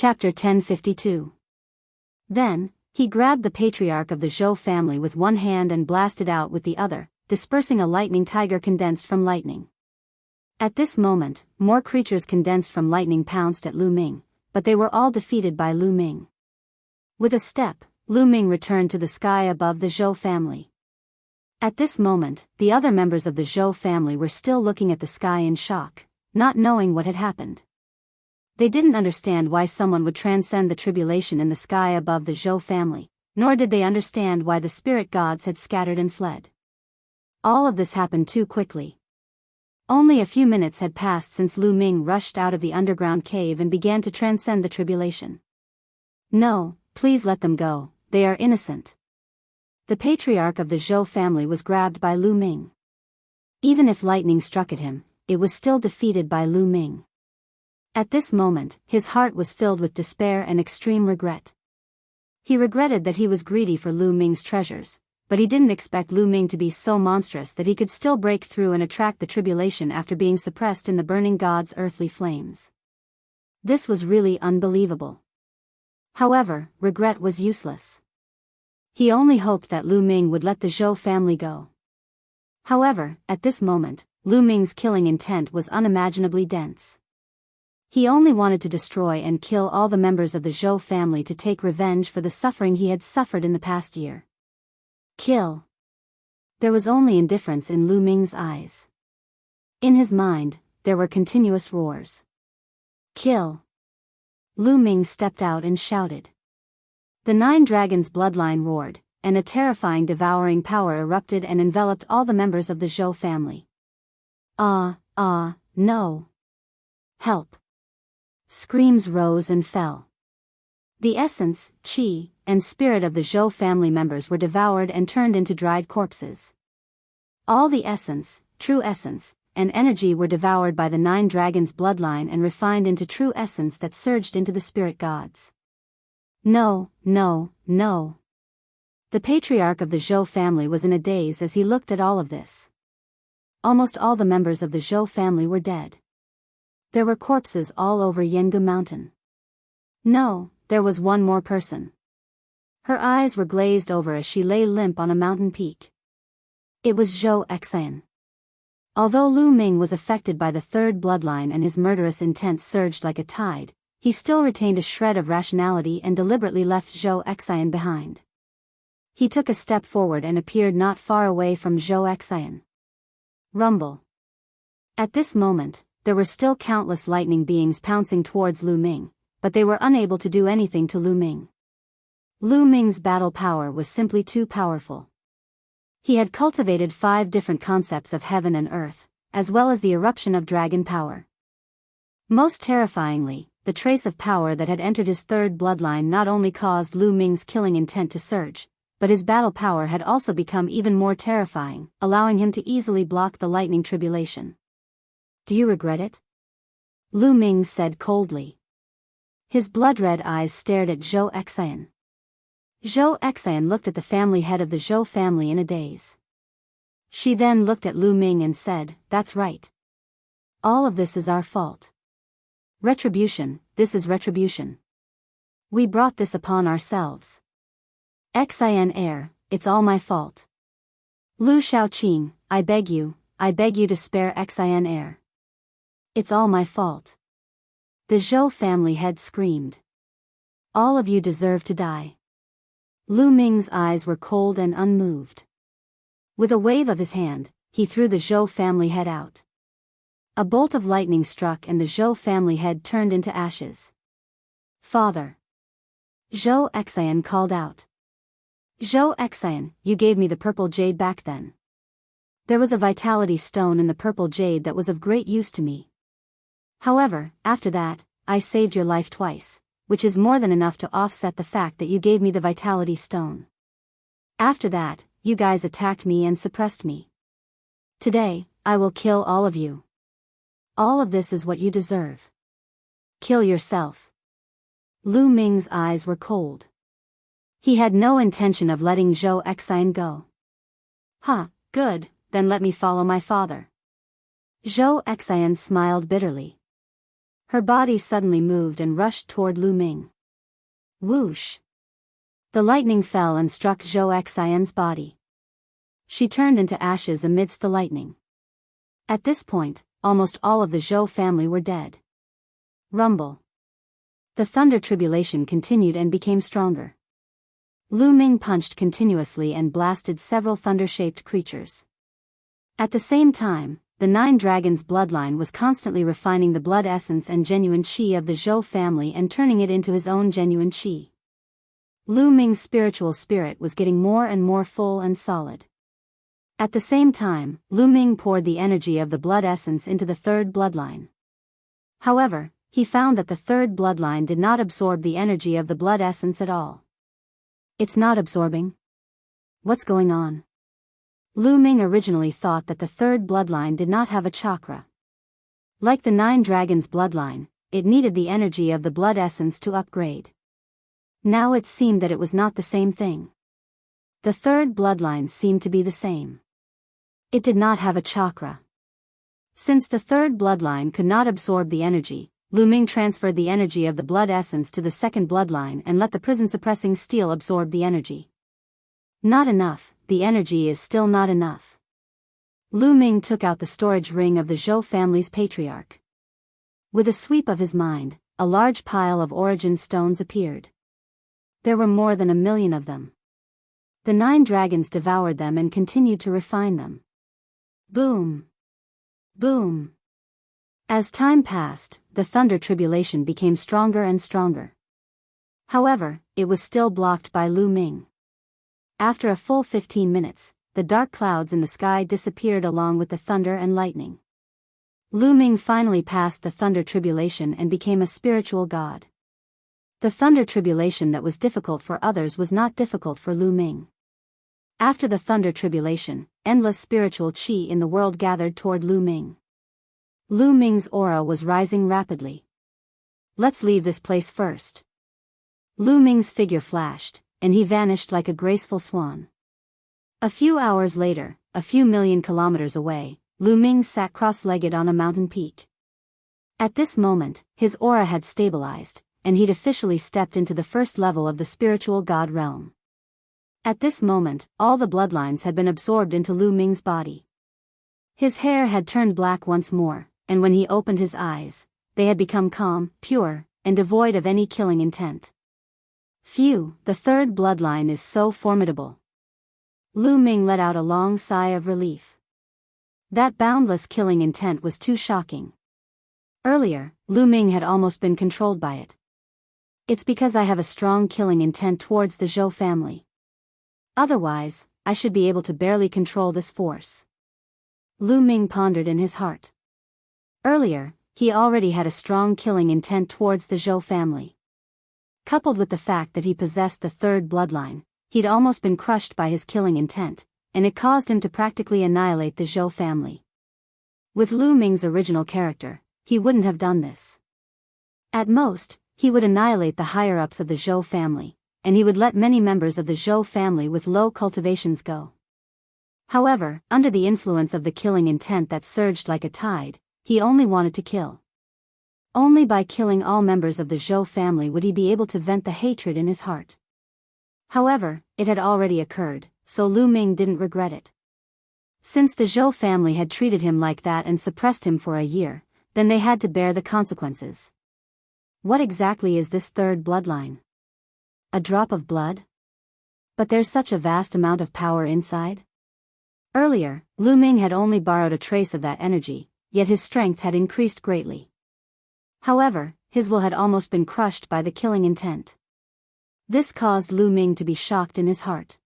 Chapter 1052. Then, he grabbed the patriarch of the Zhou family with one hand and blasted out with the other, dispersing a lightning tiger condensed from lightning. At this moment, more creatures condensed from lightning pounced at Lu Ming, but they were all defeated by Lu Ming. With a step, Lu Ming returned to the sky above the Zhou family. At this moment, the other members of the Zhou family were still looking at the sky in shock, not knowing what had happened. They didn't understand why someone would transcend the tribulation in the sky above the Zhou family, nor did they understand why the spirit gods had scattered and fled. All of this happened too quickly. Only a few minutes had passed since Lu Ming rushed out of the underground cave and began to transcend the tribulation. "No, please let them go, they are innocent." The patriarch of the Zhou family was grabbed by Lu Ming. Even if lightning struck at him, it was still defeated by Lu Ming. At this moment, his heart was filled with despair and extreme regret. He regretted that he was greedy for Lu Ming's treasures, but he didn't expect Lu Ming to be so monstrous that he could still break through and attract the tribulation after being suppressed in the burning god's earthly flames. This was really unbelievable. However, regret was useless. He only hoped that Lu Ming would let the Zhou family go. However, at this moment, Lu Ming's killing intent was unimaginably dense. He only wanted to destroy and kill all the members of the Zhou family to take revenge for the suffering he had suffered in the past year. Kill. There was only indifference in Lu Ming's eyes. In his mind, there were continuous roars. Kill. Lu Ming stepped out and shouted. The 9 dragons' bloodline roared, and a terrifying devouring power erupted and enveloped all the members of the Zhou family. No. Help. Screams rose and fell. The essence, qi, and spirit of the Zhou family members were devoured and turned into dried corpses. All the essence, true essence, and energy were devoured by the 9 dragons' bloodline and refined into true essence that surged into the spirit gods. No. The patriarch of the Zhou family was in a daze as he looked at all of this. Almost all the members of the Zhou family were dead. There were corpses all over Yengu Mountain. No, there was one more person. Her eyes were glazed over as she lay limp on a mountain peak. It was Zhou Exan. Although Lu Ming was affected by the 3rd bloodline and his murderous intent surged like a tide, he still retained a shred of rationality and deliberately left Zhou Exan behind. He took a step forward and appeared not far away from Zhou Exan. Rumble. At this moment, there were still countless lightning beings pouncing towards Lu Ming, but they were unable to do anything to Lu Ming. Lu Ming's battle power was simply too powerful. He had cultivated 5 different concepts of heaven and earth, as well as the eruption of dragon power. Most terrifyingly, the trace of power that had entered his 3rd bloodline not only caused Lu Ming's killing intent to surge, but his battle power had also become even more terrifying, allowing him to easily block the lightning tribulation. "Do you regret it?" Lu Ming said coldly. His blood-red eyes stared at Zhou Exan. Zhou Exan looked at the family head of the Zhou family in a daze. She then looked at Lu Ming and said, "That's right. All of this is our fault. Retribution, this is retribution. We brought this upon ourselves. Xin heir, it's all my fault. Lu Shaoqing, I beg you to spare Xin heir. It's all my fault." The Zhou family head screamed. "All of you deserve to die." Lu Ming's eyes were cold and unmoved. With a wave of his hand, he threw the Zhou family head out. A bolt of lightning struck and the Zhou family head turned into ashes. "Father!" Zhou Exan called out. "Zhou Exan, you gave me the purple jade back then. There was a vitality stone in the purple jade that was of great use to me. However, after that, I saved your life twice, which is more than enough to offset the fact that you gave me the vitality stone. After that, you guys attacked me and suppressed me. Today, I will kill all of you. All of this is what you deserve. Kill yourself." Lu Ming's eyes were cold. He had no intention of letting Zhou Exan go. Good, then let me follow my father." Zhou Exan smiled bitterly. Her body suddenly moved and rushed toward Lu Ming. Whoosh! The lightning fell and struck Zhou Xian's body. She turned into ashes amidst the lightning. At this point, almost all of the Zhou family were dead. Rumble. The thunder tribulation continued and became stronger. Lu Ming punched continuously and blasted several thunder-shaped creatures. At the same time, the Nine Dragons bloodline was constantly refining the blood essence and genuine qi of the Zhou family and turning it into his own genuine qi. Lu Ming's spiritual spirit was getting more and more full and solid. At the same time, Lu Ming poured the energy of the blood essence into the third bloodline. However, he found that the third bloodline did not absorb the energy of the blood essence at all. It's not absorbing? What's going on? Lu Ming originally thought that the third bloodline did not have a chakra. Like the Nine Dragons bloodline, it needed the energy of the blood essence to upgrade. Now it seemed that it was not the same thing. The third bloodline seemed to be the same. It did not have a chakra. Since the third bloodline could not absorb the energy, Lu Ming transferred the energy of the blood essence to the second bloodline and let the prison-suppressing steel absorb the energy. Not enough, the energy is still not enough. Lu Ming took out the storage ring of the Zhou family's patriarch. With a sweep of his mind, a large pile of origin stones appeared. There were more than 1 million of them. The Nine Dragons devoured them and continued to refine them. Boom! Boom! As time passed, the thunder tribulation became stronger and stronger. However, it was still blocked by Lu Ming. After a full 15 minutes, the dark clouds in the sky disappeared along with the thunder and lightning. Lu Ming finally passed the thunder tribulation and became a spiritual god. The thunder tribulation that was difficult for others was not difficult for Lu Ming. After the thunder tribulation, endless spiritual qi in the world gathered toward Lu Ming. Lu Ming's aura was rising rapidly. Let's leave this place first. Lu Ming's figure flashed, and he vanished like a graceful swan. A few hours later, a few million kilometers away, Lu Ming sat cross-legged on a mountain peak. At this moment, his aura had stabilized, and he'd officially stepped into the first level of the spiritual god realm. At this moment, all the bloodlines had been absorbed into Lu Ming's body. His hair had turned black once more, and when he opened his eyes, they had become calm, pure, and devoid of any killing intent. Phew, the third bloodline is so formidable. Lu Ming let out a long sigh of relief. That boundless killing intent was too shocking. Earlier, Lu Ming had almost been controlled by it. It's because I have a strong killing intent towards the Zhou family. Otherwise, I should be able to barely control this force. Lu Ming pondered in his heart. Earlier, he already had a strong killing intent towards the Zhou family. Coupled with the fact that he possessed the third bloodline, he'd almost been crushed by his killing intent, and it caused him to practically annihilate the Zhou family. With Lu Ming's original character, he wouldn't have done this. At most, he would annihilate the higher-ups of the Zhou family, and he would let many members of the Zhou family with low cultivations go. However, under the influence of the killing intent that surged like a tide, he only wanted to kill. Only by killing all members of the Zhou family would he be able to vent the hatred in his heart. However, it had already occurred, so Lu Ming didn't regret it. Since the Zhou family had treated him like that and suppressed him for a year, then they had to bear the consequences. What exactly is this third bloodline? A drop of blood? But there's such a vast amount of power inside? Earlier, Lu Ming had only borrowed a trace of that energy, yet his strength had increased greatly. However, his will had almost been crushed by the killing intent. This caused Lu Ming to be shocked in his heart.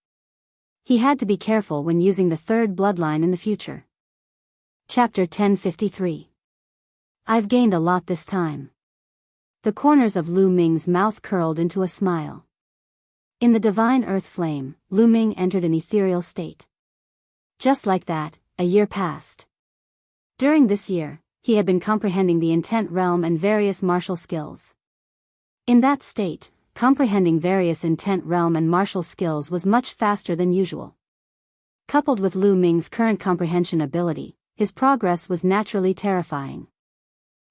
He had to be careful when using the third bloodline in the future. Chapter 1053. I've gained a lot this time. The corners of Lu Ming's mouth curled into a smile. In the divine earth flame, Lu Ming entered an ethereal state. Just like that, a year passed. During this year, he had been comprehending the intent realm and various martial skills. In that state, comprehending various intent realm and martial skills was much faster than usual. Coupled with Lu Ming's current comprehension ability, his progress was naturally terrifying.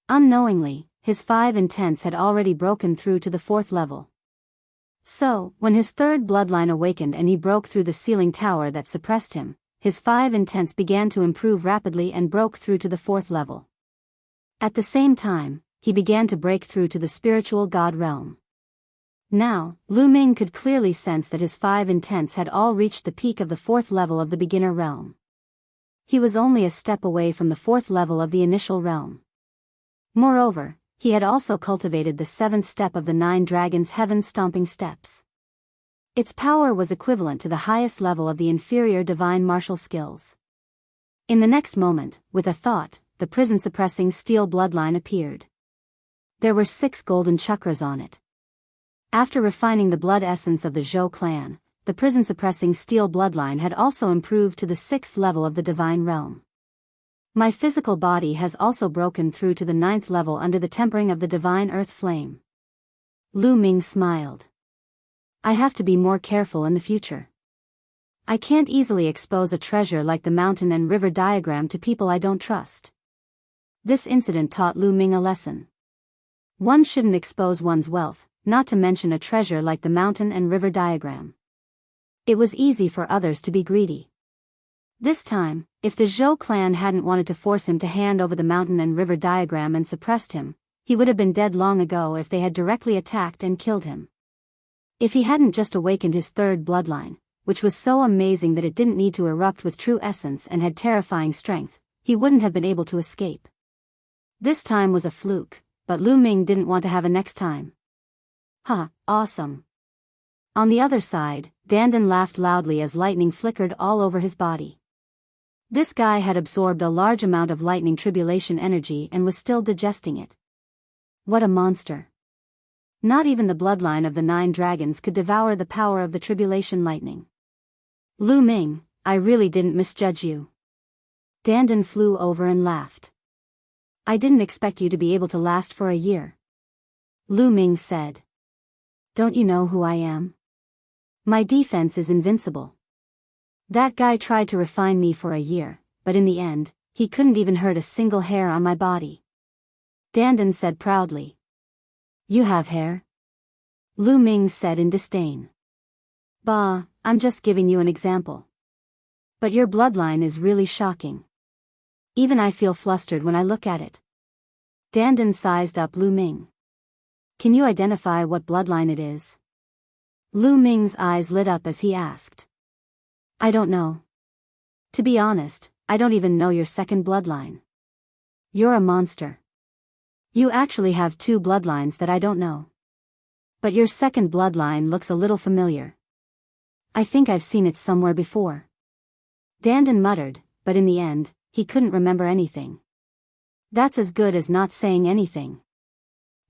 Unknowingly, his 5 intents had already broken through to the 4th level. So, when his 3rd bloodline awakened and he broke through the ceiling tower that suppressed him, his 5 intents began to improve rapidly and broke through to the 4th level. At the same time, he began to break through to the spiritual god realm. Now, Lu Ming could clearly sense that his 5 intents had all reached the peak of the 4th level of the beginner realm. He was only a step away from the 4th level of the initial realm. Moreover, he had also cultivated the 7th step of the 9 dragons' heaven-stomping steps. Its power was equivalent to the highest level of the inferior divine martial skills. In the next moment, with a thought, the prison-suppressing steel bloodline appeared. There were 6 golden chakras on it. After refining the blood essence of the Zhou clan, the prison-suppressing steel bloodline had also improved to the 6th level of the divine realm. My physical body has also broken through to the 9th level under the tempering of the divine earth flame. Lu Ming smiled. I have to be more careful in the future. I can't easily expose a treasure like the mountain and river diagram to people I don't trust. This incident taught Lu Ming a lesson. One shouldn't expose one's wealth, not to mention a treasure like the mountain and river diagram. It was easy for others to be greedy. This time, if the Zhou clan hadn't wanted to force him to hand over the mountain and river diagram and suppressed him, he would have been dead long ago if they had directly attacked and killed him. If he hadn't just awakened his 3rd bloodline, which was so amazing that it didn't need to erupt with true essence and had terrifying strength, he wouldn't have been able to escape. This time was a fluke, but Lu Ming didn't want to have a next time. Awesome. On the other side, Dandan laughed loudly as lightning flickered all over his body. This guy had absorbed a large amount of lightning tribulation energy and was still digesting it. What a monster. Not even the bloodline of the 9 dragons could devour the power of the tribulation lightning. Lu Ming, I really didn't misjudge you. Dandan flew over and laughed. I didn't expect you to be able to last for a year. Lu Ming said. Don't you know who I am? My defense is invincible. That guy tried to refine me for a year, but in the end, he couldn't even hurt a single hair on my body. Dandan said proudly. You have hair? Lu Ming said in disdain. Bah, I'm just giving you an example. But your bloodline is really shocking. Even I feel flustered when I look at it. Dandan sized up Lu Ming. Can you identify what bloodline it is? Lu Ming's eyes lit up as he asked. I don't know. To be honest, I don't even know your 2nd bloodline. You're a monster. You actually have 2 bloodlines that I don't know. But your 2nd bloodline looks a little familiar. I think I've seen it somewhere before. Dandan muttered, but in the end, he couldn't remember anything. That's as good as not saying anything.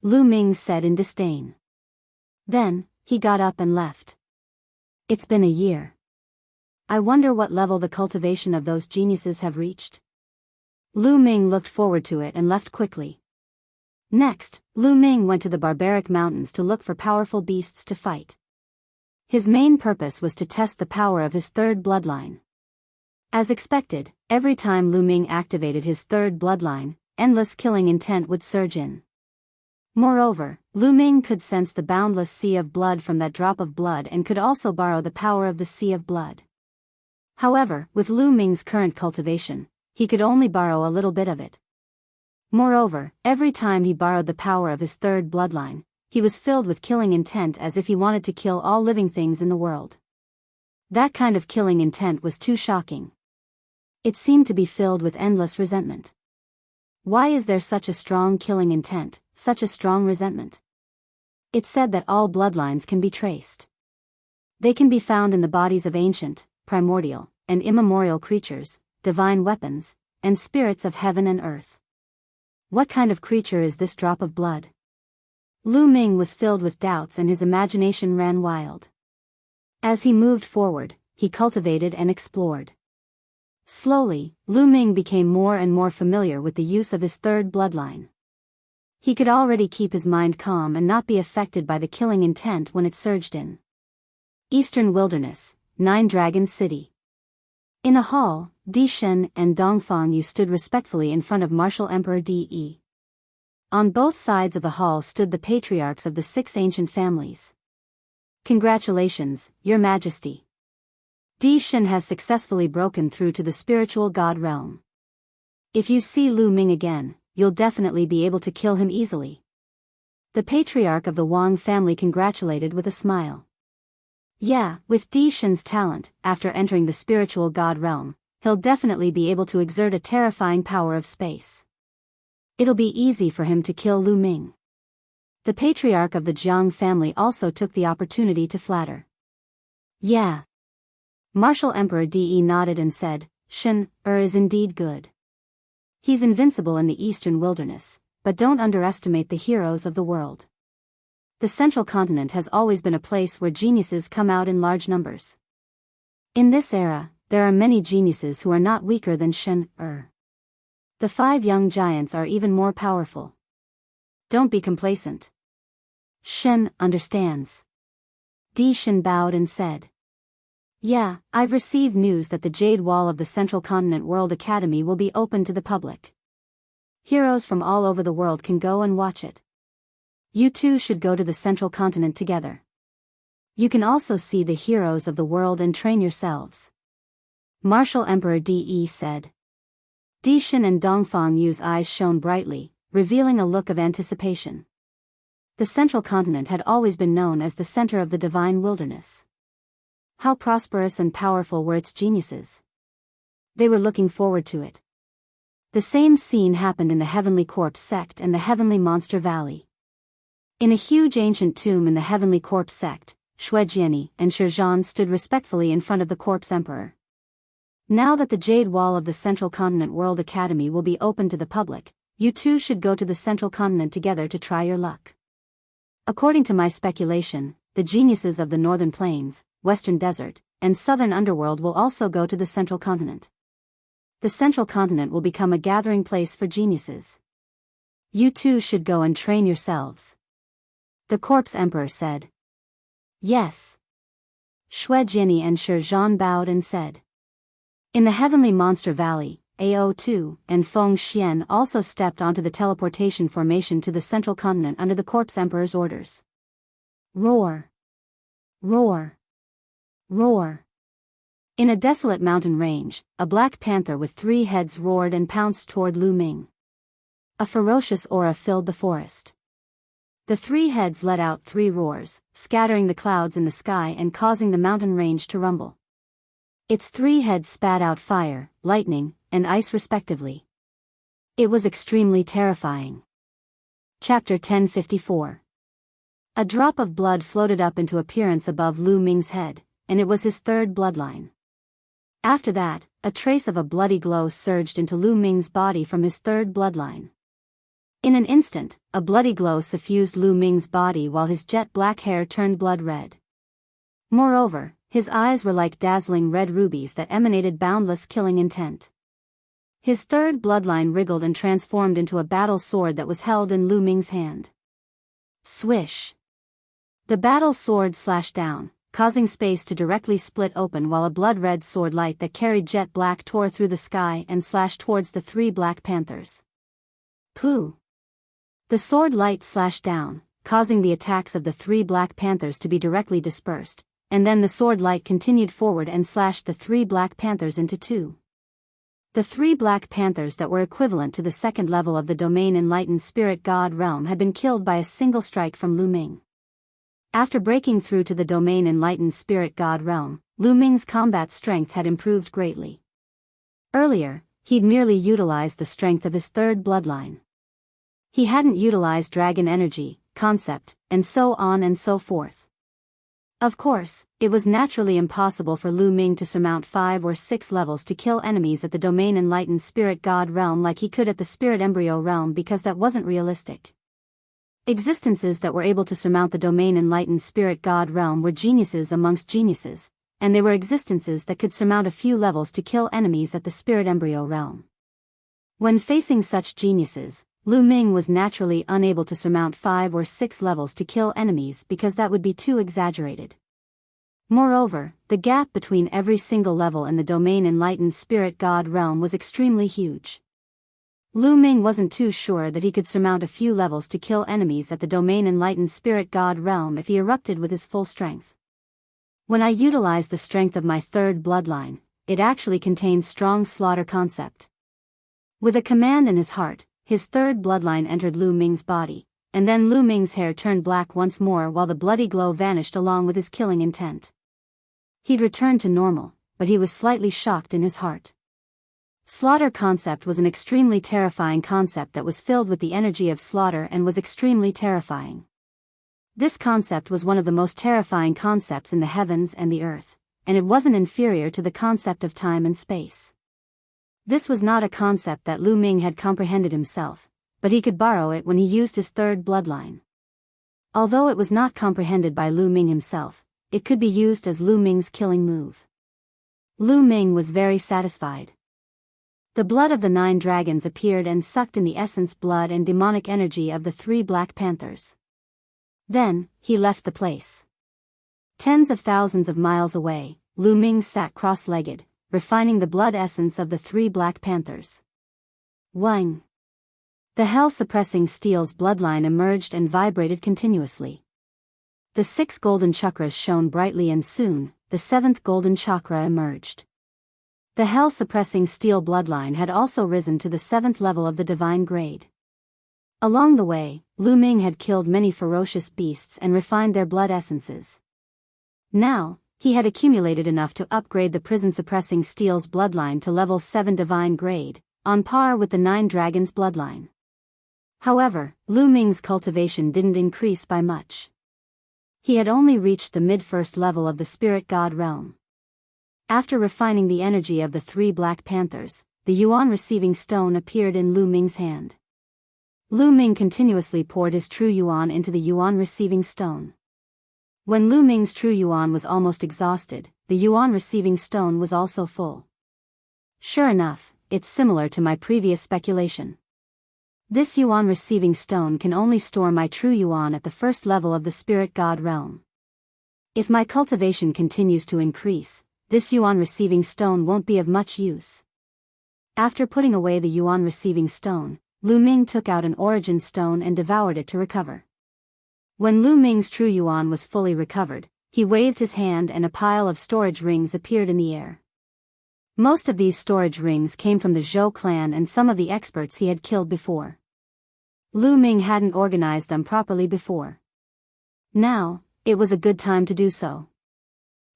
Lu Ming said in disdain. Then, he got up and left. It's been a year. I wonder what level the cultivation of those geniuses have reached. Lu Ming looked forward to it and left quickly. Next, Lu Ming went to the barbaric mountains to look for powerful beasts to fight. His main purpose was to test the power of his 3rd bloodline. As expected, every time Lu Ming activated his 3rd bloodline, endless killing intent would surge in. Moreover, Lu Ming could sense the boundless sea of blood from that drop of blood and could also borrow the power of the sea of blood. However, with Lu Ming's current cultivation, he could only borrow a little bit of it. Moreover, every time he borrowed the power of his 3rd bloodline, he was filled with killing intent as if he wanted to kill all living things in the world. That kind of killing intent was too shocking. It seemed to be filled with endless resentment. Why is there such a strong killing intent, such a strong resentment? It's said that all bloodlines can be traced. They can be found in the bodies of ancient, primordial, and immemorial creatures, divine weapons, and spirits of heaven and earth. What kind of creature is this drop of blood? Lu Ming was filled with doubts and his imagination ran wild. As he moved forward, he cultivated and explored. Slowly, Lu Ming became more and more familiar with the use of his 3rd bloodline. He could already keep his mind calm and not be affected by the killing intent when it surged in. Eastern Wilderness, 9 Dragon City. In a hall, Di Shen and Dongfang Yu stood respectfully in front of Martial Emperor Di. On both sides of the hall stood the patriarchs of the 6 ancient families. Congratulations, Your Majesty. Di Shen has successfully broken through to the spiritual god realm. If you see Lu Ming again, you'll definitely be able to kill him easily. The patriarch of the Wang family congratulated with a smile. Yeah, with Di Shen's talent, after entering the spiritual god realm, he'll definitely be able to exert a terrifying power of space. It'll be easy for him to kill Lu Ming. The patriarch of the Jiang family also took the opportunity to flatter. Yeah. Martial Emperor De nodded and said, Shen is indeed good. He's invincible in the eastern wilderness, but don't underestimate the heroes of the world. The central continent has always been a place where geniuses come out in large numbers. In this era, there are many geniuses who are not weaker than Shen. The 5 young giants are even more powerful. Don't be complacent. Shen understands. Di Shen bowed and said. Yeah, I've received news that the Jade Wall of the Central Continent World Academy will be open to the public. Heroes from all over the world can go and watch it. You two should go to the Central Continent together. You can also see the heroes of the world and train yourselves. Martial Emperor De said. Di Shen and Dongfang Yu's eyes shone brightly, revealing a look of anticipation. The Central Continent had always been known as the center of the divine wilderness. How prosperous and powerful were its geniuses. They were looking forward to it. The same scene happened in the Heavenly Corpse sect and the Heavenly Monster Valley. In a huge ancient tomb in the Heavenly Corpse sect, Shuejiani and Shizhan stood respectfully in front of the Corpse Emperor. Now that the Jade Wall of the Central Continent World Academy will be open to the public, you two should go to the Central Continent together to try your luck. According to my speculation, the geniuses of the Northern Plains, Western Desert, and Southern Underworld will also go to the Central Continent. The Central Continent will become a gathering place for geniuses. You two should go and train yourselves. The Corpse Emperor said. Yes. Shuejiani and Shizhan bowed and said. In the Heavenly Monster Valley, AO2 and Feng Xian also stepped onto the teleportation formation to the Central Continent under the Corpse Emperor's orders. Roar! Roar! Roar! In a desolate mountain range, a black panther with 3 heads roared and pounced toward Lu Ming. A ferocious aura filled the forest. The 3 heads let out 3 roars, scattering the clouds in the sky and causing the mountain range to rumble. Its 3 heads spat out fire, lightning, and ice respectively. It was extremely terrifying. Chapter 1054. A drop of blood floated up into appearance above Lu Ming's head, and it was his 3rd bloodline. After that, a trace of a bloody glow surged into Lu Ming's body from his 3rd bloodline. In an instant, a bloody glow suffused Lu Ming's body while his jet black hair turned blood red. Moreover, his eyes were like dazzling red rubies that emanated boundless killing intent. His 3rd bloodline wriggled and transformed into a battle sword that was held in Lu Ming's hand. Swish! The battle sword slashed down, causing space to directly split open while a blood-red sword light that carried jet black tore through the sky and slashed towards the 3 Black Panthers. Pooh! The sword light slashed down, causing the attacks of the 3 Black Panthers to be directly dispersed, and then the sword light continued forward and slashed the 3 Black Panthers into 2. The 3 Black Panthers that were equivalent to the 2nd level of the Domain Enlightened Spirit God realm had been killed by a single strike from Lu Ming. After breaking through to the Domain Enlightened Spirit God realm, Lu Ming's combat strength had improved greatly. Earlier, he'd merely utilized the strength of his 3rd bloodline. He hadn't utilized dragon energy, concept, and so on and so forth. Of course, it was naturally impossible for Lu Ming to surmount 5 or 6 levels to kill enemies at the Domain Enlightened Spirit God realm like he could at the Spirit Embryo realm because that wasn't realistic. Existences that were able to surmount the Domain Enlightened Spirit God realm were geniuses amongst geniuses, and they were existences that could surmount a few levels to kill enemies at the Spirit Embryo realm. When facing such geniuses, Lu Ming was naturally unable to surmount 5 or 6 levels to kill enemies because that would be too exaggerated. Moreover, the gap between every single level in the Domain Enlightened Spirit God realm was extremely huge. Lu Ming wasn't too sure that he could surmount a few levels to kill enemies at the domain enlightened spirit god realm if he erupted with his full strength. When I utilize the strength of my third bloodline, it actually contains strong slaughter concept. With a command in his heart, his third bloodline entered Lu Ming's body, and then Lu Ming's hair turned black once more while the bloody glow vanished along with his killing intent. He'd returned to normal, but he was slightly shocked in his heart. Slaughter concept was an extremely terrifying concept that was filled with the energy of slaughter and was extremely terrifying. This concept was one of the most terrifying concepts in the heavens and the earth, and it wasn't inferior to the concept of time and space. This was not a concept that Lu Ming had comprehended himself, but he could borrow it when he used his third bloodline. Although it was not comprehended by Lu Ming himself, it could be used as Lu Ming's killing move. Lu Ming was very satisfied. The blood of the 9 dragons appeared and sucked in the essence, blood and demonic energy of the 3 black panthers. Then, he left the place. Tens of thousands of miles away, Lu Ming sat cross-legged, refining the blood essence of the 3 black panthers. Wang. The hell-suppressing steel's bloodline emerged and vibrated continuously. The 6 golden chakras shone brightly and soon, the 7th golden chakra emerged. The hell-suppressing steel bloodline had also risen to the 7th level of the divine grade. Along the way, Lu Ming had killed many ferocious beasts and refined their blood essences. Now, he had accumulated enough to upgrade the prison-suppressing steel's bloodline to level 7 divine grade, on par with the 9 dragons' bloodline. However, Lu Ming's cultivation didn't increase by much. He had only reached the mid-first level of the spirit god realm. After refining the energy of the 3 black panthers, the Yuan receiving stone appeared in Lu Ming's hand. Lu Ming continuously poured his true Yuan into the Yuan receiving stone. When Lu Ming's true Yuan was almost exhausted, the Yuan receiving stone was also full. Sure enough, it's similar to my previous speculation. This Yuan receiving stone can only store my true Yuan at the first level of the spirit god realm. If my cultivation continues to increase, this Yuan receiving stone won't be of much use. After putting away the Yuan receiving stone, Lu Ming took out an origin stone and devoured it to recover. When Lu Ming's true Yuan was fully recovered, he waved his hand and a pile of storage rings appeared in the air. Most of these storage rings came from the Zhou clan and some of the experts he had killed before. Lu Ming hadn't organized them properly before. Now, it was a good time to do so.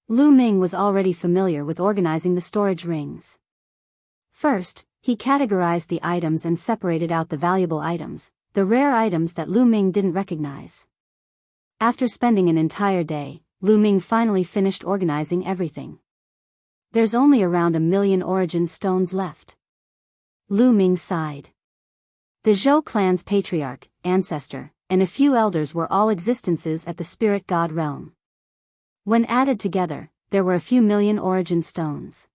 Lu Ming was already familiar with organizing the storage rings. First, he categorized the items and separated out the valuable items, the rare items that Lu Ming didn't recognize. After spending an entire day, Lu Ming finally finished organizing everything. There's only around 1 million origin stones left. Lu Ming sighed. The Zhou clan's patriarch, ancestor, and a few elders were all existences at the spirit god realm. When added together, there were a few million origin stones.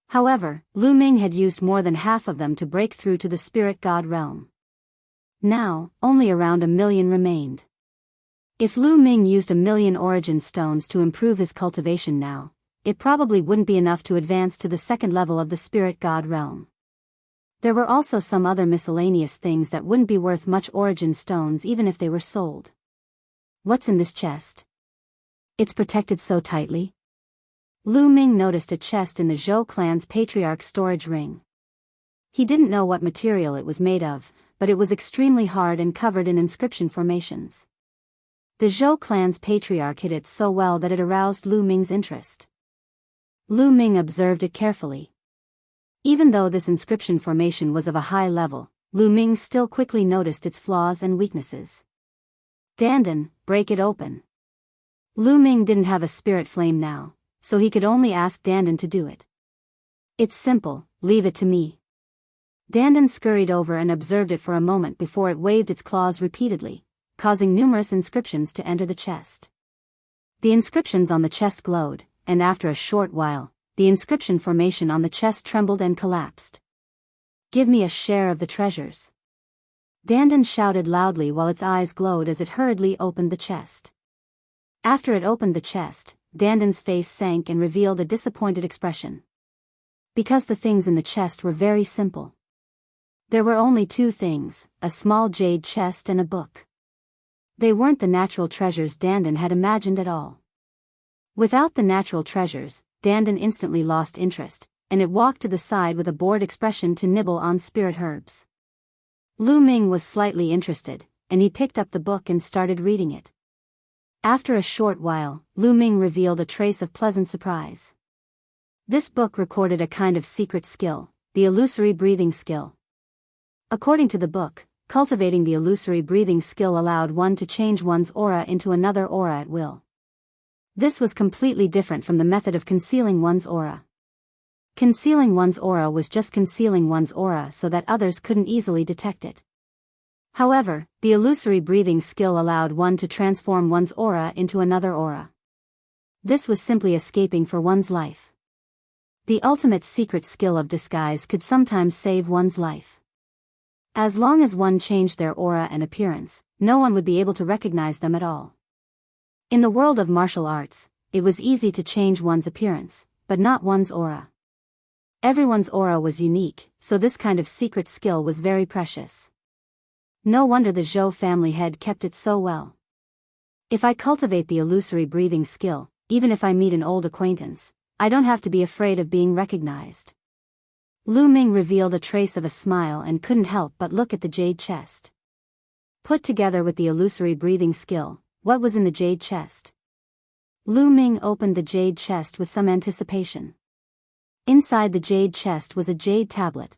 However, Lu Ming had used more than half of them to break through to the spirit god realm. Now, only around 1 million remained. If Lu Ming used 1 million origin stones to improve his cultivation now, it probably wouldn't be enough to advance to the 2nd level of the spirit god realm. There were also some other miscellaneous things that wouldn't be worth much origin stones even if they were sold. What's in this chest? It's protected so tightly. Lu Ming noticed a chest in the Zhou clan's patriarch's storage ring. He didn't know what material it was made of, but it was extremely hard and covered in inscription formations. The Zhou clan's patriarch hid it so well that it aroused Lu Ming's interest. Lu Ming observed it carefully. Even though this inscription formation was of a high level, Lu Ming still quickly noticed its flaws and weaknesses. Dandan, break it open. Lu Ming didn't have a spirit flame now, so he could only ask Dandan to do it. It's simple, leave it to me. Dandan scurried over and observed it for a moment before it waved its claws repeatedly, causing numerous inscriptions to enter the chest. The inscriptions on the chest glowed, and after a short while, the inscription formation on the chest trembled and collapsed. Give me a share of the treasures. Dandan shouted loudly while its eyes glowed as it hurriedly opened the chest. After it opened the chest, Dandan's face sank and revealed a disappointed expression. Because the things in the chest were very simple. There were only two things, a small jade chest and a book. They weren't the natural treasures Dandan had imagined at all. Without the natural treasures, Dandan instantly lost interest, and it walked to the side with a bored expression to nibble on spirit herbs. Lu Ming was slightly interested, and he picked up the book and started reading it. After a short while, Lu Ming revealed a trace of pleasant surprise. This book recorded a kind of secret skill, the illusory breathing skill. According to the book, cultivating the illusory breathing skill allowed one to change one's aura into another aura at will. This was completely different from the method of concealing one's aura. Concealing one's aura was just concealing one's aura so that others couldn't easily detect it. However, the illusory breathing skill allowed one to transform one's aura into another aura. This was simply escaping for one's life. The ultimate secret skill of disguise could sometimes save one's life. As long as one changed their aura and appearance, no one would be able to recognize them at all. In the world of martial arts, it was easy to change one's appearance, but not one's aura. Everyone's aura was unique, so this kind of secret skill was very precious. No wonder the Zhou family head kept it so well. If I cultivate the illusory breathing skill, even if I meet an old acquaintance, I don't have to be afraid of being recognized. Lu Ming revealed a trace of a smile and couldn't help but look at the jade chest. Put together with the illusory breathing skill, what was in the jade chest? Lu Ming opened the jade chest with some anticipation. Inside the jade chest was a jade tablet.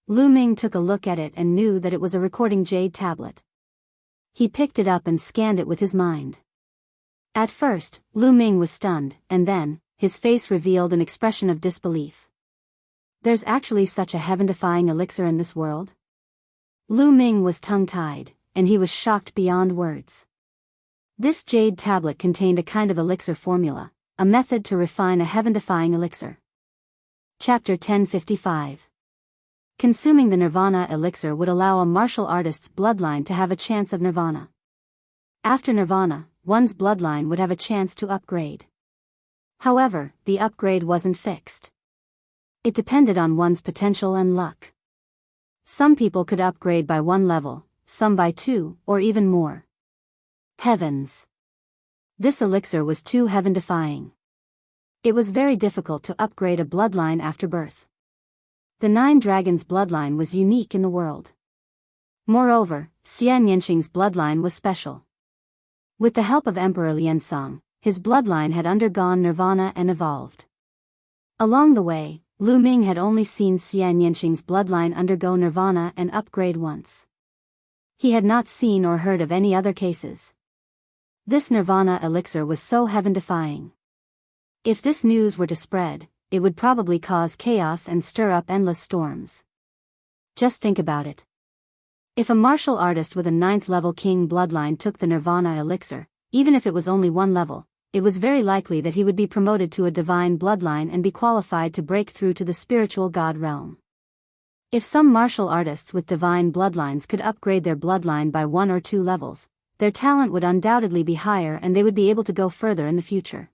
Lu Ming took a look at it and knew that it was a recording jade tablet. He picked it up and scanned it with his mind. At first, Lu Ming was stunned, and then, his face revealed an expression of disbelief. There's actually such a heaven-defying elixir in this world? Lu Ming was tongue-tied, and he was shocked beyond words. This jade tablet contained a kind of elixir formula, a method to refine a heaven-defying elixir. Chapter 1055. Consuming the Nirvana elixir would allow a martial artist's bloodline to have a chance of Nirvana. After Nirvana, one's bloodline would have a chance to upgrade. However, the upgrade wasn't fixed. It depended on one's potential and luck. Some people could upgrade by 1 level, some by 2, or even more. Heavens! This elixir was too heaven-defying. It was very difficult to upgrade a bloodline after birth. The 9 Dragons' bloodline was unique in the world. Moreover, Xian Yanqing's bloodline was special. With the help of Emperor Liansong, his bloodline had undergone nirvana and evolved. Along the way, Lu Ming had only seen Xian Yanqing's bloodline undergo nirvana and upgrade once. He had not seen or heard of any other cases. This nirvana elixir was so heaven-defying. If this news were to spread, it would probably cause chaos and stir up endless storms. Just think about it. If a martial artist with a 9th level king bloodline took the nirvana elixir, even if it was only 1 level, it was very likely that he would be promoted to a divine bloodline and be qualified to break through to the spiritual god realm. If some martial artists with divine bloodlines could upgrade their bloodline by 1 or 2 levels, their talent would undoubtedly be higher and they would be able to go further in the future.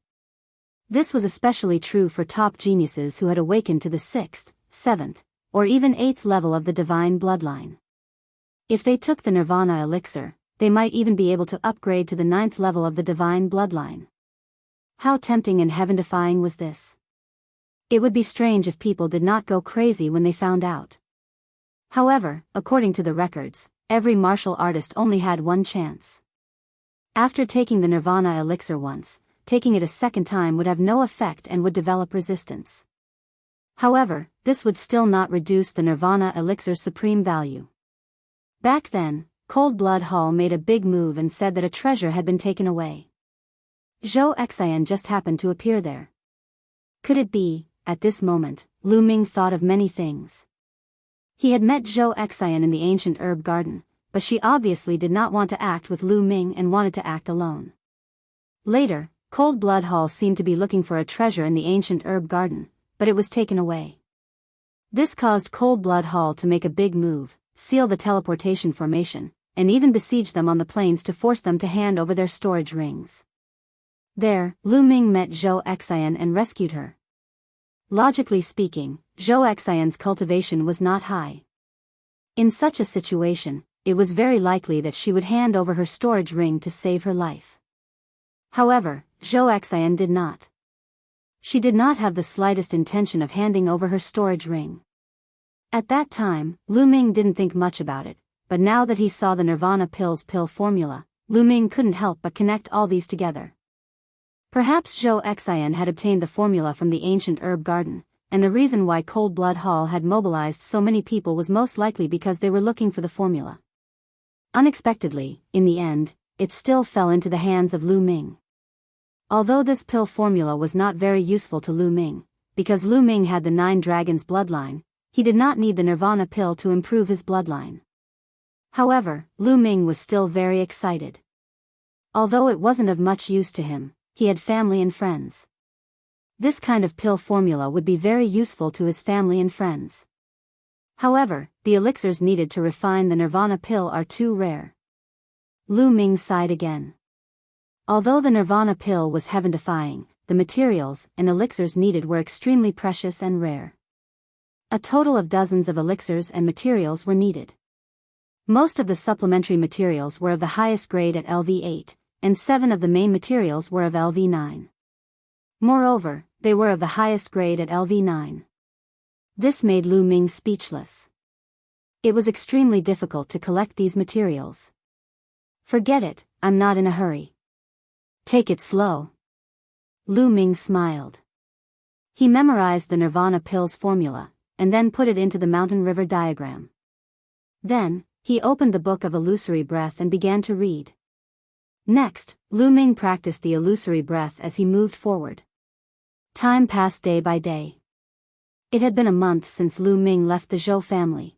This was especially true for top geniuses who had awakened to the 6th, 7th, or even 8th level of the divine bloodline. If they took the nirvana elixir, they might even be able to upgrade to the 9th level of the divine bloodline. How tempting and heaven-defying was this? It would be strange if people did not go crazy when they found out. However, according to the records, every martial artist only had 1 chance. After taking the nirvana elixir once, taking it a second time would have no effect and would develop resistance. However, this would still not reduce the nirvana elixir's supreme value. Back then, Cold Blood Hall made a big move and said that a treasure had been taken away. Zhou Xian just happened to appear there. Could it be? At this moment, Lu Ming thought of many things. He had met Zhou Xian in the ancient herb garden, but she obviously did not want to act with Lu Ming and wanted to act alone. Later, Cold Blood Hall seemed to be looking for a treasure in the ancient herb garden, but it was taken away. This caused Cold Blood Hall to make a big move, seal the teleportation formation, and even besiege them on the plains to force them to hand over their storage rings. There, Lu Ming met Zhou Xian and rescued her. Logically speaking, Zhou Xian's cultivation was not high. In such a situation, it was very likely that she would hand over her storage ring to save her life. However, Zhou Xian did not. She did not have the slightest intention of handing over her storage ring. At that time, Lu Ming didn't think much about it, but now that he saw the Nirvana Pills pill formula, Lu Ming couldn't help but connect all these together. Perhaps Zhou Xian had obtained the formula from the ancient herb garden, and the reason why Cold Blood Hall had mobilized so many people was most likely because they were looking for the formula. Unexpectedly, in the end, it still fell into the hands of Lu Ming. Although this pill formula was not very useful to Lu Ming, because Lu Ming had the 9 dragons bloodline, he did not need the Nirvana pill to improve his bloodline. However, Lu Ming was still very excited. Although it wasn't of much use to him, he had family and friends. This kind of pill formula would be very useful to his family and friends. However, the elixirs needed to refine the Nirvana pill are too rare. Lu Ming sighed again. Although the Nirvana pill was heaven-defying, the materials and elixirs needed were extremely precious and rare. A total of dozens of elixirs and materials were needed. Most of the supplementary materials were of the highest grade at LV8, and 7 of the main materials were of LV9. Moreover, they were of the highest grade at LV9. This made Lu Ming speechless. It was extremely difficult to collect these materials. Forget it, I'm not in a hurry. Take it slow. Lu Ming smiled. He memorized the Nirvana Pills formula, and then put it into the mountain river diagram. Then, he opened the book of illusory breath and began to read. Next, Lu Ming practiced the illusory breath as he moved forward. Time passed day by day. It had been a month since Lu Ming left the Zhou family.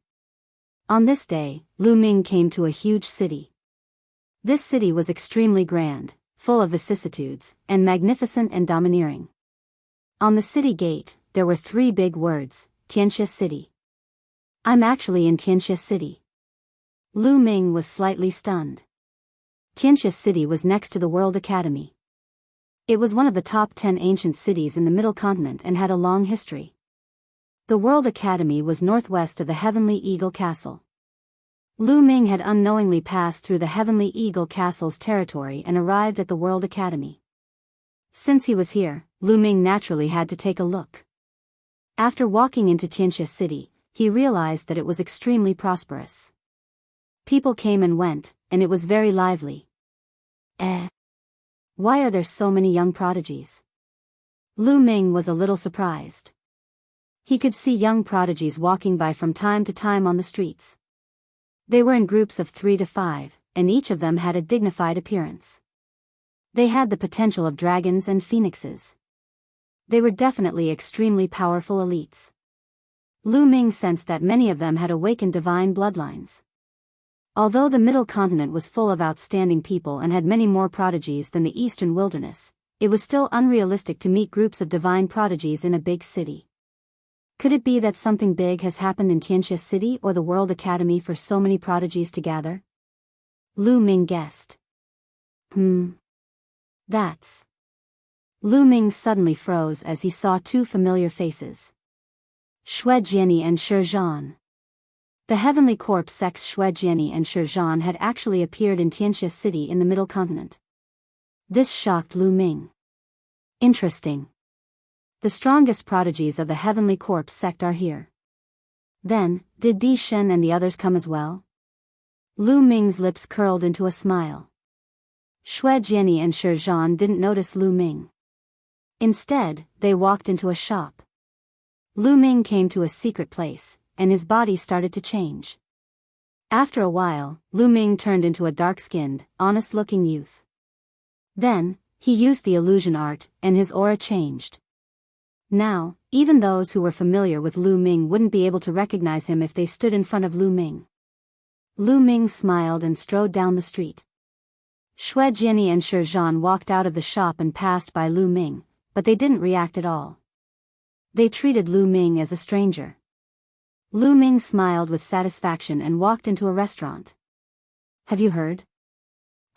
On this day, Lu Ming came to a huge city. This city was extremely grand, full of vicissitudes, and magnificent and domineering. On the city gate, there were 3 big words, Tianxia City. I'm actually in Tianxia City. Lu Ming was slightly stunned. Tianxia City was next to the World Academy. It was one of the top 10 ancient cities in the Middle Continent and had a long history. The World Academy was northwest of the Heavenly Eagle Castle. Lu Ming had unknowingly passed through the Heavenly Eagle Castle's territory and arrived at the World Academy. Since he was here, Lu Ming naturally had to take a look. After walking into Tianxia City, he realized that it was extremely prosperous. People came and went, and it was very lively. Why are there so many young prodigies? Lu Ming was a little surprised. He could see young prodigies walking by from time to time on the streets. They were in groups of 3 to 5, and each of them had a dignified appearance. They had the potential of dragons and phoenixes. They were definitely extremely powerful elites. Lu Ming sensed that many of them had awakened divine bloodlines. Although the Middle Continent was full of outstanding people and had many more prodigies than the Eastern Wilderness, it was still unrealistic to meet groups of divine prodigies in a big city. Could it be that something big has happened in Tianxia City or the World Academy for so many prodigies to gather? Lu Ming guessed. That's... Lu Ming suddenly froze as he saw 2 familiar faces. Xue Jiani and Shi Zhan. The Heavenly Corpse sects Xue Jiani and Shi Zhan had actually appeared in Tianxia City in the Middle Continent. This shocked Lu Ming. Interesting. The strongest prodigies of the Heavenly Corpse sect are here. Then, did Di Shen and the others come as well? Lu Ming's lips curled into a smile. Xue Jiani and Shi Zhan didn't notice Lu Ming. Instead, they walked into a shop. Lu Ming came to a secret place, and his body started to change. After a while, Lu Ming turned into a dark-skinned, honest-looking youth. Then, he used the illusion art, and his aura changed. Now, even those who were familiar with Lu Ming wouldn't be able to recognize him if they stood in front of Lu Ming. Lu Ming smiled and strode down the street. Xue Jiani and Shi Zhan walked out of the shop and passed by Lu Ming, but they didn't react at all. They treated Lu Ming as a stranger. Lu Ming smiled with satisfaction and walked into a restaurant. Have you heard?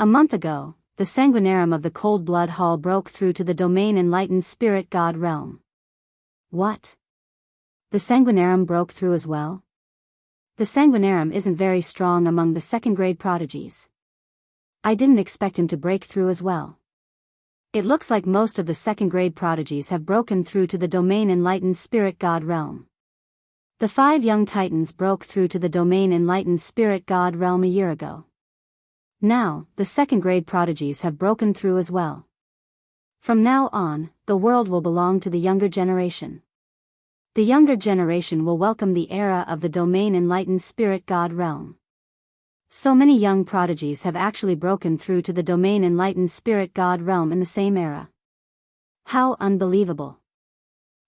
A month ago, the sanguinarum of the Cold Blood Hall broke through to the domain enlightened spirit god realm. What? The sanguinarum broke through as well? The Sanguinarum isn't very strong among the second-grade prodigies. I didn't expect him to break through as well. It looks like most of the second-grade prodigies have broken through to the domain Enlightened Spirit God realm. The 5 young titans broke through to the domain Enlightened Spirit God realm a year ago. Now, the second-grade prodigies have broken through as well. From now on, the world will belong to the younger generation. The younger generation will welcome the era of the domain Enlightened Spirit God realm. So many young prodigies have actually broken through to the domain Enlightened Spirit God realm in the same era. How unbelievable.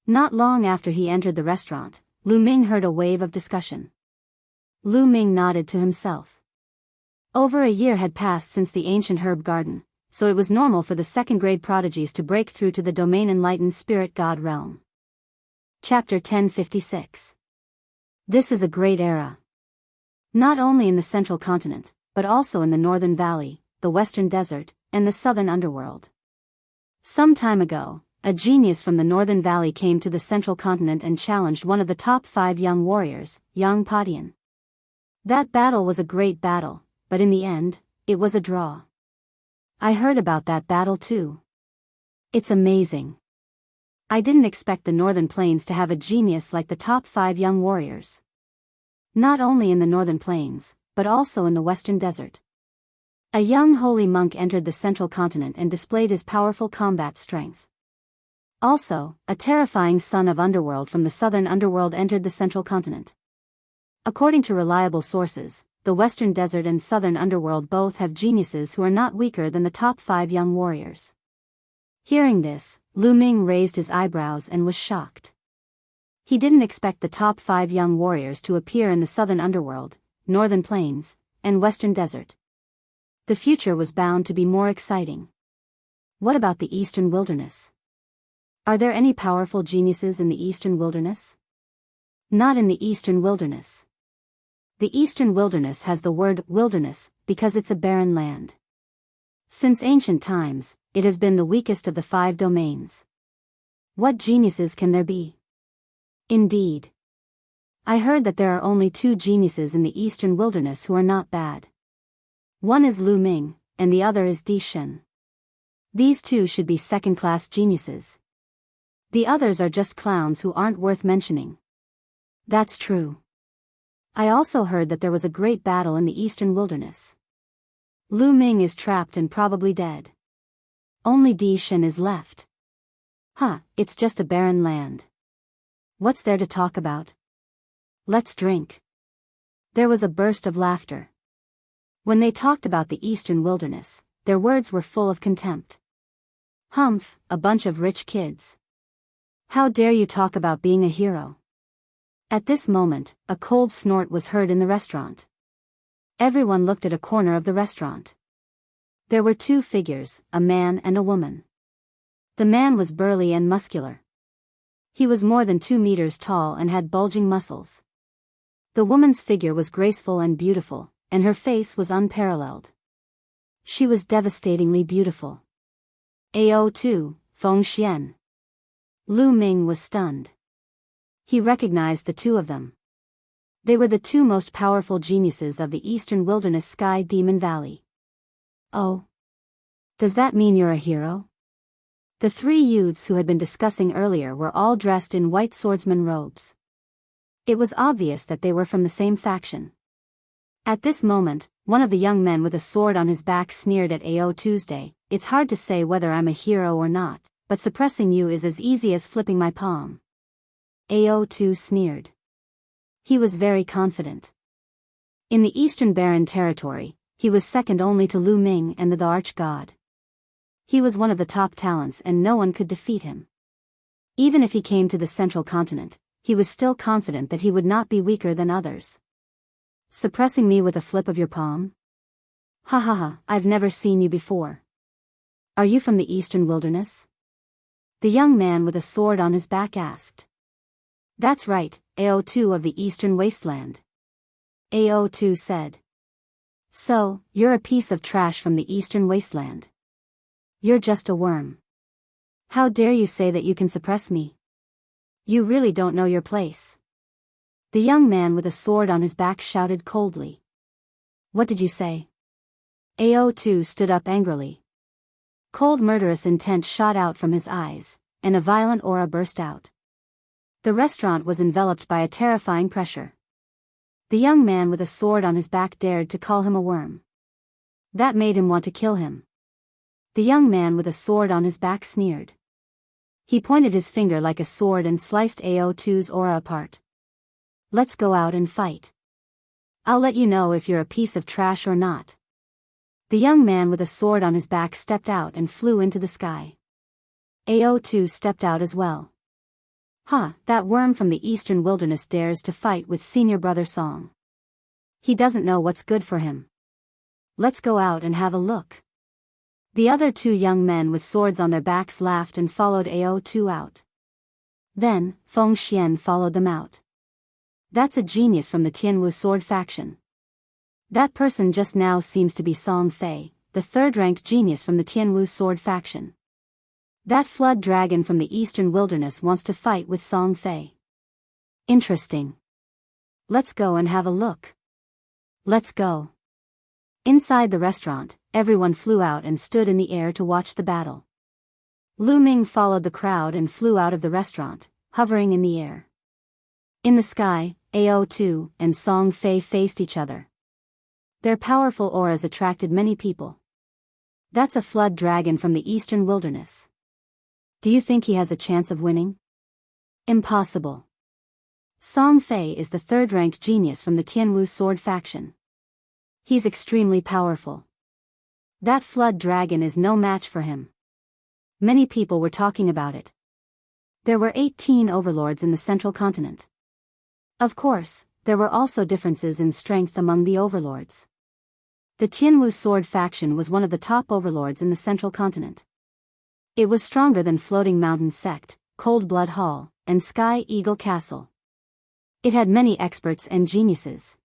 Not long after he entered the restaurant, Lu Ming heard a wave of discussion. Lu Ming nodded to himself. Over a year had passed since the ancient herb garden, so it was normal for the second-grade prodigies to break through to the domain Enlightened Spirit God realm. Chapter 1056. This is a great era. Not only in the central continent, but also in the northern valley, the western desert, and the southern underworld. Some time ago, a genius from the northern valley came to the central continent and challenged one of the top 5 young warriors, Yang Padian. That battle was a great battle, but in the end, it was a draw. I heard about that battle too. It's amazing. I didn't expect the northern plains to have a genius like the top 5 young warriors. Not only in the northern plains, but also in the western desert. A young holy monk entered the central continent and displayed his powerful combat strength. Also, a terrifying son of underworld from the southern underworld entered the central continent. According to reliable sources, the western desert and southern underworld both have geniuses who are not weaker than the top 5 young warriors. Hearing this, Lu Ming raised his eyebrows and was shocked. He didn't expect the top 5 young warriors to appear in the southern underworld, northern plains, and western desert. The future was bound to be more exciting. What about the eastern wilderness? Are there any powerful geniuses in the eastern wilderness? Not in the eastern wilderness. The eastern wilderness has the word wilderness because it's a barren land. Since ancient times, it has been the weakest of the 5 domains. What geniuses can there be? Indeed. I heard that there are only 2 geniuses in the eastern wilderness who are not bad. One is Lu Ming, and the other is Di Shen. These 2 should be second-class geniuses. The others are just clowns who aren't worth mentioning. That's true. I also heard that there was a great battle in the eastern wilderness. Lu Ming is trapped and probably dead. Only Di Shen is left. It's just a barren land. What's there to talk about? Let's drink. There was a burst of laughter. When they talked about the eastern wilderness, their words were full of contempt. Humph, a bunch of rich kids. How dare you talk about being a hero? At this moment, a cold snort was heard in the restaurant. Everyone looked at a corner of the restaurant. There were 2 figures, a man and a woman. The man was burly and muscular. He was more than 2 meters tall and had bulging muscles. The woman's figure was graceful and beautiful, and her face was unparalleled. She was devastatingly beautiful. AO2, Feng Xian. Lu Ming was stunned. He recognized the 2 of them. They were the 2 most powerful geniuses of the eastern wilderness Sky Demon Valley. Oh. Does that mean you're a hero? The 3 youths who had been discussing earlier were all dressed in white swordsman robes. It was obvious that they were from the same faction. At this moment, one of the young men with a sword on his back sneered at AO Tuesday. It's hard to say whether I'm a hero or not, but suppressing you is as easy as flipping my palm. AO2 sneered. He was very confident. In the Eastern Barren territory, he was second only to Lu Ming and the Arch-God. He was one of the top talents and no one could defeat him. Even if he came to the Central Continent, he was still confident that he would not be weaker than others. Suppressing me with a flip of your palm? Ha ha ha, I've never seen you before. Are you from the Eastern Wilderness? The young man with a sword on his back asked. That's right, AO2 of the Eastern Wasteland. AO2 said. So, you're a piece of trash from the Eastern Wasteland. You're just a worm. How dare you say that you can suppress me? You really don't know your place. The young man with a sword on his back shouted coldly. What did you say? AO2 stood up angrily. Cold murderous intent shot out from his eyes, and a violent aura burst out. The restaurant was enveloped by a terrifying pressure. The young man with a sword on his back dared to call him a worm. That made him want to kill him. The young man with a sword on his back sneered. He pointed his finger like a sword and sliced AO2's aura apart. Let's go out and fight. I'll let you know if you're a piece of trash or not. The young man with a sword on his back stepped out and flew into the sky. AO2 stepped out as well. That worm from the eastern wilderness dares to fight with senior brother Song. He doesn't know what's good for him. Let's go out and have a look. The other two young men with swords on their backs laughed and followed AO2 out. Then, Feng Xian followed them out. That's a genius from the Tianwu sword faction. That person just now seems to be Song Fei, the third-ranked genius from the Tianwu sword faction. That flood dragon from the eastern wilderness wants to fight with Song Fei. Interesting. Let's go and have a look. Let's go. Inside the restaurant, everyone flew out and stood in the air to watch the battle. Lu Ming followed the crowd and flew out of the restaurant, hovering in the air. In the sky, AO2 and Song Fei faced each other. Their powerful auras attracted many people. That's a flood dragon from the eastern wilderness. Do you think he has a chance of winning? Impossible. Song Fei is the third-ranked genius from the Tianwu sword faction. He's extremely powerful. That flood dragon is no match for him. Many people were talking about it. There were 18 overlords in the central continent. Of course, there were also differences in strength among the overlords. The Tianwu sword faction was one of the top overlords in the central continent. It was stronger than Floating Mountain Sect, Cold Blood Hall, and Sky Eagle Castle. It had many experts and geniuses.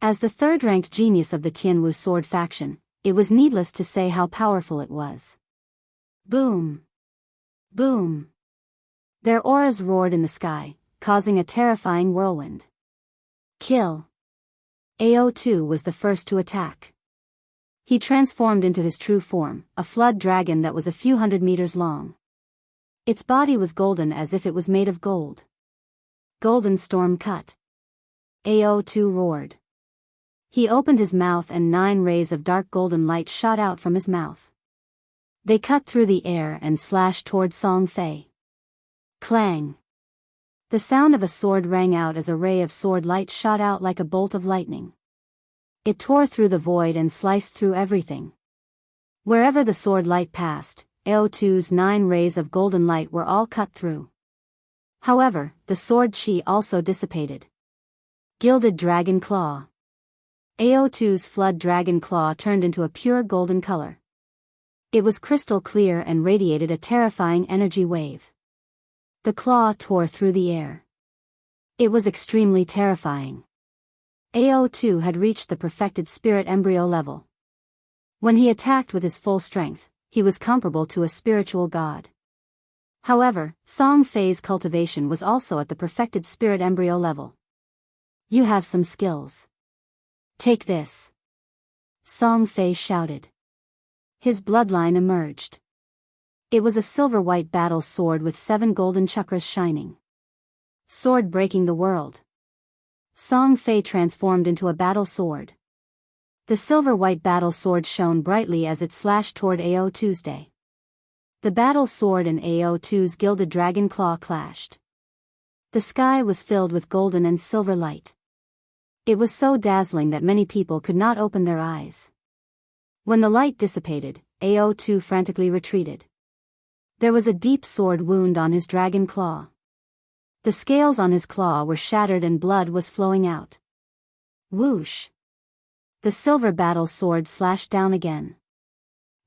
As the third-ranked genius of the Tianwu sword faction, it was needless to say how powerful it was. Boom! Boom! Their auras roared in the sky, causing a terrifying whirlwind. Kill! AO2 was the first to attack. He transformed into his true form, a flood dragon that was a few hundred meters long. Its body was golden as if it was made of gold. Golden storm cut. AO2 roared. He opened his mouth and 9 rays of dark golden light shot out from his mouth. They cut through the air and slashed toward Song Fei. Clang! The sound of a sword rang out as a ray of sword light shot out like a bolt of lightning. It tore through the void and sliced through everything. Wherever the sword light passed, AO2's 9 rays of golden light were all cut through. However, the sword chi also dissipated. Gilded Dragon Claw. AO2's flood dragon claw turned into a pure golden color. It was crystal clear and radiated a terrifying energy wave. The claw tore through the air. It was extremely terrifying. AO2 had reached the perfected spirit embryo level. When he attacked with his full strength, he was comparable to a spiritual god. However, Song Fei's cultivation was also at the perfected spirit embryo level. You have some skills. Take this. Song Fei shouted. His bloodline emerged. It was a silver-white battle sword with 7 golden chakras shining. Sword breaking the world. Song Fei transformed into a battle sword. The silver-white battle sword shone brightly as it slashed toward AO2's day. The battle sword and AO2's gilded dragon claw clashed. The sky was filled with golden and silver light. It was so dazzling that many people could not open their eyes. When the light dissipated, AO2 frantically retreated. There was a deep sword wound on his dragon claw. The scales on his claw were shattered and blood was flowing out. Whoosh! The silver battle sword slashed down again.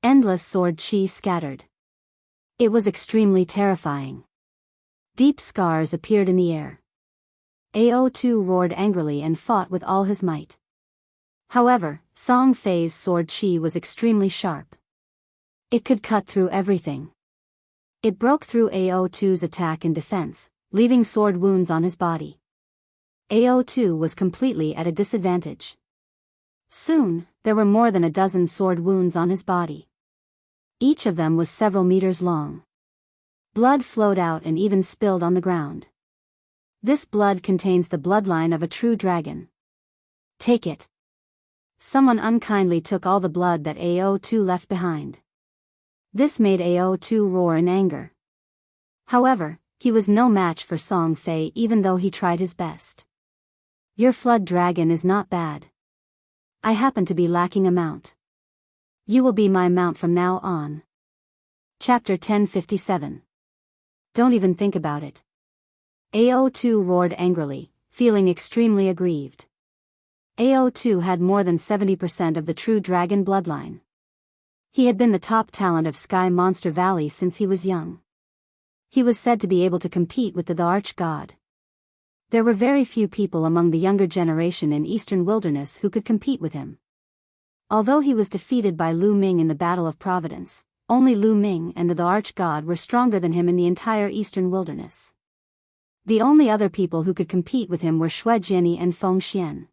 Endless sword chi scattered. It was extremely terrifying. Deep scars appeared in the air. AO2 roared angrily and fought with all his might. However, Song Fei's sword chi was extremely sharp. It could cut through everything. It broke through AO2's attack and defense, leaving sword wounds on his body. AO2 was completely at a disadvantage. Soon, there were more than a dozen sword wounds on his body. Each of them was several meters long. Blood flowed out and even spilled on the ground. This blood contains the bloodline of a true dragon. Take it. Someone unkindly took all the blood that AO2 left behind. This made AO2 roar in anger. However, he was no match for Song Fei even though he tried his best. Your flood dragon is not bad. I happen to be lacking a mount. You will be my mount from now on. Chapter 1057. Don't even think about it. AO2 roared angrily, feeling extremely aggrieved. AO2 had more than 70% of the true dragon bloodline. He had been the top talent of Sky Monster Valley since he was young. He was said to be able to compete with the arch-god. There were very few people among the younger generation in Eastern Wilderness who could compete with him. Although he was defeated by Lu Ming in the Battle of Providence, only Lu Ming and the arch-god were stronger than him in the entire Eastern Wilderness. The only other people who could compete with him were Xue Jianyi and Feng Xian.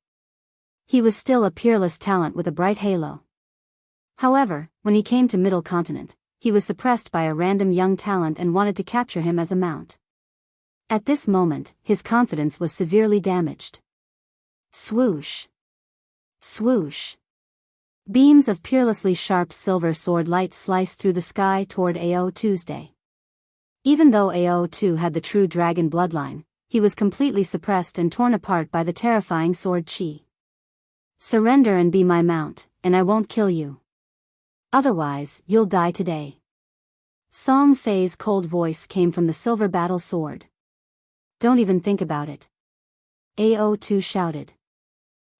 He was still a peerless talent with a bright halo. However, when he came to Middle Continent, he was suppressed by a random young talent and wanted to capture him as a mount. At this moment, his confidence was severely damaged. Swoosh! Swoosh! Beams of peerlessly sharp silver sword light sliced through the sky toward AO2's day. Even though AO2 had the true dragon bloodline, he was completely suppressed and torn apart by the terrifying sword chi. Surrender and be my mount, and I won't kill you. Otherwise, you'll die today. Song Fei's cold voice came from the silver battle sword. Don't even think about it. AO2 shouted.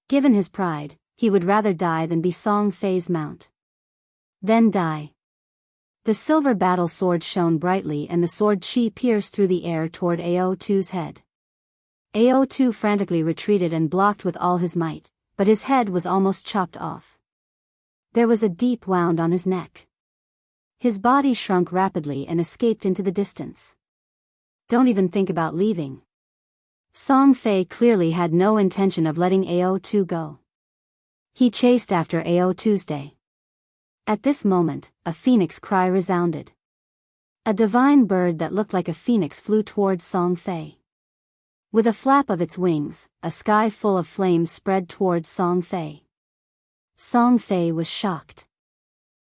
Given his pride, he would rather die than be Song Fei's mount. Then die. The silver battle sword shone brightly and the sword chi pierced through the air toward AO2's head. AO2 frantically retreated and blocked with all his might, but his head was almost chopped off. There was a deep wound on his neck. His body shrunk rapidly and escaped into the distance. Don't even think about leaving. Song Fei clearly had no intention of letting AO2 go. He chased after AO2's day. At this moment, a phoenix cry resounded. A divine bird that looked like a phoenix flew towards Song Fei. With a flap of its wings, a sky full of flames spread towards Song Fei. Song Fei was shocked.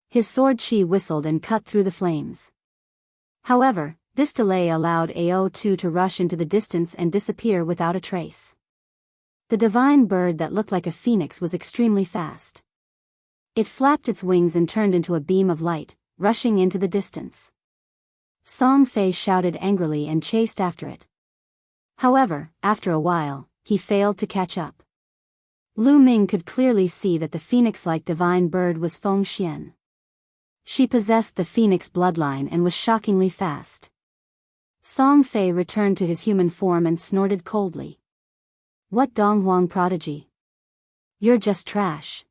His sword chi whistled and cut through the flames. However, this delay allowed AO2 to rush into the distance and disappear without a trace. The divine bird that looked like a phoenix was extremely fast. It flapped its wings and turned into a beam of light, rushing into the distance. Song Fei shouted angrily and chased after it. However, after a while, he failed to catch up. Lu Ming could clearly see that the phoenix-like divine bird was Feng Xian. She possessed the phoenix bloodline and was shockingly fast. Song Fei returned to his human form and snorted coldly. What Donghuang prodigy? You're just trash.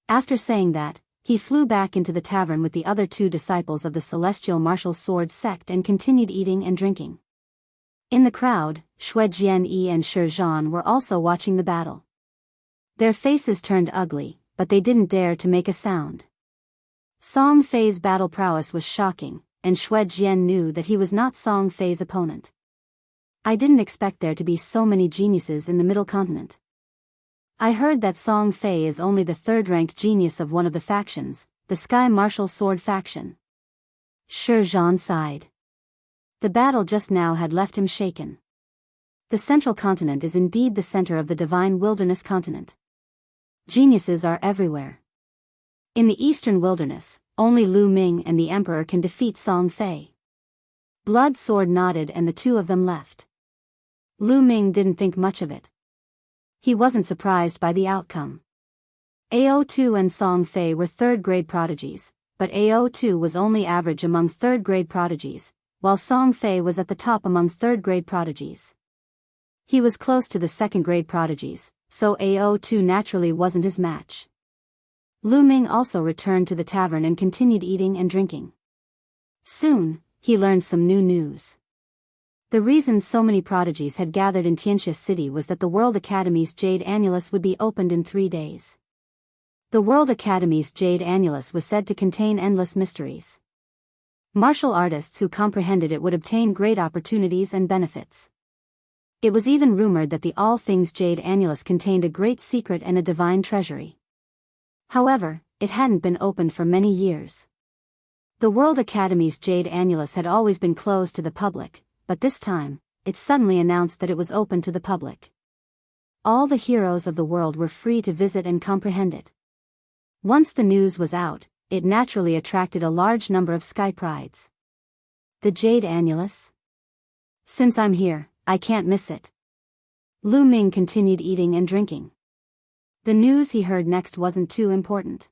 After saying that, he flew back into the tavern with the other two disciples of the Celestial Martial Sword sect and continued eating and drinking. In the crowd, Xue Jianyi and Shi Zhan were also watching the battle. Their faces turned ugly, but they didn't dare to make a sound. Song Fei's battle prowess was shocking, and Xue Jian knew that he was not Song Fei's opponent. I didn't expect there to be so many geniuses in the Middle Continent. I heard that Song Fei is only the third-ranked genius of one of the factions, the Sky Martial Sword faction. Shi Zhan sighed. The battle just now had left him shaken. The Central Continent is indeed the center of the Divine Wilderness continent. Geniuses are everywhere. In the Eastern Wilderness, only Lu Ming and the Emperor can defeat Song Fei. Blood Sword nodded and the two of them left. Lu Ming didn't think much of it. He wasn't surprised by the outcome. AO2 and Song Fei were third-grade prodigies, but AO2 was only average among third-grade prodigies, while Song Fei was at the top among third-grade prodigies. He was close to the second-grade prodigies, so AO2 naturally wasn't his match. Lu Ming also returned to the tavern and continued eating and drinking. Soon, he learned some new news. The reason so many prodigies had gathered in Tianxia City was that the World Academy's Jade Annulus would be opened in 3 days. The World Academy's Jade Annulus was said to contain endless mysteries. Martial artists who comprehended it would obtain great opportunities and benefits. It was even rumored that the All Things Jade Annulus contained a great secret and a divine treasury. However, it hadn't been opened for many years. The World Academy's Jade Annulus had always been closed to the public, but this time, it suddenly announced that it was open to the public. All the heroes of the world were free to visit and comprehend it. Once the news was out, it naturally attracted a large number of sky prides. The Jade Annulus? Since I'm here, I can't miss it. Lu Ming continued eating and drinking. The news he heard next wasn't too important.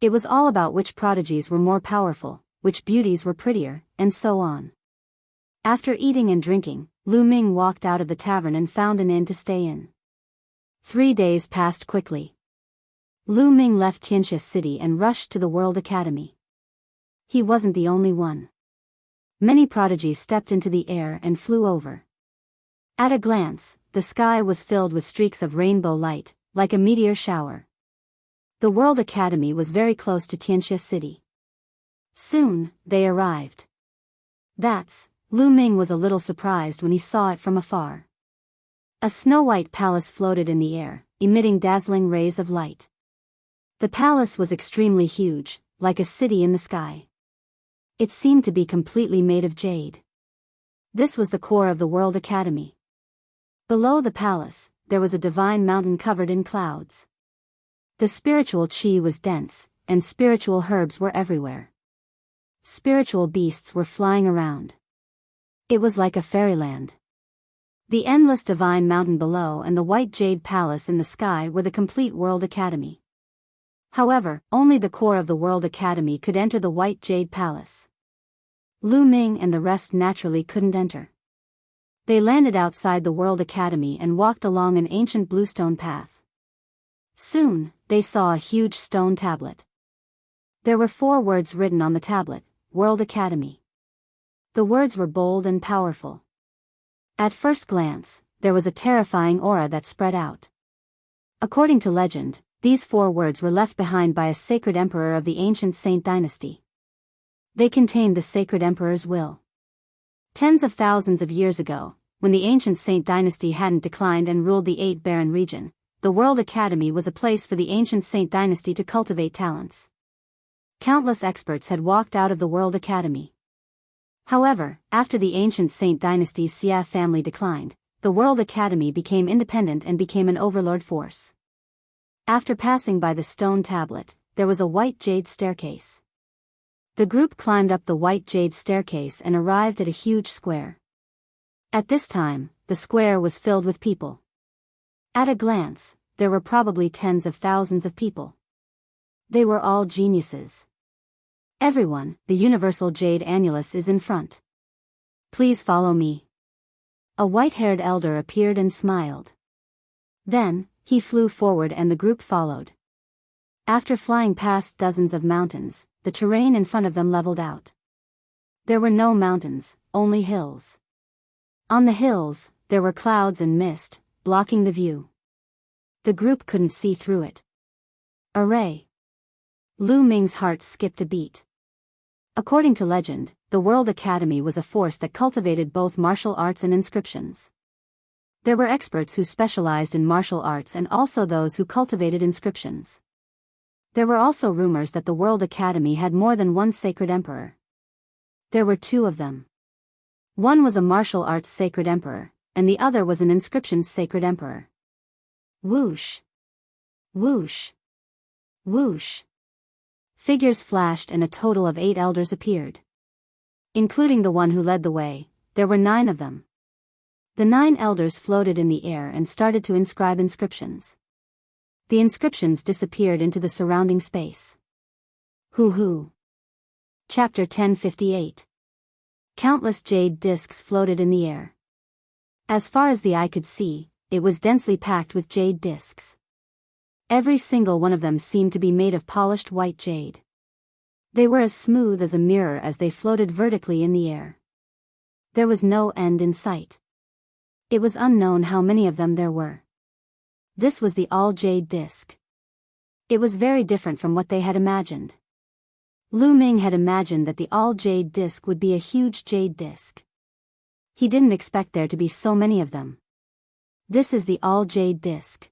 It was all about which prodigies were more powerful, which beauties were prettier, and so on. After eating and drinking, Lu Ming walked out of the tavern and found an inn to stay in. 3 days passed quickly. Lu Ming left Tianxia City and rushed to the World Academy. He wasn't the only one. Many prodigies stepped into the air and flew over. At a glance, the sky was filled with streaks of rainbow light, like a meteor shower. The World Academy was very close to Tianxia City. Soon, they arrived. Lu Ming was a little surprised when he saw it from afar. A snow-white palace floated in the air, emitting dazzling rays of light. The palace was extremely huge, like a city in the sky. It seemed to be completely made of jade. This was the core of the World Academy. Below the palace, there was a divine mountain covered in clouds. The spiritual qi was dense, and spiritual herbs were everywhere. Spiritual beasts were flying around. It was like a fairyland. The endless divine mountain below and the white jade palace in the sky were the complete World Academy. However, only the core of the World Academy could enter the white jade palace. Lu Ming and the rest naturally couldn't enter. They landed outside the World Academy and walked along an ancient bluestone path. Soon, they saw a huge stone tablet. There were 4 words written on the tablet: World Academy. The words were bold and powerful. At first glance, there was a terrifying aura that spread out. According to legend, these 4 words were left behind by a sacred emperor of the ancient Saint dynasty. They contained the sacred emperor's will. Tens of thousands of years ago, when the ancient Saint dynasty hadn't declined and ruled the 8 barren region, the World Academy was a place for the ancient Saint dynasty to cultivate talents. Countless experts had walked out of the World Academy. However, after the ancient Saint dynasty's Xia family declined, the World Academy became independent and became an overlord force. After passing by the stone tablet, there was a white jade staircase. The group climbed up the white jade staircase and arrived at a huge square. At this time, the square was filled with people. At a glance, there were probably tens of thousands of people. They were all geniuses. Everyone, the universal Jade Annulus is in front. Please follow me. A white-haired elder appeared and smiled. Then, he flew forward and the group followed. After flying past dozens of mountains, the terrain in front of them leveled out. There were no mountains, only hills. On the hills, there were clouds and mist, blocking the view. The group couldn't see through it. Array! Lu Ming's heart skipped a beat. According to legend, the World Academy was a force that cultivated both martial arts and inscriptions. There were experts who specialized in martial arts and also those who cultivated inscriptions. There were also rumors that the World Academy had more than one sacred emperor. There were 2 of them. One was a martial arts sacred emperor, and the other was an inscriptions sacred emperor. Whoosh! Whoosh! Whoosh! Figures flashed and a total of 8 elders appeared. Including the one who led the way, there were 9 of them. The 9 elders floated in the air and started to inscribe inscriptions. The inscriptions disappeared into the surrounding space. Hoo-hoo! Chapter 1058. Countless jade discs floated in the air. As far as the eye could see, it was densely packed with jade discs. Every single one of them seemed to be made of polished white jade. They were as smooth as a mirror as they floated vertically in the air. There was no end in sight. It was unknown how many of them there were. This was the all-jade disc. It was very different from what they had imagined. Lu Ming had imagined that the all-jade disc would be a huge jade disc. He didn't expect there to be so many of them. This is the all-jade disc.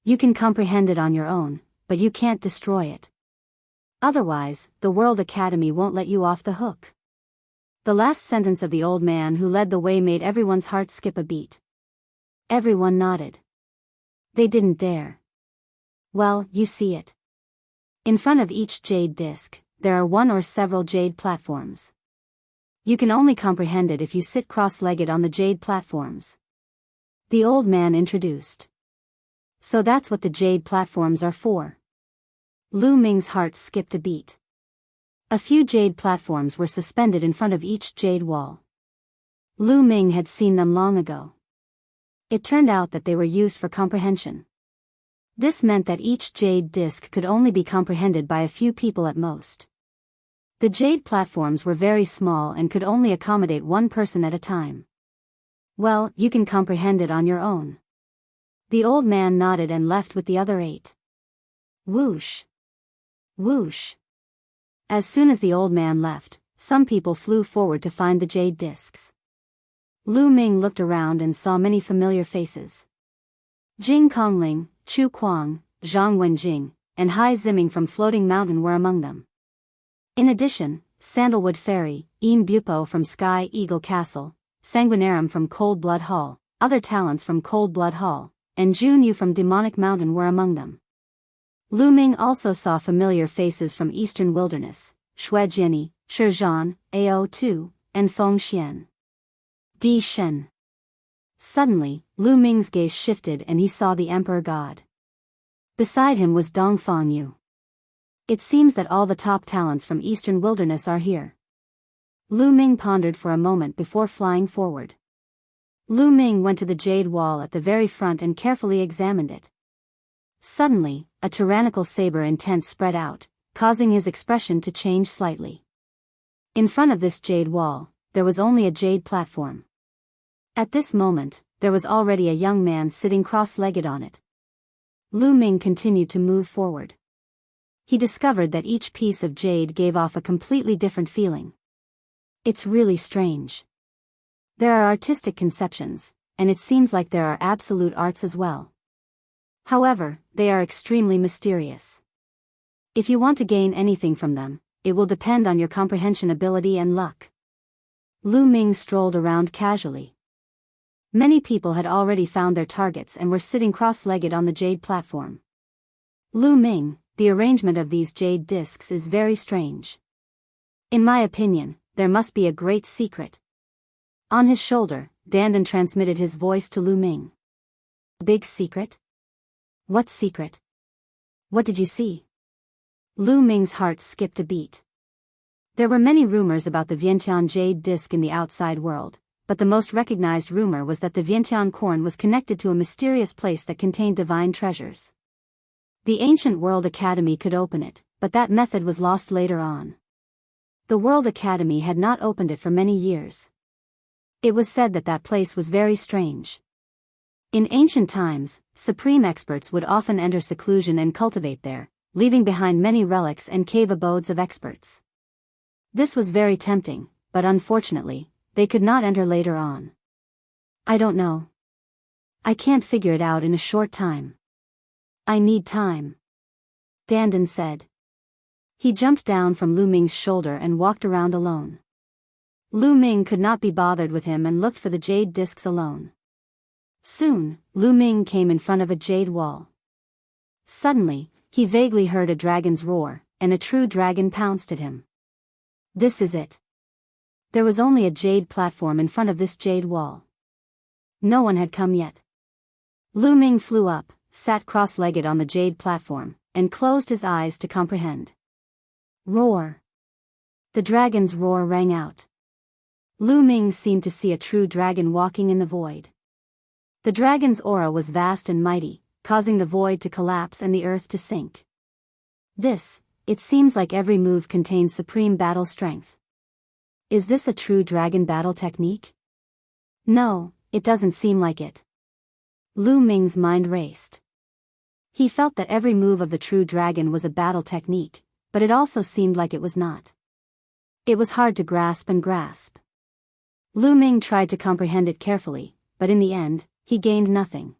You can comprehend it on your own, but you can't destroy it. Otherwise, the World Academy won't let you off the hook. The last sentence of the old man who led the way made everyone's heart skip a beat. Everyone nodded. They didn't dare. Well, you see it. In front of each jade disc, there are one or several jade platforms. You can only comprehend it if you sit cross-legged on the jade platforms. The old man introduced. So that's what the jade platforms are for. Lu Ming's heart skipped a beat. A few jade platforms were suspended in front of each jade wall. Lu Ming had seen them long ago. It turned out that they were used for comprehension. This meant that each jade disc could only be comprehended by a few people at most. The jade platforms were very small and could only accommodate one person at a time. Well, you can comprehend it on your own. The old man nodded and left with the other 8. Whoosh! Whoosh! As soon as the old man left, some people flew forward to find the jade discs. Lu Ming looked around and saw many familiar faces. Jing Kongling, Chu Kuang, Zhang Wenjing, and Hai Ziming from Floating Mountain were among them. In addition, Sandalwood Fairy, Ian Bupo from Sky Eagle Castle, Sanguinarum from Cold Blood Hall, other talents from Cold Blood Hall, and Jun Yu from Demonic Mountain were among them. Lu Ming also saw familiar faces from Eastern Wilderness, Shui Jiani, Shi Zhan, Ao Tu, and Feng Xian. Di Shen. Suddenly, Lu Ming's gaze shifted and he saw the Emperor God. Beside him was Dong Feng Yu. It seems that all the top talents from Eastern Wilderness are here. Lu Ming pondered for a moment before flying forward. Lu Ming went to the jade wall at the very front and carefully examined it. Suddenly, a tyrannical saber intent spread out, causing his expression to change slightly. In front of this jade wall, there was only a jade platform. At this moment, there was already a young man sitting cross-legged on it. Lu Ming continued to move forward. He discovered that each piece of jade gave off a completely different feeling. It's really strange. There are artistic conceptions, and it seems like there are absolute arts as well. However, they are extremely mysterious. If you want to gain anything from them, it will depend on your comprehension ability and luck. Lu Ming strolled around casually. Many people had already found their targets and were sitting cross-legged on the jade platform. Lu Ming, the arrangement of these jade discs is very strange. In my opinion, there must be a great secret. On his shoulder, Dandan transmitted his voice to Lu Ming. Big secret? What secret? What did you see? Lu Ming's heart skipped a beat. There were many rumors about the Vientiane jade disc in the outside world, but the most recognized rumor was that the Vientiane corn was connected to a mysterious place that contained divine treasures. The ancient World Academy could open it, but that method was lost later on. The World Academy had not opened it for many years. It was said that that place was very strange. In ancient times, supreme experts would often enter seclusion and cultivate there, leaving behind many relics and cave abodes of experts. This was very tempting, but unfortunately, they could not enter later on. I don't know. I can't figure it out in a short time. I need time. Dandan said. He jumped down from Lu Ming's shoulder and walked around alone. Lu Ming could not be bothered with him and looked for the jade discs alone. Soon, Lu Ming came in front of a jade wall. Suddenly, he vaguely heard a dragon's roar, and a true dragon pounced at him. This is it. There was only a jade platform in front of this jade wall. No one had come yet. Lu Ming flew up, sat cross-legged on the jade platform, and closed his eyes to comprehend. Roar. The dragon's roar rang out. Lu Ming seemed to see a true dragon walking in the void. The dragon's aura was vast and mighty, causing the void to collapse and the earth to sink. It seems like every move contains supreme battle strength. Is this a true dragon battle technique? No, it doesn't seem like it. Lu Ming's mind raced. He felt that every move of the true dragon was a battle technique, but it also seemed like it was not. It was hard to grasp. Lu Ming tried to comprehend it carefully, but in the end, he gained nothing.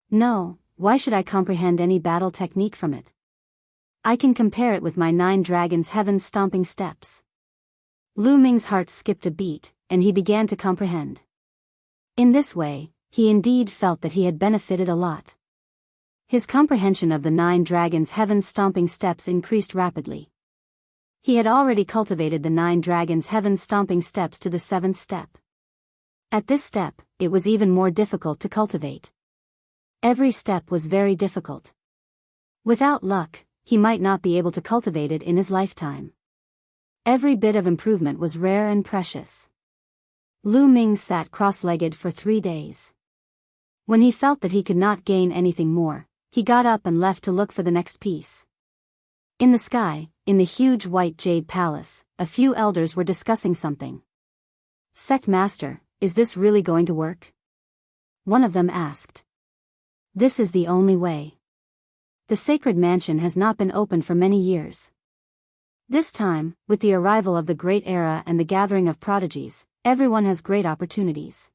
No, why should I comprehend any battle technique from it? I can compare it with my 9 dragons' heaven-stomping steps. Lu Ming's heart skipped a beat, and he began to comprehend. In this way, he indeed felt that he had benefited a lot. His comprehension of the 9 dragons' heaven-stomping steps increased rapidly. He had already cultivated the 9 dragons' heaven-stomping steps to the 7th step. At this step, it was even more difficult to cultivate. Every step was very difficult. Without luck, he might not be able to cultivate it in his lifetime. Every bit of improvement was rare and precious. Lu Ming sat cross-legged for 3 days. When he felt that he could not gain anything more, he got up and left to look for the next piece. In the sky, in the huge white jade palace, a few elders were discussing something. "Sect Master, is this really going to work?" One of them asked. "This is the only way. The sacred mansion has not been opened for many years. This time, with the arrival of the great era and the gathering of prodigies, everyone has great opportunities.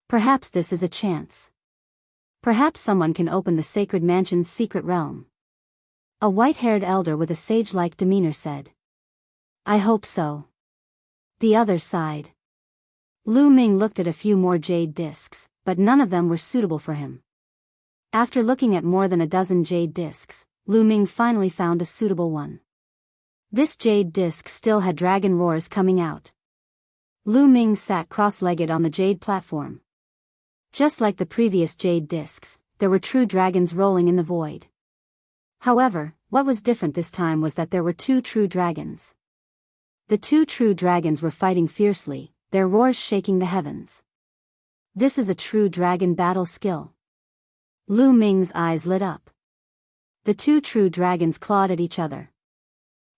Perhaps this is a chance. Perhaps someone can open the sacred mansion's secret realm." A white-haired elder with a sage-like demeanor said. "I hope so." The others sighed. Lu Ming looked at a few more jade discs, but none of them were suitable for him. After looking at more than a dozen jade discs, Lu Ming finally found a suitable one. This jade disc still had dragon roars coming out. Lu Ming sat cross-legged on the jade platform. Just like the previous jade discs, there were true dragons rolling in the void. However, what was different this time was that there were 2 true dragons. The 2 true dragons were fighting fiercely, their roars shaking the heavens. This is a true dragon battle skill. Lu Ming's eyes lit up. The 2 true dragons clawed at each other.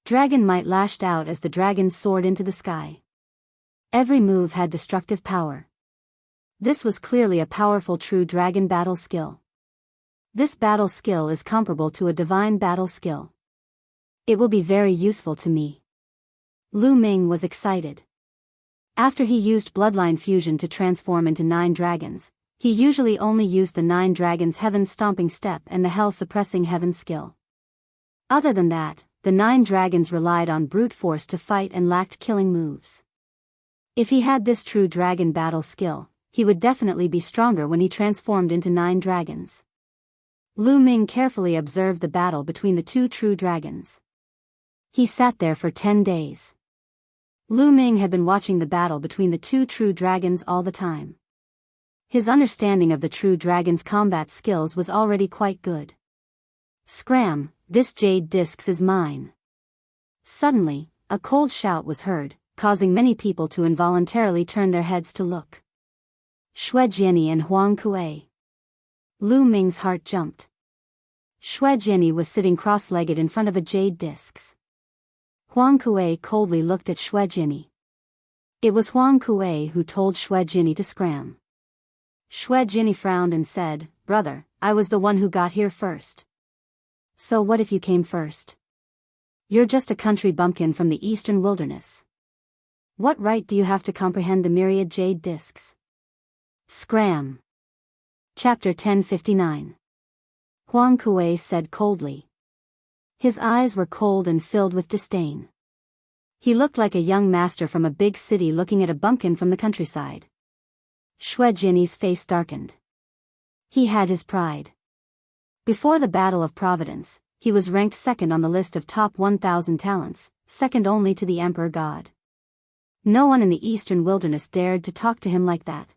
Dragon might lashed out as the dragons soared into the sky. Every move had destructive power. This was clearly a powerful true dragon battle skill. This battle skill is comparable to a divine battle skill. It will be very useful to me. Lu Ming was excited. After he used bloodline fusion to transform into 9 dragons, he usually only used the 9 dragons' heaven-stomping step and the hell-suppressing heaven skill. Other than that, the 9 dragons relied on brute force to fight and lacked killing moves. If he had this true dragon battle skill, he would definitely be stronger when he transformed into 9 dragons. Lu Ming carefully observed the battle between the 2 true dragons. He sat there for 10 days. Lu Ming had been watching the battle between the 2 true dragons all the time. His understanding of the true dragon's combat skills was already quite good. "Scram, this jade discs is mine." Suddenly, a cold shout was heard, causing many people to involuntarily turn their heads to look. Xue Jiani and Huang Kuei. Lu Ming's heart jumped. Xue Jiani was sitting cross-legged in front of a jade discs. Huang Kuei coldly looked at Xue Jiani. It was Huang Kuei who told Xue Jiani to scram. Xue Jiani frowned and said, "Brother, I was the one who got here first." "So what if you came first? You're just a country bumpkin from the eastern wilderness. What right do you have to comprehend the myriad jade discs?" Scram. Chapter 1059. Huang Kuei said coldly. His eyes were cold and filled with disdain. He looked like a young master from a big city looking at a bumpkin from the countryside. Xue Jiani's face darkened. He had his pride. Before the Battle of Providence, he was ranked second on the list of top 1,000 talents, second only to the Emperor God. No one in the eastern wilderness dared to talk to him like that.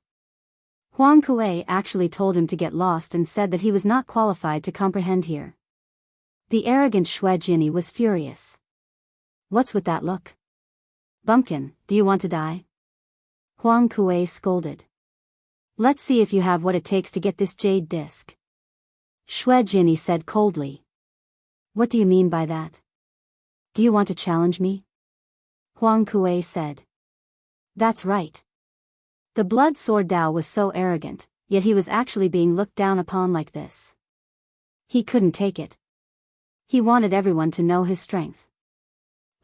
Huang Kuei actually told him to get lost and said that he was not qualified to comprehend here. The arrogant Xue Jiani was furious. "What's with that look? Bumpkin, do you want to die?" Huang Kuei scolded. "Let's see if you have what it takes to get this jade disc." Xue Jiani said coldly. "What do you mean by that? Do you want to challenge me?" Huang Kuei said. That's right. The blood sword Dao was so arrogant, yet he was actually being looked down upon like this. He couldn't take it. He wanted everyone to know his strength.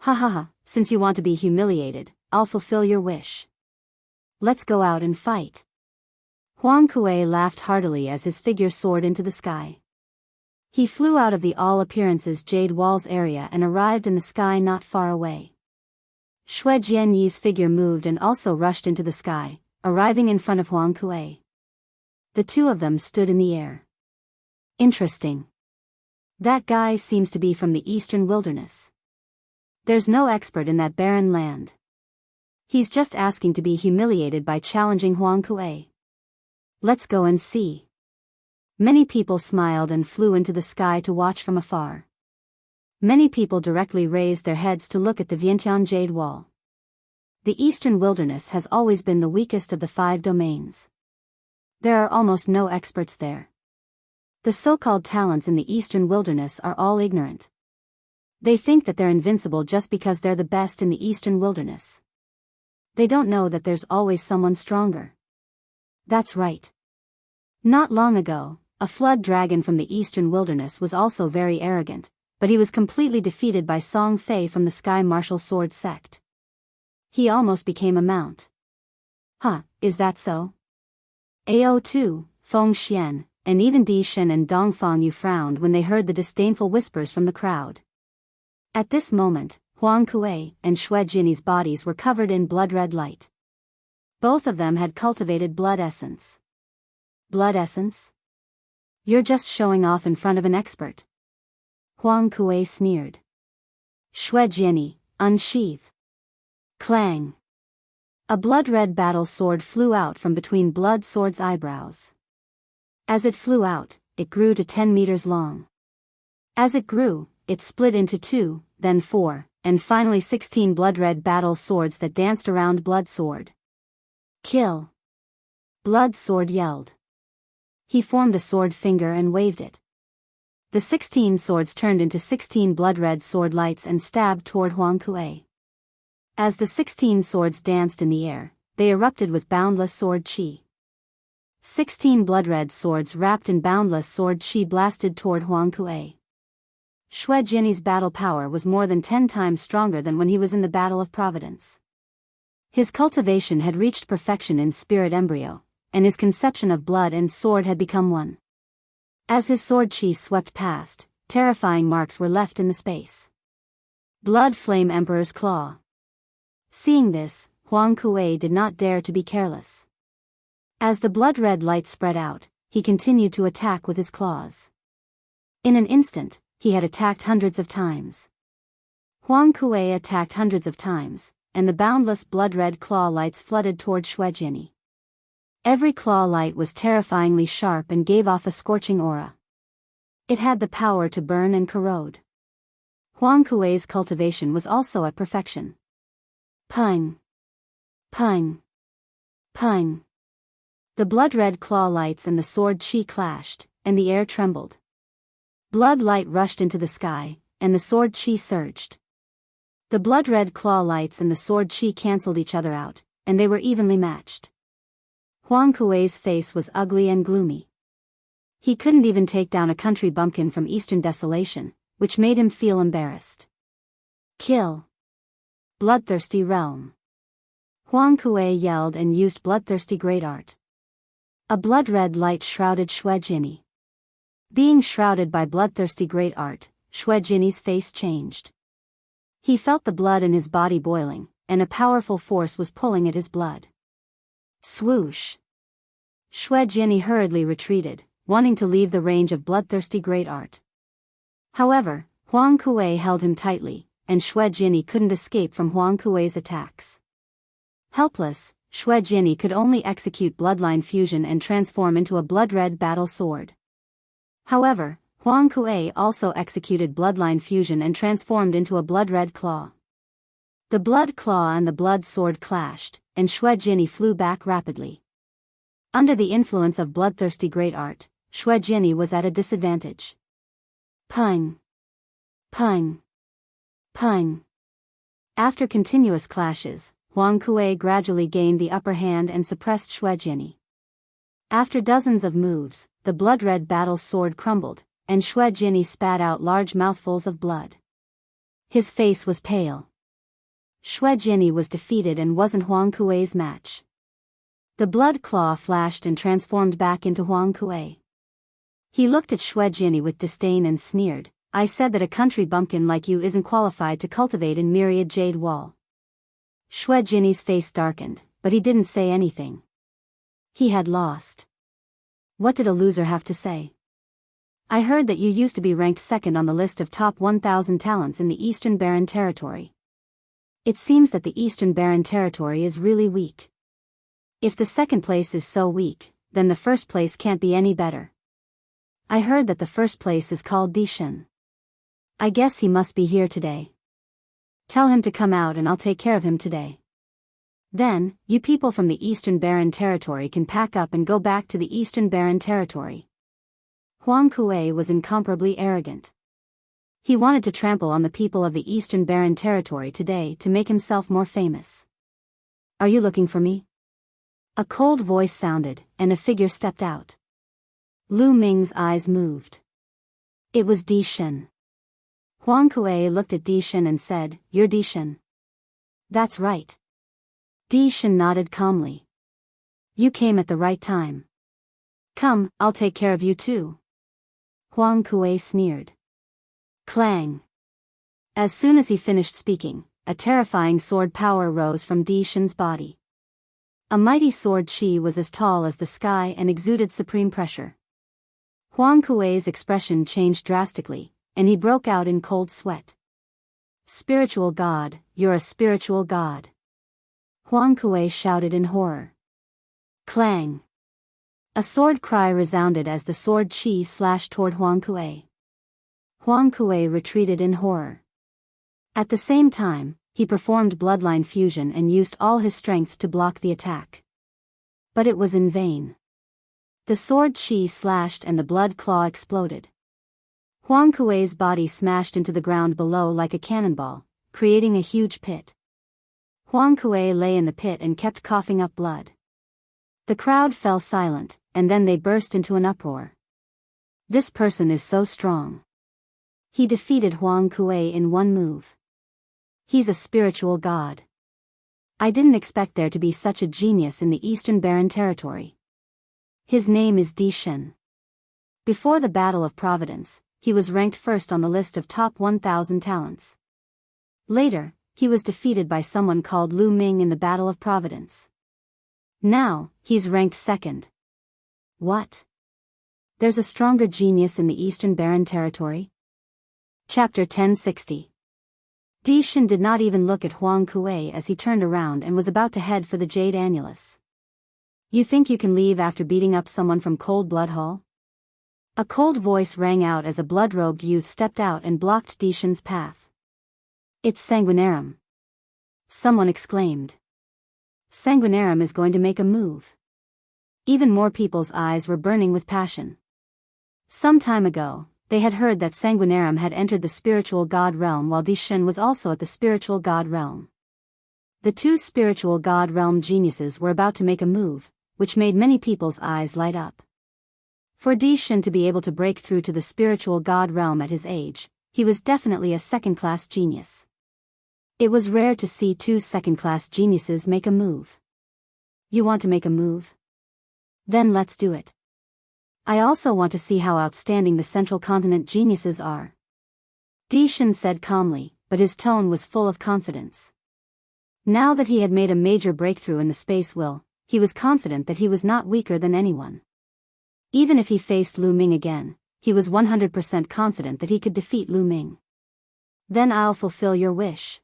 Ha ha ha, since you want to be humiliated, I'll fulfill your wish. Let's go out and fight. Huang Kuei laughed heartily as his figure soared into the sky. He flew out of the all appearances Jade Walls area and arrived in the sky not far away. Xue Jianyi's figure moved and also rushed into the sky, arriving in front of Huang Kuei. The two of them stood in the air. Interesting. That guy seems to be from the eastern wilderness. There's no expert in that barren land. He's just asking to be humiliated by challenging Huang Kuei. Let's go and see. Many people smiled and flew into the sky to watch from afar. Many people directly raised their heads to look at the Vientiane Jade Wall. The eastern wilderness has always been the weakest of the 5 domains. There are almost no experts there. The so-called talents in the eastern wilderness are all ignorant. They think that they're invincible just because they're the best in the eastern wilderness. They don't know that there's always someone stronger. That's right. Not long ago, a flood dragon from the eastern wilderness was also very arrogant, but he was completely defeated by Song Fei from the Sky Martial Sword sect. He almost became a mount. Huh, is that so? AO2, Feng Xian, and even Di Shen and Dong Fangyu frowned when they heard the disdainful whispers from the crowd. At this moment, Huang Kuei and Xue Jinyi's bodies were covered in blood-red light. Both of them had cultivated blood essence. Blood essence? You're just showing off in front of an expert. Huang Kuei sneered. Xue Jinyi, unsheath. Clang. A blood-red battle sword flew out from between Blood Sword's eyebrows. As it flew out, it grew to 10 meters long. As it grew, it split into 2, then 4, and finally 16 blood-red battle swords that danced around Blood Sword. Kill! Blood Sword yelled. He formed a sword finger and waved it. The 16 swords turned into 16 blood-red sword lights and stabbed toward Huang Kuei. As the 16 swords danced in the air, they erupted with boundless sword chi. 16 blood-red swords wrapped in boundless sword chi blasted toward Huang Kuei. Xue Jinyi's battle power was more than 10 times stronger than when he was in the Battle of Providence. His cultivation had reached perfection in spirit embryo, and his conception of blood and sword had become one. As his sword chi swept past, terrifying marks were left in the space. Blood Flame Emperor's Claw. Seeing this, Huang Kuei did not dare to be careless. As the blood-red light spread out, he continued to attack with his claws. In an instant, he had attacked hundreds of times. Huang Kuei attacked hundreds of times, and the boundless blood-red claw lights flooded toward Xue Jinyi. Every claw light was terrifyingly sharp and gave off a scorching aura. It had the power to burn and corrode. Huang Kuei's cultivation was also at perfection. Pung! Pung! Pung! The blood-red claw lights and the sword chi clashed, and the air trembled. Blood light rushed into the sky, and the sword chi surged. The blood-red claw lights and the sword chi cancelled each other out, and they were evenly matched. Huang Kuei's face was ugly and gloomy. He couldn't even take down a country bumpkin from Eastern Desolation, which made him feel embarrassed. Kill! Bloodthirsty Realm! Huang Kuei yelled and used Bloodthirsty Great Art. A blood-red light shrouded Xue Jinyi. Being shrouded by Bloodthirsty Great Art, Xue Jinyi's face changed. He felt the blood in his body boiling, and a powerful force was pulling at his blood. Swoosh! Xue Jinyi hurriedly retreated, wanting to leave the range of Bloodthirsty Great Art. However, Huang Kuei held him tightly, and Xue Jinyi couldn't escape from Huang Kuei's attacks. Helpless, Xue Jinyi could only execute Bloodline Fusion and transform into a blood-red battle sword. However, Huang Kuei also executed Bloodline Fusion and transformed into a blood-red claw. The blood claw and the blood sword clashed, and Xue Jinyi flew back rapidly. Under the influence of Bloodthirsty Great Art, Xue Jinyi was at a disadvantage. Pung! Pung! Pung! After continuous clashes, Huang Kuei gradually gained the upper hand and suppressed Shuejiani. After dozens of moves, the blood-red battle sword crumbled, and Shuejiani spat out large mouthfuls of blood. His face was pale. Shuejiani was defeated and wasn't Huang Kuei's match. The blood claw flashed and transformed back into Huang Kuei. He looked at Shuejiani with disdain and sneered, "I said that a country bumpkin like you isn't qualified to cultivate in myriad jade wall." Shuejiani's face darkened, but he didn't say anything. He had lost. What did a loser have to say? "I heard that you used to be ranked second on the list of top 1,000 talents in the Eastern Barren Territory. It seems that the Eastern Barren Territory is really weak. If the second place is so weak, then the first place can't be any better. I heard that the first place is called Dishan. I guess he must be here today. Tell him to come out and I'll take care of him today. Then, you people from the Eastern Barren Territory can pack up and go back to the Eastern Barren Territory." Huang Kuei was incomparably arrogant. He wanted to trample on the people of the Eastern Barren Territory today to make himself more famous. "Are you looking for me?" A cold voice sounded, and a figure stepped out. Lu Ming's eyes moved. It was Di Shen. Huang Kuei looked at Di Shen and said, "You're Di Shen?" "That's right." Di Shen nodded calmly. "You came at the right time. Come, I'll take care of you too." Huang Kuei sneered. Clang! As soon as he finished speaking, a terrifying sword power rose from Di Shen's body. A mighty sword chi was as tall as the sky and exuded supreme pressure. Huang Kuei's expression changed drastically, and he broke out in cold sweat. "Spiritual god, you're a spiritual god!" Huang Kuei shouted in horror. Clang! A sword cry resounded as the sword chi slashed toward Huang Kuei. Huang Kuei retreated in horror. At the same time, he performed bloodline fusion and used all his strength to block the attack. But it was in vain. The sword chi slashed and the blood claw exploded. Huang Kuei's body smashed into the ground below like a cannonball, creating a huge pit. Huang Kuei lay in the pit and kept coughing up blood. The crowd fell silent, and then they burst into an uproar. "This person is so strong. He defeated Huang Kuei in one move. He's a spiritual god. I didn't expect there to be such a genius in the Eastern Barren Territory. His name is Di Shen." Before the Battle of Providence, he was ranked first on the list of top 1,000 talents. Later, he was defeated by someone called Lu Ming in the Battle of Providence. Now, he's ranked second. What? There's a stronger genius in the Eastern Barren Territory? Chapter 1060. Di Shen did not even look at Huang Kuei as he turned around and was about to head for the Jade Annulus. "You think you can leave after beating up someone from Cold Blood Hall?" A cold voice rang out as a blood-robed youth stepped out and blocked Di Shen's path. "It's Sanguinarum!" someone exclaimed. Sanguinarum is going to make a move. Even more people's eyes were burning with passion. Some time ago, they had heard that Sanguinarum had entered the spiritual god realm while Di Shen was also at the spiritual god realm. The two spiritual god realm geniuses were about to make a move, which made many people's eyes light up. For Di Shen to be able to break through to the spiritual god realm at his age, he was definitely a second-class genius. It was rare to see two second-class geniuses make a move. You want to make a move? Then let's do it. I also want to see how outstanding the Central Continent geniuses are. Di Shen said calmly, but his tone was full of confidence. Now that he had made a major breakthrough in the space will, he was confident that he was not weaker than anyone. Even if he faced Lu Ming again, he was 100% confident that he could defeat Lu Ming. Then I'll fulfill your wish.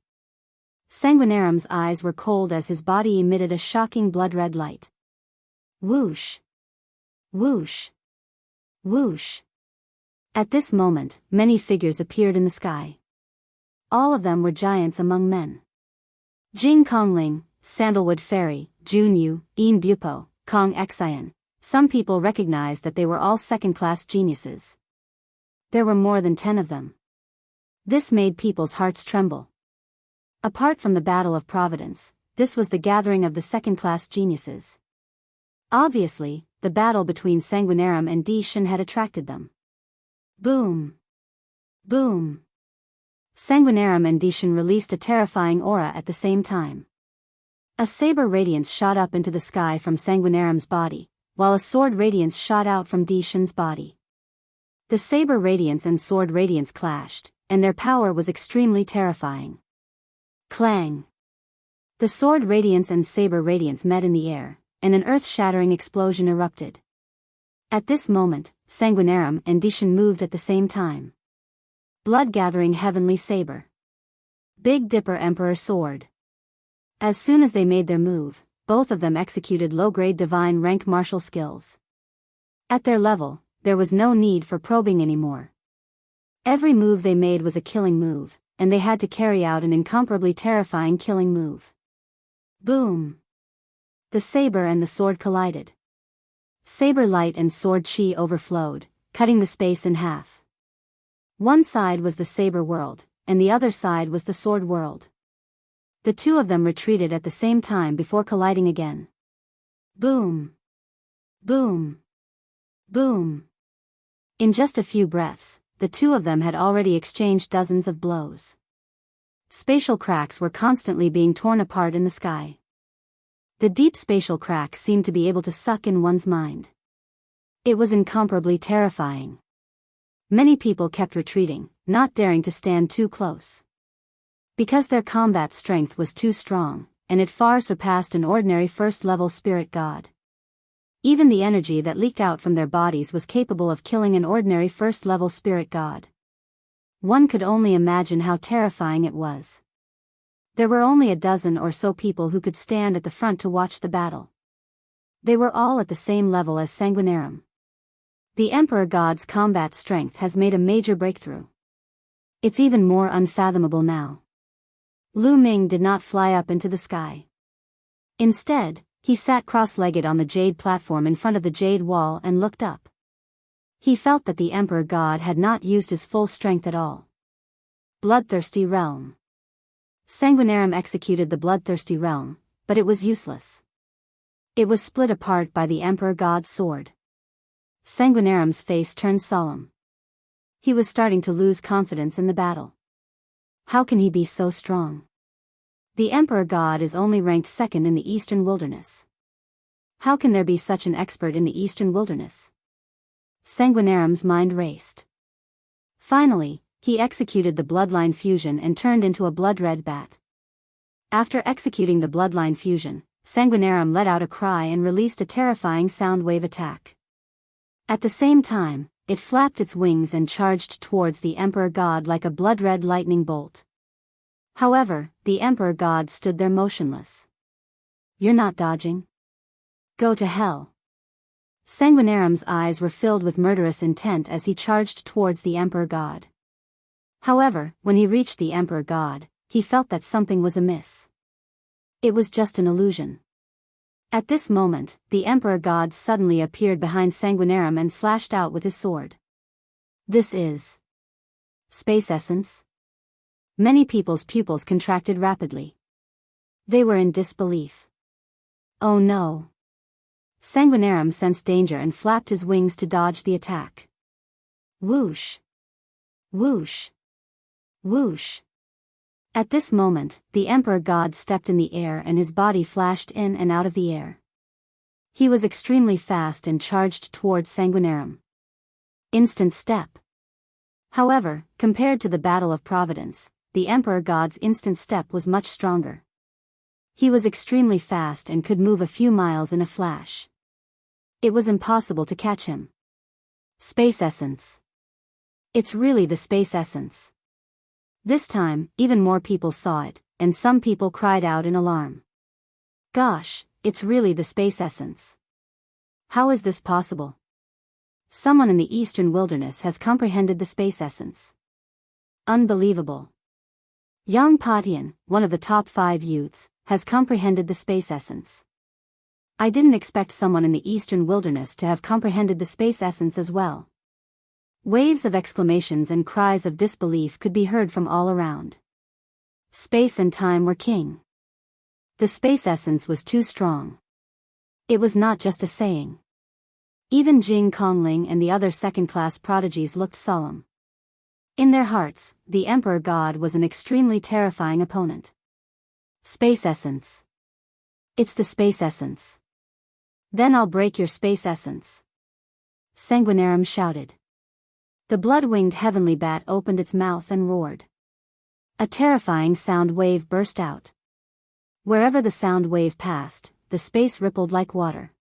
Sanguinarum's eyes were cold as his body emitted a shocking blood-red light. Whoosh! Whoosh! Whoosh! At this moment, many figures appeared in the sky. All of them were giants among men. Jing Kongling, Sandalwood Fairy, Jun Yu, Ian Bupo, Kong Xian. Some people recognized that they were all second-class geniuses. There were more than 10 of them. This made people's hearts tremble. Apart from the Battle of Providence, this was the gathering of the second-class geniuses. Obviously, the battle between Sanguinarum and Dishan had attracted them. Boom! Boom! Sanguinarum and Dishan released a terrifying aura at the same time. A saber radiance shot up into the sky from Sanguinarum's body, while a sword radiance shot out from Dishan's body. The saber radiance and sword radiance clashed, and their power was extremely terrifying. Clang! The sword radiance and saber radiance met in the air, and an earth-shattering explosion erupted. At this moment, Sanguinarum and Dishan moved at the same time. Blood-gathering heavenly saber. Big Dipper Emperor sword. As soon as they made their move, both of them executed low-grade divine rank martial skills. At their level, there was no need for probing anymore. Every move they made was a killing move, and they had to carry out an incomparably terrifying killing move. Boom! The saber and the sword collided. Saber light and sword chi overflowed, cutting the space in half. One side was the saber world, and the other side was the sword world. The two of them retreated at the same time before colliding again. Boom! Boom! Boom! In just a few breaths, the two of them had already exchanged dozens of blows. Spatial cracks were constantly being torn apart in the sky. The deep spatial cracks seemed to be able to suck in one's mind. It was incomparably terrifying. Many people kept retreating, not daring to stand too close. Because their combat strength was too strong, and it far surpassed an ordinary first-level spirit god. Even the energy that leaked out from their bodies was capable of killing an ordinary first-level spirit god. One could only imagine how terrifying it was. There were only a dozen or so people who could stand at the front to watch the battle. They were all at the same level as Sanguinarum. The Emperor God's combat strength has made a major breakthrough. It's even more unfathomable now. Lu Ming did not fly up into the sky. Instead, he sat cross-legged on the jade platform in front of the jade wall and looked up. He felt that the Emperor God had not used his full strength at all. Bloodthirsty Realm. Sanguinarum executed the Bloodthirsty Realm, but it was useless. It was split apart by the Emperor God's sword. Sanguinarum's face turned solemn. He was starting to lose confidence in the battle. How can he be so strong? The Emperor God is only ranked second in the Eastern Wilderness. How can there be such an expert in the Eastern Wilderness? Sanguinarum's mind raced. Finally, he executed the Bloodline Fusion and turned into a blood-red bat. After executing the Bloodline Fusion, Sanguinarum let out a cry and released a terrifying sound wave attack. At the same time, it flapped its wings and charged towards the Emperor God like a blood-red lightning bolt. However, the Emperor God stood there motionless. You're not dodging? Go to hell. Sanguinarum's eyes were filled with murderous intent as he charged towards the Emperor God. However, when he reached the Emperor God, he felt that something was amiss. It was just an illusion. At this moment, the Emperor God suddenly appeared behind Sanguinarum and slashed out with his sword. This is space essence? Many people's pupils contracted rapidly. They were in disbelief. Oh no. Sanguinarum sensed danger and flapped his wings to dodge the attack. Whoosh! Whoosh! Whoosh! At this moment, the Emperor God stepped in the air and his body flashed in and out of the air. He was extremely fast and charged towards Sanguinarum. Instant step. However, compared to the Battle of Providence, the Emperor God's instant step was much stronger. He was extremely fast and could move a few miles in a flash. It was impossible to catch him. Space essence. It's really the space essence. This time, even more people saw it, and some people cried out in alarm. Gosh, it's really the space essence. How is this possible? Someone in the Eastern Wilderness has comprehended the space essence. Unbelievable. Yang Patian, one of the top 5 youths, has comprehended the space essence. I didn't expect someone in the Eastern Wilderness to have comprehended the space essence as well. Waves of exclamations and cries of disbelief could be heard from all around. Space and time were king. The space essence was too strong. It was not just a saying. Even Jing Kongling and the other second-class prodigies looked solemn. In their hearts, the Emperor God was an extremely terrifying opponent. Space essence. It's the space essence. Then I'll break your space essence. Sanguinarum shouted. The blood-winged heavenly bat opened its mouth and roared. A terrifying sound wave burst out. Wherever the sound wave passed, the space rippled like water.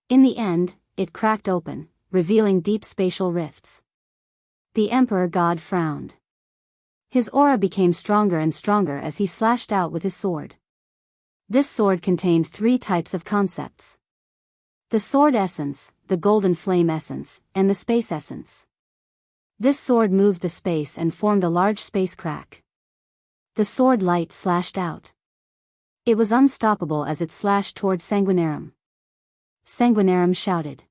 In the end, it cracked open, revealing deep spatial rifts. The Emperor God frowned. His aura became stronger and stronger as he slashed out with his sword. This sword contained 3 types of concepts. The sword essence, the golden flame essence, and the space essence. This sword moved the space and formed a large space crack. The sword light slashed out. It was unstoppable as it slashed toward Sanguinarum. Sanguinarum shouted.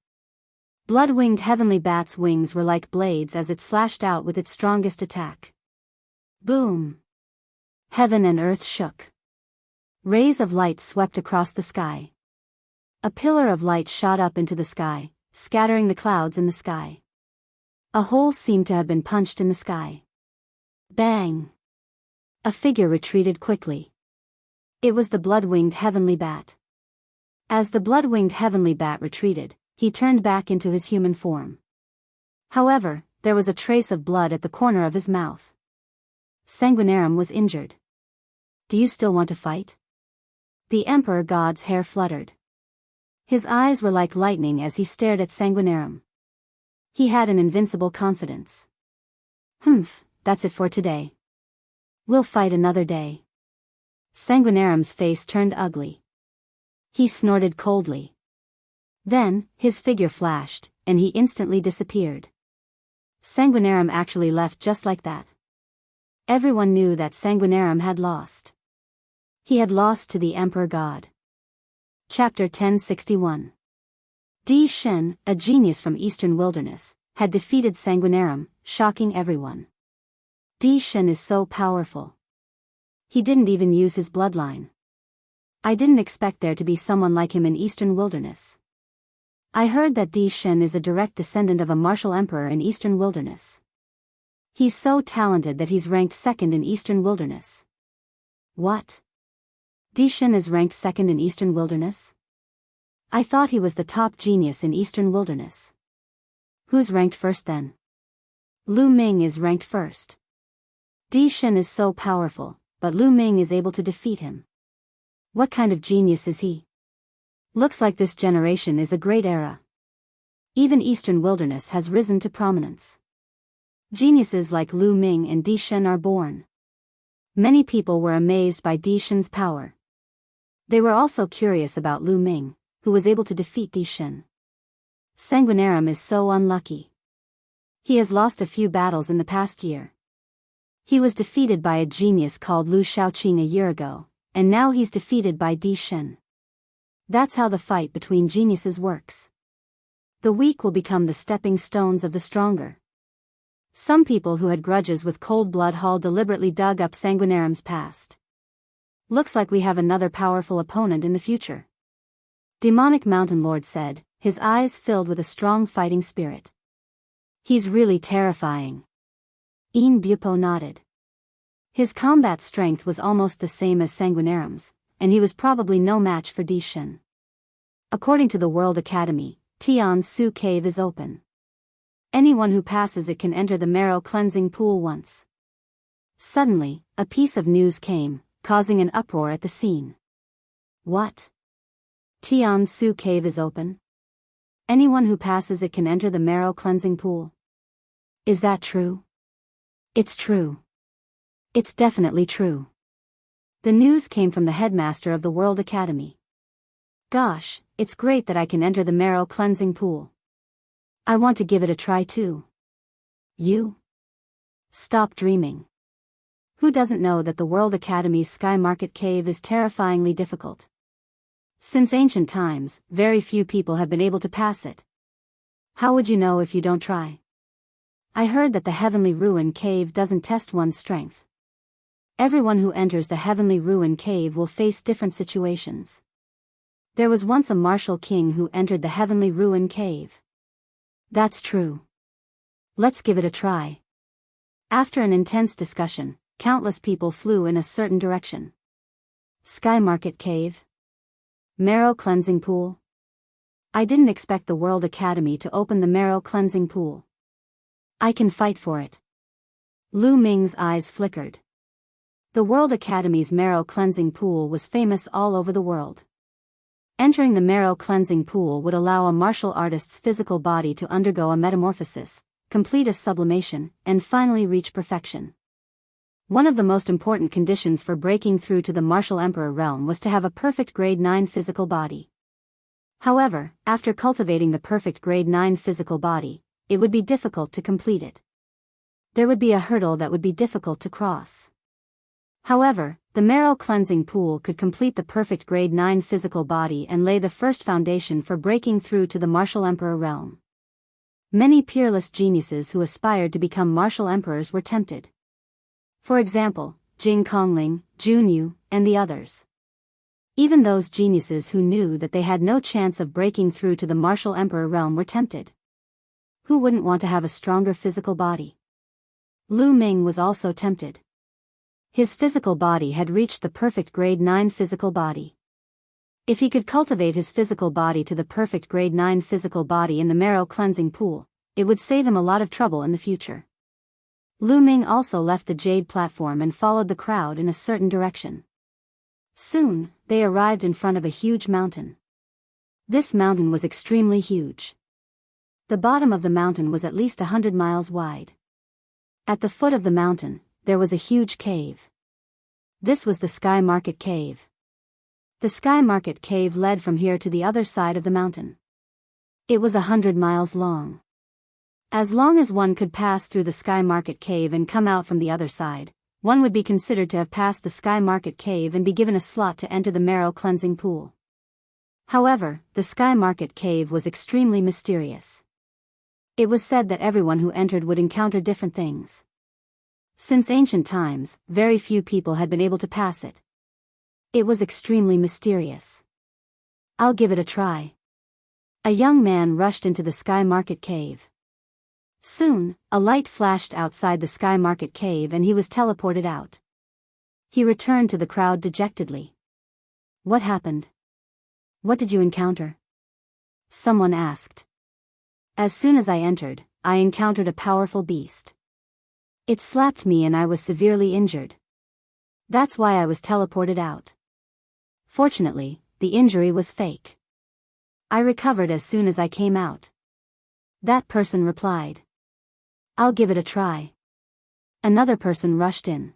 Blood-winged heavenly bat's wings were like blades as it slashed out with its strongest attack. Boom! Heaven and earth shook. Rays of light swept across the sky. A pillar of light shot up into the sky, scattering the clouds in the sky. A hole seemed to have been punched in the sky. Bang! A figure retreated quickly. It was the blood-winged heavenly bat. As the blood-winged heavenly bat retreated, he turned back into his human form. However, there was a trace of blood at the corner of his mouth. Sanguinarum was injured. Do you still want to fight? The Emperor God's hair fluttered. His eyes were like lightning as he stared at Sanguinarum. He had an invincible confidence. Humph, that's it for today. We'll fight another day. Sanguinarum's face turned ugly. He snorted coldly. Then, his figure flashed, and he instantly disappeared. Sanguinarum actually left just like that. Everyone knew that Sanguinarum had lost. He had lost to the Emperor God. Chapter 1061. Di Shen, a genius from Eastern Wilderness, had defeated Sanguinarum, shocking everyone. Di Shen is so powerful. He didn't even use his bloodline. I didn't expect there to be someone like him in Eastern Wilderness. I heard that Di Shen is a direct descendant of a martial emperor in Eastern Wilderness. He's so talented that he's ranked 2nd in Eastern Wilderness. What? Di Shen is ranked 2nd in Eastern Wilderness? I thought he was the top genius in Eastern Wilderness. Who's ranked 1st then? Lu Ming is ranked 1st. Di Shen is so powerful, but Lu Ming is able to defeat him. What kind of genius is he? Looks like this generation is a great era. Even Eastern Wilderness has risen to prominence. Geniuses like Lu Ming and Di Shen are born. Many people were amazed by Di Shen's power. They were also curious about Lu Ming, who was able to defeat Di Shen. Sanguinarum is so unlucky. He has lost a few battles in the past year. He was defeated by a genius called Lu Shaoqing a year ago, and now he's defeated by Di Shen. That's how the fight between geniuses works. The weak will become the stepping stones of the stronger. Some people who had grudges with Cold Blood Hall deliberately dug up Sanguinarum's past. Looks like we have another powerful opponent in the future. Demonic Mountain Lord said, his eyes filled with a strong fighting spirit. He's really terrifying. Ian Bupo nodded. His combat strength was almost the same as Sanguinarum's, and he was probably no match for Di Shen. According to the World Academy, Tian Su Cave is open. Anyone who passes it can enter the marrow cleansing pool once. Suddenly, a piece of news came, causing an uproar at the scene. What? Tian Su Cave is open? Anyone who passes it can enter the marrow cleansing pool. Is that true? It's true. It's definitely true. The news came from the headmaster of the World Academy. Gosh, it's great that I can enter the marrow cleansing pool. I want to give it a try too. You? Stop dreaming. Who doesn't know that the World Academy's Sky Market Cave is terrifyingly difficult? Since ancient times, very few people have been able to pass it. How would you know if you don't try? I heard that the Heavenly Ruin Cave doesn't test one's strength. Everyone who enters the Heavenly Ruin Cave will face different situations. There was once a martial king who entered the Heavenly Ruin Cave. That's true. Let's give it a try. After an intense discussion, countless people flew in a certain direction. Sky Market Cave. Marrow Cleansing Pool. I didn't expect the World Academy to open the Marrow Cleansing Pool. I can fight for it. Lu Ming's eyes flickered. The World Academy's Marrow Cleansing Pool was famous all over the world. Entering the Marrow Cleansing Pool would allow a martial artist's physical body to undergo a metamorphosis, complete a sublimation, and finally reach perfection. One of the most important conditions for breaking through to the Martial Emperor realm was to have a perfect grade 9 physical body. However, after cultivating the perfect grade 9 physical body, it would be difficult to complete it. There would be a hurdle that would be difficult to cross. However, the Marrow Cleansing Pool could complete the perfect grade 9 physical body and lay the first foundation for breaking through to the Martial Emperor realm. Many peerless geniuses who aspired to become martial emperors were tempted. For example, Jing Kongling, Junyu, and the others. Even those geniuses who knew that they had no chance of breaking through to the Martial Emperor realm were tempted. Who wouldn't want to have a stronger physical body? Lu Ming was also tempted. His physical body had reached the perfect grade 9 physical body. If he could cultivate his physical body to the perfect grade 9 physical body in the Marrow Cleansing Pool, it would save him a lot of trouble in the future. Lu Ming also left the jade platform and followed the crowd in a certain direction. Soon, they arrived in front of a huge mountain. This mountain was extremely huge. The bottom of the mountain was at least 100 miles wide. At the foot of the mountain, there was a huge cave. This was the Sky Market Cave. The Sky Market Cave led from here to the other side of the mountain. It was 100 miles long. As long as one could pass through the Sky Market Cave and come out from the other side, one would be considered to have passed the Sky Market Cave and be given a slot to enter the Marrow Cleansing Pool. However, the Sky Market Cave was extremely mysterious. It was said that everyone who entered would encounter different things. Since ancient times, very few people had been able to pass it. It was extremely mysterious. I'll give it a try. A young man rushed into the Sky Market Cave. Soon, a light flashed outside the Sky Market Cave and he was teleported out. He returned to the crowd dejectedly. What happened? What did you encounter? Someone asked. As soon as I entered, I encountered a powerful beast. It slapped me and I was severely injured. That's why I was teleported out. Fortunately, the injury was fake. I recovered as soon as I came out. That person replied. I'll give it a try. Another person rushed in.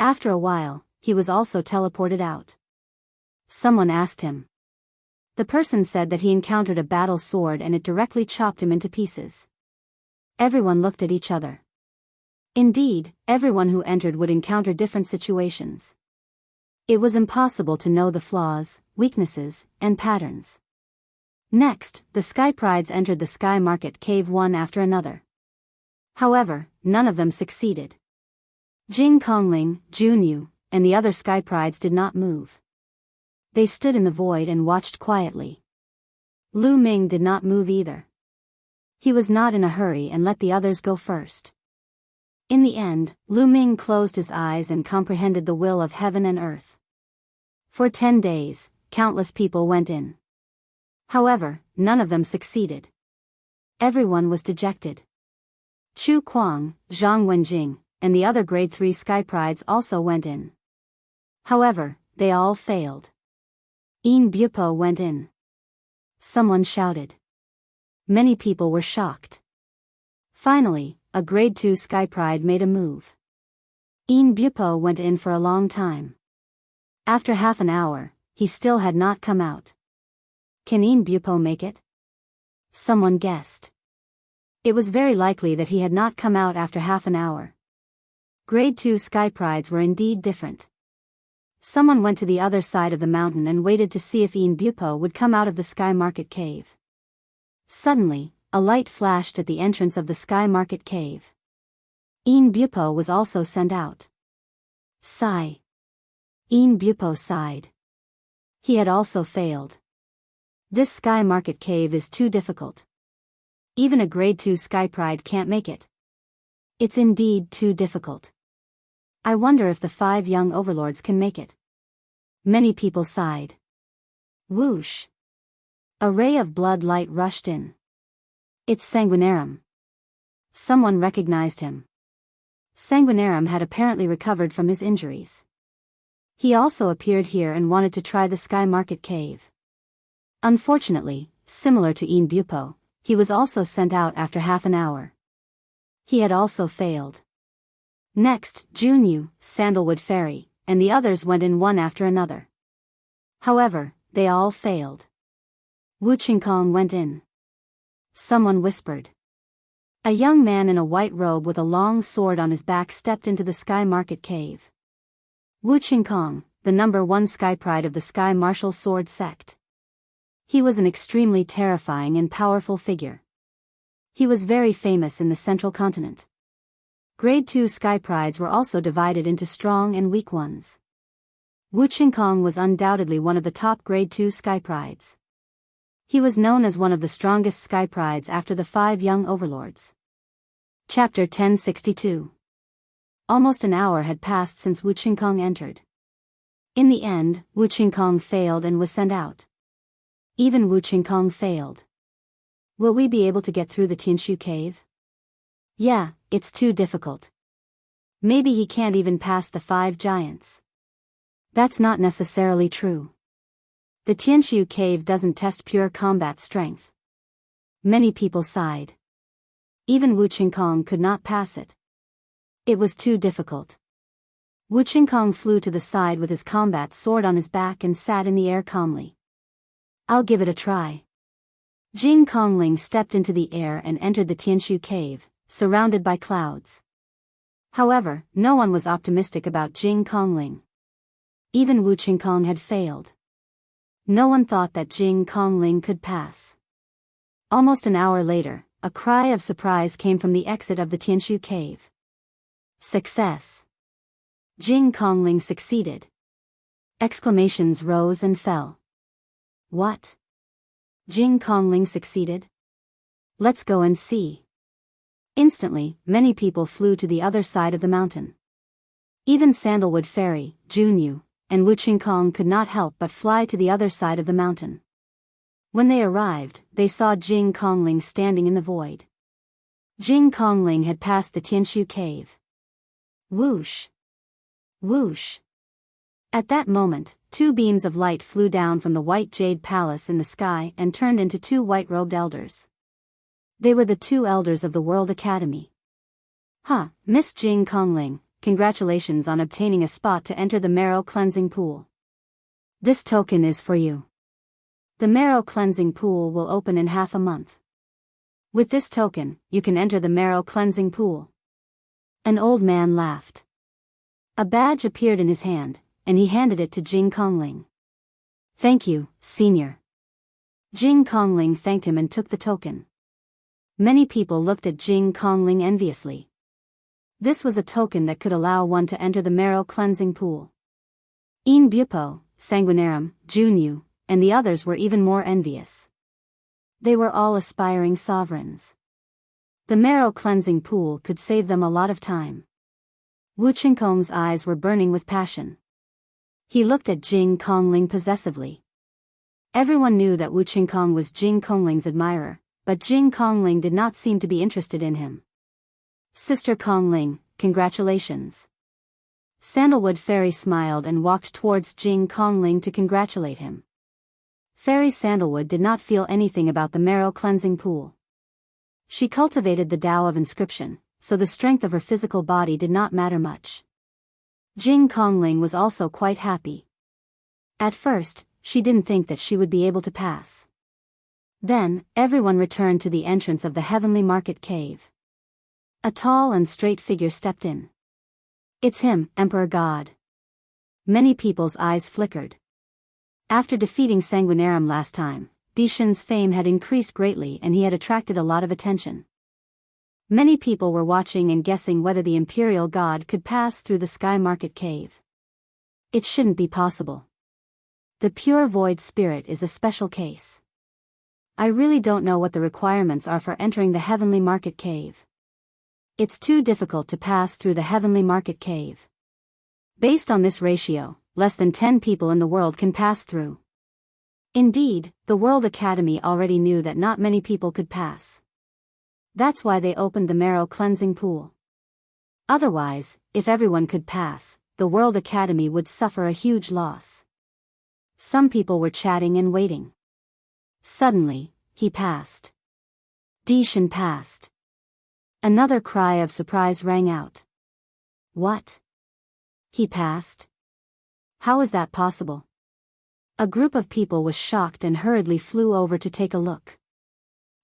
After a while, he was also teleported out. Someone asked him. The person said that he encountered a battle sword and it directly chopped him into pieces. Everyone looked at each other. Indeed, everyone who entered would encounter different situations. It was impossible to know the flaws, weaknesses, and patterns. Next, the Sky Prides entered the Sky Market Cave one after another. However, none of them succeeded. Jing Kongling, Junyu, and the other Sky Prides did not move. They stood in the void and watched quietly. Lu Ming did not move either. He was not in a hurry and let the others go first. In the end, Lu Ming closed his eyes and comprehended the will of heaven and earth. For 10 days, countless people went in. However, none of them succeeded. Everyone was dejected. Chu Kuang, Zhang Wenjing, and the other grade 3 Sky Prides also went in. However, they all failed. Yin Bupo went in. Someone shouted. Many people were shocked. Finally, a grade 2 Sky Pride made a move. Yin Bupo went in for a long time. After half an hour, he still had not come out. Can Yin Bupo make it? Someone guessed. It was very likely that he had not come out after half an hour. Grade 2 Sky Prides were indeed different. Someone went to the other side of the mountain and waited to see if Yin Bupo would come out of the Sky Market Cave. Suddenly, a light flashed at the entrance of the Sky Market Cave. Yin Bupo was also sent out. Sigh. Bupo sighed. He had also failed. This Sky Market Cave is too difficult. Even a grade 2 Sky Pride can't make it. It's indeed too difficult. I wonder if the 5 young overlords can make it. Many people sighed. Whoosh. A ray of blood light rushed in. It's Sanguinarum. Someone recognized him. Sanguinarum had apparently recovered from his injuries. He also appeared here and wanted to try the Sky Market Cave. Unfortunately, similar to Bupo, he was also sent out after half an hour. He had also failed. Next, Junyu, Sandalwood Fairy, and the others went in one after another. However, they all failed. Wu Qingkong went in. Someone whispered. A young man in a white robe with a long sword on his back stepped into the Sky Market Cave. Wu Qingkong, the number 1 Sky Pride of the Sky Martial Sword Sect. He was an extremely terrifying and powerful figure. He was very famous in the Central Continent. Grade 2 Sky Prides were also divided into strong and weak ones. Wu Qingkong was undoubtedly one of the top Grade 2 Sky Prides. He was known as one of the strongest Sky Prides after the 5 young overlords. Chapter 1062. Almost an hour had passed since Wu Qingkong entered. In the end, Wu Qingkong failed and was sent out. Even Wu Qingkong failed. Will we be able to get through the Tianshu cave? Yeah, it's too difficult. Maybe he can't even pass the 5 giants. That's not necessarily true. The Tianshu cave doesn't test pure combat strength. Many people sighed. Even Wu Qingkong could not pass it. It was too difficult. Wu Qingkong flew to the side with his combat sword on his back and sat in the air calmly. I'll give it a try. Jing Kongling stepped into the air and entered the Tianshu cave, surrounded by clouds. However, no one was optimistic about Jing Kongling. Even Wu Qingkong had failed. No one thought that Jing Kongling could pass. Almost an hour later, a cry of surprise came from the exit of the Tianshu cave. Success! Jing Kongling succeeded. Exclamations rose and fell. What? Jing Kongling succeeded? Let's go and see. Instantly, many people flew to the other side of the mountain. Even Sandalwood Fairy, Junyu, and Wu Qingkong could not help but fly to the other side of the mountain. When they arrived, they saw Jing Kongling standing in the void. Jing Kongling had passed the Tianshu cave. Whoosh! Whoosh! At that moment, 2 beams of light flew down from the white jade palace in the sky and turned into 2 white-robed elders. They were the 2 elders of the World Academy. Miss Jing Kongling, congratulations on obtaining a spot to enter the marrow cleansing pool. This token is for you. The marrow cleansing pool will open in half a month. With this token, you can enter the marrow cleansing pool. An old man laughed. A badge appeared in his hand, and he handed it to Jing Kongling. Thank you, senior. Jing Kongling thanked him and took the token. Many people looked at Jing Kongling enviously. This was a token that could allow one to enter the marrow cleansing pool. Bupo, Sanguinarum, Junyu, and the others were even more envious. They were all aspiring sovereigns. The marrow cleansing pool could save them a lot of time. Wu Qingkong's eyes were burning with passion. He looked at Jing Kongling possessively. Everyone knew that Wu Qingkong was Jing Kongling's admirer, but Jing Kongling did not seem to be interested in him. Sister Kongling, congratulations. Sandalwood Fairy smiled and walked towards Jing Kongling to congratulate him. Fairy Sandalwood did not feel anything about the marrow cleansing pool. She cultivated the Tao of inscription, so the strength of her physical body did not matter much. Jing Kongling was also quite happy. At first, she didn't think that she would be able to pass. Then, everyone returned to the entrance of the Heavenly Market Cave. A tall and straight figure stepped in. It's him, Emperor God. Many people's eyes flickered. After defeating Sanguinarum last time, Dishan's fame had increased greatly and he had attracted a lot of attention. Many people were watching and guessing whether the imperial god could pass through the sky market cave. It shouldn't be possible. The pure void spirit is a special case. I really don't know what the requirements are for entering the heavenly market cave. It's too difficult to pass through the heavenly market cave. Based on this ratio, less than 10 people in the world can pass through. Indeed, the World Academy already knew that not many people could pass. That's why they opened the marrow cleansing pool. Otherwise, if everyone could pass, the World Academy would suffer a huge loss. Some people were chatting and waiting. Suddenly, he passed. Dishan passed. Another cry of surprise rang out. What? He passed? How is that possible? A group of people was shocked and hurriedly flew over to take a look.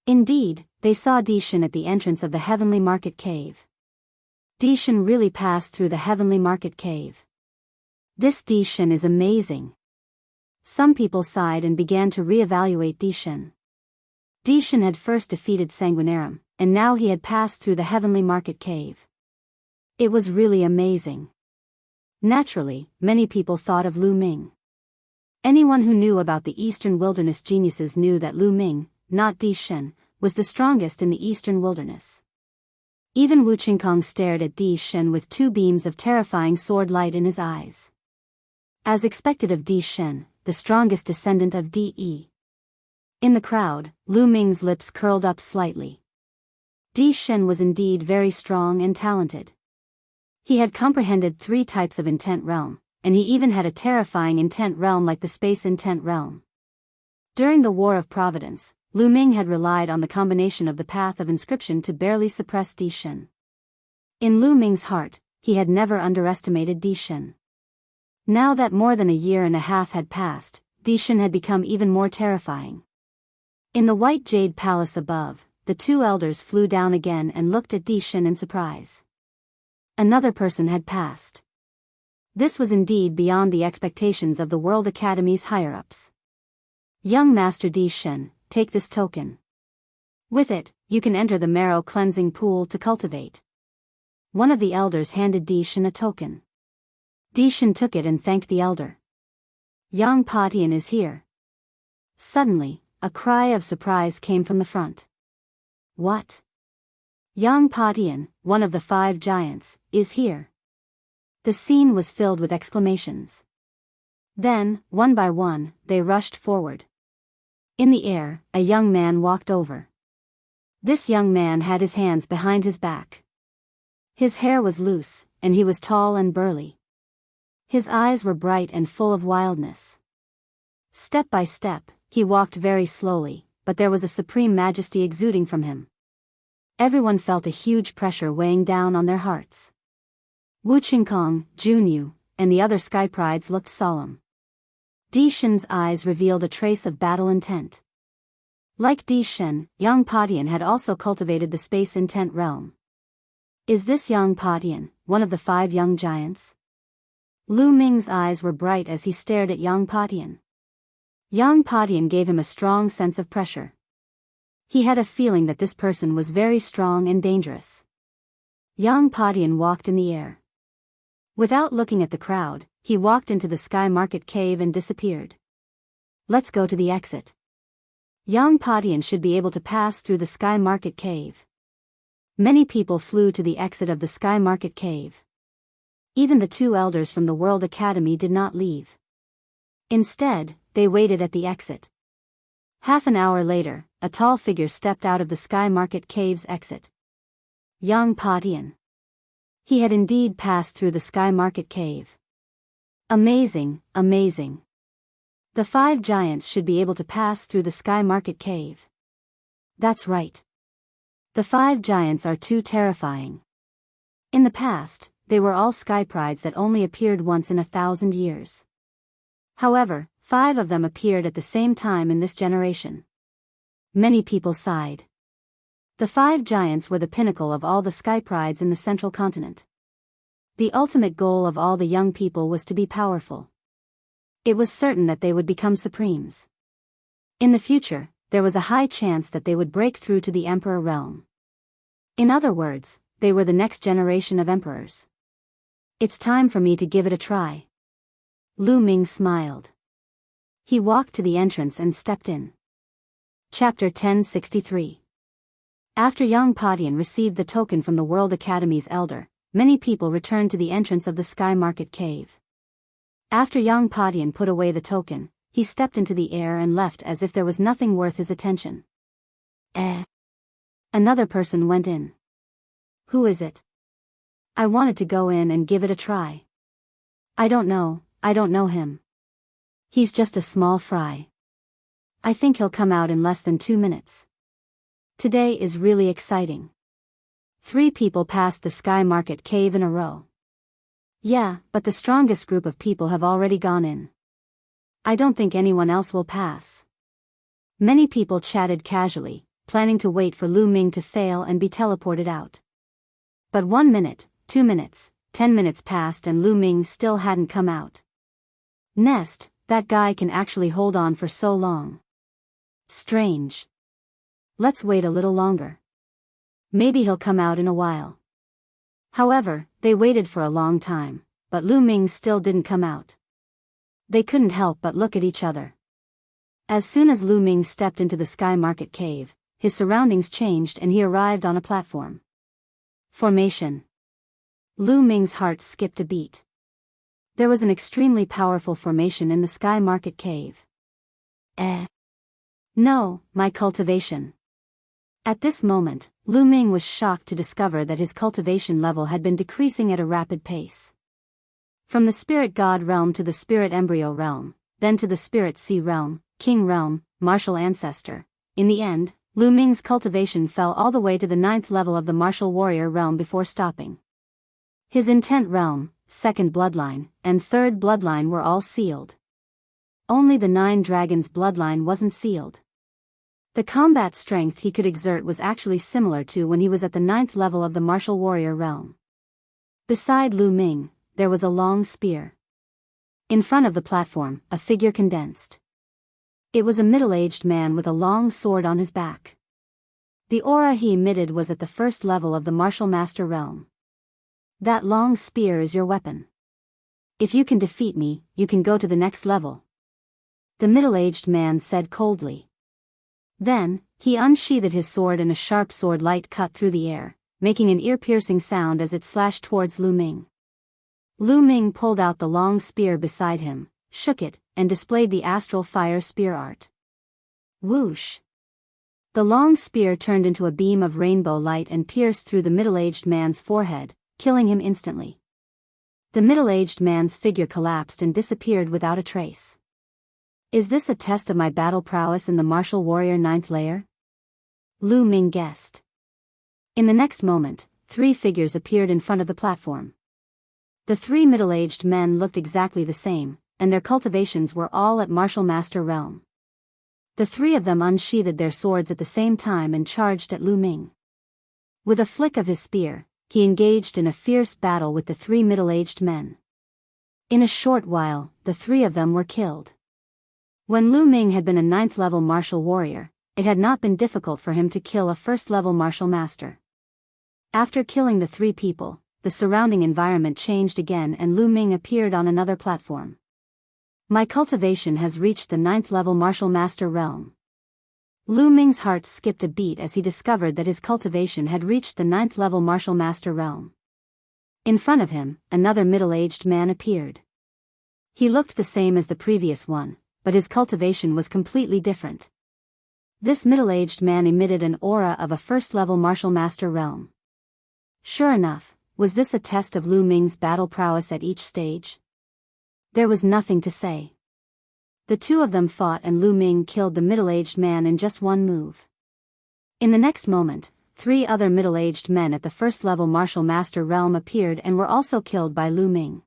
Indeed, they saw Dishan at the entrance of the heavenly market cave. Dishan really passed through the heavenly market cave. This Dishan is amazing. Some people sighed and began to re-evaluate Dishan. Dishan had first defeated Sanguinarum, and now he had passed through the heavenly market cave. It was really amazing. Naturally, many people thought of Lu Ming. Anyone who knew about the Eastern Wilderness geniuses knew that Lu Ming, not Dishan, was the strongest in the Eastern Wilderness. Even Wu Qingkong stared at Dishan with two beams of terrifying sword light in his eyes. As expected of Dishan, the strongest descendant of De. In the crowd, Lu Ming's lips curled up slightly. Dishan was indeed very strong and talented. He had comprehended 3 types of intent realm, and he even had a terrifying intent realm like the space intent realm. During the War of Providence, Lu Ming had relied on the combination of the path of inscription to barely suppress Dishan. In Lu Ming's heart, he had never underestimated Dishan. Now that more than a year and a half had passed, Dishan had become even more terrifying. In the white jade palace above, the 2 elders flew down again and looked at Dishan in surprise. Another person had passed. This was indeed beyond the expectations of the World Academy's higher-ups. Young Master Dishan, take this token. With it, you can enter the marrow cleansing pool to cultivate. One of the elders handed Dishan a token. Dishan took it and thanked the elder. Yang Patian is here. Suddenly, a cry of surprise came from the front. What? Yang Patian, one of the 5 giants, is here. The scene was filled with exclamations. Then, one by one, they rushed forward. In the air, a young man walked over. This young man had his hands behind his back. His hair was loose, and he was tall and burly. His eyes were bright and full of wildness. Step by step, he walked very slowly, but there was a supreme majesty exuding from him. Everyone felt a huge pressure weighing down on their hearts. Wu Qingkong, Junyu, and the other sky prides looked solemn. Dishan's eyes revealed a trace of battle intent. Like Dishan, Yang Patian had also cultivated the space intent realm. Is this Yang Patian, one of the 5 young giants? Lu Ming's eyes were bright as he stared at Yang Patian. Yang Patian gave him a strong sense of pressure. He had a feeling that this person was very strong and dangerous. Yang Patian walked in the air. Without looking at the crowd, he walked into the sky market cave and disappeared. Let's go to the exit. Yang Patian should be able to pass through the sky market cave. Many people flew to the exit of the sky market cave. Even the 2 elders from the World Academy did not leave. Instead, they waited at the exit. Half an hour later, a tall figure stepped out of the sky market cave's exit. Yang Patian. He had indeed passed through the sky market cave. Amazing, amazing. The 5 giants should be able to pass through the sky market cave. That's right. The 5 giants are too terrifying. In the past, they were all sky prides that only appeared once in 1,000 years. However, 5 of them appeared at the same time in this generation. Many people sighed. The 5 giants were the pinnacle of all the sky prides in the central continent. The ultimate goal of all the young people was to be powerful. It was certain that they would become supremes. In the future, there was a high chance that they would break through to the Emperor realm. In other words, they were the next generation of emperors. It's time for me to give it a try. Lu Ming smiled. He walked to the entrance and stepped in. Chapter 1063. After young Padian received the token from the World Academy's elder, many people returned to the entrance of the Sky Market Cave. After young Padian put away the token, he stepped into the air and left as if there was nothing worth his attention. Another person went in. Who is it? I wanted to go in and give it a try. I don't know him. He's just a small fry. I think he'll come out in less than 2 minutes. Today is really exciting. 3 people passed the Sky Market Cave in a row. Yeah, but the strongest group of people have already gone in. I don't think anyone else will pass. Many people chatted casually, planning to wait for Lu Ming to fail and be teleported out. But 1 minute, 2 minutes, 10 minutes passed and Lu Ming still hadn't come out. Nest, that guy can actually hold on for so long. Strange. Let's wait a little longer. Maybe he'll come out in a while. However, they waited for a long time, but Lu Ming still didn't come out. They couldn't help but look at each other. As soon as Lu Ming stepped into the Sky Market Cave, his surroundings changed and he arrived on a platform. Formation. Lu Ming's heart skipped a beat. There was an extremely powerful formation in the Sky Market Cave. No, my cultivation. At this moment, Lu Ming was shocked to discover that his cultivation level had been decreasing at a rapid pace. From the Spirit God realm to the Spirit Embryo realm, then to the Spirit Sea realm, King realm, Martial Ancestor. In the end, Lu Ming's cultivation fell all the way to the 9th level of the Martial Warrior realm before stopping. His Intent realm, 2nd bloodline, and 3rd bloodline were all sealed. Only the 9 Dragons bloodline wasn't sealed. The combat strength he could exert was actually similar to when he was at the 9th level of the Martial Warrior realm. Beside Lu Ming, there was a long spear. In front of the platform, a figure condensed. It was a middle-aged man with a long sword on his back. The aura he emitted was at the 1st level of the Martial Master realm. That long spear is your weapon. If you can defeat me, you can go to the next level. The middle-aged man said coldly. Then, he unsheathed his sword and a sharp sword light cut through the air, making an ear-piercing sound as it slashed towards Lu Ming. Lu Ming pulled out the long spear beside him, shook it, and displayed the astral fire spear art. Whoosh! The long spear turned into a beam of rainbow light and pierced through the middle-aged man's forehead, killing him instantly. The middle-aged man's figure collapsed and disappeared without a trace. Is this a test of my battle prowess in the Martial Warrior 9th layer? Lu Ming guessed. In the next moment, 3 figures appeared in front of the platform. The 3 middle-aged men looked exactly the same, and their cultivations were all at Martial Master realm. The 3 of them unsheathed their swords at the same time and charged at Lu Ming. With a flick of his spear, he engaged in a fierce battle with the 3 middle-aged men. In a short while, the 3 of them were killed. When Lu Ming had been a 9th level martial warrior, it had not been difficult for him to kill a 1st level martial master. After killing the 3 people, the surrounding environment changed again and Lu Ming appeared on another platform. My cultivation has reached the 9th level martial master realm. Lu Ming's heart skipped a beat as he discovered that his cultivation had reached the 9th level martial master realm. In front of him, another middle-aged man appeared. He looked the same as the previous one, but his cultivation was completely different. This middle-aged man emitted an aura of a 1st level martial master realm. Sure enough, was this a test of Lu Ming's battle prowess at each stage? There was nothing to say. The 2 of them fought and Lu Ming killed the middle-aged man in just one move. In the next moment, 3 other middle-aged men at the 1st level martial master realm appeared and were also killed by Lu Ming.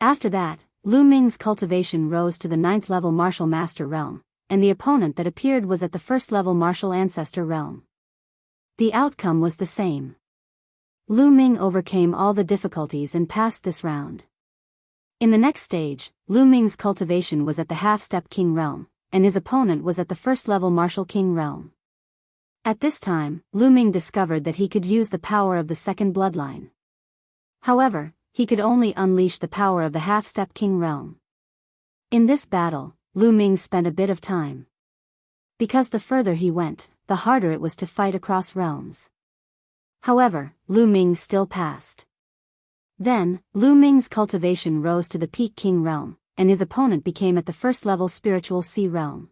After that, Lu Ming's cultivation rose to the 9th level martial master realm, and the opponent that appeared was at the 1st level martial ancestor realm. The outcome was the same. Lu Ming overcame all the difficulties and passed this round. In the next stage, Lu Ming's cultivation was at the half-step king realm, and his opponent was at the 1st level martial king realm. At this time, Lu Ming discovered that he could use the power of the second bloodline. However, he could only unleash the power of the half-step king realm. In this battle, Lu Ming spent a bit of time. Because the further he went, the harder it was to fight across realms. However, Lu Ming still passed. Then, Lu Ming's cultivation rose to the peak king realm, and his opponent became at the first level spiritual sea realm.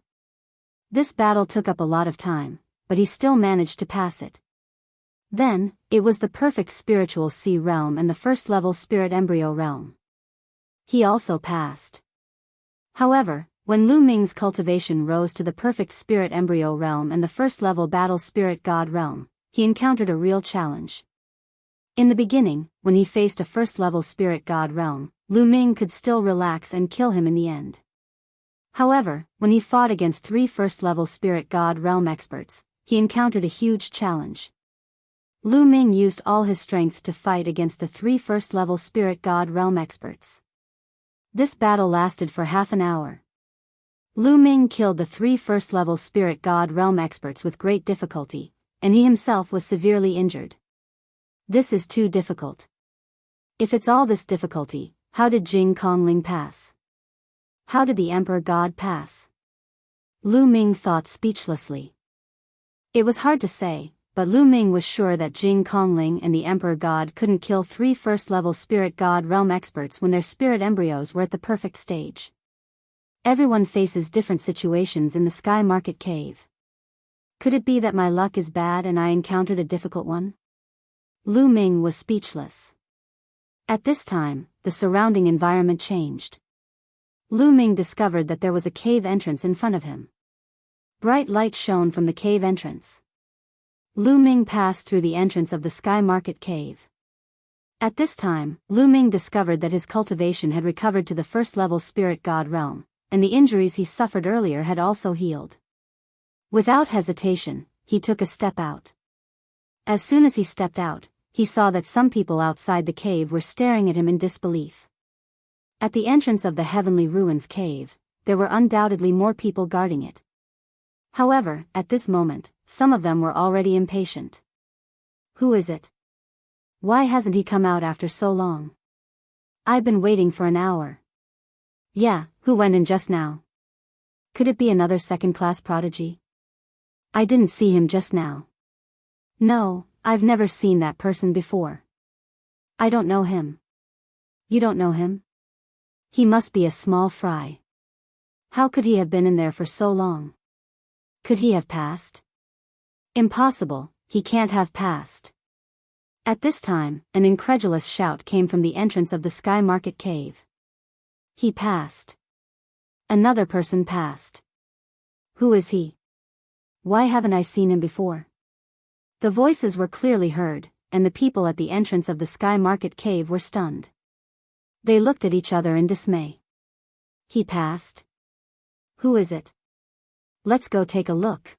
This battle took up a lot of time, but he still managed to pass it. Then, it was the perfect spiritual sea realm and the first level spirit embryo realm. He also passed. However, when Lu Ming's cultivation rose to the perfect spirit embryo realm and the first level battle spirit god realm, he encountered a real challenge. In the beginning, when he faced a first level spirit god realm, Lu Ming could still relax and kill him in the end. However, when he fought against 3 first level spirit god realm experts, he encountered a huge challenge. Lu Ming used all his strength to fight against the 3 first level spirit god realm experts. This battle lasted for half an hour. Lu Ming killed the 3 first level spirit god realm experts with great difficulty, and he himself was severely injured. This is too difficult. If it's all this difficulty, how did Jing Kongling pass? How did the Emperor God pass? Lu Ming thought speechlessly. It was hard to say, but Lu Ming was sure that Jing Kongling and the Emperor God couldn't kill 3 first-level spirit god realm experts when their spirit embryos were at the perfect stage. Everyone faces different situations in the Sky Market Cave. Could it be that my luck is bad and I encountered a difficult one? Lu Ming was speechless. At this time, the surrounding environment changed. Lu Ming discovered that there was a cave entrance in front of him. Bright light shone from the cave entrance. Lu Ming passed through the entrance of the Sky Market Cave. At this time, Lu Ming discovered that his cultivation had recovered to the first-level spirit god realm, and the injuries he suffered earlier had also healed. Without hesitation, he took a step out. As soon as he stepped out, he saw that some people outside the cave were staring at him in disbelief. At the entrance of the Heavenly Ruins cave, there were undoubtedly more people guarding it. However, at this moment, some of them were already impatient. Who is it? Why hasn't he come out after so long? I've been waiting for an hour. Yeah, who went in just now? Could it be another second-class prodigy? I didn't see him just now. No, I've never seen that person before. I don't know him. You don't know him? He must be a small fry. How could he have been in there for so long? Could he have passed? Impossible, he can't have passed. At this time, an incredulous shout came from the entrance of the Sky Market Cave. He passed. Another person passed. Who is he? Why haven't I seen him before? The voices were clearly heard, and the people at the entrance of the Sky Market Cave were stunned. They looked at each other in dismay. He passed? Who is it? Let's go take a look.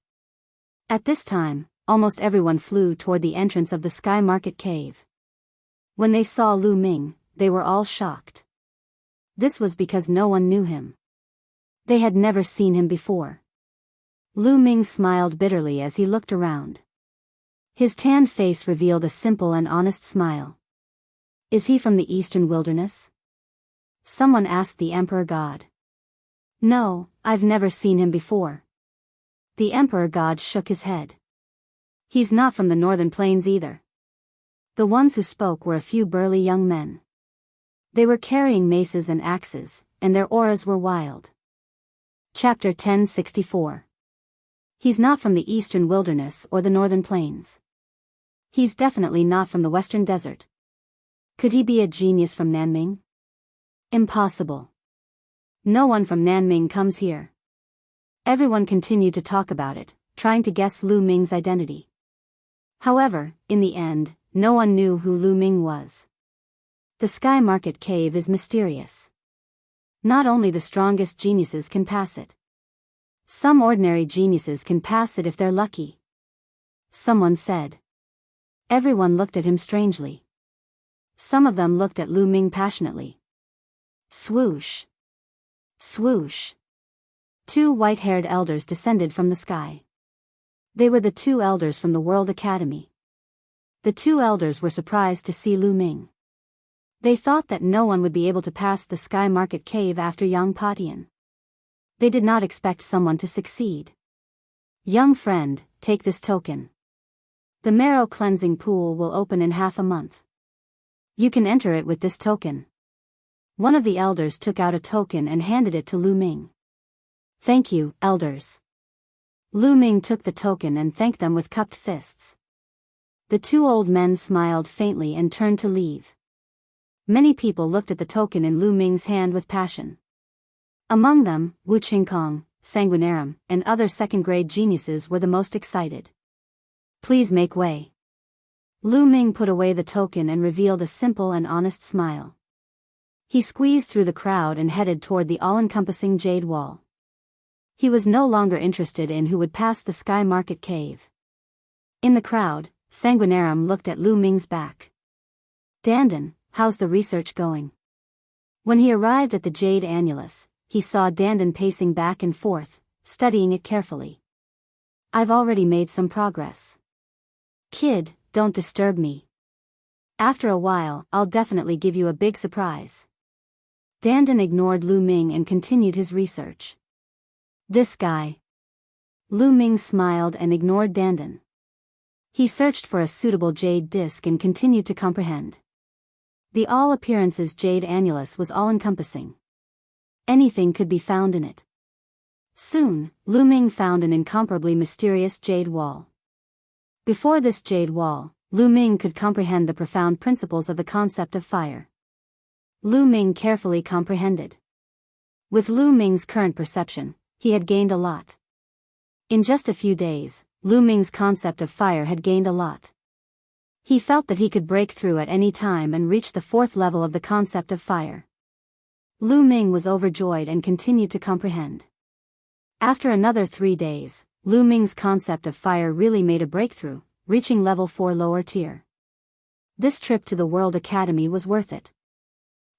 At this time, almost everyone flew toward the entrance of the Sky Market Cave. When they saw Lu Ming, they were all shocked. This was because no one knew him. They had never seen him before. Lu Ming smiled bitterly as he looked around. His tanned face revealed a simple and honest smile. Is he from the Eastern Wilderness? Someone asked the Emperor God. No, I've never seen him before. The Emperor God shook his head. He's not from the Northern Plains either. The ones who spoke were a few burly young men. They were carrying maces and axes, and their auras were wild. Chapter 1064. He's not from the Eastern Wilderness or the Northern Plains. He's definitely not from the Western Desert. Could he be a genius from Nanming? Impossible. No one from Nanming comes here. Everyone continued to talk about it, trying to guess Lu Ming's identity. However, in the end, no one knew who Lu Ming was. The Sky Market Cave is mysterious. Not only the strongest geniuses can pass it. Some ordinary geniuses can pass it if they're lucky. Someone said. Everyone looked at him strangely. Some of them looked at Lu Ming passionately. Swoosh. Swoosh. 2 white-haired elders descended from the sky. They were the two elders from the World Academy. The two elders were surprised to see Lu Ming. They thought that no one would be able to pass the Sky Market Cave after Yang Patian. They did not expect someone to succeed. Young friend, take this token. The marrow cleansing pool will open in half a month. You can enter it with this token. One of the elders took out a token and handed it to Lu Ming. Thank you, elders. Lu Ming took the token and thanked them with cupped fists. The two old men smiled faintly and turned to leave. Many people looked at the token in Lu Ming's hand with passion. Among them, Wu Qingkong, Sanguinarum, and other second-grade geniuses were the most excited. Please make way. Lu Ming put away the token and revealed a simple and honest smile. He squeezed through the crowd and headed toward the all-encompassing jade wall. He was no longer interested in who would pass the Sky Market Cave. In the crowd, Sanguinarum looked at Lu Ming's back. Dandan, how's the research going? When he arrived at the jade annulus, he saw Dandan pacing back and forth, studying it carefully. I've already made some progress. Kid, don't disturb me. After a while, I'll definitely give you a big surprise. Dandan ignored Lu Ming and continued his research. This guy. Lu Ming smiled and ignored Dandan. He searched for a suitable jade disc and continued to comprehend. The all appearances jade annulus was all-encompassing. Anything could be found in it. Soon, Lu Ming found an incomparably mysterious jade wall. Before this jade wall, Lu Ming could comprehend the profound principles of the concept of fire. Lu Ming carefully comprehended. With Lu Ming's current perception, he had gained a lot. In just a few days, Lu Ming's concept of fire had gained a lot. He felt that he could break through at any time and reach the fourth level of the concept of fire. Lu Ming was overjoyed and continued to comprehend. After another 3 days, Lu Ming's concept of fire really made a breakthrough, reaching level 4 lower tier. This trip to the World Academy was worth it.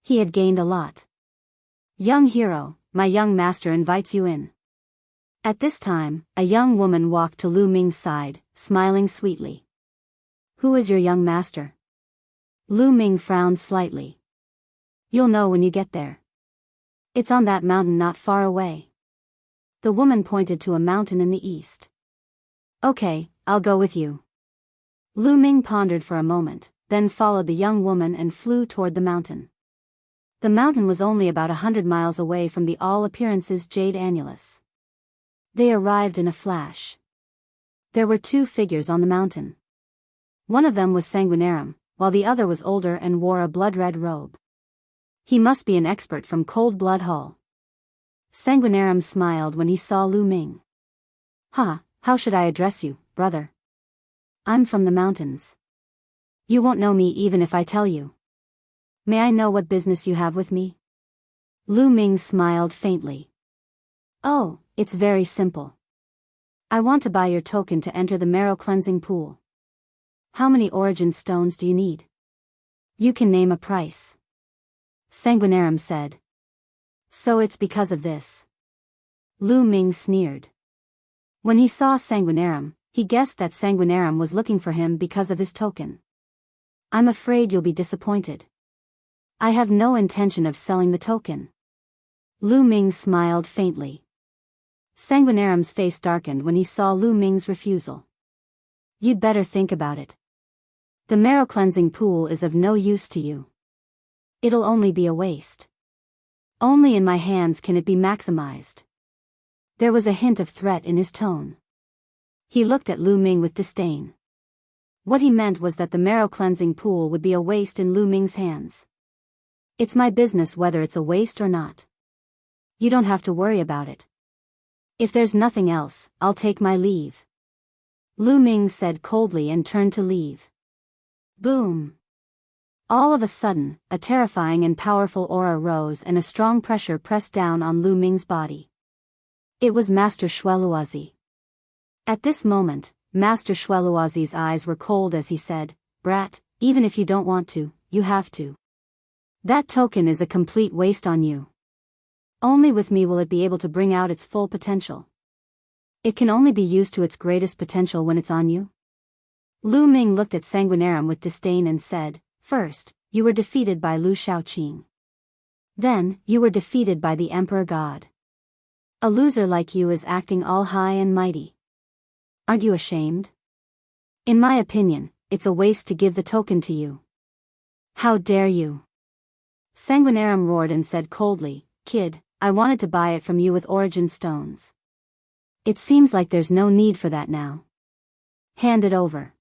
He had gained a lot. Young hero, my young master invites you in. At this time, a young woman walked to Lu Ming's side, smiling sweetly. Who is your young master? Lu Ming frowned slightly. You'll know when you get there. It's on that mountain not far away. The woman pointed to a mountain in the east. Okay, I'll go with you. Lu Ming pondered for a moment, then followed the young woman and flew toward the mountain. The mountain was only about 100 miles away from the all appearances jade annulus. They arrived in a flash. There were 2 figures on the mountain. One of them was Sanguinarum, while the other was older and wore a blood-red robe. He must be an expert from Cold Blood Hall. Sanguinarum smiled when he saw Lu Ming. How should I address you, brother? I'm from the mountains. You won't know me even if I tell you. May I know what business you have with me? Lu Ming smiled faintly. Oh, it's very simple. I want to buy your token to enter the marrow cleansing pool. How many origin stones do you need? You can name a price. Sanguinarum said. So it's because of this. Lu Ming sneered. When he saw Sanguinarum, he guessed that Sanguinarum was looking for him because of his token. I'm afraid you'll be disappointed. I have no intention of selling the token. Lu Ming smiled faintly. Sanguinarum's face darkened when he saw Lu Ming's refusal. You'd better think about it. The marrow cleansing pool is of no use to you. It'll only be a waste. Only in my hands can it be maximized. There was a hint of threat in his tone. He looked at Lu Ming with disdain. What he meant was that the marrow cleansing pool would be a waste in Lu Ming's hands. It's my business whether it's a waste or not. You don't have to worry about it. If there's nothing else, I'll take my leave. Lu Ming said coldly and turned to leave. Boom! All of a sudden, a terrifying and powerful aura rose and a strong pressure pressed down on Lu Ming's body. It was Master Xueluozi. At this moment, Master Xueluozi's eyes were cold as he said, Brat, even if you don't want to, you have to. That token is a complete waste on you. Only with me will it be able to bring out its full potential. It can only be used to its greatest potential when it's on you. Lu Ming looked at Sanguinarum with disdain and said, "First, you were defeated by Lu Shaoqing. Then, you were defeated by the Emperor God. A loser like you is acting all high and mighty. Aren't you ashamed? In my opinion, it's a waste to give the token to you. How dare you?" Sanguinarum roared and said coldly, "Kid, I wanted to buy it from you with origin stones. It seems like there's no need for that now. Hand it over.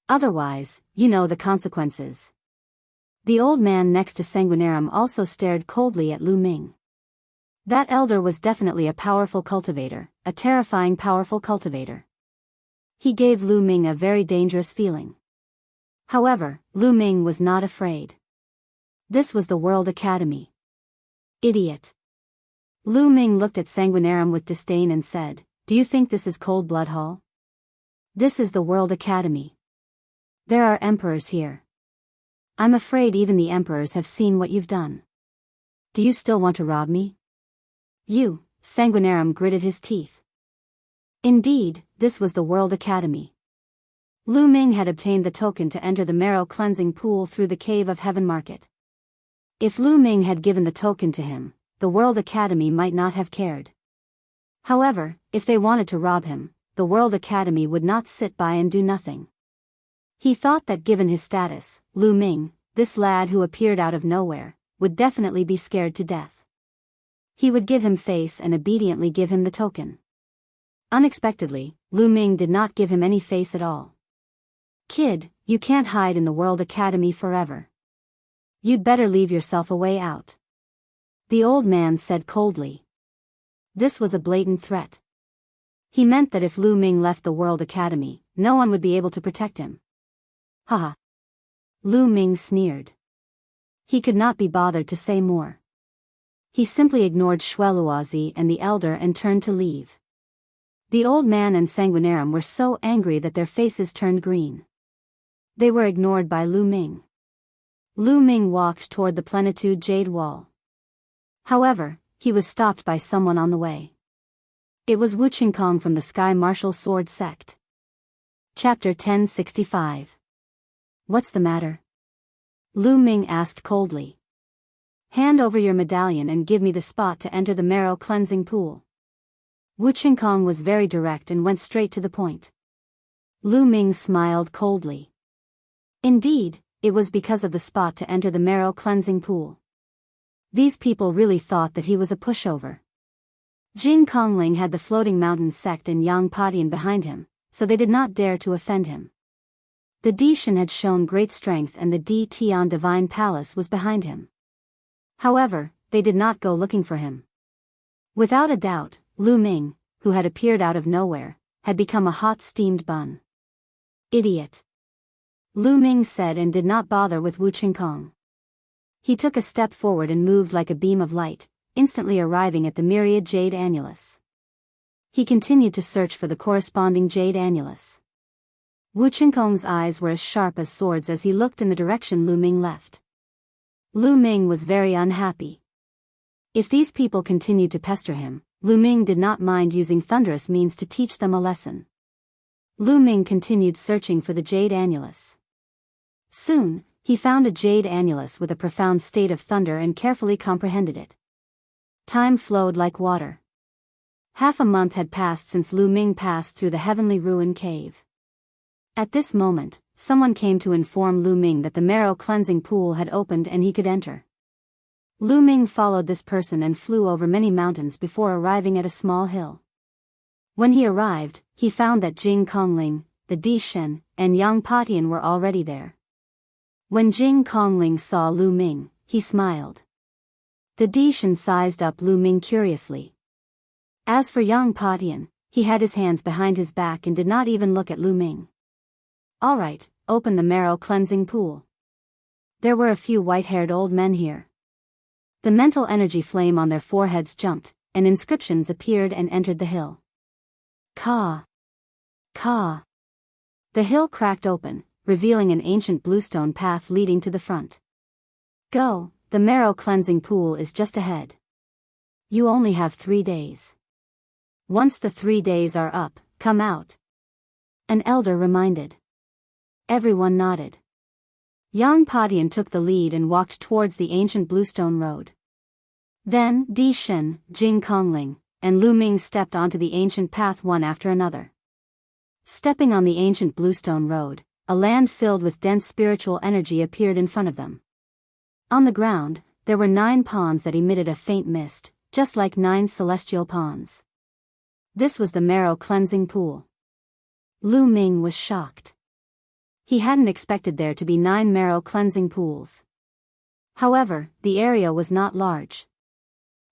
Otherwise, you know the consequences." The old man next to Sanguinarum also stared coldly at Lu Ming. That elder was definitely a powerful cultivator, a terrifying powerful cultivator. He gave Lu Ming a very dangerous feeling. However, Lu Ming was not afraid. This was the World Academy. Idiot. Lu Ming looked at Sanguinarum with disdain and said, "Do you think this is Cold Blood Hall? This is the World Academy. There are emperors here. I'm afraid even the emperors have seen what you've done. Do you still want to rob me?" Sanguinarum gritted his teeth. Indeed, this was the World Academy. Lu Ming had obtained the token to enter the marrow cleansing pool through the Cave of Heaven Market. If Lu Ming had given the token to him, the World Academy might not have cared. However, if they wanted to rob him, the World Academy would not sit by and do nothing. He thought that given his status, Lu Ming, this lad who appeared out of nowhere, would definitely be scared to death. He would give him face and obediently give him the token. Unexpectedly, Lu Ming did not give him any face at all. "Kid, you can't hide in the World Academy forever. You'd better leave yourself a way out," the old man said coldly. This was a blatant threat. He meant that if Lu Ming left the World Academy, no one would be able to protect him. Haha. Lu Ming sneered. He could not be bothered to say more. He simply ignored Xueluozi and the elder and turned to leave. The old man and Sanguinarum were so angry that their faces turned green. They were ignored by Lu Ming. Lu Ming walked toward the Plenitude Jade Wall. However, he was stopped by someone on the way. It was Wu Qingkong from the Sky Martial Sword Sect. Chapter 1065. "What's the matter?" Lu Ming asked coldly. "Hand over your medallion and give me the spot to enter the marrow cleansing pool." Wu Qingkong was very direct and went straight to the point. Lu Ming smiled coldly. Indeed, it was because of the spot to enter the marrow cleansing pool. These people really thought that he was a pushover. Jing Kongling had the Floating Mountain sect and Yang Padian behind him, so they did not dare to offend him. The Di Shen had shown great strength and the Di Tian Divine Palace was behind him. However, they did not go looking for him. Without a doubt, Lu Ming, who had appeared out of nowhere, had become a hot steamed bun. "Idiot," Lu Ming said and did not bother with Wu Qingkong. He took a step forward and moved like a beam of light, instantly arriving at the myriad jade annulus. He continued to search for the corresponding jade annulus. Wu Qingkong's eyes were as sharp as swords as he looked in the direction Lu Ming left. Lu Ming was very unhappy. If these people continued to pester him, Lu Ming did not mind using thunderous means to teach them a lesson. Lu Ming continued searching for the jade annulus. Soon, he found a jade annulus with a profound state of thunder and carefully comprehended it. Time flowed like water. Half a month had passed since Lu Ming passed through the Heavenly Ruin Cave. At this moment, someone came to inform Lu Ming that the marrow cleansing pool had opened and he could enter. Lu Ming followed this person and flew over many mountains before arriving at a small hill. When he arrived, he found that Jing Kongling, the Di Shen, and Yang Patian were already there. When Jing Kongling saw Lu Ming, he smiled. The Di Shen sized up Lu Ming curiously. As for Yang Patian, he had his hands behind his back and did not even look at Lu Ming. "All right, open the marrow cleansing pool." There were a few white-haired old men here. The mental energy flame on their foreheads jumped, and inscriptions appeared and entered the hill. Ka. Ka. The hill cracked open, revealing an ancient bluestone path leading to the front. "Go, the marrow cleansing pool is just ahead. You only have 3 days." Once the 3 days are up, come out. An elder reminded. Everyone nodded. Yang Padian took the lead and walked towards the ancient bluestone road. Then, Di Shen, Jing Kongling, and Lu Ming stepped onto the ancient path one after another. Stepping on the ancient bluestone road, a land filled with dense spiritual energy appeared in front of them. On the ground, there were 9 ponds that emitted a faint mist, just like 9 celestial ponds. This was the marrow cleansing pool. Lu Ming was shocked. He hadn't expected there to be 9 marrow cleansing pools. However, the area was not large.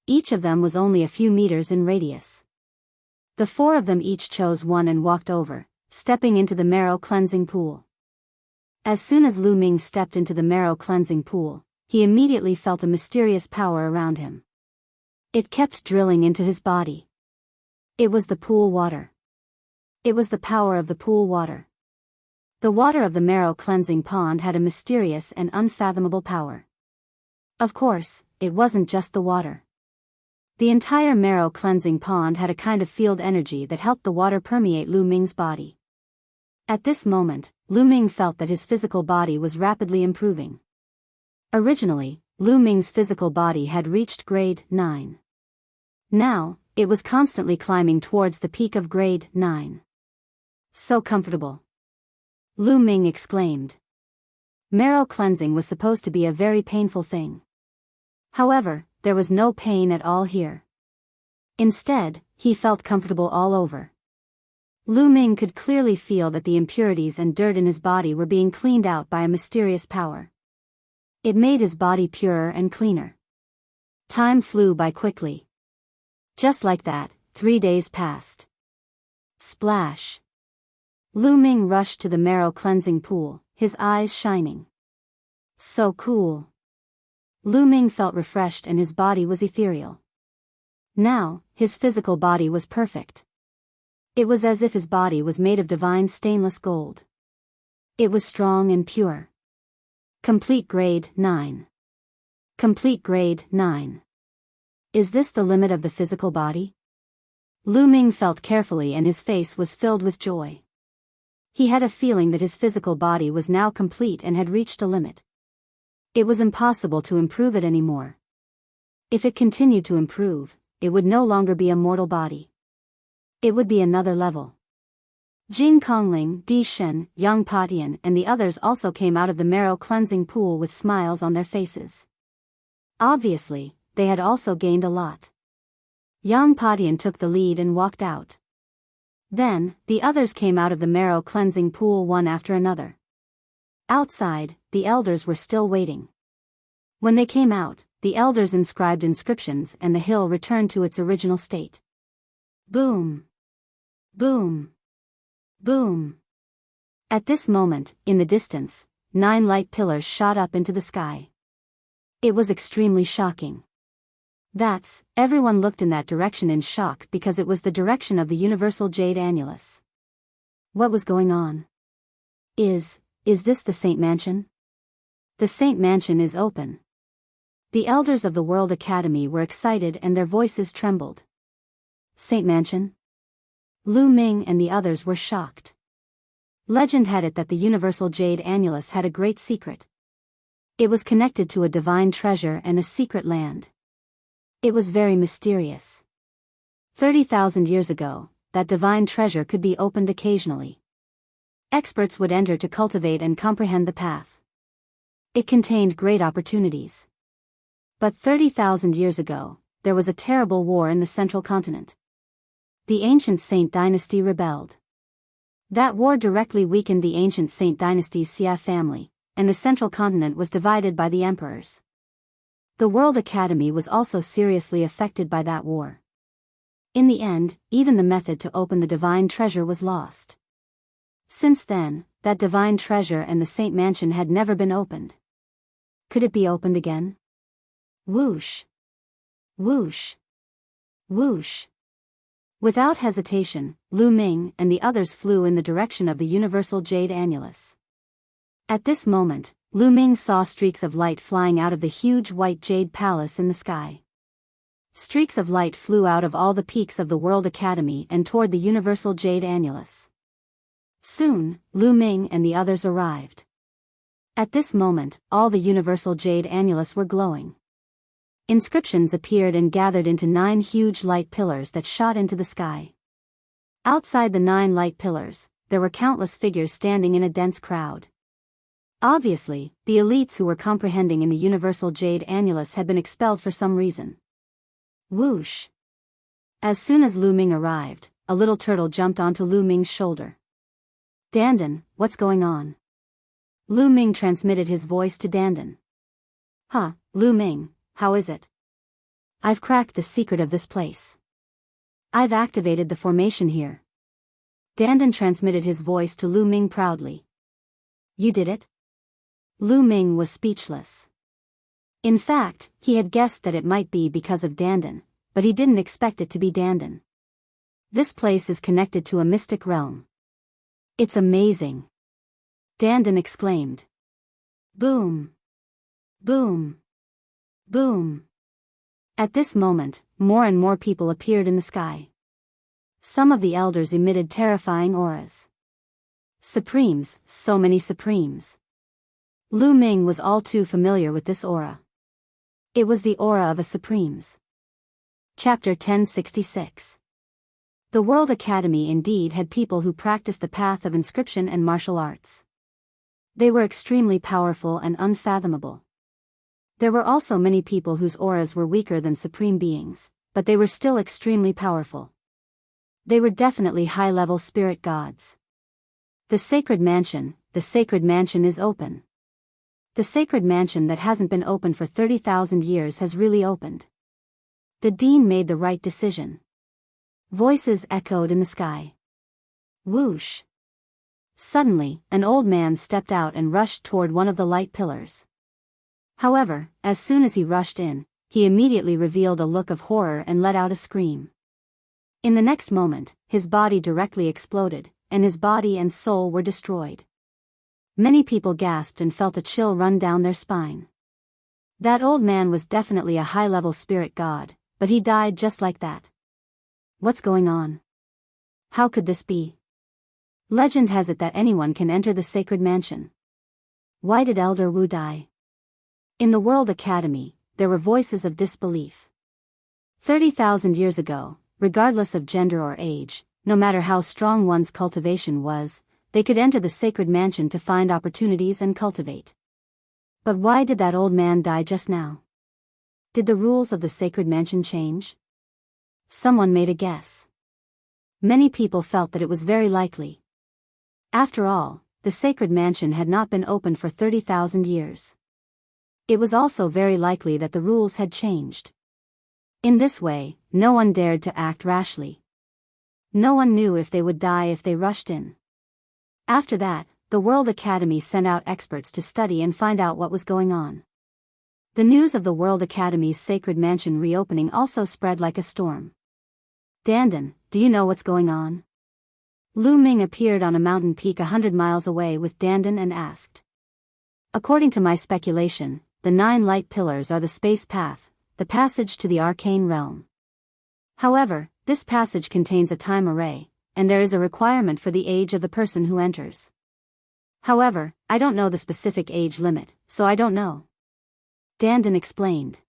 Each of them was only a few meters in radius. The 4 of them each chose one and walked over, stepping into the marrow cleansing pool. As soon as Lu Ming stepped into the marrow cleansing pool, he immediately felt a mysterious power around him. It kept drilling into his body. It was the pool water. It was the power of the pool water. The water of the marrow cleansing pond had a mysterious and unfathomable power. Of course, it wasn't just the water. The entire marrow cleansing pond had a kind of field energy that helped the water permeate Lu Ming's body. At this moment, Lu Ming felt that his physical body was rapidly improving. Originally, Lu Ming's physical body had reached grade 9. Now, it was constantly climbing towards the peak of grade 9. So comfortable. Lu Ming exclaimed. Marrow cleansing was supposed to be a very painful thing. However, there was no pain at all here. Instead, he felt comfortable all over. Lu Ming could clearly feel that the impurities and dirt in his body were being cleaned out by a mysterious power. It made his body purer and cleaner. Time flew by quickly. Just like that, 3 days passed. Splash. Lu Ming rushed to the marrow cleansing pool, his eyes shining. So cool. Lu Ming felt refreshed and his body was ethereal. Now, his physical body was perfect. It was as if his body was made of divine stainless gold. It was strong and pure. Complete grade 9. Complete grade 9. Is this the limit of the physical body? Lu Ming felt carefully and his face was filled with joy. He had a feeling that his physical body was now complete and had reached a limit. It was impossible to improve it anymore. If it continued to improve, it would no longer be a mortal body. It would be another level. Jing Kongling, Di Shen, Yang Patian and the others also came out of the marrow cleansing pool with smiles on their faces. Obviously, they had also gained a lot. Yang Patian took the lead and walked out. Then, the others came out of the marrow cleansing pool one after another. Outside, the elders were still waiting. When they came out, the elders inscribed inscriptions and the hill returned to its original state. Boom! Boom! Boom! At this moment, in the distance, 9 light pillars shot up into the sky. It was extremely shocking. Everyone looked in that direction in shock because it was the direction of the universal jade annulus. What was going on? Is this the Saint Mansion? The Saint Mansion is open. The elders of the World Academy were excited and their voices trembled. Saint Mansion? Lu Ming and the others were shocked. Legend had it that the universal jade annulus had a great secret. It was connected to a divine treasure and a secret land. It was very mysterious. 30,000 years ago, that divine treasure could be opened occasionally. Experts would enter to cultivate and comprehend the path. It contained great opportunities. But 30,000 years ago, there was a terrible war in the central continent. The ancient Saint dynasty rebelled. That war directly weakened the ancient Saint dynasty's Xia family, and the central continent was divided by the emperors. The World Academy was also seriously affected by that war. In the end, even the method to open the divine treasure was lost. Since then, that divine treasure and the Saint Mansion had never been opened. Could it be opened again? Whoosh! Whoosh! Whoosh! Without hesitation, Lu Ming and the others flew in the direction of the universal jade annulus. At this moment, Lu Ming saw streaks of light flying out of the huge white jade palace in the sky. Streaks of light flew out of all the peaks of the World Academy and toward the Universal Jade Annulus. Soon, Lu Ming and the others arrived. At this moment, all the Universal Jade Annulus were glowing. Inscriptions appeared and gathered into 9 huge light pillars that shot into the sky. Outside the 9 light pillars, there were countless figures standing in a dense crowd. Obviously, the elites who were comprehending in the Universal Jade Annulus had been expelled for some reason. Whoosh! As soon as Lu Ming arrived, a little turtle jumped onto Lu Ming's shoulder. Dandan, what's going on? Lu Ming transmitted his voice to Dandan. Huh, Lu Ming, how is it? I've cracked the secret of this place. I've activated the formation here. Dandan transmitted his voice to Lu Ming proudly. You did it? Lu Ming was speechless. In fact, he had guessed that it might be because of Dandan, but he didn't expect it to be Dandan. This place is connected to a mystic realm. It's amazing. Dandan exclaimed. Boom! Boom! Boom! At this moment, more and more people appeared in the sky. Some of the elders emitted terrifying auras. Supremes, so many Supremes. Lu Ming was all too familiar with this aura. It was the aura of a Supremes. Chapter 1066. The World Academy indeed had people who practiced the path of inscription and martial arts. They were extremely powerful and unfathomable. There were also many people whose auras were weaker than supreme beings, but they were still extremely powerful. They were definitely high-level spirit gods. The Sacred Mansion is open. The Sacred Mansion that hasn't been open for 30,000 years has really opened. The Dean made the right decision. Voices echoed in the sky. Whoosh! Suddenly, an old man stepped out and rushed toward one of the light pillars. However, as soon as he rushed in, he immediately revealed a look of horror and let out a scream. In the next moment, his body directly exploded, and his body and soul were destroyed. Many people gasped and felt a chill run down their spine. That old man was definitely a high-level spirit god, but he died just like that. What's going on? How could this be? Legend has it that anyone can enter the Sacred Mansion. Why did Elder Wu die? In the World Academy, there were voices of disbelief. 30,000 years ago, regardless of gender or age, no matter how strong one's cultivation was, they could enter the Sacred Mansion to find opportunities and cultivate. But why did that old man die just now? Did the rules of the Sacred Mansion change? Someone made a guess. Many people felt that it was very likely. After all, the Sacred Mansion had not been opened for 30,000 years. It was also very likely that the rules had changed. In this way, no one dared to act rashly. No one knew if they would die if they rushed in. After that, the World Academy sent out experts to study and find out what was going on. The news of the World Academy's Sacred Mansion reopening also spread like a storm. Dandan, do you know what's going on? Lu Ming appeared on a mountain peak 100 miles away with Dandan and asked. According to my speculation, the 9 light pillars are the space path, the passage to the arcane realm. However, this passage contains a time array, and there is a requirement for the age of the person who enters. However, I don't know the specific age limit, so I don't know. Dandan explained.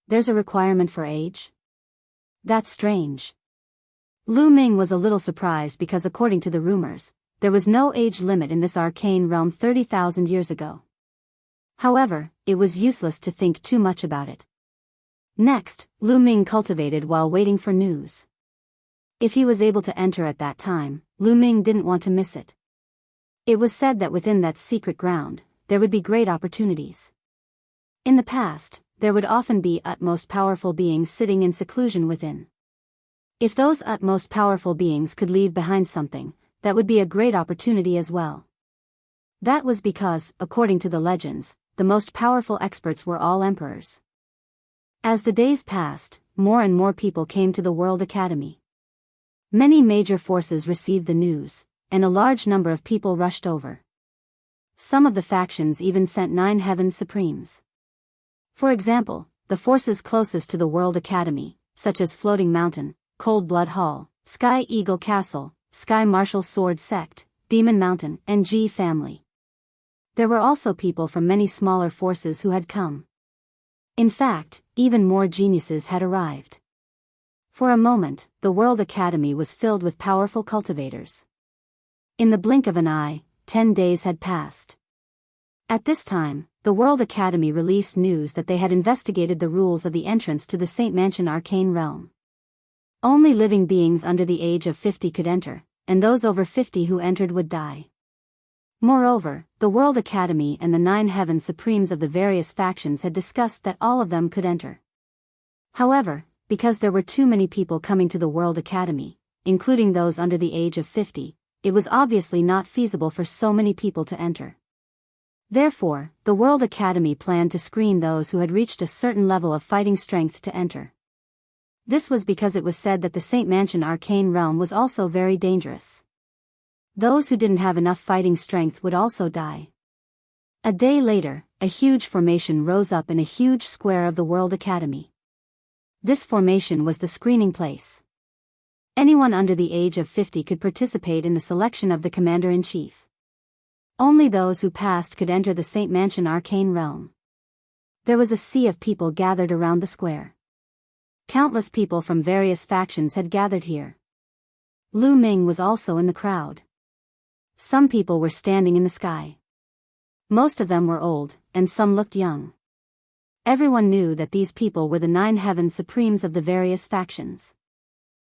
There's a requirement for age? That's strange. Lu Ming was a little surprised because according to the rumors, there was no age limit in this arcane realm 30,000 years ago. However, it was useless to think too much about it. Next, Lu Ming cultivated while waiting for news. If he was able to enter at that time, Lu Ming didn't want to miss it. It was said that within that secret ground, there would be great opportunities. In the past, there would often be utmost powerful beings sitting in seclusion within. If those utmost powerful beings could leave behind something, that would be a great opportunity as well. That was because, according to the legends, the most powerful experts were all emperors. As the days passed, more and more people came to the World Academy. Many major forces received the news, and a large number of people rushed over. Some of the factions even sent 9 Heaven Supremes. For example, the forces closest to the World Academy, such as Floating Mountain, Cold Blood Hall, Sky Eagle Castle, Sky Marshal Sword Sect, Demon Mountain, and G family. There were also people from many smaller forces who had come. In fact, even more geniuses had arrived. For a moment, the World Academy was filled with powerful cultivators. In the blink of an eye, 10 days had passed. At this time, the World Academy released news that they had investigated the rules of the entrance to the Saint Mansion Arcane Realm. Only living beings under the age of 50 could enter, and those over 50 who entered would die. Moreover, the World Academy and the 9 Heaven Supremes of the various factions had discussed that all of them could enter. However, because there were too many people coming to the World Academy, including those under the age of 50, it was obviously not feasible for so many people to enter. Therefore, the World Academy planned to screen those who had reached a certain level of fighting strength to enter. This was because it was said that the Saint Mansion Arcane Realm was also very dangerous. Those who didn't have enough fighting strength would also die. A day later, a huge formation rose up in a huge square of the World Academy. This formation was the screening place. Anyone under the age of 50 could participate in the selection of the Commander-in-Chief. Only those who passed could enter the Saint Mansion Arcane Realm. There was a sea of people gathered around the square. Countless people from various factions had gathered here. Lu Ming was also in the crowd. Some people were standing in the sky. Most of them were old, and some looked young. Everyone knew that these people were the 9 Heaven Supremes of the various factions.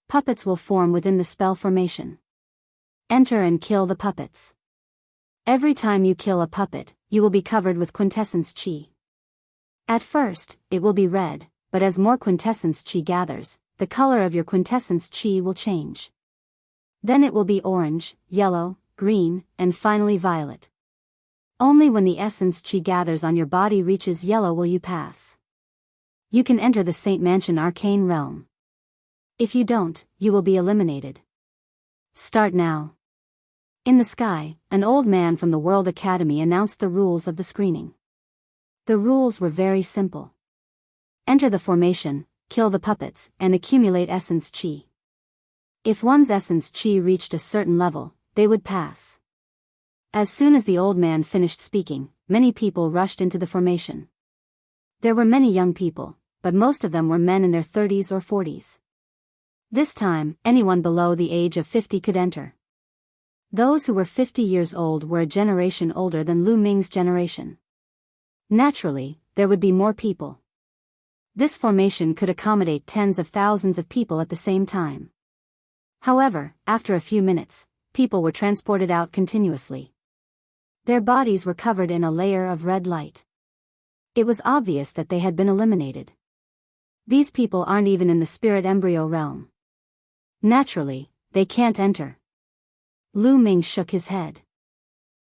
Puppets will form within the spell formation. Enter and kill the puppets. Every time you kill a puppet, you will be covered with quintessence chi. At first, it will be red, but as more quintessence chi gathers, the color of your quintessence chi will change. Then it will be orange, yellow, green, and finally violet. Only when the essence chi gathers on your body reaches yellow will you pass. You can enter the Saint Mansion Arcane Realm. If you don't, you will be eliminated. Start now. In the sky, an old man from the World Academy announced the rules of the screening. The rules were very simple. Enter the formation, kill the puppets, and accumulate essence chi. If one's essence chi reached a certain level, they would pass. As soon as the old man finished speaking, many people rushed into the formation. There were many young people, but most of them were men in their 30s or 40s. This time, anyone below the age of 50 could enter. Those who were 50 years old were a generation older than Lu Ming's generation. Naturally, there would be more people. This formation could accommodate tens of thousands of people at the same time. However, after a few minutes, people were transported out continuously. Their bodies were covered in a layer of red light. It was obvious that they had been eliminated. These people aren't even in the spirit embryo realm. Naturally, they can't enter. Lu Ming shook his head.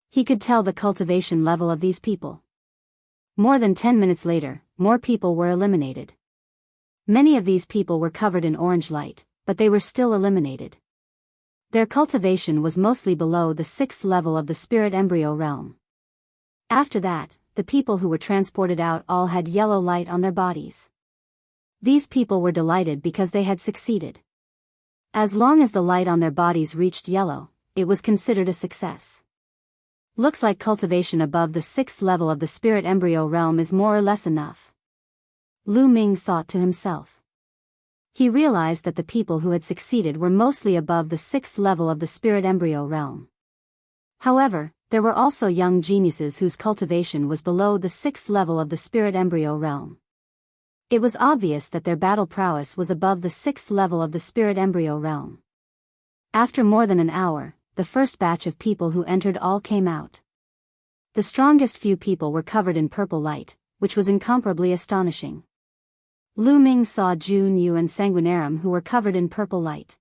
He could tell the cultivation level of these people. More than 10 minutes later, more people were eliminated. Many of these people were covered in orange light, but they were still eliminated. Their cultivation was mostly below the 6th level of the spirit embryo realm. After that, the people who were transported out all had yellow light on their bodies. These people were delighted because they had succeeded. As long as the light on their bodies reached yellow, it was considered a success. Looks like cultivation above the 6th level of the spirit embryo realm is more or less enough. Lu Ming thought to himself. He realized that the people who had succeeded were mostly above the 6th level of the spirit embryo realm. However, there were also young geniuses whose cultivation was below the 6th level of the spirit embryo realm. It was obvious that their battle prowess was above the 6th level of the spirit embryo realm. After more than an hour, the first batch of people who entered all came out. The strongest few people were covered in purple light, which was incomparably astonishing. Lu Ming saw Jun Yu and Sanguinarum who were covered in purple light.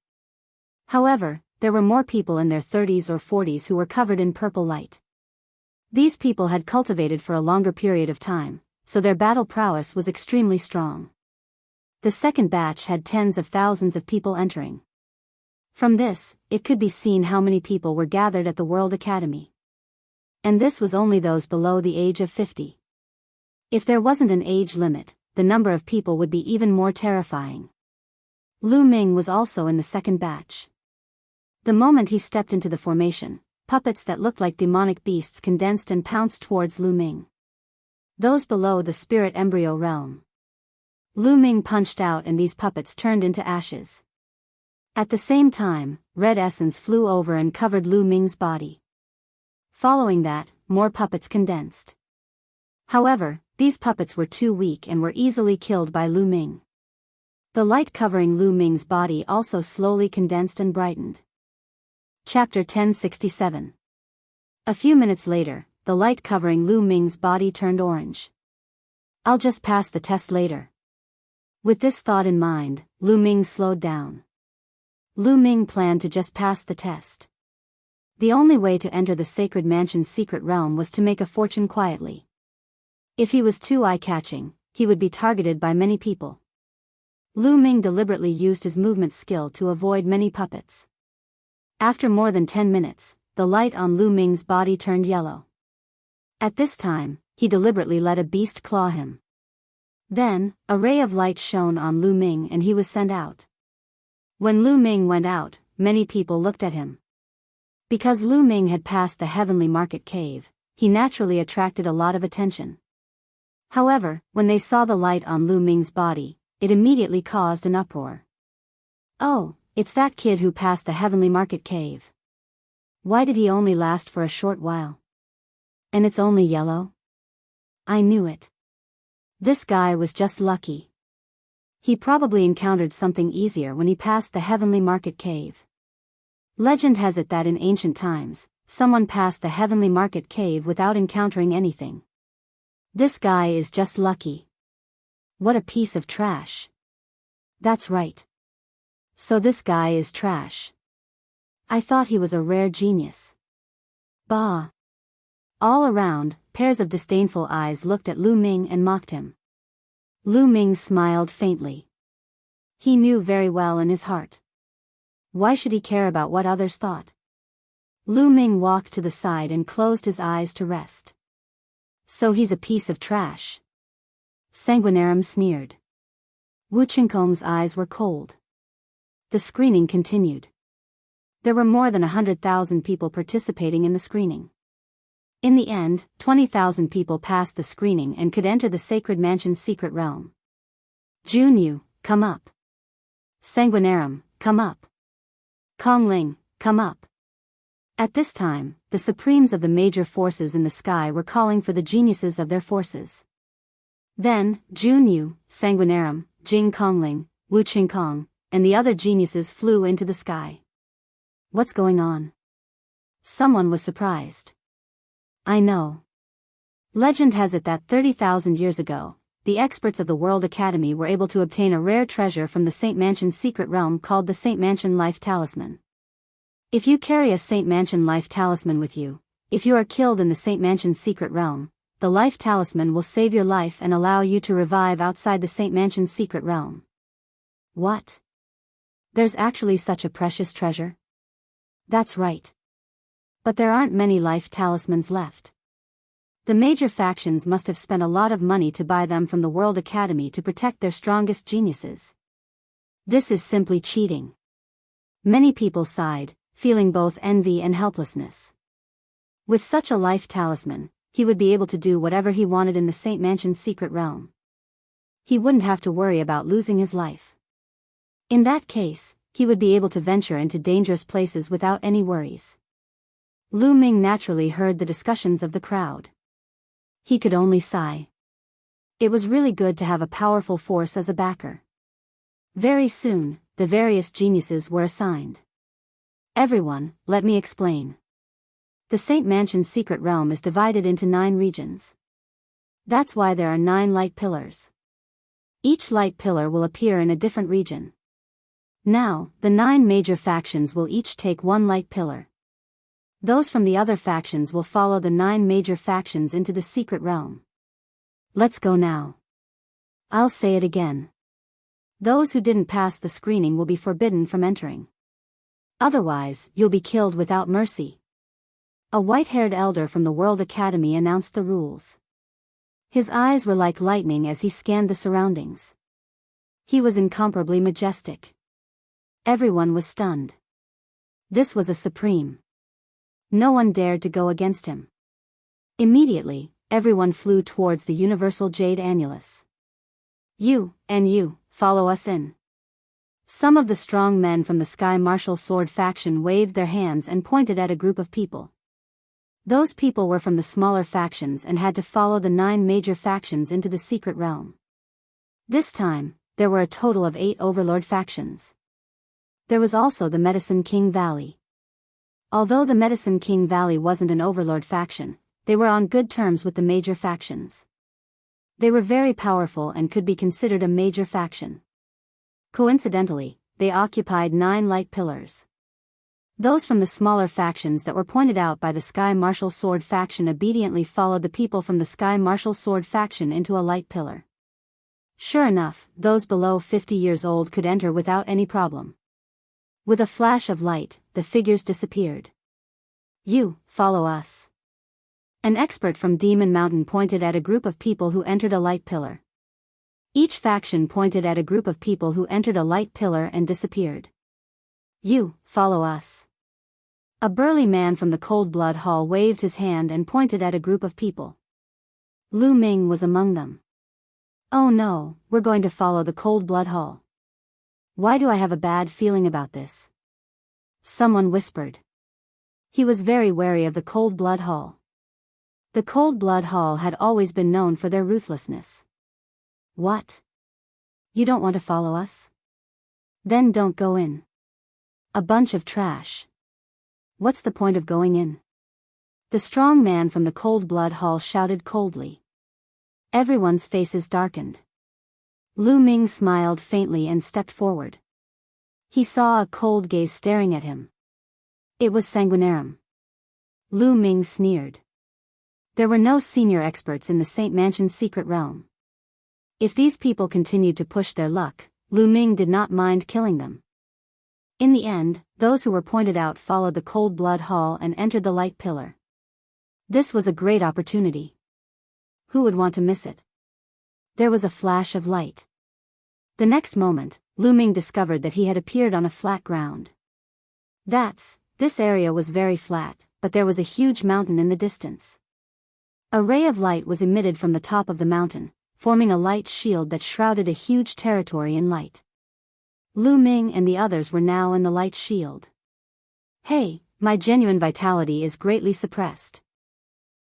However, there were more people in their 30s or 40s who were covered in purple light. These people had cultivated for a longer period of time, so their battle prowess was extremely strong. The second batch had tens of thousands of people entering. From this, it could be seen how many people were gathered at the World Academy. And this was only those below the age of 50. If there wasn't an age limit, the number of people would be even more terrifying. Lu Ming was also in the second batch. The moment he stepped into the formation, puppets that looked like demonic beasts condensed and pounced towards Lu Ming. Those below the spirit embryo realm. Lu Ming punched out and these puppets turned into ashes. At the same time, red essence flew over and covered Lu Ming's body. Following that, more puppets condensed. However, these puppets were too weak and were easily killed by Lu Ming. The light covering Lu Ming's body also slowly condensed and brightened. Chapter 1067. A few minutes later, the light covering Lu Ming's body turned orange. I'll just pass the test later. With this thought in mind, Lu Ming slowed down. Lu Ming planned to just pass the test. The only way to enter the Sacred Mansion's secret realm was to make a fortune quietly. If he was too eye-catching, he would be targeted by many people. Lu Ming deliberately used his movement skill to avoid many puppets. After more than 10 minutes, the light on Lu Ming's body turned yellow. At this time, he deliberately let a beast claw him. Then, a ray of light shone on Lu Ming and he was sent out. When Lu Ming went out, many people looked at him. Because Lu Ming had passed the Heavenly Market Cave, he naturally attracted a lot of attention. However, when they saw the light on Lu Ming's body, it immediately caused an uproar. Oh, it's that kid who passed the Heavenly Market Cave. Why did he only last for a short while? And it's only yellow? I knew it. This guy was just lucky. He probably encountered something easier when he passed the Heavenly Market Cave. Legend has it that in ancient times, someone passed the Heavenly Market Cave without encountering anything. This guy is just lucky. What a piece of trash. That's right. So this guy is trash. I thought he was a rare genius. Bah. All around, pairs of disdainful eyes looked at Lu Ming and mocked him. Lu Ming smiled faintly. He knew very well in his heart. Why should he care about what others thought? Lu Ming walked to the side and closed his eyes to rest. So he's a piece of trash. Sanguinarum sneered. Wu Qingkong's eyes were cold. The screening continued. There were more than 100,000 people participating in the screening. In the end, 20,000 people passed the screening and could enter the Sacred Mansion's secret realm. Junyu, come up. Sanguinarum, come up. Kongling, come up. At this time, the supremes of the major forces in the sky were calling for the geniuses of their forces. Then, Junyu, Sanguinarum, Jing Kongling, Wu Qingkong, and the other geniuses flew into the sky. What's going on? Someone was surprised. I know. Legend has it that 30,000 years ago, the experts of the World Academy were able to obtain a rare treasure from the Saint Mansion's secret realm called the Saint Mansion Life Talisman. If you carry a Saint Mansion Life Talisman with you, if you are killed in the Saint Mansion's secret realm, the Life Talisman will save your life and allow you to revive outside the Saint Mansion's secret realm. What? There's actually such a precious treasure? That's right. But there aren't many life talismans left. The major factions must have spent a lot of money to buy them from the World Academy to protect their strongest geniuses. This is simply cheating. Many people sighed, feeling both envy and helplessness. With such a life talisman, he would be able to do whatever he wanted in the Saint Mansion's secret realm. He wouldn't have to worry about losing his life. In that case, he would be able to venture into dangerous places without any worries. Lu Ming naturally heard the discussions of the crowd. He could only sigh. It was really good to have a powerful force as a backer. Very soon, the various geniuses were assigned. Everyone, let me explain. The Saint Mansion's secret realm is divided into 9 regions. That's why there are 9 light pillars. Each light pillar will appear in a different region. Now, the 9 major factions will each take 1 light pillar. Those from the other factions will follow the 9 major factions into the secret realm. Let's go now. I'll say it again. Those who didn't pass the screening will be forbidden from entering. Otherwise, you'll be killed without mercy. A white-haired elder from the World Academy announced the rules. His eyes were like lightning as he scanned the surroundings. He was incomparably majestic. Everyone was stunned. This was a supreme. No one dared to go against him. Immediately, everyone flew towards the universal jade annulus. You, and you, follow us in. Some of the strong men from the Sky Martial Sword faction waved their hands and pointed at a group of people. Those people were from the smaller factions and had to follow the 9 major factions into the secret realm. This time, there were a total of 8 overlord factions. There was also the Medicine King Valley. Although the Medicine King Valley wasn't an overlord faction, they were on good terms with the major factions. They were very powerful and could be considered a major faction. Coincidentally, they occupied 9 light pillars. Those from the smaller factions that were pointed out by the Sky Martial Sword faction obediently followed the people from the Sky Martial Sword faction into a light pillar. Sure enough, those below 50 years old could enter without any problem. With a flash of light, the figures disappeared. You, follow us. An expert from Demon Mountain pointed at a group of people who entered a light pillar. Each faction pointed at a group of people who entered a light pillar and disappeared. You, follow us. A burly man from the Cold Blood Hall waved his hand and pointed at a group of people. Lu Ming was among them. Oh no, we're going to follow the Cold Blood Hall. Why do I have a bad feeling about this? Someone whispered. He was very wary of the Cold Blood Hall. The Cold Blood Hall had always been known for their ruthlessness. What? You don't want to follow us? Then don't go in. A bunch of trash. What's the point of going in? The strong man from the Cold Blood Hall shouted coldly. Everyone's faces darkened. Lu Ming smiled faintly and stepped forward. He saw a cold gaze staring at him. It was Sanguinarum. Lu Ming sneered. There were no senior experts in the Saint Mansion's secret realm. If these people continued to push their luck, Lu Ming did not mind killing them. In the end, those who were pointed out followed the Cold Blood Hall and entered the light pillar. This was a great opportunity. Who would want to miss it? There was a flash of light. The next moment, Lu Ming discovered that he had appeared on a flat ground. This area was very flat, but there was a huge mountain in the distance. A ray of light was emitted from the top of the mountain, forming a light shield that shrouded a huge territory in light. Lu Ming and the others were now in the light shield. Hey, my genuine vitality is greatly suppressed.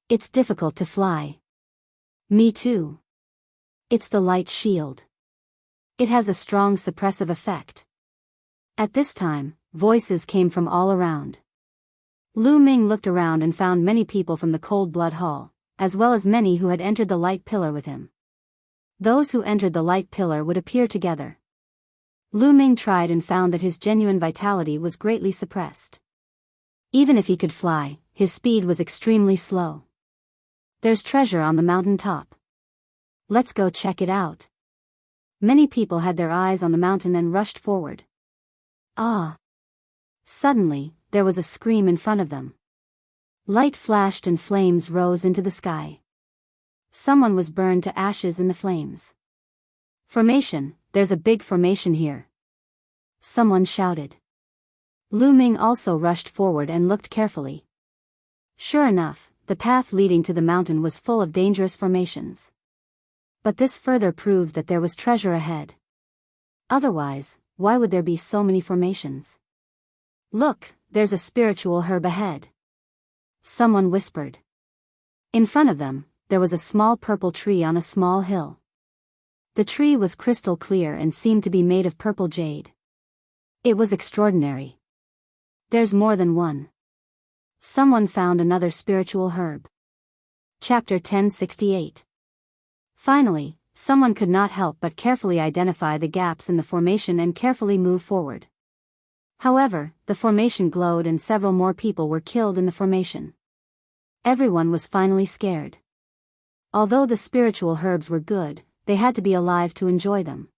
It's difficult to fly. Me too. It's the light shield. It has a strong suppressive effect. At this time, voices came from all around. Lu Ming looked around and found many people from the Cold Blood Hall, as well as many who had entered the light pillar with him. Those who entered the light pillar would appear together. Lu Ming tried and found that his genuine vitality was greatly suppressed. Even if he could fly, his speed was extremely slow. There's treasure on the mountain top. Let's go check it out. Many people had their eyes on the mountain and rushed forward. Ah! Suddenly, there was a scream in front of them. Light flashed and flames rose into the sky. Someone was burned to ashes in the flames. Formation, there's a big formation here. Someone shouted. Lu Ming also rushed forward and looked carefully. Sure enough, the path leading to the mountain was full of dangerous formations. But this further proved that there was treasure ahead. Otherwise, why would there be so many formations? Look, there's a spiritual herb ahead. Someone whispered. In front of them, there was a small purple tree on a small hill. The tree was crystal clear and seemed to be made of purple jade. It was extraordinary. There's more than one. Someone found another spiritual herb. Chapter 1068. Finally, someone could not help but carefully identify the gaps in the formation and carefully move forward. However, the formation glowed and several more people were killed in the formation. Everyone was finally scared. Although the spiritual herbs were good, they had to be alive to enjoy them.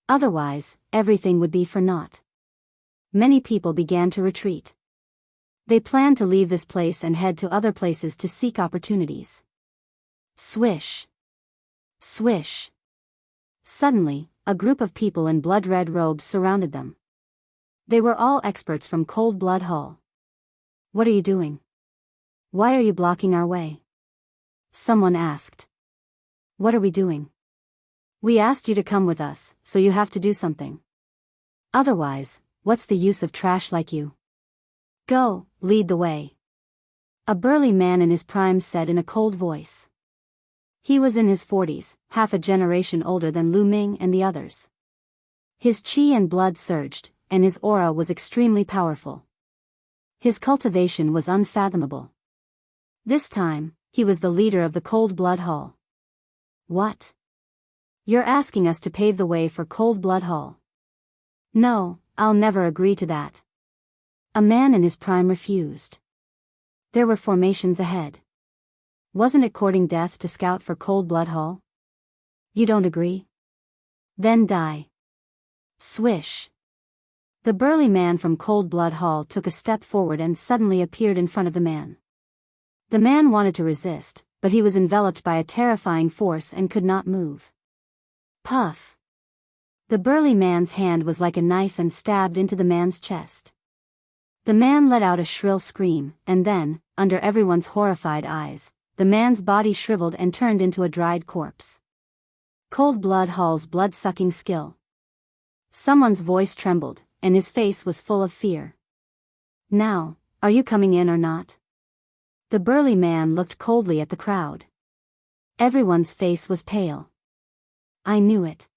Otherwise, everything would be for naught. Many people began to retreat. They planned to leave this place and head to other places to seek opportunities. Swish! Swish. Suddenly, a group of people in blood-red robes surrounded them. They were all experts from Cold Blood Hall. What are you doing? Why are you blocking our way? Someone asked. What are we doing? We asked you to come with us, so you have to do something. Otherwise, what's the use of trash like you? Go, lead the way. A burly man in his prime said in a cold voice. He was in his 40s, half a generation older than Lu Ming and the others. His chi and blood surged, and his aura was extremely powerful. His cultivation was unfathomable. This time, he was the leader of the Cold Blood Hall. What? You're asking us to pave the way for Cold Blood Hall? No, I'll never agree to that. A man in his prime refused. There were formations ahead. Wasn't it courting death to scout for Cold Blood Hall? You don't agree? Then die. Swish. The burly man from Cold Blood Hall took a step forward and suddenly appeared in front of the man. The man wanted to resist, but he was enveloped by a terrifying force and could not move. Puff. The burly man's hand was like a knife and stabbed into the man's chest. The man let out a shrill scream, and then, under everyone's horrified eyes, the man's body shriveled and turned into a dried corpse. Cold Blood Hall's blood-sucking skill. Someone's voice trembled, and his face was full of fear. Now, are you coming in or not? The burly man looked coldly at the crowd. Everyone's face was pale. I knew it.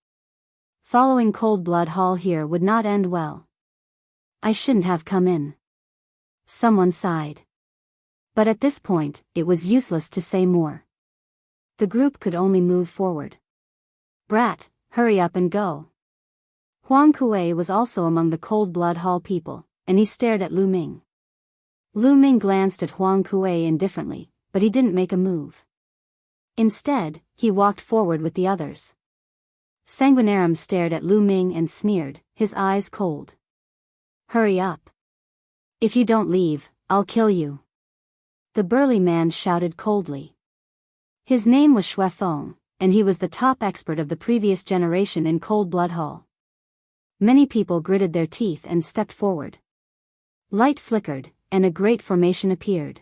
Following Cold Blood Hall here would not end well. I shouldn't have come in. Someone sighed. But at this point, it was useless to say more. The group could only move forward. Brat, hurry up and go. Huang Kuei was also among the Cold Blood Hall people, and he stared at Lu Ming. Lu Ming glanced at Huang Kuei indifferently, but he didn't make a move. Instead, he walked forward with the others. Sanguinarum stared at Lu Ming and sneered, his eyes cold. Hurry up. If you don't leave, I'll kill you. The burly man shouted coldly. His name was Xue Feng, and he was the top expert of the previous generation in Cold Blood Hall. Many people gritted their teeth and stepped forward. Light flickered, and a great formation appeared.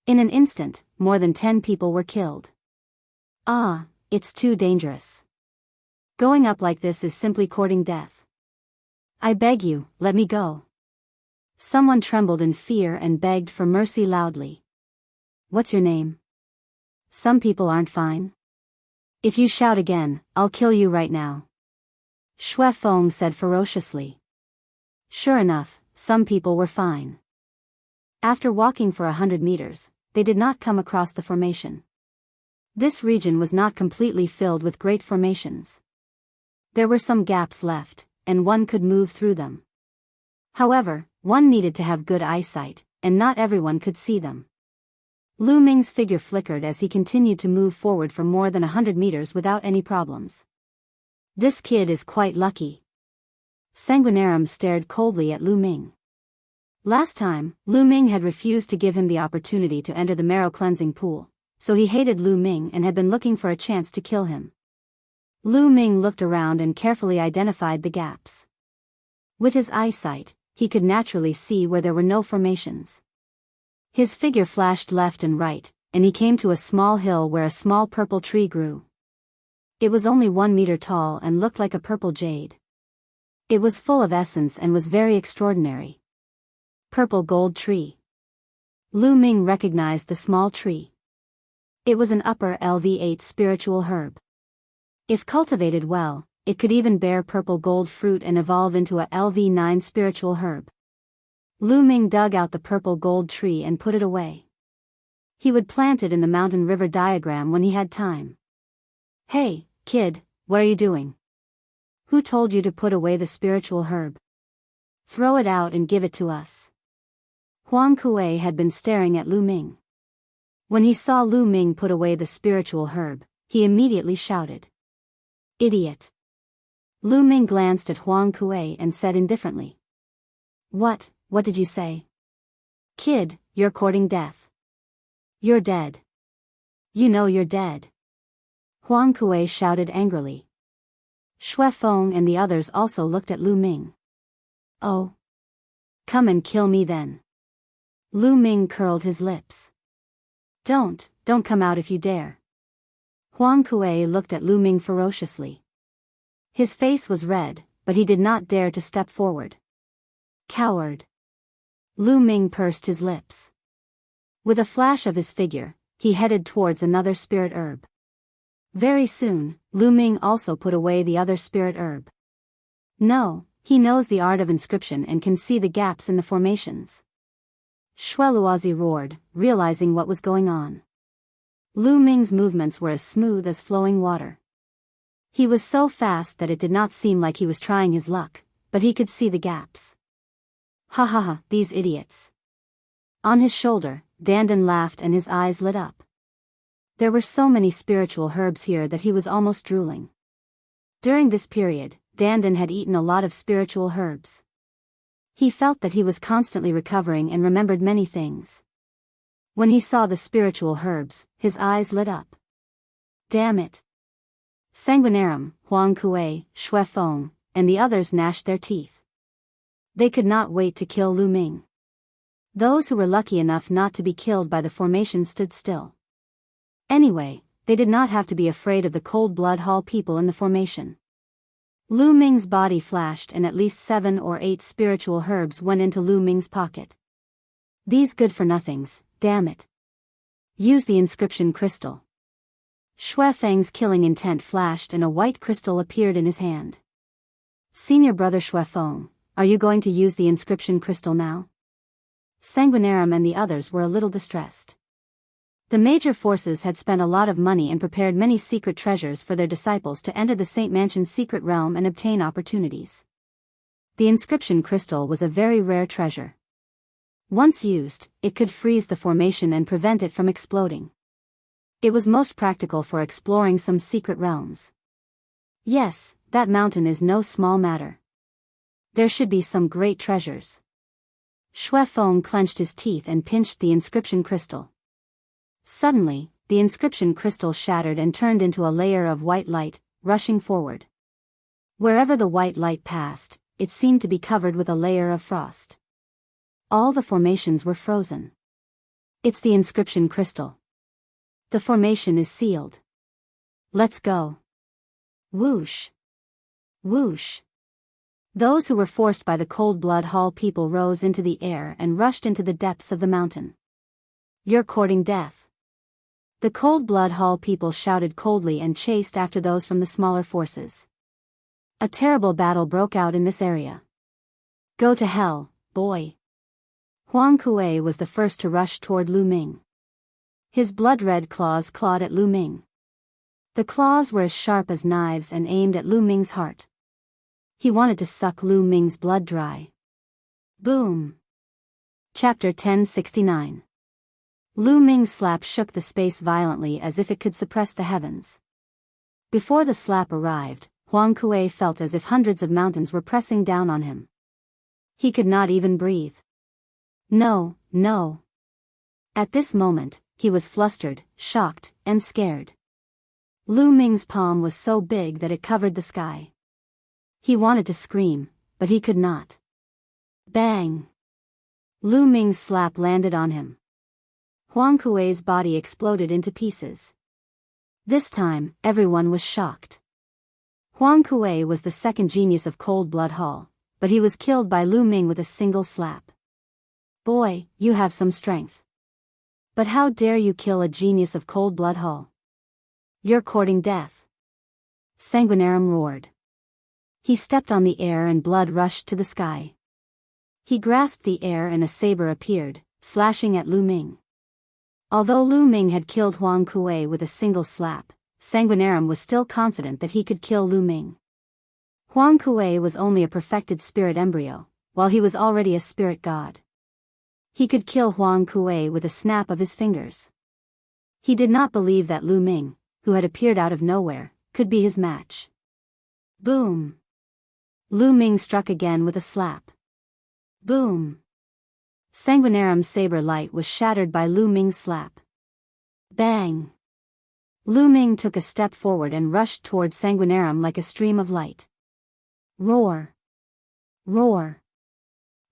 In an instant, more than 10 people were killed. Ah, it's too dangerous. Going up like this is simply courting death. I beg you, let me go. Someone trembled in fear and begged for mercy loudly. What's your name? Some people aren't fine. If you shout again, I'll kill you right now. Xue Feng said ferociously. Sure enough, some people were fine. After walking for 100 meters, they did not come across the formation. This region was not completely filled with great formations. There were some gaps left, and one could move through them. However, one needed to have good eyesight, and not everyone could see them. Lu Ming's figure flickered as he continued to move forward for more than 100 meters without any problems. This kid is quite lucky. Sanguinarum stared coldly at Lu Ming. Last time, Lu Ming had refused to give him the opportunity to enter the marrow cleansing pool, so he hated Lu Ming and had been looking for a chance to kill him. Lu Ming looked around and carefully identified the gaps. With his eyesight, he could naturally see where there were no formations. His figure flashed left and right, and he came to a small hill where a small purple tree grew. It was only 1 meter tall and looked like a purple jade. It was full of essence and was very extraordinary. Purple gold tree. Lu Ming recognized the small tree. It was an upper LV8 spiritual herb. If cultivated well, it could even bear purple gold fruit and evolve into a LV9 spiritual herb. Lu Ming dug out the purple gold tree and put it away. He would plant it in the mountain river diagram when he had time. Hey, kid, what are you doing? Who told you to put away the spiritual herb? Throw it out and give it to us. Huang Kuei had been staring at Lu Ming. When he saw Lu Ming put away the spiritual herb, he immediately shouted. Idiot. Lu Ming glanced at Huang Kuei and said indifferently. What did you say? Kid, you're courting death. You're dead. You know you're dead. Huang Kuei shouted angrily. Shui Feng and the others also looked at Lu Ming. Oh. Come and kill me then. Lu Ming curled his lips. Don't come out if you dare. Huang Kuei looked at Lu Ming ferociously. His face was red, but he did not dare to step forward. Coward. Lu Ming pursed his lips. With a flash of his figure, he headed towards another spirit herb. Very soon, Lu Ming also put away the other spirit herb. No, he knows the art of inscription and can see the gaps in the formations. Shueluazi roared, realizing what was going on. Lu Ming's movements were as smooth as flowing water. He was so fast that it did not seem like he was trying his luck, but he could see the gaps. Ha ha ha, these idiots. On his shoulder, Dandan laughed and his eyes lit up. There were so many spiritual herbs here that he was almost drooling. During this period, Dandan had eaten a lot of spiritual herbs. He felt that he was constantly recovering and remembered many things. When he saw the spiritual herbs, his eyes lit up. Damn it. Sanguinarium, Huang Kuei, Shui Feng, and the others gnashed their teeth. They could not wait to kill Lu Ming. Those who were lucky enough not to be killed by the formation stood still. Anyway, they did not have to be afraid of the Cold Blood Hall people in the formation. Lu Ming's body flashed and at least 7 or 8 spiritual herbs went into Lu Ming's pocket. These good-for-nothings, damn it. Use the inscription crystal. Shui Feng's killing intent flashed and a white crystal appeared in his hand. Senior brother Shui Feng, are you going to use the inscription crystal now? Sanguinarium and the others were a little distressed. The major forces had spent a lot of money and prepared many secret treasures for their disciples to enter the Saint Mansion's secret realm and obtain opportunities. The inscription crystal was a very rare treasure. Once used, it could freeze the formation and prevent it from exploding. It was most practical for exploring some secret realms. Yes, that mountain is no small matter. There should be some great treasures. Shui Feng clenched his teeth and pinched the inscription crystal. Suddenly, the inscription crystal shattered and turned into a layer of white light, rushing forward. Wherever the white light passed, it seemed to be covered with a layer of frost. All the formations were frozen. It's the inscription crystal. The formation is sealed. Let's go. Whoosh. Whoosh. Those who were forced by the Cold Blood Hall people rose into the air and rushed into the depths of the mountain. You're courting death. The Cold Blood Hall people shouted coldly and chased after those from the smaller forces. A terrible battle broke out in this area. Go to hell, boy. Huang Kuei was the first to rush toward Lu Ming. His blood-red claws clawed at Lu Ming. The claws were as sharp as knives and aimed at Lu Ming's heart. He wanted to suck Lu Ming's blood dry. Boom. Chapter 1069. Lu Ming's slap shook the space violently as if it could suppress the heavens. Before the slap arrived, Huang Kuei felt as if hundreds of mountains were pressing down on him. He could not even breathe. No, no. At this moment, he was flustered, shocked, and scared. Lu Ming's palm was so big that it covered the sky. He wanted to scream, but he could not. Bang! Lu Ming's slap landed on him. Huang Kuei's body exploded into pieces. This time, everyone was shocked. Huang Kuei was the second genius of Cold Blood Hall, but he was killed by Lu Ming with a single slap. Boy, you have some strength. But how dare you kill a genius of Cold Blood Hall? You're courting death. Sanguinarium roared. He stepped on the air and blood rushed to the sky. He grasped the air and a saber appeared, slashing at Lu Ming. Although Lu Ming had killed Huang Kuei with a single slap, Sanguinarium was still confident that he could kill Lu Ming. Huang Kuei was only a perfected spirit embryo, while he was already a spirit god. He could kill Huang Kuei with a snap of his fingers. He did not believe that Lu Ming, who had appeared out of nowhere, could be his match. Boom! Lu Ming struck again with a slap. Boom! Sanguinarium's saber light was shattered by Lu Ming's slap. Bang! Lu Ming took a step forward and rushed toward Sanguinarum like a stream of light. Roar! Roar!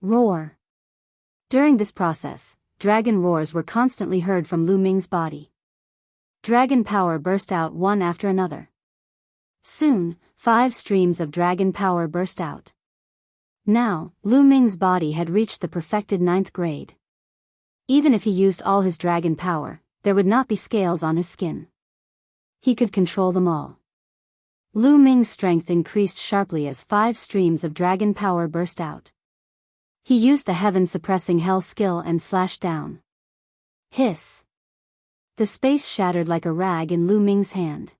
Roar! During this process, dragon roars were constantly heard from Lu Ming's body. Dragon power burst out one after another. Soon, 5 streams of dragon power burst out. Now, Lu Ming's body had reached the perfected 9th grade. Even if he used all his dragon power, there would not be scales on his skin. He could control them all. Lu Ming's strength increased sharply as 5 streams of dragon power burst out. He used the heaven-suppressing hell skill and slashed down. Hiss! The space shattered like a rag in Lu Ming's hand.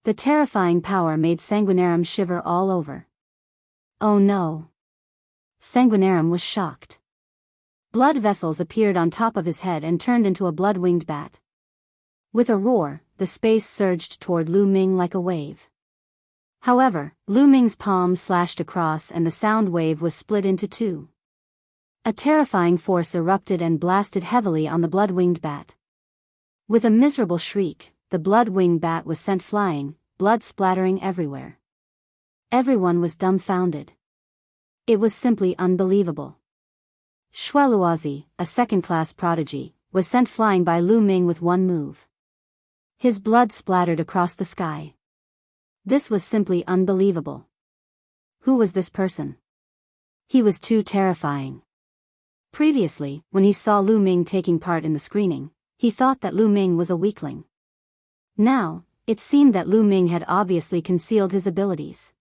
The terrifying power made Sanguinarum shiver all over. Oh no! Sanguinarum was shocked. Blood vessels appeared on top of his head and turned into a blood-winged bat. With a roar, the space surged toward Lu Ming like a wave. However, Lu Ming's palm slashed across and the sound wave was split into 2. A terrifying force erupted and blasted heavily on the blood-winged bat. With a miserable shriek, the blood-winged bat was sent flying, blood splattering everywhere. Everyone was dumbfounded. It was simply unbelievable. Shueluozi, a second-class prodigy, was sent flying by Lu Ming with one move. His blood splattered across the sky. This was simply unbelievable. Who was this person? He was too terrifying. Previously, when he saw Lu Ming taking part in the screening, he thought that Lu Ming was a weakling. Now, it seemed that Lu Ming had obviously concealed his abilities.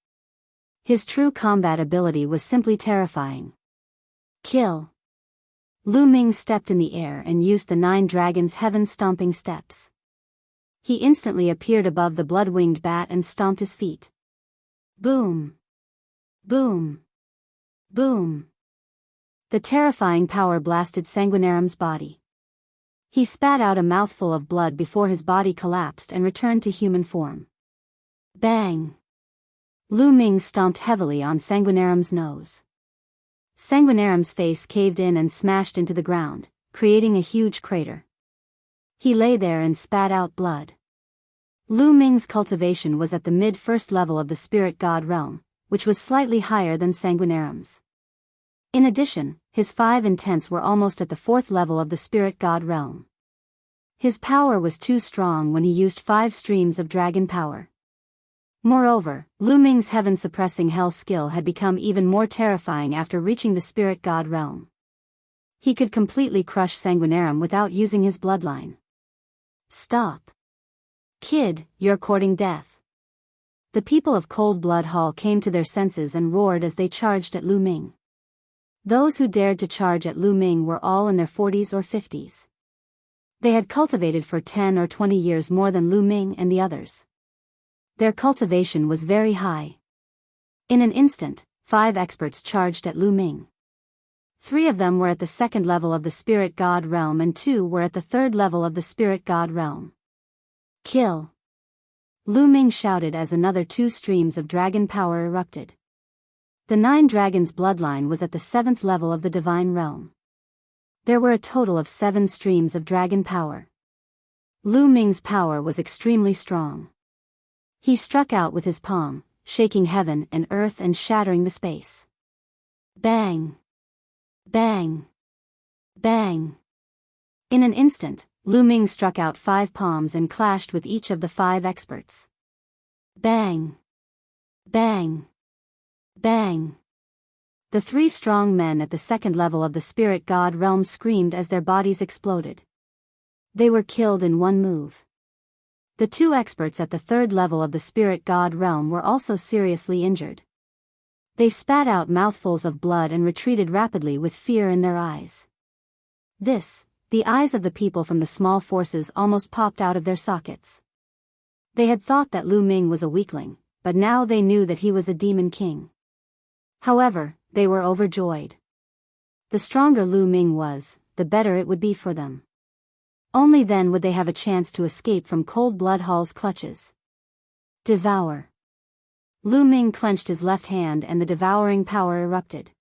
His true combat ability was simply terrifying. Kill! Lu Ming stepped in the air and used the 9 dragons' heaven-stomping steps. He instantly appeared above the blood-winged bat and stomped his feet. Boom! Boom! Boom! The terrifying power blasted Sanguinarum's body. He spat out a mouthful of blood before his body collapsed and returned to human form. Bang! Lu Ming stomped heavily on Sanguinarum's nose. Sanguinarum's face caved in and smashed into the ground, creating a huge crater. He lay there and spat out blood. Lu Ming's cultivation was at the mid-first level of the spirit god realm, which was slightly higher than Sanguinarum's. In addition, his 5 intents were almost at the 4th level of the spirit god realm. His power was too strong when he used 5 streams of dragon power. Moreover, Lu Ming's heaven-suppressing hell skill had become even more terrifying after reaching the spirit god realm. He could completely crush Sanguinarum without using his bloodline. Stop! Kid, you're courting death. The people of Cold Blood Hall came to their senses and roared as they charged at Lu Ming. Those who dared to charge at Lu Ming were all in their 40s or 50s. They had cultivated for 10 or 20 years more than Lu Ming and the others. Their cultivation was very high. In an instant, 5 experts charged at Lu Ming. 3 of them were at the 2nd level of the spirit god realm and 2 were at the 3rd level of the spirit god realm. Kill! Lu Ming shouted as another 2 streams of dragon power erupted. The 9 dragons' bloodline was at the 7th level of the divine realm. There were a total of 7 streams of dragon power. Lu Ming's power was extremely strong. He struck out with his palm, shaking heaven and earth and shattering the space. Bang! Bang! Bang! In an instant, Lu Ming struck out 5 palms and clashed with each of the 5 experts. Bang! Bang! Bang! The 3 strong men at the 2nd level of the spirit god realm screamed as their bodies exploded. They were killed in one move. The 2 experts at the 3rd level of the spirit god realm were also seriously injured. They spat out mouthfuls of blood and retreated rapidly with fear in their eyes. The eyes of the people from the small forces almost popped out of their sockets. They had thought that Lu Ming was a weakling, but now they knew that he was a demon king. However, they were overjoyed. The stronger Lu Ming was, the better it would be for them. Only then would they have a chance to escape from Cold Blood Hall's clutches. Devour! Lu Ming clenched his left hand and the devouring power erupted.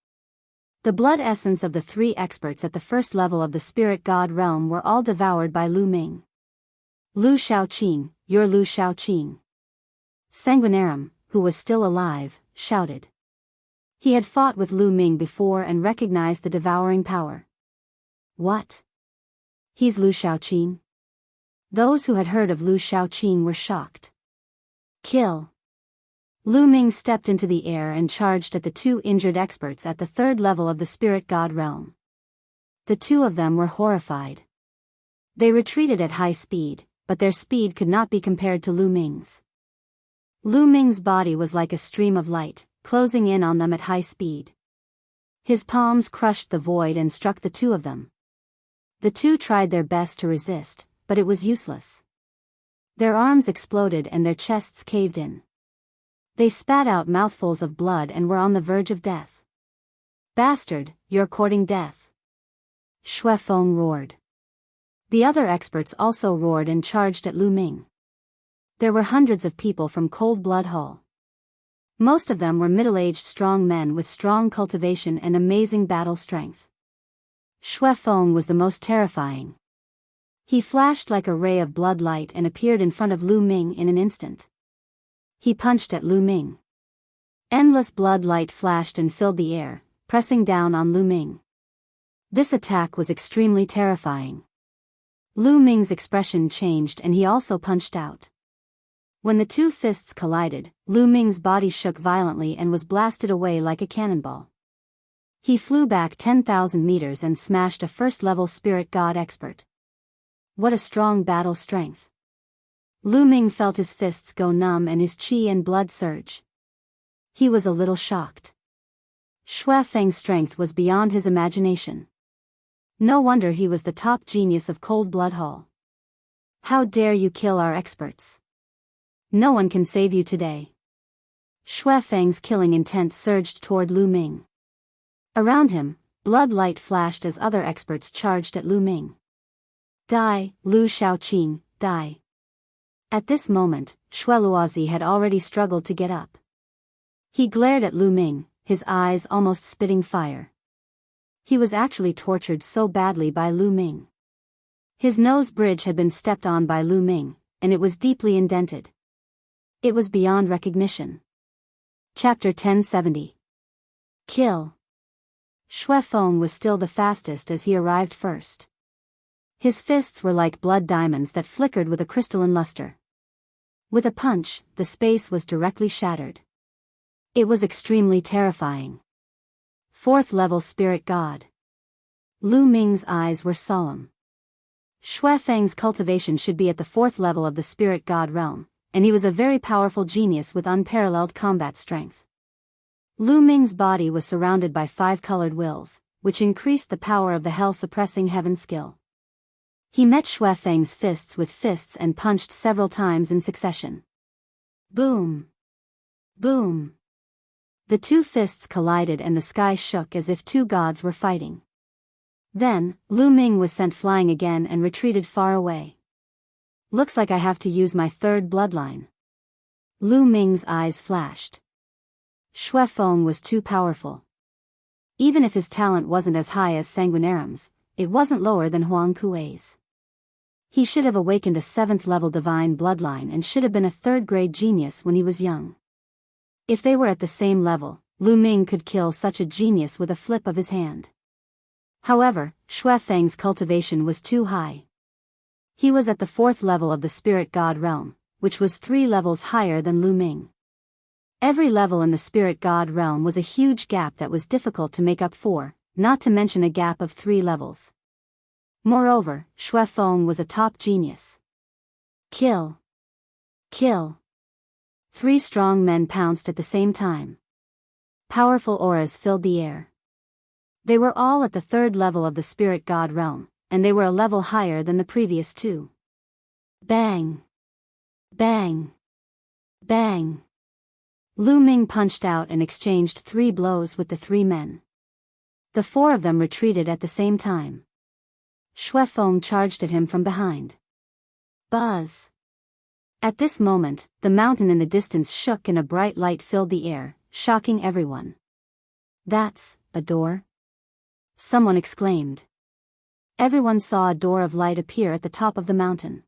The blood essence of the 3 experts at the 1st level of the spirit god realm were all devoured by Lu Ming. Lu Shaoqing, you're Lu Shaoqing. Sanguinarum, who was still alive, shouted. He had fought with Lu Ming before and recognized the devouring power. What? He's Lu Shaoqing? Those who had heard of Lu Shaoqing were shocked. Kill. Lu Ming stepped into the air and charged at the two injured experts at the third level of the spirit god realm. The two of them were horrified. They retreated at high speed, but their speed could not be compared to Lu Ming's. Lu Ming's body was like a stream of light, closing in on them at high speed. His palms crushed the void and struck the two of them. The two tried their best to resist, but it was useless. Their arms exploded and their chests caved in. They spat out mouthfuls of blood and were on the verge of death. Bastard, you're courting death. Xue Feng roared. The other experts also roared and charged at Lu Ming. There were hundreds of people from Cold Blood Hall. Most of them were middle-aged strong men with strong cultivation and amazing battle strength. Xue Feng was the most terrifying. He flashed like a ray of blood light and appeared in front of Lu Ming in an instant. He punched at Lu Ming. Endless blood light flashed and filled the air, pressing down on Lu Ming. This attack was extremely terrifying. Lu Ming's expression changed and he also punched out. When the two fists collided, Lu Ming's body shook violently and was blasted away like a cannonball. He flew back 10,000 meters and smashed a first-level spirit god expert. What a strong battle strength. Lu Ming felt his fists go numb and his qi and blood surge. He was a little shocked. Xue Feng's strength was beyond his imagination. No wonder he was the top genius of Cold Blood Hall. How dare you kill our experts? No one can save you today. Xue Feng's killing intent surged toward Lu Ming. Around him, blood light flashed as other experts charged at Lu Ming. Die, Lu Shaoqing, die. At this moment, Xue Luozi had already struggled to get up. He glared at Lu Ming, his eyes almost spitting fire. He was actually tortured so badly by Lu Ming. His nose bridge had been stepped on by Lu Ming, and it was deeply indented. It was beyond recognition. Chapter 1070. Kill. Xue Feng was still the fastest as he arrived first. His fists were like blood diamonds that flickered with a crystalline luster. With a punch, the space was directly shattered. It was extremely terrifying. Fourth level spirit god. Lu Ming's eyes were solemn. Xue Feng's cultivation should be at the fourth level of the spirit god realm, and he was a very powerful genius with unparalleled combat strength. Lu Ming's body was surrounded by 5 colored wills, which increased the power of the hell-suppressing heaven skill. He met Xue Feng's fists with fists and punched several times in succession. Boom! Boom! The two fists collided and the sky shook as if two gods were fighting. Then, Lu Ming was sent flying again and retreated far away. Looks like I have to use my third bloodline. Lu Ming's eyes flashed. Xue Feng was too powerful. Even if his talent wasn't as high as Sanguinarum's, it wasn't lower than Huang Kuei's. He should have awakened a 7th-level divine bloodline and should have been a 3rd-grade genius when he was young. If they were at the same level, Lu Ming could kill such a genius with a flip of his hand. However, Xue Feng's cultivation was too high. He was at the 4th level of the spirit god realm, which was 3 levels higher than Lu Ming. Every level in the spirit god realm was a huge gap that was difficult to make up for, not to mention a gap of 3 levels. Moreover, Xue Feng was a top genius. Kill. Kill. 3 strong men pounced at the same time. Powerful auras filled the air. They were all at the 3rd level of the spirit god realm, and they were a level higher than the previous 2. Bang! Bang! Bang! Lu Ming punched out and exchanged 3 blows with the 3 men. The 4 of them retreated at the same time. Xue Feng charged at him from behind. Buzz! At this moment, the mountain in the distance shook and a bright light filled the air, shocking everyone. That's a door? Someone exclaimed. Everyone saw a door of light appear at the top of the mountain.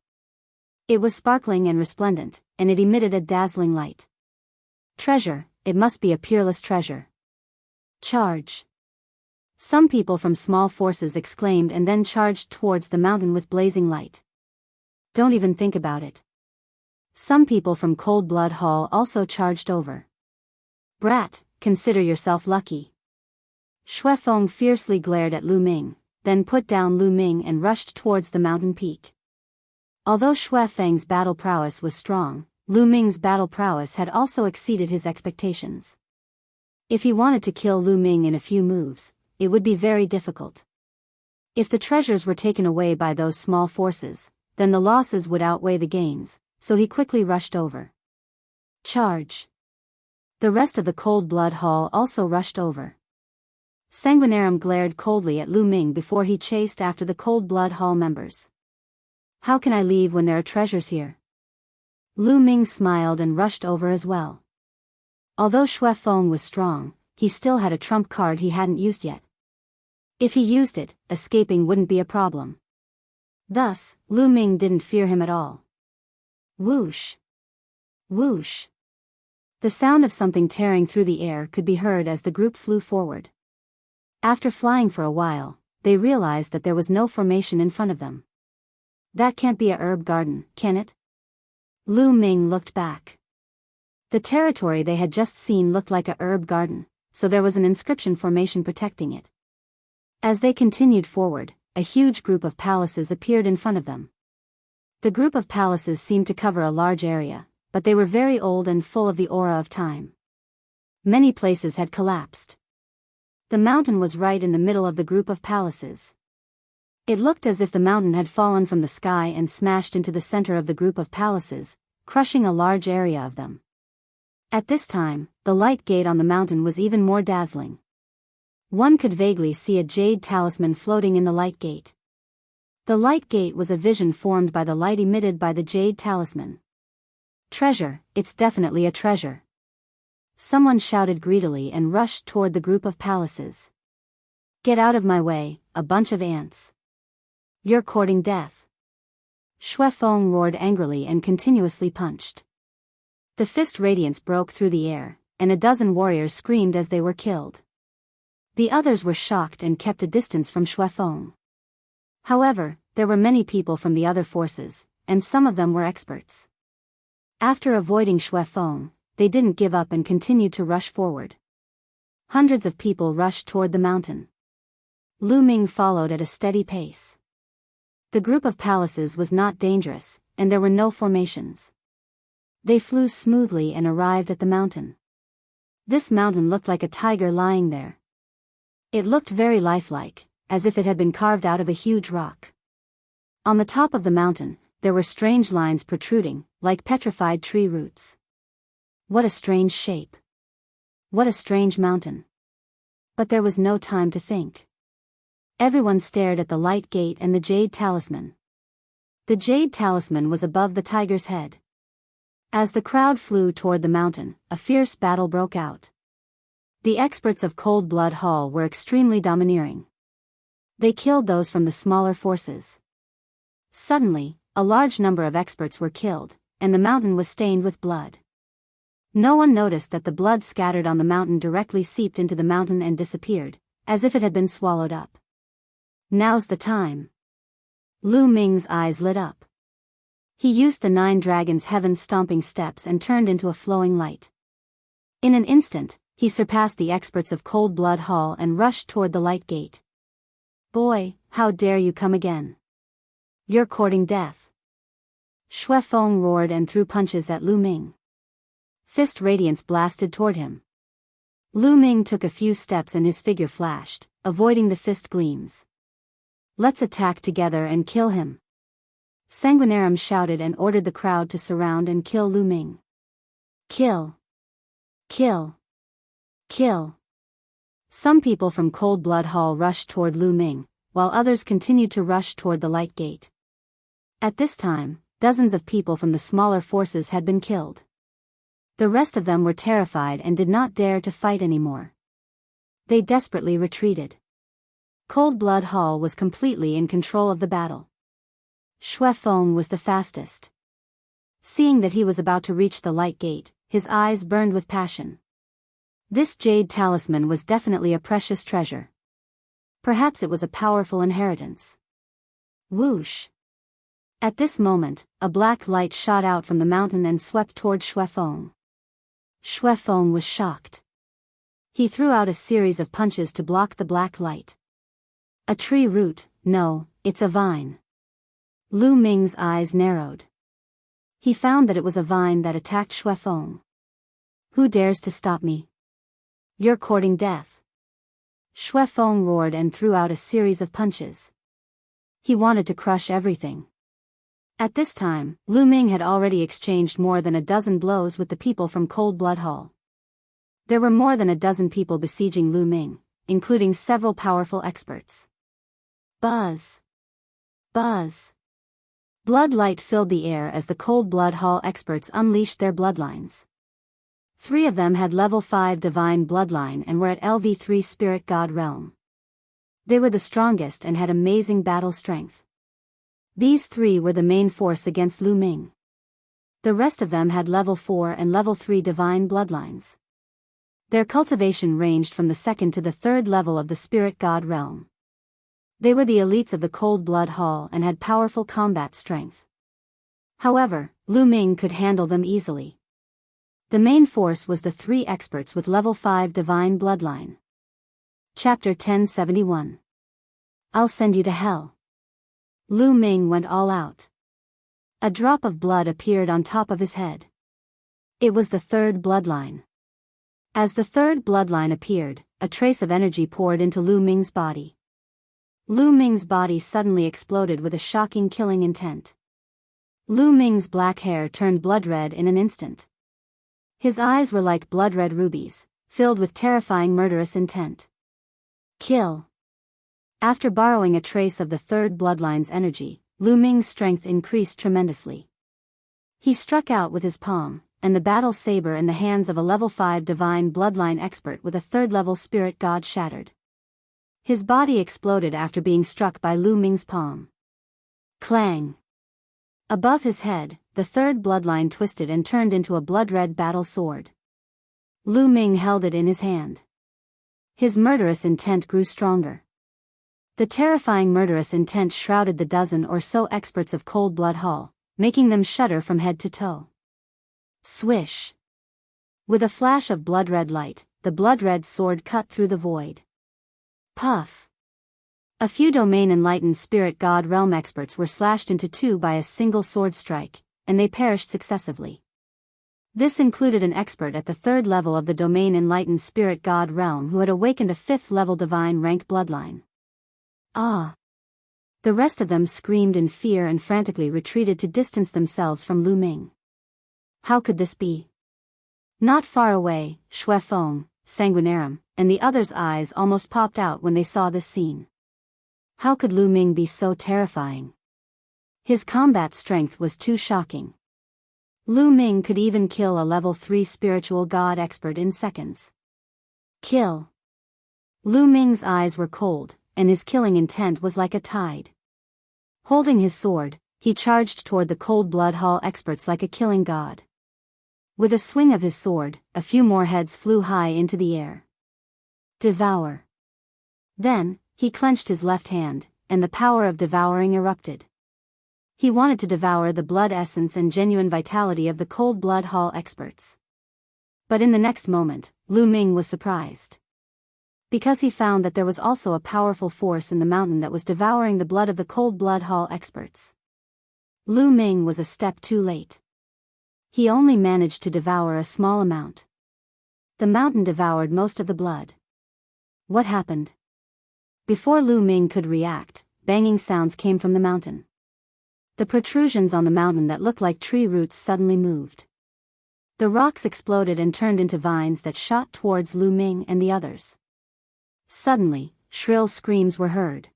It was sparkling and resplendent, and it emitted a dazzling light. Treasure, it must be a peerless treasure. Charge! Some people from small forces exclaimed and then charged towards the mountain with blazing light. Don't even think about it. Some people from Cold Blood Hall also charged over. Brat, consider yourself lucky. Xue Feng fiercely glared at Lu Ming, then put down Lu Ming and rushed towards the mountain peak. Although Xue Feng's battle prowess was strong, Lu Ming's battle prowess had also exceeded his expectations. If he wanted to kill Lu Ming in a few moves, it would be very difficult. If the treasures were taken away by those small forces, then the losses would outweigh the gains, so he quickly rushed over. Charge! The rest of the Cold Blood Hall also rushed over. Sanguinarium glared coldly at Lu Ming before he chased after the Cold Blood Hall members. How can I leave when there are treasures here? Lu Ming smiled and rushed over as well. Although Xue Feng was strong, he still had a trump card he hadn't used yet. If he used it, escaping wouldn't be a problem. Thus, Lu Ming didn't fear him at all. Whoosh! Whoosh! The sound of something tearing through the air could be heard as the group flew forward. After flying for a while, they realized that there was no formation in front of them. That can't be a herb garden, can it? Lu Ming looked back. The territory they had just seen looked like a herb garden, so there was an inscription formation protecting it. As they continued forward, a huge group of palaces appeared in front of them. The group of palaces seemed to cover a large area, but they were very old and full of the aura of time. Many places had collapsed. The mountain was right in the middle of the group of palaces. It looked as if the mountain had fallen from the sky and smashed into the center of the group of palaces, crushing a large area of them. At this time, the light gate on the mountain was even more dazzling. One could vaguely see a jade talisman floating in the light gate. The light gate was a vision formed by the light emitted by the jade talisman. Treasure, it's definitely a treasure. Someone shouted greedily and rushed toward the group of palaces. Get out of my way, a bunch of ants. You're courting death. Xue Feng roared angrily and continuously punched. The fist radiance broke through the air, and a dozen warriors screamed as they were killed. The others were shocked and kept a distance from Xue Feng. However, there were many people from the other forces, and some of them were experts. After avoiding Xue Feng, they didn't give up and continued to rush forward. Hundreds of people rushed toward the mountain. Lu Ming followed at a steady pace. The group of palaces was not dangerous, and there were no formations. They flew smoothly and arrived at the mountain. This mountain looked like a tiger lying there. It looked very lifelike, as if it had been carved out of a huge rock. On the top of the mountain, there were strange lines protruding, like petrified tree roots. What a strange shape. What a strange mountain. But there was no time to think. Everyone stared at the light gate and the jade talisman. The jade talisman was above the tiger's head. As the crowd flew toward the mountain, a fierce battle broke out. The experts of Cold Blood Hall were extremely domineering. They killed those from the smaller forces. Suddenly, a large number of experts were killed, and the mountain was stained with blood. No one noticed that the blood scattered on the mountain directly seeped into the mountain and disappeared, as if it had been swallowed up. Now's the time. Lu Ming's eyes lit up. He used the 9 dragons' heaven-stomping steps and turned into a flowing light. In an instant, he surpassed the experts of Cold Blood Hall and rushed toward the light gate. Boy, how dare you come again? You're courting death. Xue Feng roared and threw punches at Lu Ming. Fist radiance blasted toward him. Lu Ming took a few steps and his figure flashed, avoiding the fist gleams. Let's attack together and kill him. Sanguinarium shouted and ordered the crowd to surround and kill Lu Ming. Kill. Kill. Kill. Some people from Cold Blood Hall rushed toward Lu Ming, while others continued to rush toward the light gate. At this time, dozens of people from the smaller forces had been killed. The rest of them were terrified and did not dare to fight anymore. They desperately retreated. Cold Blood Hall was completely in control of the battle. Xue Feng was the fastest. Seeing that he was about to reach the light gate, his eyes burned with passion. This jade talisman was definitely a precious treasure. Perhaps it was a powerful inheritance. Whoosh! At this moment, a black light shot out from the mountain and swept toward Xuefeng. Xuefeng was shocked. He threw out a series of punches to block the black light. A tree root? No, it's a vine. Lu Ming's eyes narrowed. He found that it was a vine that attacked Xuefeng. Who dares to stop me? You're courting death. Xuefeng roared and threw out a series of punches. He wanted to crush everything. At this time, Lu Ming had already exchanged more than a dozen blows with the people from Cold Blood Hall. There were more than a dozen people besieging Lu Ming, including several powerful experts. Buzz! Buzz! Blood light filled the air as the Cold Blood Hall experts unleashed their bloodlines. 3 of them had level 5 divine bloodline and were at LV3 spirit god realm. They were the strongest and had amazing battle strength. These 3 were the main force against Lu Ming. The rest of them had level 4 and level 3 divine bloodlines. Their cultivation ranged from the 2nd to the 3rd level of the spirit god realm. They were the elites of the Cold Blood Hall and had powerful combat strength. However, Lu Ming could handle them easily. The main force was the 3 experts with level 5 divine bloodline. Chapter 1071. I'll send you to hell. Lu Ming went all out. A drop of blood appeared on top of his head. It was the 3rd bloodline. As the 3rd bloodline appeared, a trace of energy poured into Lu Ming's body. Lu Ming's body suddenly exploded with a shocking killing intent. Lu Ming's black hair turned blood red in an instant. His eyes were like blood-red rubies, filled with terrifying murderous intent. Kill. After borrowing a trace of the 3rd bloodline's energy, Lu Ming's strength increased tremendously. He struck out with his palm, and the battle saber in the hands of a level 5 divine bloodline expert with a 3rd level spirit god shattered. His body exploded after being struck by Lu Ming's palm. Clang! Above his head, the 3rd bloodline twisted and turned into a blood-red battle sword. Lu Ming held it in his hand. His murderous intent grew stronger. The terrifying murderous intent shrouded the dozen or so experts of Cold Blood Hall, making them shudder from head to toe. Swish! With a flash of blood-red light, the blood-red sword cut through the void. Puff! A few domain-enlightened spirit god realm experts were slashed into 2 by a single sword strike, and they perished successively. This included an expert at the 3rd level of the domain-enlightened spirit god realm who had awakened a 5th level divine rank bloodline. Ah! The rest of them screamed in fear and frantically retreated to distance themselves from Lu Ming. How could this be? Not far away, Xuefeng, Sanguinarum, and the others' eyes almost popped out when they saw this scene. How could Lu Ming be so terrifying? His combat strength was too shocking. Lu Ming could even kill a level 3 spiritual god expert in seconds. Kill. Lu Ming's eyes were cold, and his killing intent was like a tide. Holding his sword, he charged toward the Cold Blood Hall experts like a killing god. With a swing of his sword, a few more heads flew high into the air. Devour. Then, he clenched his left hand, and the power of devouring erupted. He wanted to devour the blood essence and genuine vitality of the Cold Blood Hall experts. But in the next moment, Lu Ming was surprised. Because he found that there was also a powerful force in the mountain that was devouring the blood of the Cold Blood Hall experts. Lu Ming was a step too late. He only managed to devour a small amount. The mountain devoured most of the blood. What happened? Before Lu Ming could react, banging sounds came from the mountain. The protrusions on the mountain that looked like tree roots suddenly moved. The rocks exploded and turned into vines that shot towards Lu Ming and the others. Suddenly, shrill screams were heard.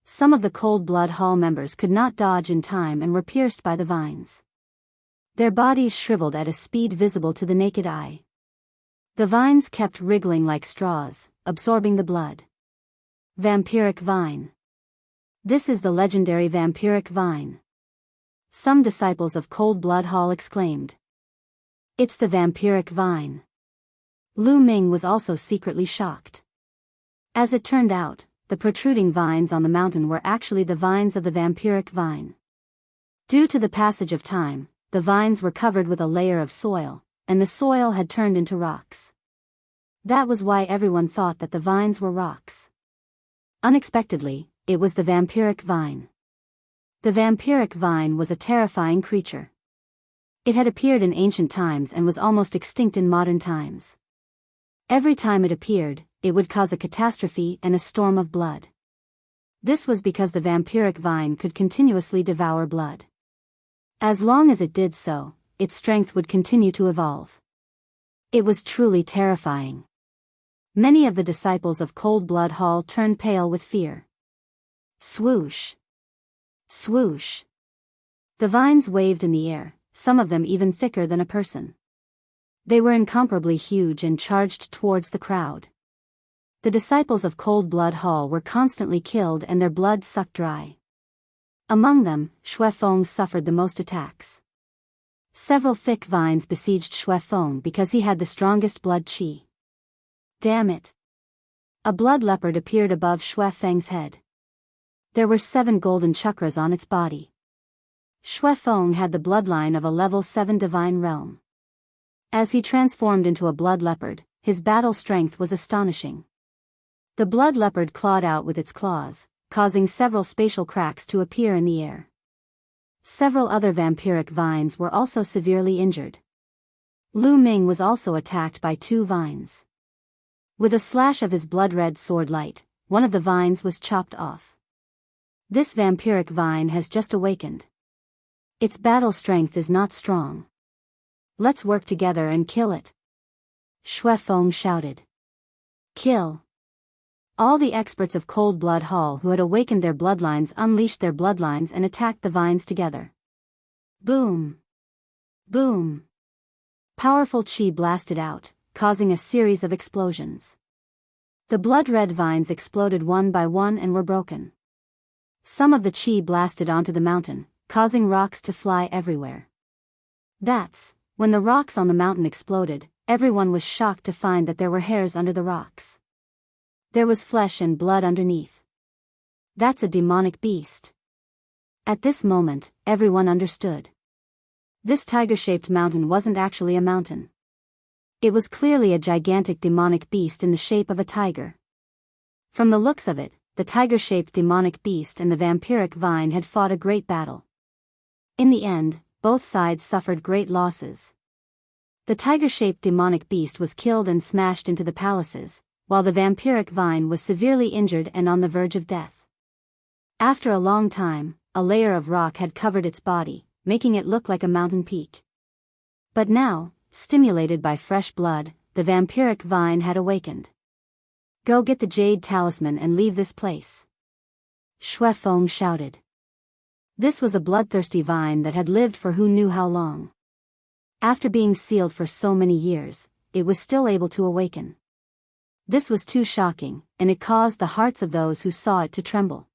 Some of the Cold Blood Hall members could not dodge in time and were pierced by the vines. Their bodies shriveled at a speed visible to the naked eye. The vines kept wriggling like straws, absorbing the blood. Vampiric vine. This is the legendary vampiric vine. Some disciples of Cold Blood Hall exclaimed. It's the vampiric vine. Lu Ming was also secretly shocked. As it turned out, the protruding vines on the mountain were actually the vines of the vampiric vine. Due to the passage of time, the vines were covered with a layer of soil, and the soil had turned into rocks. That was why everyone thought that the vines were rocks. Unexpectedly, it was the vampiric vine. The vampiric vine was a terrifying creature. It had appeared in ancient times and was almost extinct in modern times. Every time it appeared, it would cause a catastrophe and a storm of blood. This was because the vampiric vine could continuously devour blood. As long as it did so, its strength would continue to evolve. It was truly terrifying. Many of the disciples of Cold Blood Hall turned pale with fear. Swoosh! Swoosh! The vines waved in the air, some of them even thicker than a person. They were incomparably huge and charged towards the crowd. The disciples of Cold Blood Hall were constantly killed and their blood sucked dry. Among them, Xuefeng suffered the most attacks. Several thick vines besieged Xuefeng because he had the strongest blood qi. Damn it! A blood leopard appeared above Xuefeng's head. There were 7 golden chakras on its body. Xuefeng had the bloodline of a level 7 divine realm. As he transformed into a blood leopard, his battle strength was astonishing. The blood leopard clawed out with its claws, causing several spatial cracks to appear in the air. Several other vampiric vines were also severely injured. Lu Ming was also attacked by 2 vines. With a slash of his blood-red sword light, one of the vines was chopped off. This vampiric vine has just awakened. Its battle strength is not strong. Let's work together and kill it. Xuefeng shouted. Kill. All the experts of Cold Blood Hall who had awakened their bloodlines unleashed their bloodlines and attacked the vines together. Boom! Boom! Powerful qi blasted out, causing a series of explosions. The blood-red vines exploded one by one and were broken. Some of the qi blasted onto the mountain, causing rocks to fly everywhere. When the rocks on the mountain exploded, everyone was shocked to find that there were hairs under the rocks. There was flesh and blood underneath. That's a demonic beast. At this moment, everyone understood. This tiger-shaped mountain wasn't actually a mountain. It was clearly a gigantic demonic beast in the shape of a tiger. From the looks of it, the tiger-shaped demonic beast and the vampiric vine had fought a great battle. In the end, both sides suffered great losses. The tiger-shaped demonic beast was killed and smashed into the palaces, while the vampiric vine was severely injured and on the verge of death. After a long time, a layer of rock had covered its body, making it look like a mountain peak. But now, stimulated by fresh blood, the vampiric vine had awakened. Go get the jade talisman and leave this place. Xuefeng shouted. This was a bloodthirsty vine that had lived for who knew how long. After being sealed for so many years, it was still able to awaken. This was too shocking, and it caused the hearts of those who saw it to tremble.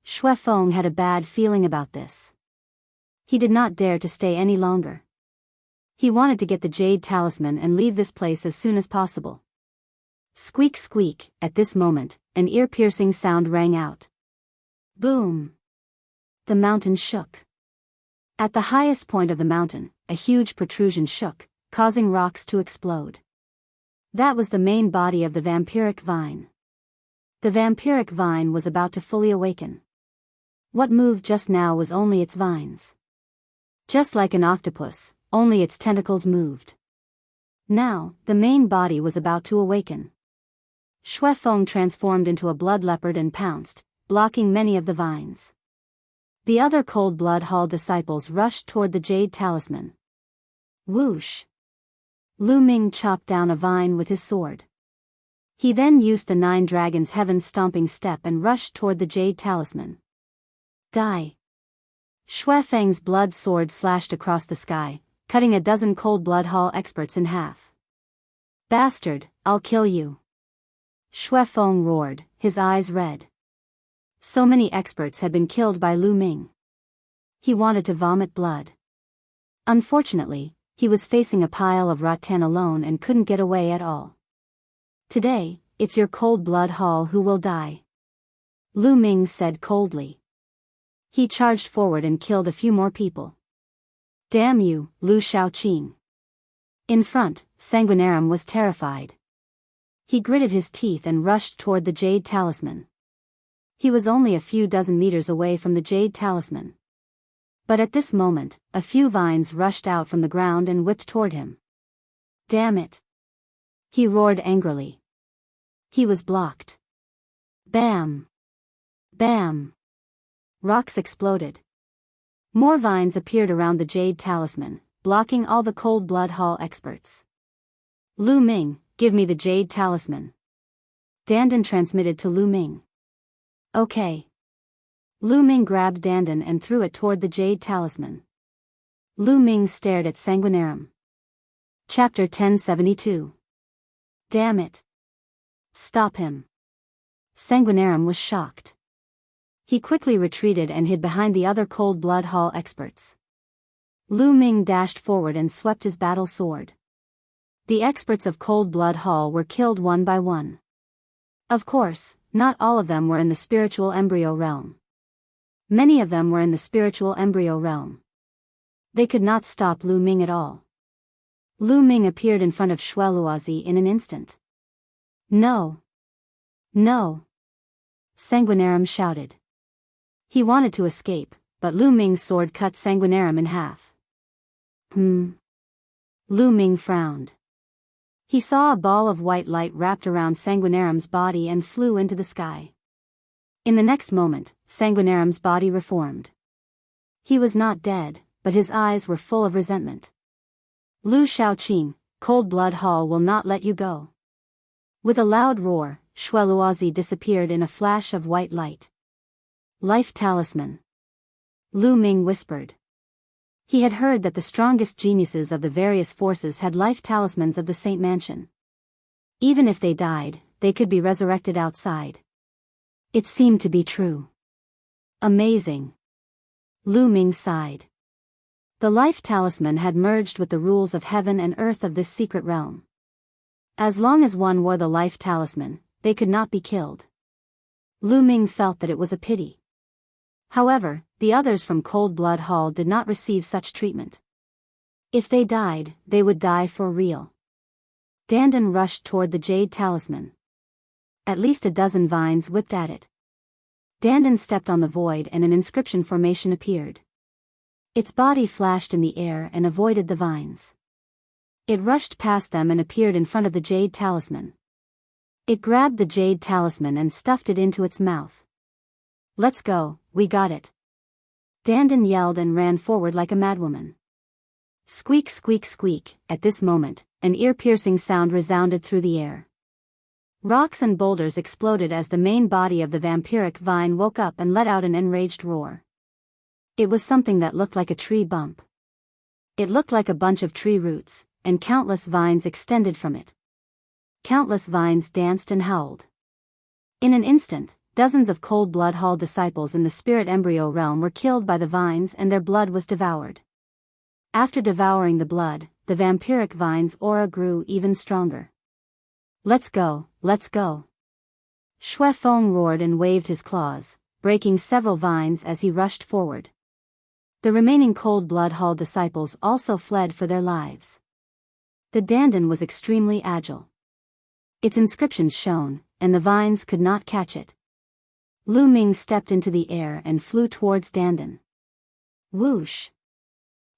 Xuefeng had a bad feeling about this. He did not dare to stay any longer. He wanted to get the jade talisman and leave this place as soon as possible. Squeak squeak, at this moment, an ear-piercing sound rang out. Boom! The mountain shook. At the highest point of the mountain, a huge protrusion shook, causing rocks to explode. That was the main body of the vampiric vine. The vampiric vine was about to fully awaken. What moved just now was only its vines. Just like an octopus, only its tentacles moved. Now, the main body was about to awaken. Xuefeng transformed into a blood leopard and pounced, blocking many of the vines. The other Cold Blood Hall disciples rushed toward the jade talisman. Whoosh! Lu Ming chopped down a vine with his sword. He then used the 9 dragons' heaven-stomping step and rushed toward the jade talisman. Die! Xuefeng's blood sword slashed across the sky, cutting a dozen Cold Blood Hall experts in half. Bastard, I'll kill you! Xuefeng roared, his eyes red. So many experts had been killed by Lu Ming. He wanted to vomit blood. Unfortunately, he was facing a pile of rattan alone and couldn't get away at all. Today, it's your cold blood hall who will die. Lu Ming said coldly. He charged forward and killed a few more people. Damn you, Lu Shaoqing. In front, Sanguinarum was terrified. He gritted his teeth and rushed toward the jade talisman. He was only a few dozen meters away from the jade talisman. But at this moment, a few vines rushed out from the ground and whipped toward him. Damn it! He roared angrily. He was blocked. Bam! Bam! Rocks exploded. More vines appeared around the jade talisman, blocking all the cold blood hall experts. Lu Ming, give me the jade talisman. Dandan transmitted to Lu Ming. Okay. Lu Ming grabbed Dandan and threw it toward the jade talisman. Lu Ming stared at Sanguinarum. Chapter 1072. Damn it. Stop him. Sanguinarum was shocked. He quickly retreated and hid behind the other cold blood hall experts. Lu Ming dashed forward and swept his battle sword. The experts of Cold Blood Hall were killed one by one. Of course, not all of them were in the spiritual embryo realm. Many of them were in the spiritual embryo realm. They could not stop Lu Ming at all. Lu Ming appeared in front of Shueluozi in an instant. No! No! Sanguinarum shouted. He wanted to escape, but Lu Ming's sword cut Sanguinarum in half. Lu Ming frowned. He saw a ball of white light wrapped around Sanguinarum's body and flew into the sky. In the next moment, Sanguinarum's body reformed. He was not dead, but his eyes were full of resentment. Lu Shaoqing, Cold Blood Hall will not let you go. With a loud roar, Shueluozi disappeared in a flash of white light. Life talisman. Lu Ming whispered. He had heard that the strongest geniuses of the various forces had life talismans of the Saint Mansion. Even if they died, they could be resurrected outside. It seemed to be true. Amazing. Lu Ming sighed. The life talisman had merged with the rules of heaven and earth of this secret realm. As long as one wore the life talisman, they could not be killed. Lu Ming felt that it was a pity. However, the others from Cold Blood Hall did not receive such treatment. If they died, they would die for real. Dandan rushed toward the jade talisman. At least a dozen vines whipped at it. Dandan stepped on the void and an inscription formation appeared. Its body flashed in the air and avoided the vines. It rushed past them and appeared in front of the jade talisman. It grabbed the jade talisman and stuffed it into its mouth. Let's go, we got it. Dandan yelled and ran forward like a madwoman. Squeak, squeak, squeak. At this moment, an ear-piercing sound resounded through the air. Rocks and boulders exploded as the main body of the vampiric vine woke up and let out an enraged roar. It was something that looked like a tree bump. It looked like a bunch of tree roots, and countless vines extended from it. Countless vines danced and howled. In an instant, dozens of Cold Blood Hall disciples in the spirit embryo realm were killed by the vines and their blood was devoured. After devouring the blood, the vampiric vine's aura grew even stronger. Let's go, let's go. Shui Feng roared and waved his claws, breaking several vines as he rushed forward. The remaining Cold Blood Hall disciples also fled for their lives. The Dandan was extremely agile. Its inscriptions shone, and the vines could not catch it. Lu Ming stepped into the air and flew towards Dandan. Whoosh!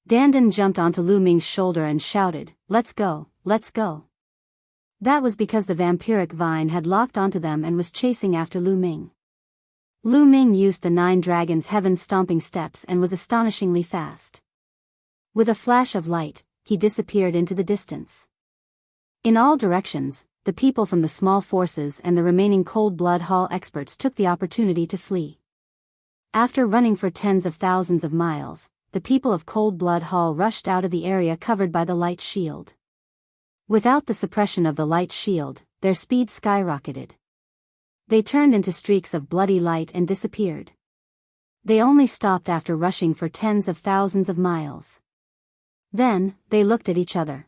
Dandan jumped onto Lu Ming's shoulder and shouted, "Let's go, let's go." That was because the vampiric vine had locked onto them and was chasing after Lu Ming. Lu Ming used the 9 dragons' heaven-stomping steps and was astonishingly fast. With a flash of light, he disappeared into the distance. In all directions, the people from the small forces and the remaining Cold Blood Hall experts took the opportunity to flee. After running for tens of thousands of miles, the people of Cold Blood Hall rushed out of the area covered by the light shield. Without the suppression of the light shield, their speed skyrocketed. They turned into streaks of bloody light and disappeared. They only stopped after rushing for tens of thousands of miles. Then, they looked at each other.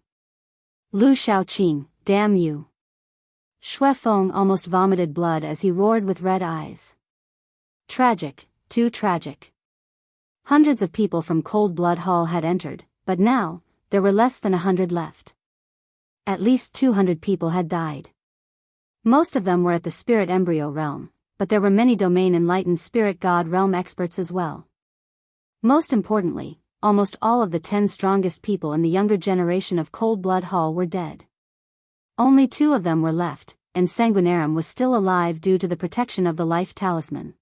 Lu Shaoqing, damn you. Shui Feng almost vomited blood as he roared with red eyes. Tragic, too tragic. Hundreds of people from Cold Blood Hall had entered, but now, there were less than 100 left. At least 200 people had died. Most of them were at the spirit embryo realm, but there were many domain enlightened spirit god realm experts as well. Most importantly, almost all of the 10 strongest people in the younger generation of Cold Blood Hall were dead. Only 2 of them were left, and Sanguinarum was still alive due to the protection of the life talisman.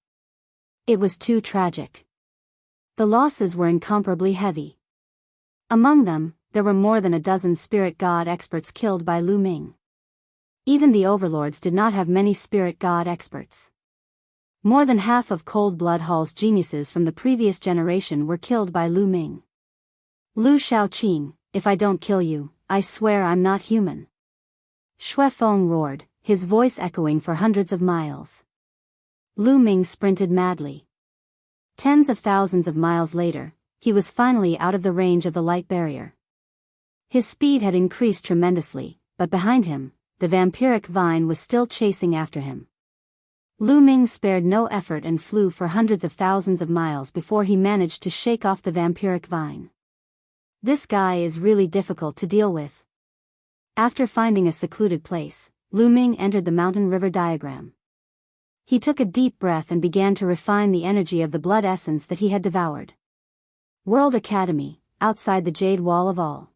It was too tragic. The losses were incomparably heavy. Among them, there were more than a dozen spirit god experts killed by Lu Ming. Even the overlords did not have many spirit god experts. More than half of Cold Blood Hall's geniuses from the previous generation were killed by Lu Ming. Lu Shaoqing, if I don't kill you, I swear I'm not human. Shui Feng roared, his voice echoing for hundreds of miles. Lu Ming sprinted madly. Tens of thousands of miles later, he was finally out of the range of the light barrier. His speed had increased tremendously, but behind him, the vampiric vine was still chasing after him. Lu Ming spared no effort and flew for hundreds of thousands of miles before he managed to shake off the vampiric vine. This guy is really difficult to deal with. After finding a secluded place, Lu Ming entered the mountain river diagram. He took a deep breath and began to refine the energy of the blood essence that he had devoured. World Academy, outside the Jade Wall of All.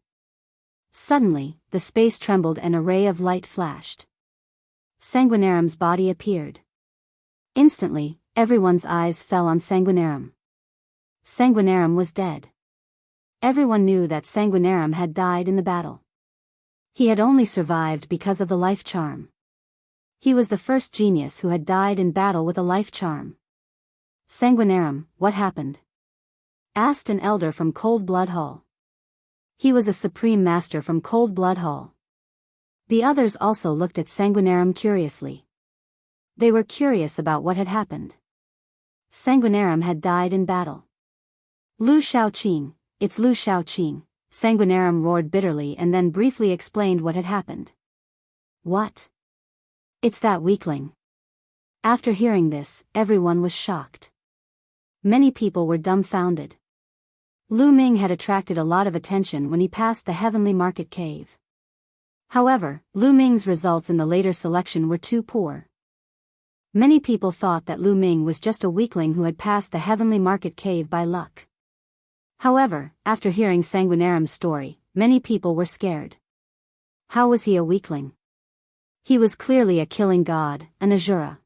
Suddenly, the space trembled and a ray of light flashed. Sanguinarum's body appeared. Instantly, everyone's eyes fell on Sanguinarum. Sanguinarum was dead. Everyone knew that Sanguinarum had died in the battle. He had only survived because of the life charm. He was the first genius who had died in battle with a life charm. Sanguinarum, what happened? Asked an elder from Cold Blood Hall. He was a supreme master from Cold Blood Hall. The others also looked at Sanguinarum curiously. They were curious about what had happened. Sanguinarum had died in battle. Lu Shaoqing, it's Lu Shaoqing, Sanguinarum roared bitterly and then briefly explained what had happened. What? It's that weakling. After hearing this, everyone was shocked. Many people were dumbfounded. Lu Ming had attracted a lot of attention when he passed the Heavenly Market Cave. However, Lu Ming's results in the later selection were too poor. Many people thought that Lu Ming was just a weakling who had passed the Heavenly Market Cave by luck. However, after hearing Sanguinarum's story, many people were scared. How was he a weakling? He was clearly a killing god, an Azura.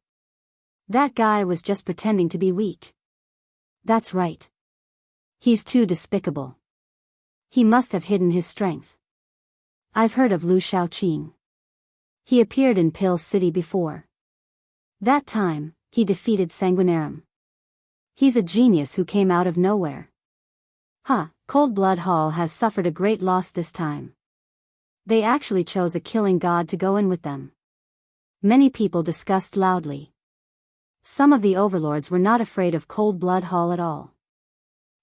That guy was just pretending to be weak. That's right. He's too despicable. He must have hidden his strength. I've heard of Lu Shaoqing. He appeared in Pill City before. That time, he defeated Sanguinarum. He's a genius who came out of nowhere. Cold Blood Hall has suffered a great loss this time. They actually chose a killing god to go in with them. Many people discussed loudly. Some of the overlords were not afraid of Cold Blood Hall at all.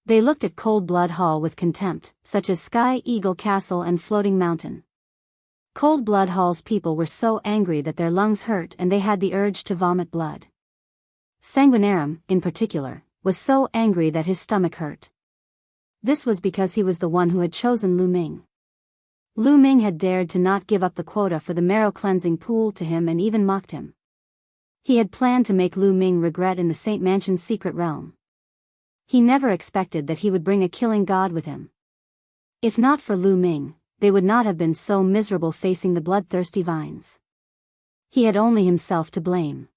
They looked at Cold Blood Hall with contempt, such as Sky Eagle Castle and Floating Mountain. Cold Blood Hall's people were so angry that their lungs hurt and they had the urge to vomit blood. Sanguinarum, in particular, was so angry that his stomach hurt. This was because he was the one who had chosen Lu Ming. Lu Ming had dared to not give up the quota for the marrow cleansing pool to him and even mocked him. He had planned to make Lu Ming regret in the Saint Mansion's secret realm. He never expected that he would bring a killing god with him. If not for Lu Ming, they would not have been so miserable facing the bloodthirsty vines. He had only himself to blame.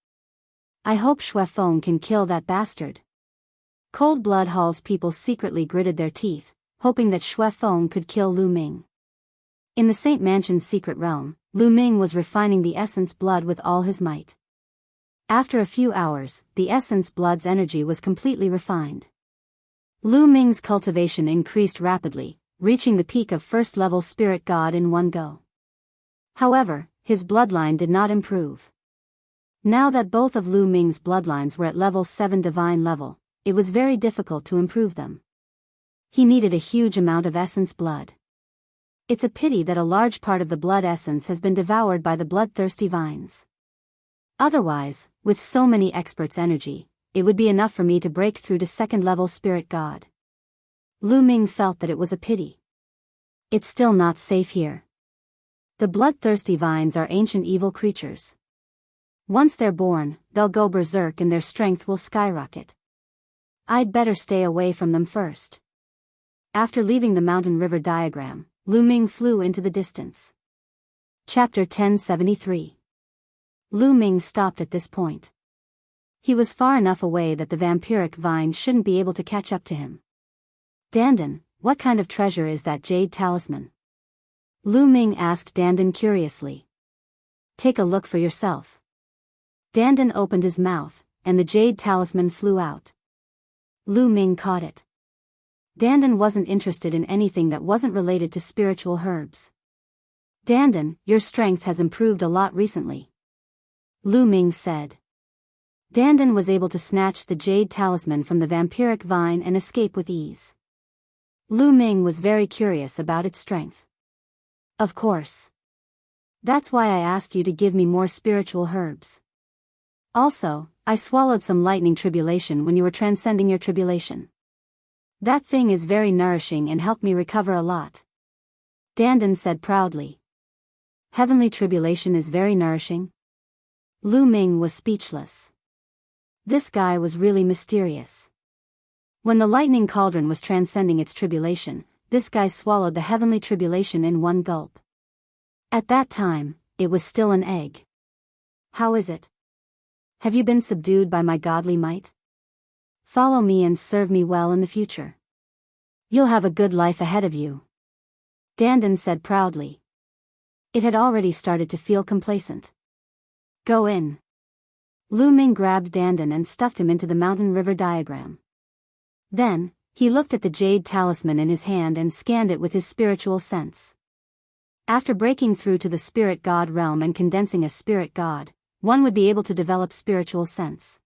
I hope Shui Feng can kill that bastard. Cold Blood Hall's people secretly gritted their teeth, hoping that Shui Feng could kill Lu Ming. In the Saint Mansion's secret realm, Lu Ming was refining the essence blood with all his might. After a few hours, the essence blood's energy was completely refined. Lu Ming's cultivation increased rapidly, reaching the peak of first-level spirit god in one go. However, his bloodline did not improve. Now that both of Lu Ming's bloodlines were at level 7 divine level, it was very difficult to improve them. He needed a huge amount of essence blood. It's a pity that a large part of the blood essence has been devoured by the bloodthirsty vines. Otherwise, with so many experts' energy, it would be enough for me to break through to second-level spirit god. Lu Ming felt that it was a pity. It's still not safe here. The bloodthirsty vines are ancient evil creatures. Once they're born, they'll go berserk and their strength will skyrocket. I'd better stay away from them first. After leaving the mountain river diagram, Lu Ming flew into the distance. Chapter 1073. Lu Ming stopped at this point. He was far enough away that the vampiric vine shouldn't be able to catch up to him. Dandan, what kind of treasure is that jade talisman? Lu Ming asked Dandan curiously. Take a look for yourself. Dandan opened his mouth, and the jade talisman flew out. Lu Ming caught it. Dandan wasn't interested in anything that wasn't related to spiritual herbs. Dandan, your strength has improved a lot recently. Lu Ming said. Dandan was able to snatch the jade talisman from the vampiric vine and escape with ease. Lu Ming was very curious about its strength. Of course. That's why I asked you to give me more spiritual herbs. Also, I swallowed some lightning tribulation when you were transcending your tribulation. That thing is very nourishing and helped me recover a lot. Dandan said proudly. Heavenly tribulation is very nourishing? Lu Ming was speechless. This guy was really mysterious. When the lightning cauldron was transcending its tribulation, this guy swallowed the heavenly tribulation in one gulp. At that time, it was still an egg. How is it? Have you been subdued by my godly might? Follow me and serve me well in the future. You'll have a good life ahead of you. Dandan said proudly. It had already started to feel complacent. Go in. Lu Ming grabbed Dandan and stuffed him into the mountain river diagram. Then, he looked at the jade talisman in his hand and scanned it with his spiritual sense. After breaking through to the spirit god realm and condensing a spirit god, one would be able to develop spiritual sense.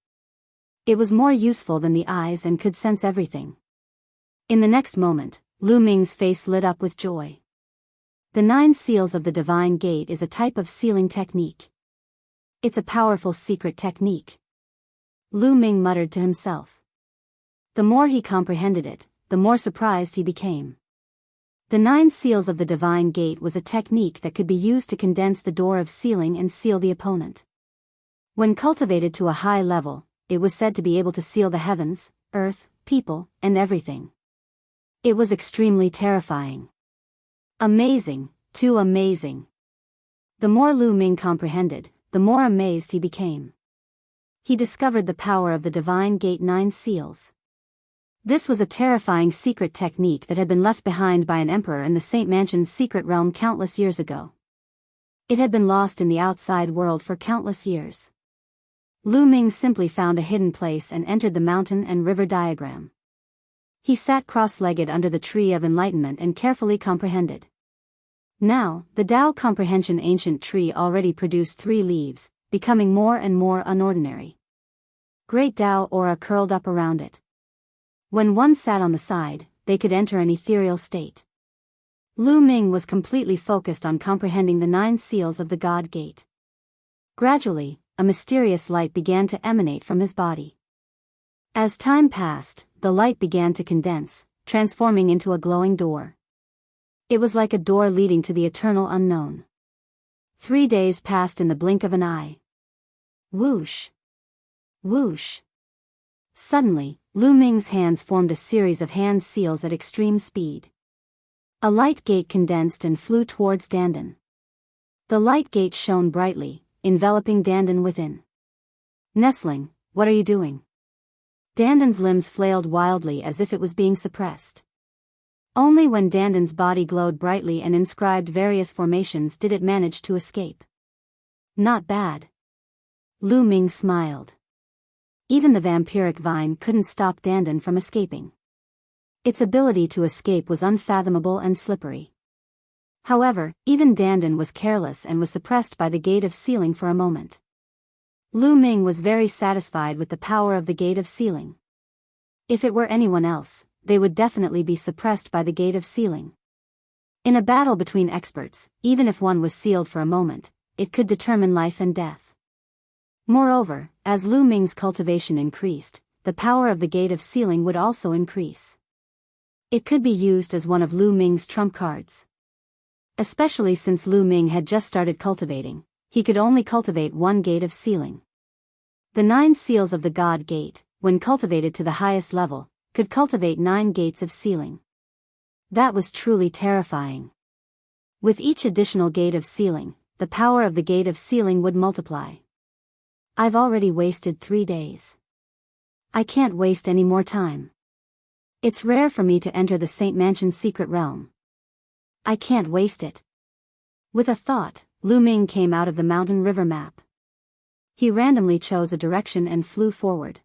It was more useful than the eyes and could sense everything. In the next moment, Lu Ming's face lit up with joy. The 9 seals of the divine gate is a type of sealing technique. It's a powerful secret technique. Lu Ming muttered to himself. The more he comprehended it, the more surprised he became. The 9 seals of the divine gate was a technique that could be used to condense the door of sealing and seal the opponent. When cultivated to a high level, it was said to be able to seal the heavens, earth, people, and everything. It was extremely terrifying. Amazing, too amazing. The more Lu Ming comprehended, the more amazed he became. He discovered the power of the divine gate 9 seals. This was a terrifying secret technique that had been left behind by an emperor in the Saint Mansion's secret realm countless years ago. It had been lost in the outside world for countless years. Lu Ming simply found a hidden place and entered the mountain and river diagram. He sat cross-legged under the tree of enlightenment and carefully comprehended. Now, the Tao Comprehension ancient tree already produced 3 leaves, becoming more and more unordinary. Great Tao aura curled up around it. When one sat on the side, they could enter an ethereal state. Lu Ming was completely focused on comprehending the 9 seals of the God Gate. Gradually, a mysterious light began to emanate from his body. As time passed, the light began to condense, transforming into a glowing door. It was like a door leading to the eternal unknown. 3 days passed in the blink of an eye. Whoosh! Whoosh! Suddenly, Lu Ming's hands formed a series of hand seals at extreme speed. A light gate condensed and flew towards Dandan. The light gate shone brightly, enveloping Dandan within. Nestling, what are you doing? Dandan's limbs flailed wildly as if it was being suppressed. Only when Dandan's body glowed brightly and inscribed various formations did it manage to escape. Not bad. Lu Ming smiled. Even the vampiric vine couldn't stop Dandan from escaping. Its ability to escape was unfathomable and slippery. However, even Dandan was careless and was suppressed by the gate of sealing for a moment. Lu Ming was very satisfied with the power of the gate of sealing. If it were anyone else, they would definitely be suppressed by the gate of sealing. In a battle between experts, even if one was sealed for a moment, it could determine life and death. Moreover, as Lu Ming's cultivation increased, the power of the gate of sealing would also increase. It could be used as one of Lu Ming's trump cards. Especially since Lu Ming had just started cultivating, he could only cultivate one gate of sealing. The 9 seals of the God Gate, when cultivated to the highest level, could cultivate 9 gates of sealing. That was truly terrifying. With each additional gate of sealing, the power of the gate of sealing would multiply. I've already wasted 3 days. I can't waste any more time. It's rare for me to enter the Saint Mansion's secret realm. I can't waste it. With a thought, Lu Ming came out of the mountain river map. He randomly chose a direction and flew forward.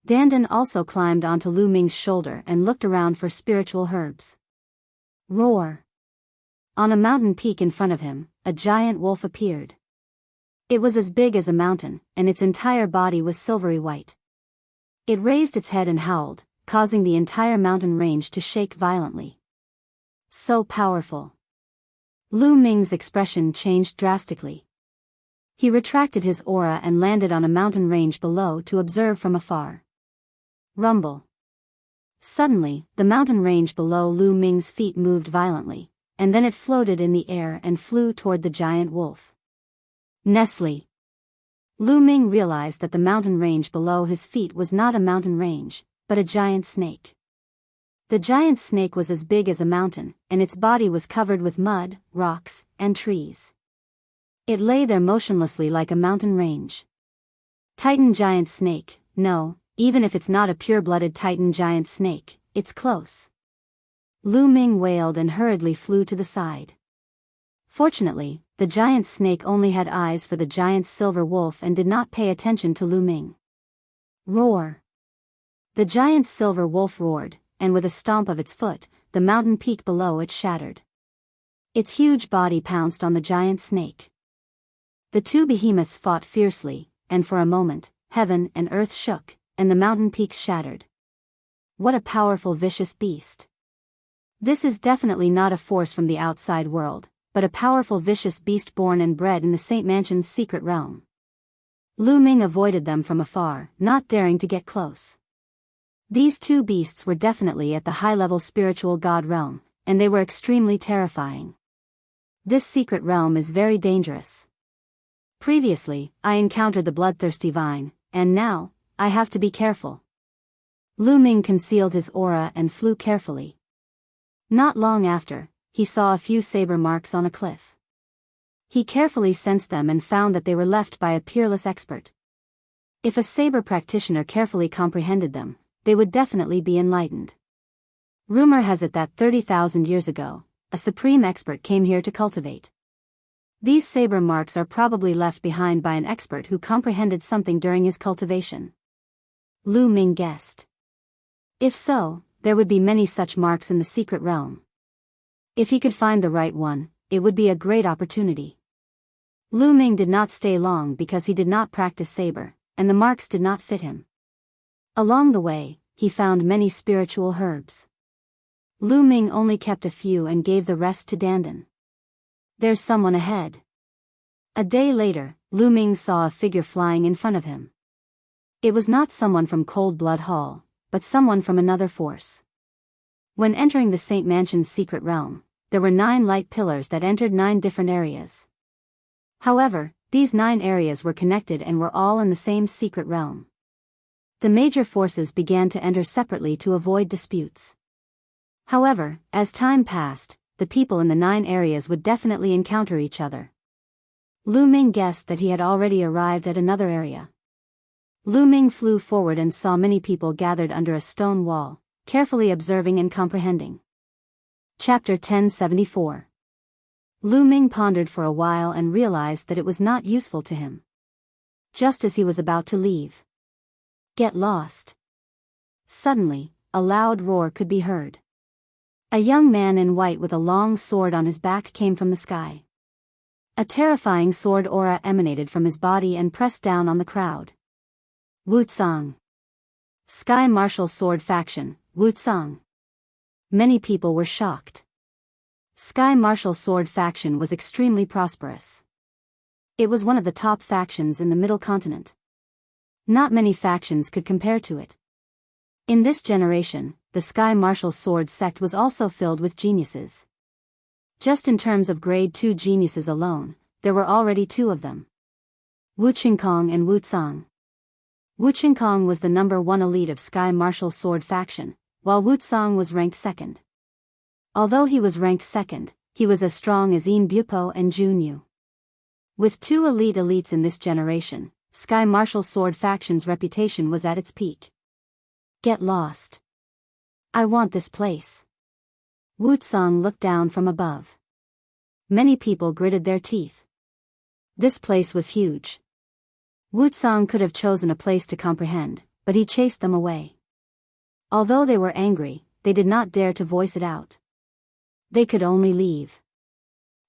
Dandan also climbed onto Lu Ming's shoulder and looked around for spiritual herbs. Roar! On a mountain peak in front of him, a giant wolf appeared. It was as big as a mountain, and its entire body was silvery white. It raised its head and howled, causing the entire mountain range to shake violently. So powerful. Lu Ming's expression changed drastically. He retracted his aura and landed on a mountain range below to observe from afar. Rumble. Suddenly, the mountain range below Lu Ming's feet moved violently, and then it floated in the air and flew toward the giant wolf. Nestle. Lu Ming realized that the mountain range below his feet was not a mountain range, but a giant snake. The giant snake was as big as a mountain, and its body was covered with mud, rocks, and trees. It lay there motionlessly like a mountain range. Titan giant snake, no, even if it's not a pure-blooded Titan giant snake, it's close. Lu Ming wailed and hurriedly flew to the side. Fortunately, the giant snake only had eyes for the giant silver wolf and did not pay attention to Lu Ming. Roar! The giant silver wolf roared, and with a stomp of its foot, the mountain peak below it shattered. Its huge body pounced on the giant snake. The 2 behemoths fought fiercely, and for a moment, heaven and earth shook, and the mountain peaks shattered. What a powerful vicious beast. This is definitely not a force from the outside world, but a powerful vicious beast born and bred in the Saint Mansion's secret realm. Lu Ming avoided them from afar, not daring to get close. These 2 beasts were definitely at the high-level spiritual god realm, and they were extremely terrifying. This secret realm is very dangerous. Previously, I encountered the bloodthirsty vine, and now, I have to be careful. Lu Ming concealed his aura and flew carefully. Not long after, he saw a few saber marks on a cliff. He carefully sensed them and found that they were left by a peerless expert. If a saber practitioner carefully comprehended them, they would definitely be enlightened. Rumor has it that 30,000 years ago, a supreme expert came here to cultivate. These saber marks are probably left behind by an expert who comprehended something during his cultivation. Lu Ming guessed. If so, there would be many such marks in the secret realm. If he could find the right one, it would be a great opportunity. Lu Ming did not stay long because he did not practice saber, and the marks did not fit him. Along the way, he found many spiritual herbs. Lu Ming only kept a few and gave the rest to Dandan. There's someone ahead. A day later, Lu Ming saw a figure flying in front of him. It was not someone from Cold Blood Hall, but someone from another force. When entering the Saint Mansion's secret realm, there were 9 light pillars that entered 9 different areas. However, these 9 areas were connected and were all in the same secret realm. The major forces began to enter separately to avoid disputes. However, as time passed, the people in the 9 areas would definitely encounter each other. Lu Ming guessed that he had already arrived at another area. Lu Ming flew forward and saw many people gathered under a stone wall, carefully observing and comprehending. Chapter 1074. Lu Ming pondered for a while and realized that it was not useful to him. Just as he was about to leave. Get lost. Suddenly, a loud roar could be heard. A young man in white with a long sword on his back came from the sky. A terrifying sword aura emanated from his body and pressed down on the crowd. Wu Tsang. Sky Martial Sword Faction, Wutsang. Many people were shocked. Sky Martial Sword Faction was extremely prosperous. It was one of the top factions in the Middle Continent. Not many factions could compare to it. In this generation, the Sky Martial Sword sect was also filled with geniuses. Just in terms of grade 2 geniuses alone, there were already 2 of them. Wu Qingkong and Wu Tsang. Wu Qingkong was the number 1 elite of Sky Martial Sword Faction, while Wu Tsang was ranked 2nd. Although he was ranked 2nd, he was as strong as Yin Bupo and Jun Yu. With 2 elite elites in this generation, Sky Martial Sword Faction's reputation was at its peak. Get lost. I want this place. Wu Tsang looked down from above. Many people gritted their teeth. This place was huge. Wu Tsang could have chosen a place to comprehend, but he chased them away. Although they were angry, they did not dare to voice it out. They could only leave.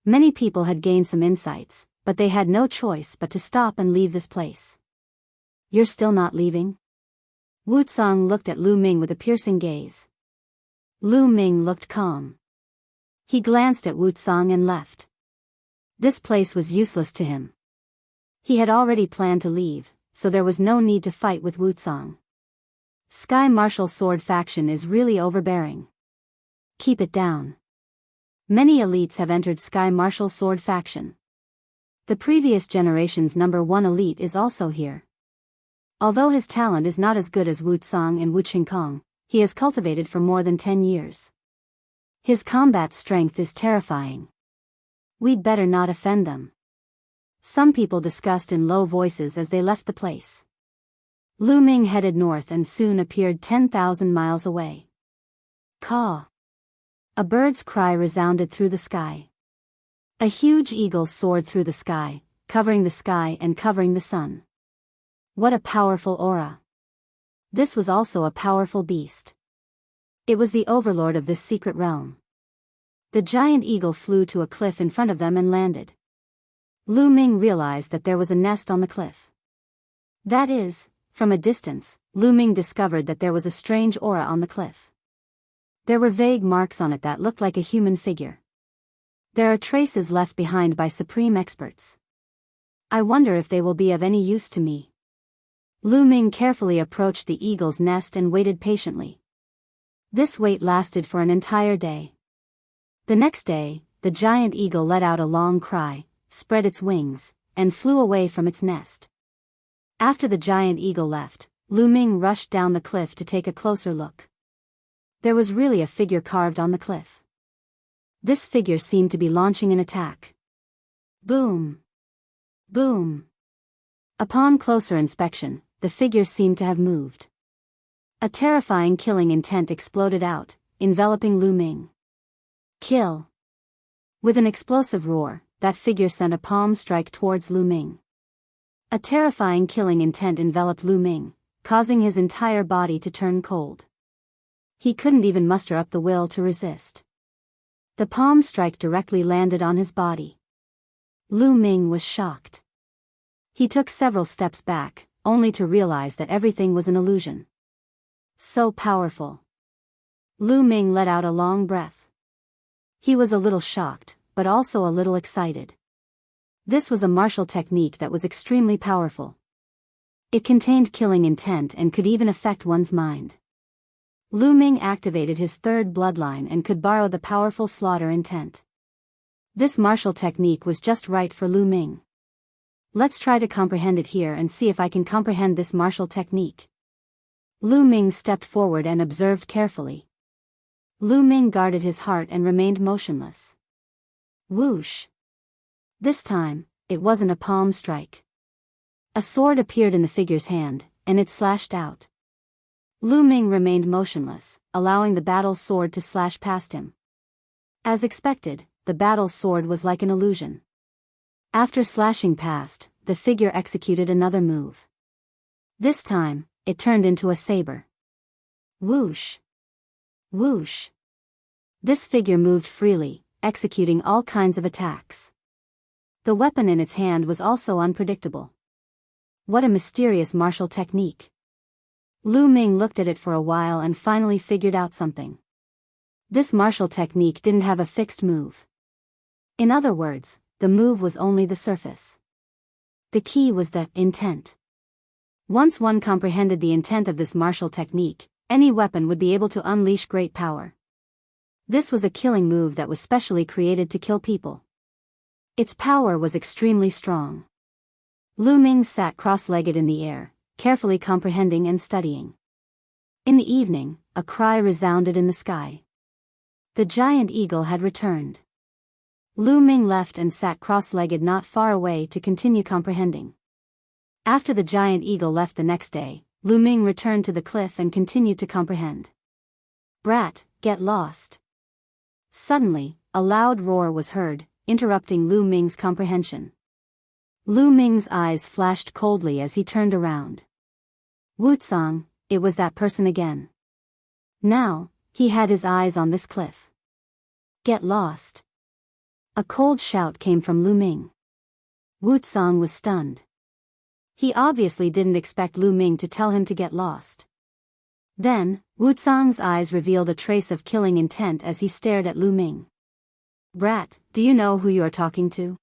Many people had gained some insights, but they had no choice but to stop and leave this place. You're still not leaving? Wu Tsang looked at Lu Ming with a piercing gaze. Lu Ming looked calm. He glanced at Wu Tsang and left. This place was useless to him. He had already planned to leave, so there was no need to fight with Wu Tsang. Sky Martial Sword Faction is really overbearing. Keep it down. Many elites have entered Sky Martial Sword Faction. The previous generation's number 1 elite is also here. Although his talent is not as good as Wu Tsang and Wu Qingkong, he has cultivated for more than 10 years. His combat strength is terrifying. We'd better not offend them. Some people discussed in low voices as they left the place. Lu Ming headed north and soon appeared 10,000 miles away. Caw! A bird's cry resounded through the sky. A huge eagle soared through the sky, covering the sky and covering the sun. What a powerful aura! This was also a powerful beast. It was the overlord of this secret realm. The giant eagle flew to a cliff in front of them and landed. Lu Ming realized that there was a nest on the cliff. That is, from a distance, Lu Ming discovered that there was a strange aura on the cliff. There were vague marks on it that looked like a human figure. There are traces left behind by supreme experts. I wonder if they will be of any use to me. Lu Ming carefully approached the eagle's nest and waited patiently. This wait lasted for an entire day. The next day, the giant eagle let out a long cry, spread its wings, and flew away from its nest. After the giant eagle left, Lu Ming rushed down the cliff to take a closer look. There was really a figure carved on the cliff. This figure seemed to be launching an attack. Boom! Boom! Upon closer inspection, the figure seemed to have moved. A terrifying killing intent exploded out, enveloping Lu Ming. Kill! With an explosive roar, that figure sent a palm strike towards Lu Ming. A terrifying killing intent enveloped Lu Ming, causing his entire body to turn cold. He couldn't even muster up the will to resist. The palm strike directly landed on his body. Lu Ming was shocked. He took several steps back, only to realize that everything was an illusion. So powerful. Lu Ming let out a long breath. He was a little shocked, but also a little excited. This was a martial technique that was extremely powerful. It contained killing intent and could even affect one's mind. Lu Ming activated his 3rd bloodline and could borrow the powerful slaughter intent. This martial technique was just right for Lu Ming. Let's try to comprehend it here and see if I can comprehend this martial technique. Lu Ming stepped forward and observed carefully. Lu Ming guarded his heart and remained motionless. Whoosh! This time, it wasn't a palm strike. A sword appeared in the figure's hand, and it slashed out. Lu Ming remained motionless, allowing the battle sword to slash past him. As expected, the battle sword was like an illusion. After slashing past, the figure executed another move. This time, it turned into a saber. Whoosh! Whoosh! This figure moved freely, executing all kinds of attacks. The weapon in its hand was also unpredictable. What a mysterious martial technique. Lu Ming looked at it for a while and finally figured out something. This martial technique didn't have a fixed move. In other words, the move was only the surface. The key was the intent. Once one comprehended the intent of this martial technique, any weapon would be able to unleash great power. This was a killing move that was specially created to kill people. Its power was extremely strong. Lu Ming sat cross-legged in the air, carefully comprehending and studying. In the evening, a cry resounded in the sky. The giant eagle had returned. Lu Ming left and sat cross-legged not far away to continue comprehending. After the giant eagle left the next day, Lu Ming returned to the cliff and continued to comprehend. "Brat, get lost." Suddenly, a loud roar was heard, interrupting Lu Ming's comprehension. Lu Ming's eyes flashed coldly as he turned around. Wutsang, it was that person again. Now, he had his eyes on this cliff. "Get lost." A cold shout came from Lu Ming. Wutsang was stunned. He obviously didn't expect Lu Ming to tell him to get lost. Then, Wutsang's eyes revealed a trace of killing intent as he stared at Lu Ming. "Brat, do you know who you are talking to?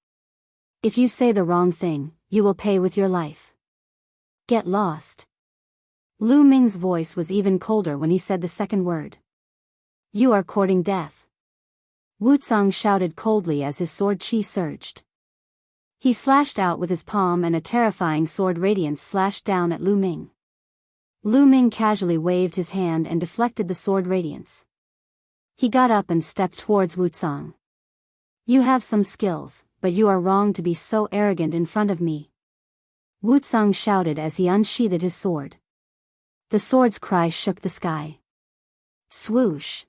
If you say the wrong thing, you will pay with your life. Get lost." Lu Ming's voice was even colder when he said the second word. "You are courting death." Wutsang shouted coldly as his sword chi surged. He slashed out with his palm and a terrifying sword radiance slashed down at Lu Ming. Lu Ming casually waved his hand and deflected the sword radiance. He got up and stepped towards Wutsang. "You have some skills, but you are wrong to be so arrogant in front of me." Wutsang shouted as he unsheathed his sword. The sword's cry shook the sky. Swoosh!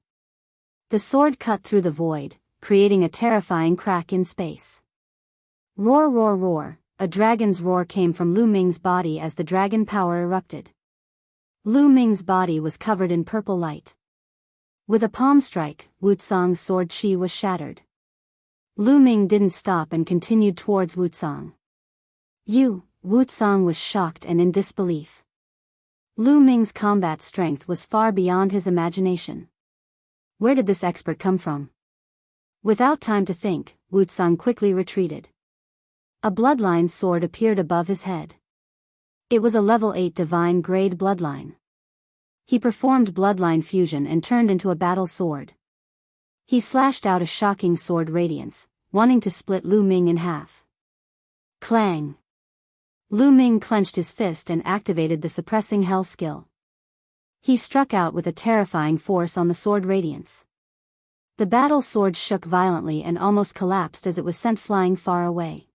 The sword cut through the void, creating a terrifying crack in space. Roar, roar, roar! A dragon's roar came from Lu Ming's body as the dragon power erupted. Lu Ming's body was covered in purple light. With a palm strike, Wutsang's sword chi was shattered. Lu Ming didn't stop and continued towards Wutsang. Wutsang was shocked and in disbelief. Lu Ming's combat strength was far beyond his imagination. Where did this expert come from? Without time to think, Wutsang quickly retreated. A bloodline sword appeared above his head. It was a level 8 divine grade bloodline. He performed bloodline fusion and turned into a battle sword. He slashed out a shocking sword radiance, wanting to split Lu Ming in half. Clang! Lu Ming clenched his fist and activated the suppressing hell skill. He struck out with a terrifying force on the sword radiance. The battle sword shook violently and almost collapsed as it was sent flying far away.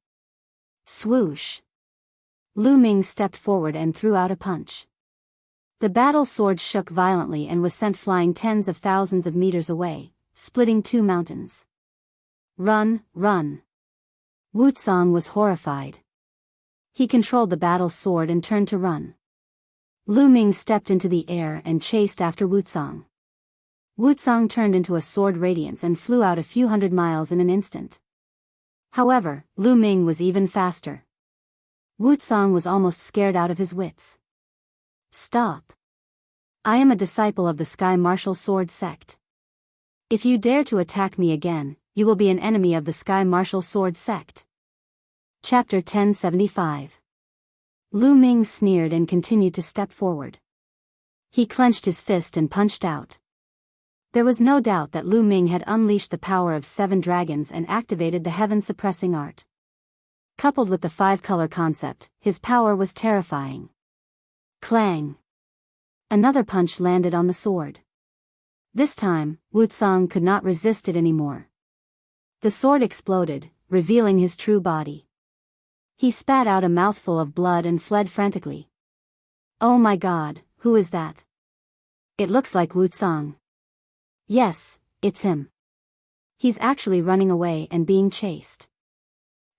Swoosh! Lu Ming stepped forward and threw out a punch. The battle sword shook violently and was sent flying tens of thousands of meters away, splitting 2 mountains. Run, run! Wutsang was horrified. He controlled the battle sword and turned to run. Lu Ming stepped into the air and chased after Wutsang. Wutsang turned into a sword radiance and flew out a few hundred miles in an instant. However, Lu Ming was even faster. Wutsang was almost scared out of his wits. "Stop! I am a disciple of the Sky Martial Sword sect. If you dare to attack me again, you will be an enemy of the Sky Martial Sword sect." Chapter 1075. Lu Ming sneered and continued to step forward. He clenched his fist and punched out. There was no doubt that Lu Ming had unleashed the power of 7 dragons and activated the heaven-suppressing art. Coupled with the 5-color concept, his power was terrifying. Clang! Another punch landed on the sword. This time, Wutsang could not resist it anymore. The sword exploded, revealing his true body. He spat out a mouthful of blood and fled frantically. "Oh my God, who is that? It looks like Wutsang. Yes, it's him. He's actually running away and being chased.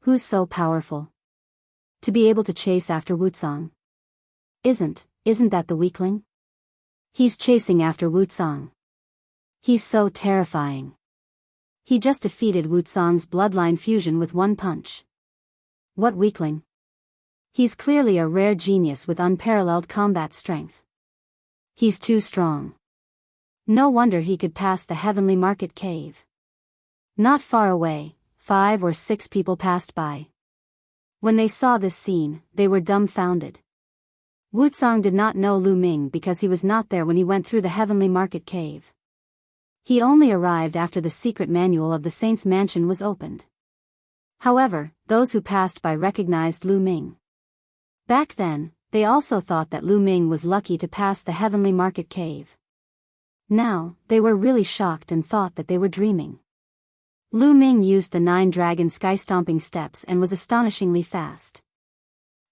Who's so powerful to be able to chase after Wutsang? Isn't that the weakling? He's chasing after Wutsang. He's so terrifying. He just defeated Wutsang's bloodline fusion with 1 punch. What weakling? He's clearly a rare genius with unparalleled combat strength. He's too strong. No wonder he could pass the heavenly market cave. Not far away, 5 or 6 people passed by. When they saw this scene, they were dumbfounded. Wutsong did not know Lu Ming because he was not there when he went through the heavenly market cave. He only arrived after the secret manual of the saint's mansion was opened. However, those who passed by recognized Lu Ming. Back then, they also thought that Lu Ming was lucky to pass the heavenly market cave. Now, they were really shocked and thought that they were dreaming. Lu Ming used the 9-dragon sky-stomping steps and was astonishingly fast.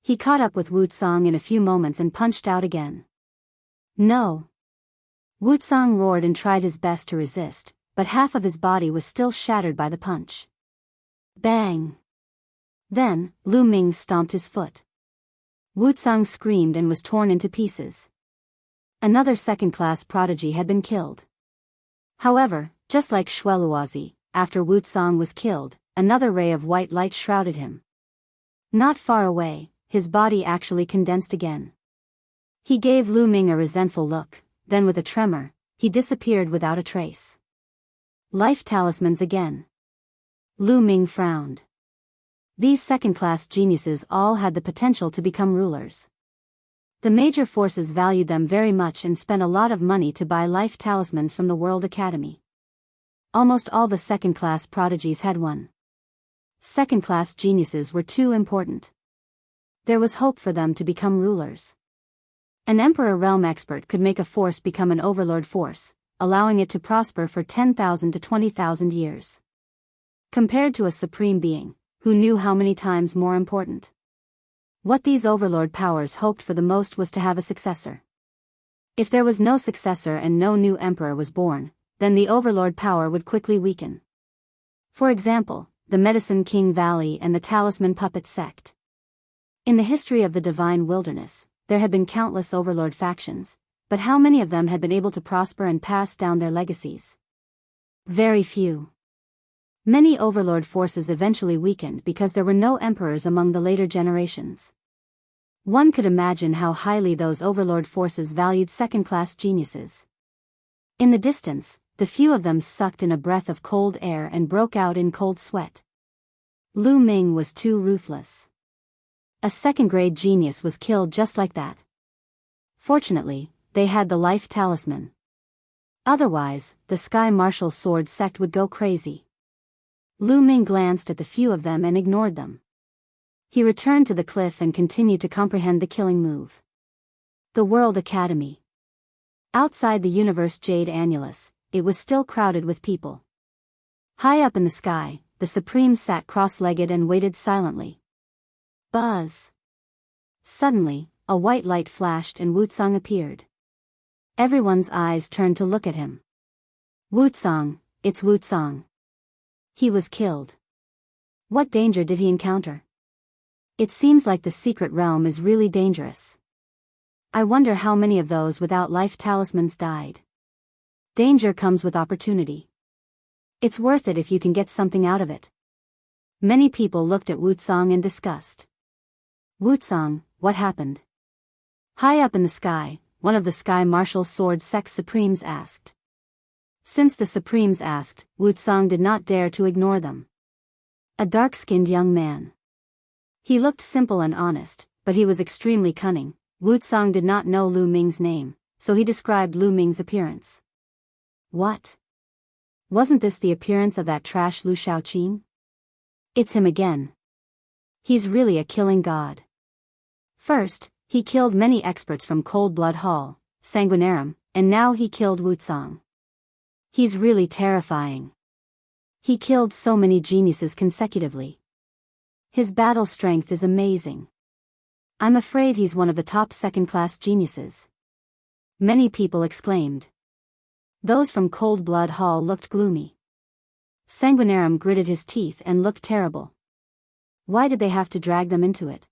He caught up with Wutsong in a few moments and punched out again. No! Wutsong roared and tried his best to resist, but half of his body was still shattered by the punch. Bang! Then, Lu Ming stomped his foot. Wutsong screamed and was torn into pieces. Another second-class prodigy had been killed. However, just like Shueluozi, after Wutsong was killed, another ray of white light shrouded him. Not far away, his body actually condensed again. He gave Lu Ming a resentful look, then with a tremor, he disappeared without a trace. Life talismans again. Lu Ming frowned. These second-class geniuses all had the potential to become rulers. The major forces valued them very much and spent a lot of money to buy life talismans from the World Academy. Almost all the second-class prodigies had one. Second-class geniuses were too important. There was hope for them to become rulers. An Emperor Realm expert could make a force become an overlord force, allowing it to prosper for 10,000 to 20,000 years. Compared to a supreme being, who knew how many times more important. What these overlord powers hoped for the most was to have a successor. If there was no successor and no new emperor was born, then the overlord power would quickly weaken. For example, the Medicine King Valley and the Talisman Puppet Sect. In the history of the Divine Wilderness, there had been countless overlord factions, but how many of them had been able to prosper and pass down their legacies? Very few. Many overlord forces eventually weakened because there were no emperors among the later generations. One could imagine how highly those overlord forces valued second-class geniuses. In the distance, the few of them sucked in a breath of cold air and broke out in cold sweat. Lu Ming was too ruthless. A second-grade genius was killed just like that. Fortunately, they had the life talisman. Otherwise, the Sky Martial Sword sect would go crazy. Lu Ming glanced at the few of them and ignored them. He returned to the cliff and continued to comprehend the killing move. The World Academy. Outside the Universe Jade Annulus, it was still crowded with people. High up in the sky, the Supreme sat cross-legged and waited silently. Buzz! Suddenly, a white light flashed and Wutsong appeared. Everyone's eyes turned to look at him. Wutsong, it's Wutsong. He was killed. What danger did he encounter? It seems like the secret realm is really dangerous. I wonder how many of those without life talismans died. Danger comes with opportunity. It's worth it if you can get something out of it. Many people looked at Wutsong in disgust. Wutsong, what happened? High up in the sky, one of the Sky Martial Sword Sect Supremes asked. Since the Supremes asked, Wutsong did not dare to ignore them. A dark-skinned young man. He looked simple and honest, but he was extremely cunning. Wutsong did not know Lu Ming's name, so he described Lu Ming's appearance. What? Wasn't this the appearance of that trash Lu Shaoqin? It's him again. He's really a killing god. First, he killed many experts from Cold Blood Hall, Sanguinarum, and now he killed Wutsong. He's really terrifying. He killed so many geniuses consecutively. His battle strength is amazing. I'm afraid he's one of the top second-class geniuses. Many people exclaimed. Those from Cold Blood Hall looked gloomy. Sanguinarum gritted his teeth and looked terrible. Why did they have to drag them into it?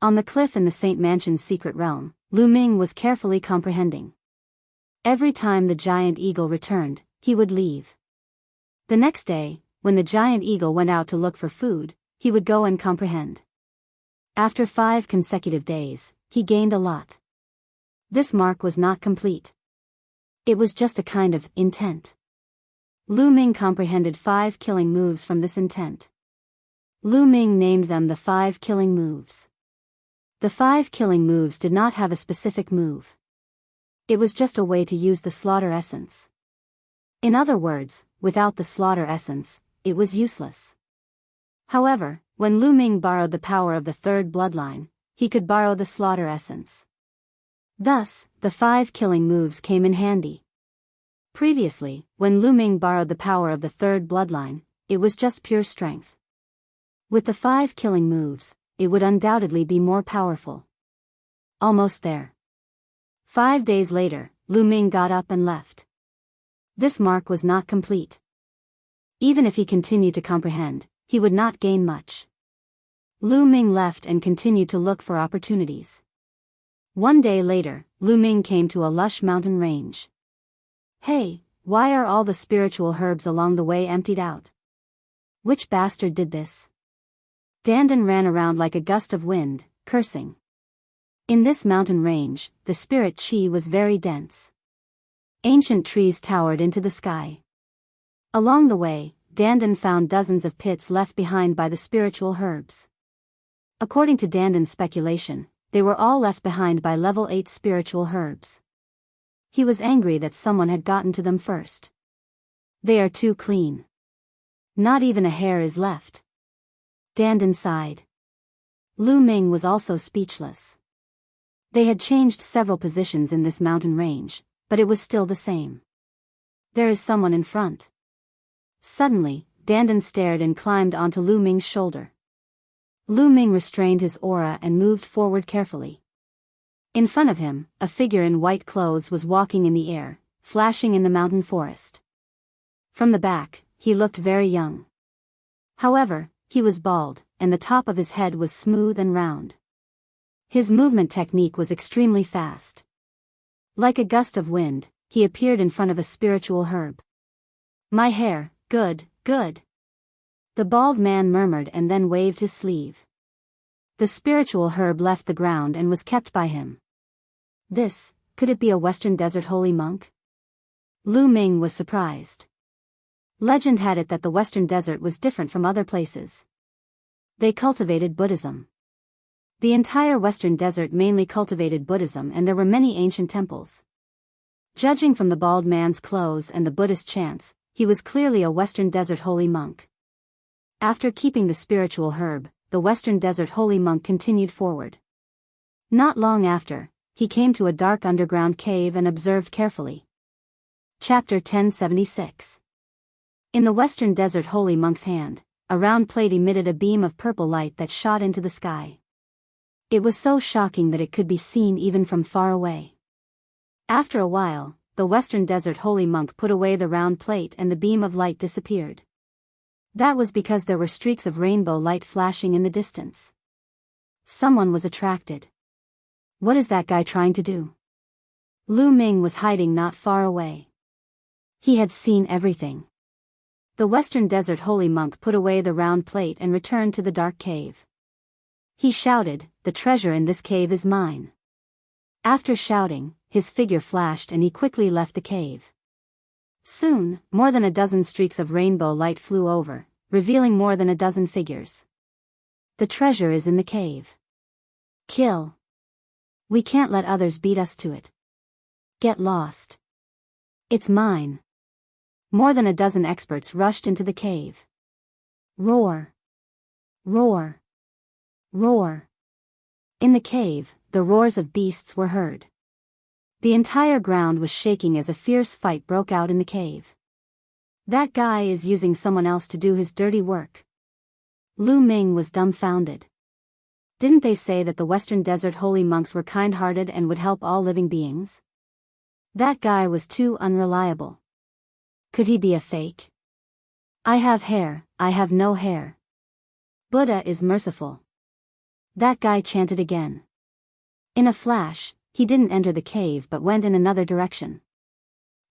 On the cliff in the Saint Mansion's secret realm, Lu Ming was carefully comprehending. Every time the giant eagle returned, he would leave. The next day, when the giant eagle went out to look for food, he would go and comprehend. After 5 consecutive days, he gained a lot. This mark was not complete. It was just a kind of intent. Lu Ming comprehended 5 killing moves from this intent. Lu Ming named them the 5 killing moves. The 5 killing moves did not have a specific move. It was just a way to use the slaughter essence. In other words, without the slaughter essence, it was useless. However, when Lu Ming borrowed the power of the 3rd bloodline, he could borrow the slaughter essence. Thus, the 5 killing moves came in handy. Previously, when Lu Ming borrowed the power of the 3rd bloodline, it was just pure strength. With the 5 killing moves, it would undoubtedly be more powerful. Almost there. 5 days later, Lu Ming got up and left. This mark was not complete. Even if he continued to comprehend, he would not gain much. Lu Ming left and continued to look for opportunities. One day later, Lu Ming came to a lush mountain range. Hey, why are all the spiritual herbs along the way emptied out? Which bastard did this? Dandan ran around like a gust of wind, cursing. In this mountain range, the spirit chi was very dense. Ancient trees towered into the sky. Along the way, Dandan found dozens of pits left behind by the spiritual herbs. According to Dandan's speculation, they were all left behind by level 8 spiritual herbs. He was angry that someone had gotten to them first. They are too clean. Not even a hair is left. Dandan sighed. Lu Ming was also speechless. They had changed several positions in this mountain range, but it was still the same. There is someone in front. Suddenly, Dandan stared and climbed onto Lu Ming's shoulder. Lu Ming restrained his aura and moved forward carefully. In front of him, a figure in white clothes was walking in the air, flashing in the mountain forest. From the back, he looked very young. However, he was bald, and the top of his head was smooth and round. His movement technique was extremely fast. Like a gust of wind, he appeared in front of a spiritual herb. "My hair, good, good." The bald man murmured and then waved his sleeve. The spiritual herb left the ground and was kept by him. Could it be a Western Desert holy monk? Lu Ming was surprised. Legend had it that the Western Desert was different from other places. They cultivated Buddhism. The entire Western Desert mainly cultivated Buddhism, and there were many ancient temples. Judging from the bald man's clothes and the Buddhist chants, he was clearly a Western Desert holy monk. After keeping the spiritual herb, the Western Desert holy monk continued forward. Not long after, he came to a dark underground cave and observed carefully. Chapter 1076. In the Western Desert holy monk's hand, a round plate emitted a beam of purple light that shot into the sky. It was so shocking that it could be seen even from far away. After a while, the Western Desert holy monk put away the round plate and the beam of light disappeared. That was because there were streaks of rainbow light flashing in the distance. Someone was attracted. What is that guy trying to do? Lu Ming was hiding not far away. He had seen everything. The Western Desert holy monk put away the round plate and returned to the dark cave. He shouted, "The treasure in this cave is mine." After shouting, his figure flashed and he quickly left the cave. Soon, more than a dozen streaks of rainbow light flew over, revealing more than a dozen figures. "The treasure is in the cave. Kill. We can't let others beat us to it. Get lost. It's mine." More than a dozen experts rushed into the cave. Roar. Roar. Roar. In the cave, the roars of beasts were heard. The entire ground was shaking as a fierce fight broke out in the cave. That guy is using someone else to do his dirty work. Lu Ming was dumbfounded. Didn't they say that the Western Desert holy monks were kind-hearted and would help all living beings? That guy was too unreliable. Could he be a fake? "I have hair, I have no hair. Buddha is merciful." That guy chanted again. In a flash, he didn't enter the cave but went in another direction.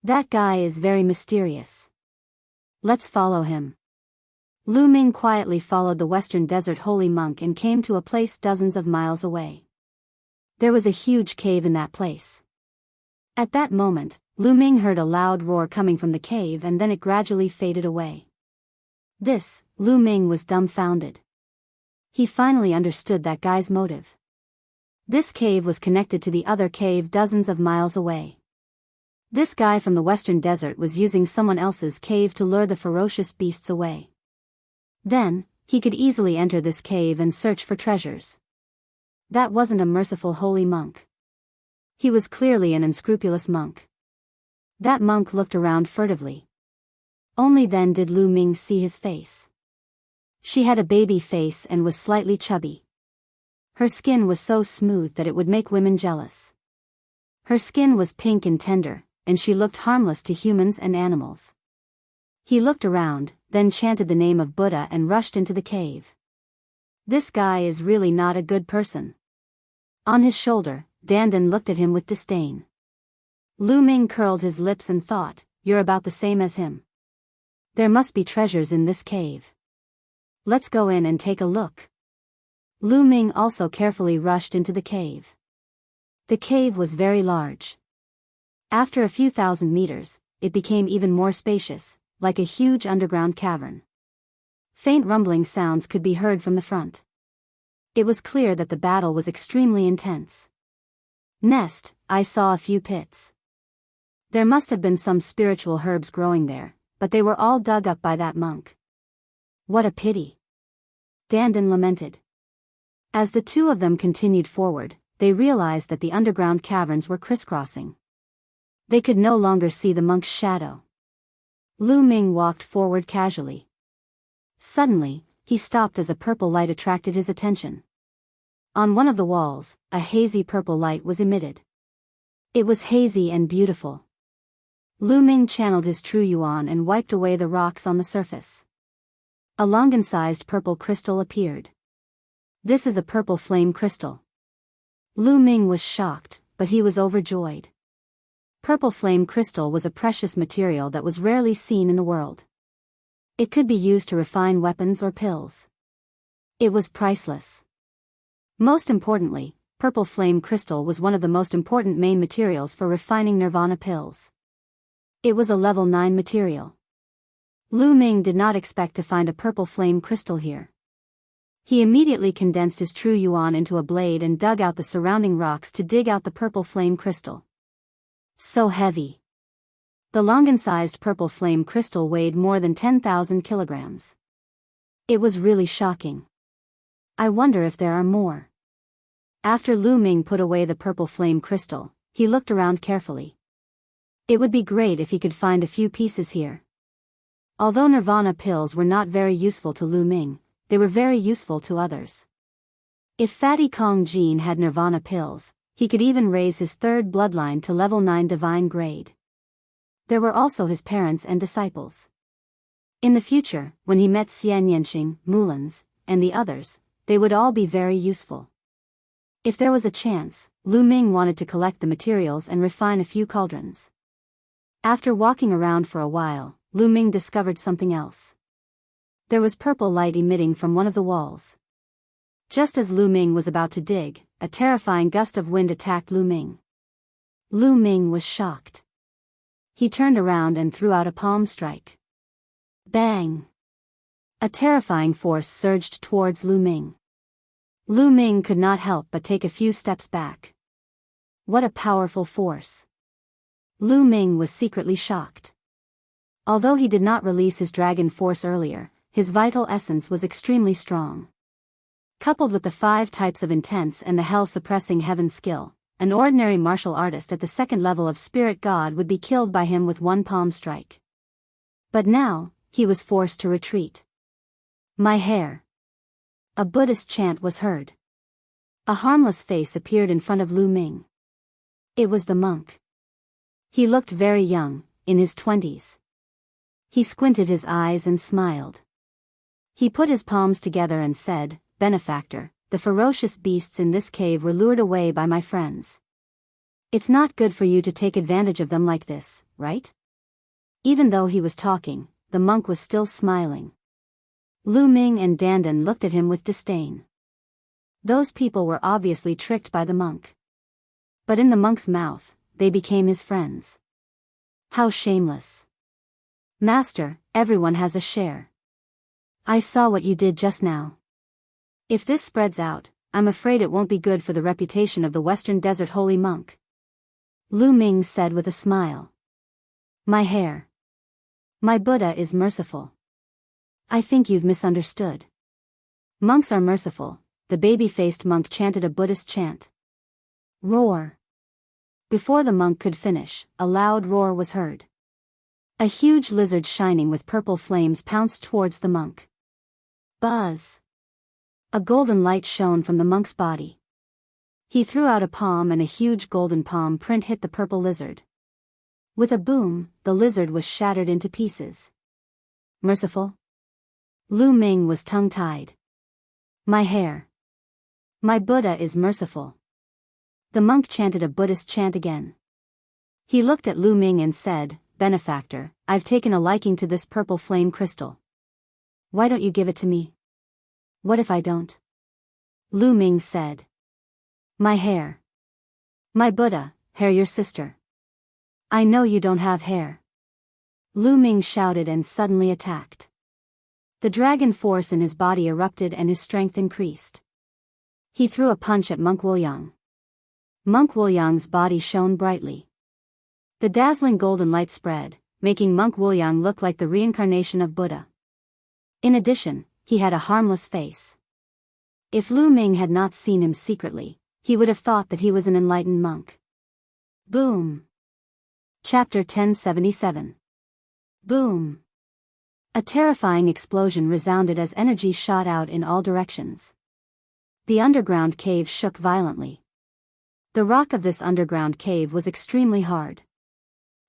That guy is very mysterious. Let's follow him. Lu Ming quietly followed the Western Desert holy monk and came to a place dozens of miles away. There was a huge cave in that place. At that moment, Lu Ming heard a loud roar coming from the cave and then it gradually faded away. Lu Ming was dumbfounded. He finally understood that guy's motive. This cave was connected to the other cave dozens of miles away. This guy from the western desert was using someone else's cave to lure the ferocious beasts away. Then, he could easily enter this cave and search for treasures. That wasn't a merciful holy monk. He was clearly an unscrupulous monk. That monk looked around furtively. Only then did Lu Ming see his face. She had a baby face and was slightly chubby. Her skin was so smooth that it would make women jealous. Her skin was pink and tender, and she looked harmless to humans and animals. He looked around, then chanted the name of Buddha and rushed into the cave. This guy is really not a good person. On his shoulder, Dandan looked at him with disdain. Lu Ming curled his lips and thought, "You're about the same as him. There must be treasures in this cave. Let's go in and take a look." Lu Ming also carefully rushed into the cave. The cave was very large. After a few thousand meters, it became even more spacious, like a huge underground cavern. Faint rumbling sounds could be heard from the front. It was clear that the battle was extremely intense. Next, I saw a few pits. There must have been some spiritual herbs growing there, but they were all dug up by that monk. What a pity. Dandan lamented. As the two of them continued forward, they realized that the underground caverns were crisscrossing. They could no longer see the monk's shadow. Lu Ming walked forward casually. Suddenly, he stopped as a purple light attracted his attention. On one of the walls, a hazy purple light was emitted. It was hazy and beautiful. Lu Ming channeled his true yuan and wiped away the rocks on the surface. A longan-sized purple crystal appeared. This is a purple flame crystal. Lu Ming was shocked, but he was overjoyed. Purple flame crystal was a precious material that was rarely seen in the world. It could be used to refine weapons or pills. It was priceless. Most importantly, purple flame crystal was one of the most important main materials for refining nirvana pills. It was a level 9 material. Lu Ming did not expect to find a purple flame crystal here. He immediately condensed his true yuan into a blade and dug out the surrounding rocks to dig out the purple flame crystal. So heavy. The longan-sized purple flame crystal weighed more than 10,000 kilograms. It was really shocking. I wonder if there are more. After Lu Ming put away the purple flame crystal, he looked around carefully. It would be great if he could find a few pieces here. Although nirvana pills were not very useful to Lu Ming, they were very useful to others. If Fatty Kong Jean had nirvana pills, he could even raise his third bloodline to level 9 divine grade. There were also his parents and disciples. In the future, when he met Xian Yanqing, Mulans, and the others, they would all be very useful. If there was a chance, Lu Ming wanted to collect the materials and refine a few cauldrons. After walking around for a while, Lu Ming discovered something else. There was purple light emitting from one of the walls. Just as Lu Ming was about to dig, a terrifying gust of wind attacked Lu Ming. Lu Ming was shocked. He turned around and threw out a palm strike. Bang! A terrifying force surged towards Lu Ming. Lu Ming could not help but take a few steps back. What a powerful force! Lu Ming was secretly shocked. Although he did not release his dragon force earlier, his vital essence was extremely strong. Coupled with the 5 types of intense and the hell-suppressing heaven skill, an ordinary martial artist at the second level of spirit god would be killed by him with one palm strike. But now, he was forced to retreat. My hair. A Buddhist chant was heard. A harmless face appeared in front of Lu Ming. It was the monk. He looked very young, in his 20s. He squinted his eyes and smiled. He put his palms together and said, "Benefactor, the ferocious beasts in this cave were lured away by my friends. It's not good for you to take advantage of them like this, right?" Even though he was talking, the monk was still smiling. Lu Ming and Dandan looked at him with disdain. Those people were obviously tricked by the monk. But in the monk's mouth, they became his friends. How shameless. Master, everyone has a share. I saw what you did just now. If this spreads out, I'm afraid it won't be good for the reputation of the Western Desert holy monk. Lu Ming said with a smile. My hair. My Buddha is merciful. I think you've misunderstood. Monks are merciful, the baby-faced monk chanted a Buddhist chant. Roar. Before the monk could finish, a loud roar was heard. A huge lizard shining with purple flames pounced towards the monk. Buzz. A golden light shone from the monk's body. He threw out a palm and a huge golden palm print hit the purple lizard. With a boom, the lizard was shattered into pieces. Merciful? Lu Ming was tongue-tied. My hair. My Buddha is merciful. The monk chanted a Buddhist chant again. He looked at Lu Ming and said, Benefactor, I've taken a liking to this purple flame crystal. Why don't you give it to me? What if I don't? Lu Ming said. My hair. My Buddha, hair your sister. I know you don't have hair. Lu Ming shouted and suddenly attacked. The dragon force in his body erupted and his strength increased. He threw a punch at Monk Wuliang. Monk Wuliang's body shone brightly. The dazzling golden light spread, making Monk Wuliang look like the reincarnation of Buddha. In addition, he had a harmless face. If Lu Ming had not seen him secretly, he would have thought that he was an enlightened monk. Boom. Chapter 1077. Boom. A terrifying explosion resounded as energy shot out in all directions. The underground cave shook violently. The rock of this underground cave was extremely hard.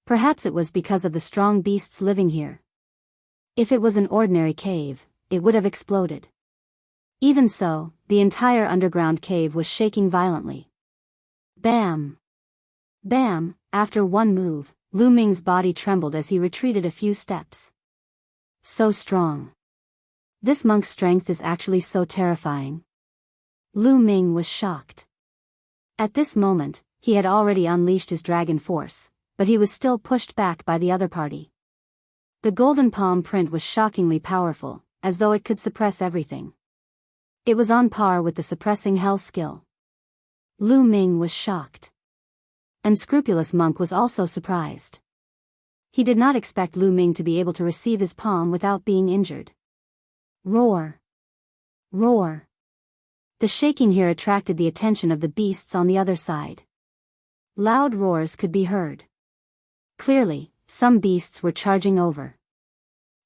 Perhaps it was because of the strong beasts living here. If it was an ordinary cave, it would have exploded. Even so, the entire underground cave was shaking violently. Bam! Bam! After one move, Lu Ming's body trembled as he retreated a few steps. So strong. This monk's strength is actually so terrifying. Lu Ming was shocked. At this moment, he had already unleashed his dragon force, but he was still pushed back by the other party. The golden palm print was shockingly powerful, as though it could suppress everything. It was on par with the suppressing hell skill. Lu Ming was shocked. Unscrupulous monk was also surprised. He did not expect Lu Ming to be able to receive his palm without being injured. Roar. Roar. The shaking here attracted the attention of the beasts on the other side. Loud roars could be heard. Clearly, some beasts were charging over.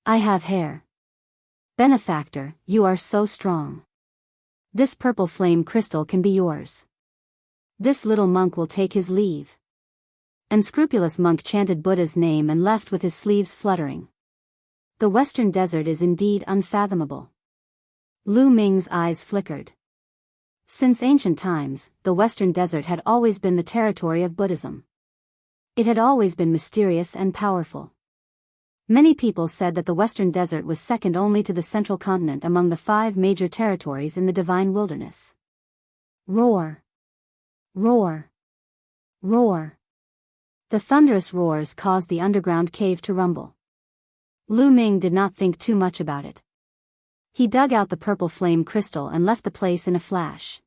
I have hair. Benefactor, you are so strong. This purple flame crystal can be yours. This little monk will take his leave. Unscrupulous monk chanted Buddha's name and left with his sleeves fluttering. The Western Desert is indeed unfathomable. Lu Ming's eyes flickered. Since ancient times, the Western Desert had always been the territory of Buddhism. It had always been mysterious and powerful. Many people said that the Western Desert was second only to the Central Continent among the 5 major territories in the Divine Wilderness. Roar. Roar. Roar. The thunderous roars caused the underground cave to rumble. Lu Ming did not think too much about it. He dug out the purple flame crystal and left the place in a flash.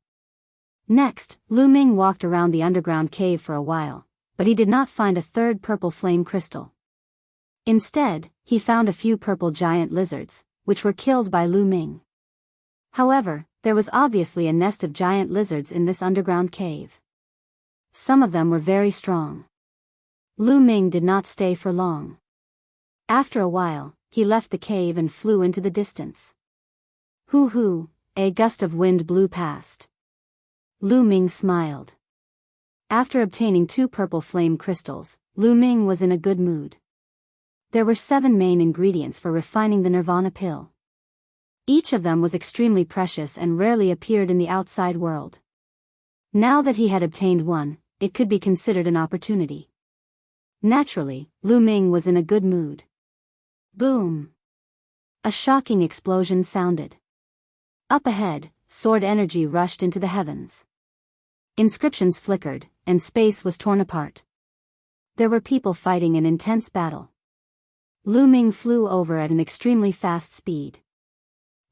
Next, Lu Ming walked around the underground cave for a while, but he did not find a third purple flame crystal. Instead, he found a few purple giant lizards, which were killed by Lu Ming. However, there was obviously a nest of giant lizards in this underground cave. Some of them were very strong. Lu Ming did not stay for long. After a while, he left the cave and flew into the distance. Hoo hoo, a gust of wind blew past. Lu Ming smiled. After obtaining 2 purple flame crystals, Lu Ming was in a good mood. There were 7 main ingredients for refining the Nirvana pill. Each of them was extremely precious and rarely appeared in the outside world. Now that he had obtained one, it could be considered an opportunity. Naturally, Lu Ming was in a good mood. Boom! A shocking explosion sounded. Up ahead, sword energy rushed into the heavens. Inscriptions flickered, and space was torn apart. There were people fighting an intense battle. Lu Ming flew over at an extremely fast speed.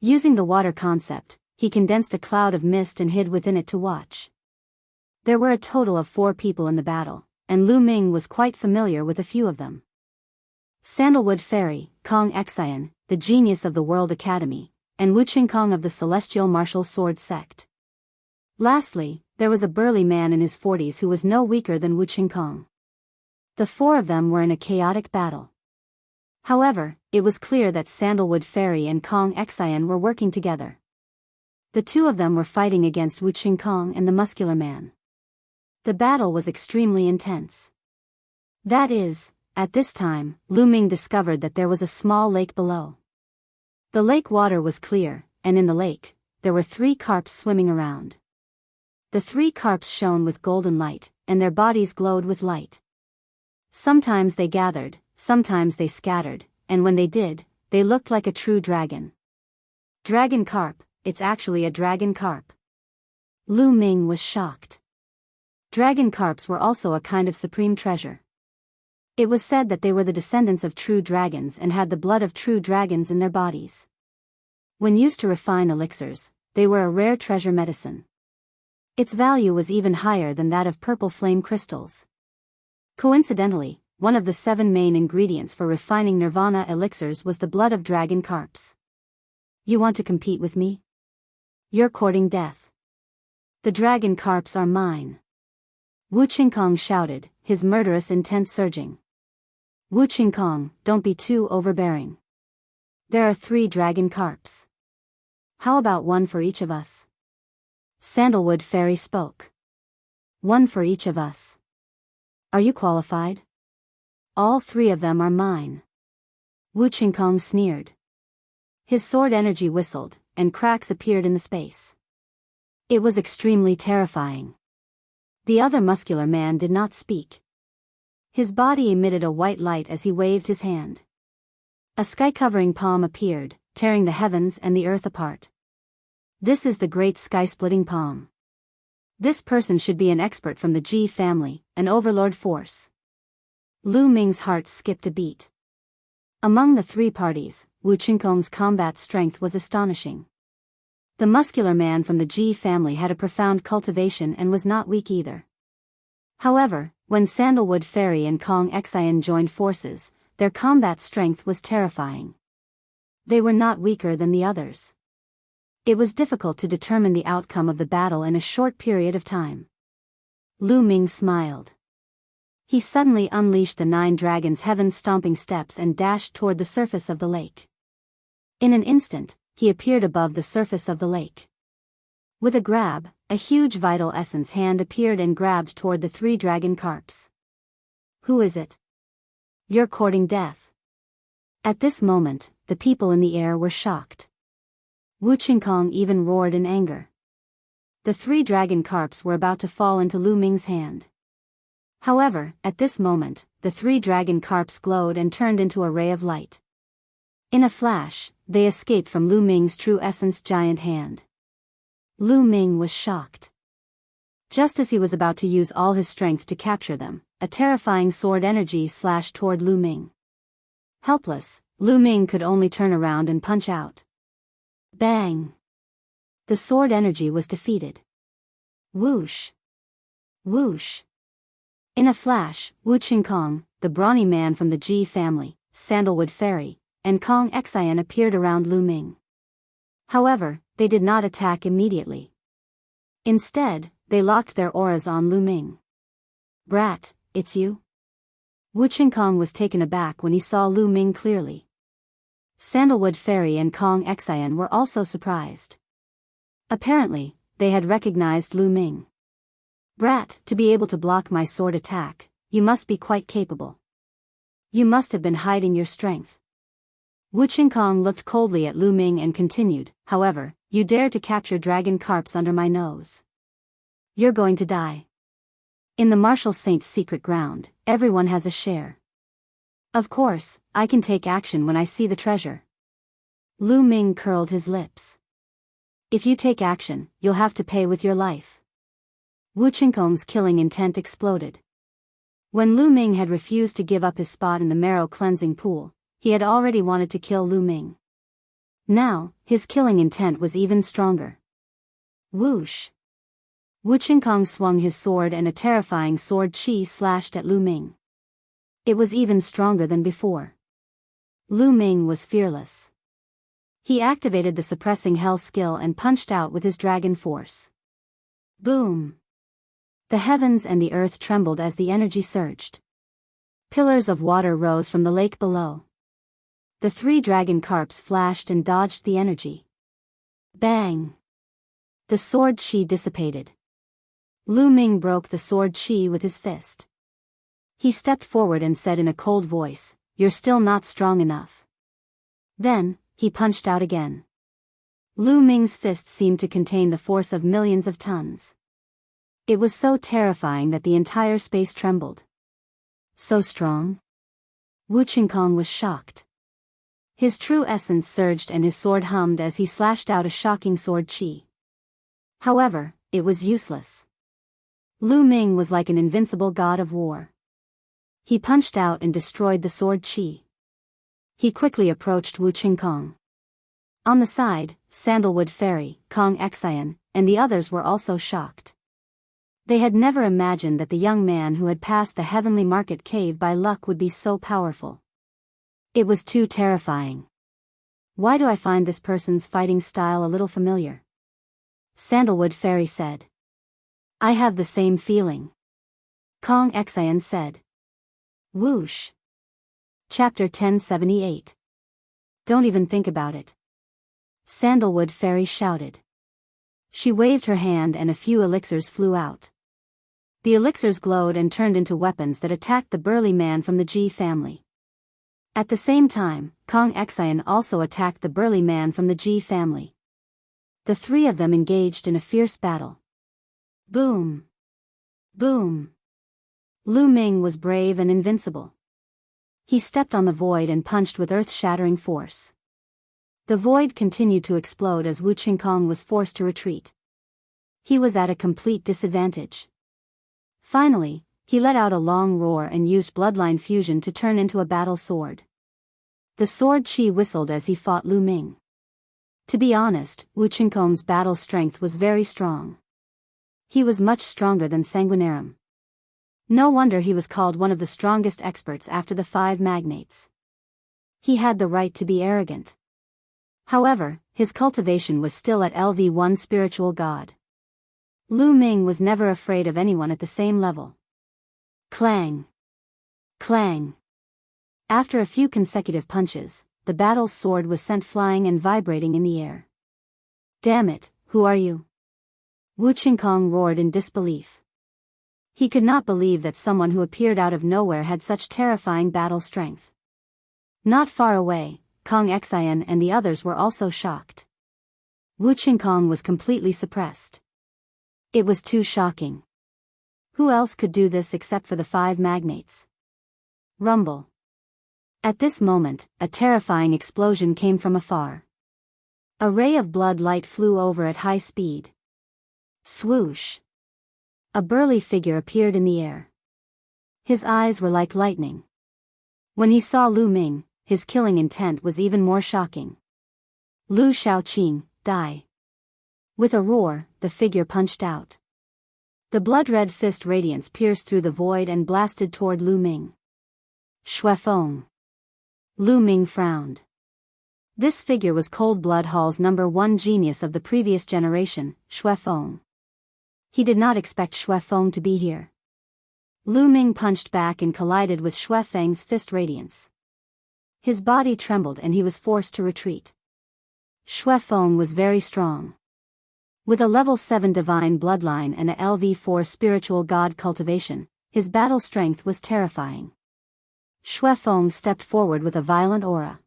Using the water concept, he condensed a cloud of mist and hid within it to watch. There were a total of 4 people in the battle, and Lu Ming was quite familiar with a few of them. Sandalwood Fairy, Kong Xian, the genius of the World Academy, and Wu Qingkong of the Celestial Martial Sword Sect. Lastly, there was a burly man in his 40s who was no weaker than Wu Qingkong. The 4 of them were in a chaotic battle. However, it was clear that Sandalwood Fairy and Kong Xian were working together. The 2 of them were fighting against Wu Qingkong and the muscular man. The battle was extremely intense. That is, at this time, Lu Ming discovered that there was a small lake below. The lake water was clear, and in the lake, there were 3 carps swimming around. The 3 carps shone with golden light, and their bodies glowed with light. Sometimes they gathered, sometimes they scattered, and when they did, they looked like a true dragon. Dragon carp, it's actually a dragon carp. Lu Ming was shocked. Dragon carps were also a kind of supreme treasure. It was said that they were the descendants of true dragons and had the blood of true dragons in their bodies. When used to refine elixirs, they were a rare treasure medicine. Its value was even higher than that of purple flame crystals. Coincidentally, one of the 7 main ingredients for refining nirvana elixirs was the blood of dragon carps. You want to compete with me? You're courting death. The dragon carps are mine. Wu Qingkong shouted, his murderous intent surging. Wu Qingkong, don't be too overbearing. There are 3 dragon carps. How about 1 for each of us? Sandalwood Fairy spoke. 1 for each of us. Are you qualified? All 3 of them are mine. Wu Qingkong sneered. His sword energy whistled, and cracks appeared in the space. It was extremely terrifying. The other muscular man did not speak. His body emitted a white light as he waved his hand. A sky-covering palm appeared, tearing the heavens and the earth apart. This is the great sky-splitting palm. This person should be an expert from the Ji family, an overlord force. Lu Ming's heart skipped a beat. Among the 3 parties, Wu Qingkong's combat strength was astonishing. The muscular man from the Ji family had a profound cultivation and was not weak either. However, when Sandalwood Fairy and Kong Xian joined forces, their combat strength was terrifying. They were not weaker than the others. It was difficult to determine the outcome of the battle in a short period of time. Lu Ming smiled. He suddenly unleashed the 9 dragons' heaven-stomping steps and dashed toward the surface of the lake. In an instant, he appeared above the surface of the lake. With a grab, a huge vital essence hand appeared and grabbed toward the 3 dragon carps. Who is it? You're courting death. At this moment, the people in the air were shocked. Wu Qingkong even roared in anger. The 3 dragon carps were about to fall into Lu Ming's hand. However, at this moment, the 3 dragon carps glowed and turned into a ray of light. In a flash, they escaped from Lu Ming's true essence giant hand. Lu Ming was shocked. Just as he was about to use all his strength to capture them, a terrifying sword energy slashed toward Lu Ming. Helpless, Lu Ming could only turn around and punch out. Bang! The sword energy was defeated. Whoosh! Whoosh! In a flash, Wu Qingkong, the brawny man from the Ji family, Sandalwood Fairy, and Kong Xian appeared around Lu Ming. However, they did not attack immediately. Instead, they locked their auras on Lu Ming. Brat, it's you? Wu Qingkong was taken aback when he saw Lu Ming clearly. Sandalwood Fairy and Kong Xian were also surprised. Apparently, they had recognized Lu Ming. Brat, to be able to block my sword attack, you must be quite capable. You must have been hiding your strength. Wu Qingkong looked coldly at Lu Ming and continued, however, you dare to capture dragon carps under my nose. You're going to die. In the Martial Saint's secret ground, everyone has a share. Of course, I can take action when I see the treasure. Lu Ming curled his lips. If you take action, you'll have to pay with your life. Wu Qingkong's killing intent exploded. When Lu Ming had refused to give up his spot in the marrow cleansing pool, he had already wanted to kill Lu Ming. Now, his killing intent was even stronger. Whoosh! Wu Qingkong swung his sword and a terrifying sword chi slashed at Lu Ming. It was even stronger than before. Lu Ming was fearless. He activated the suppressing hell skill and punched out with his dragon force. Boom! The heavens and the earth trembled as the energy surged. Pillars of water rose from the lake below. The 3 dragon carps flashed and dodged the energy. Bang! The sword chi dissipated. Lu Ming broke the sword chi with his fist. He stepped forward and said in a cold voice, "You're still not strong enough." Then, he punched out again. Lu Ming's fist seemed to contain the force of millions of tons. It was so terrifying that the entire space trembled. So strong? Wu Qingkong was shocked. His true essence surged and his sword hummed as he slashed out a shocking sword chi. However, it was useless. Lu Ming was like an invincible god of war. He punched out and destroyed the sword chi. He quickly approached Wu Qingkong. On the side, Sandalwood Fairy, Kong Xian, and the others were also shocked. They had never imagined that the young man who had passed the Heavenly Market Cave by luck would be so powerful. It was too terrifying. Why do I find this person's fighting style a little familiar? Sandalwood Fairy said. I have the same feeling. Kong Xian said. Whoosh. Chapter 1078. Don't even think about it. Sandalwood Fairy shouted. She waved her hand and a few elixirs flew out. The elixirs glowed and turned into weapons that attacked the burly man from the Ji family. At the same time, Kong Xian also attacked the burly man from the Ji family. The 3 of them engaged in a fierce battle. Boom! Boom! Lu Ming was brave and invincible. He stepped on the void and punched with earth-shattering force. The void continued to explode as Wu Qingkong was forced to retreat. He was at a complete disadvantage. Finally, he let out a long roar and used bloodline fusion to turn into a battle sword. The sword chi whistled as he fought Lu Ming. To be honest, Wu Qingkong's battle strength was very strong. He was much stronger than Sanguinarum. No wonder he was called one of the strongest experts after the 5 magnates. He had the right to be arrogant. However, his cultivation was still at LV1 spiritual god. Lu Ming was never afraid of anyone at the same level. Clang! Clang! After a few consecutive punches, the battle sword was sent flying and vibrating in the air. Damn it, who are you? Wu Qingkong roared in disbelief. He could not believe that someone who appeared out of nowhere had such terrifying battle strength. Not far away, Kong Xian and the others were also shocked. Wu Qingkong was completely suppressed. It was too shocking. Who else could do this except for the 5 magnates? Rumble. At this moment, a terrifying explosion came from afar. A ray of blood light flew over at high speed. Swoosh. A burly figure appeared in the air. His eyes were like lightning. When he saw Lu Ming, his killing intent was even more shocking. Lu Shaoqing, die. With a roar, the figure punched out. The blood-red fist radiance pierced through the void and blasted toward Lu Ming. Shuefeng. Lu Ming frowned. This figure was Cold Blood Hall's #1 genius of the previous generation, Shuefeng. He did not expect Shuefeng to be here. Lu Ming punched back and collided with Shuefeng's fist radiance. His body trembled and he was forced to retreat. Shuefeng was very strong. With a level 7 divine bloodline and a LV4 spiritual god cultivation, his battle strength was terrifying. Shuefeng stepped forward with a violent aura.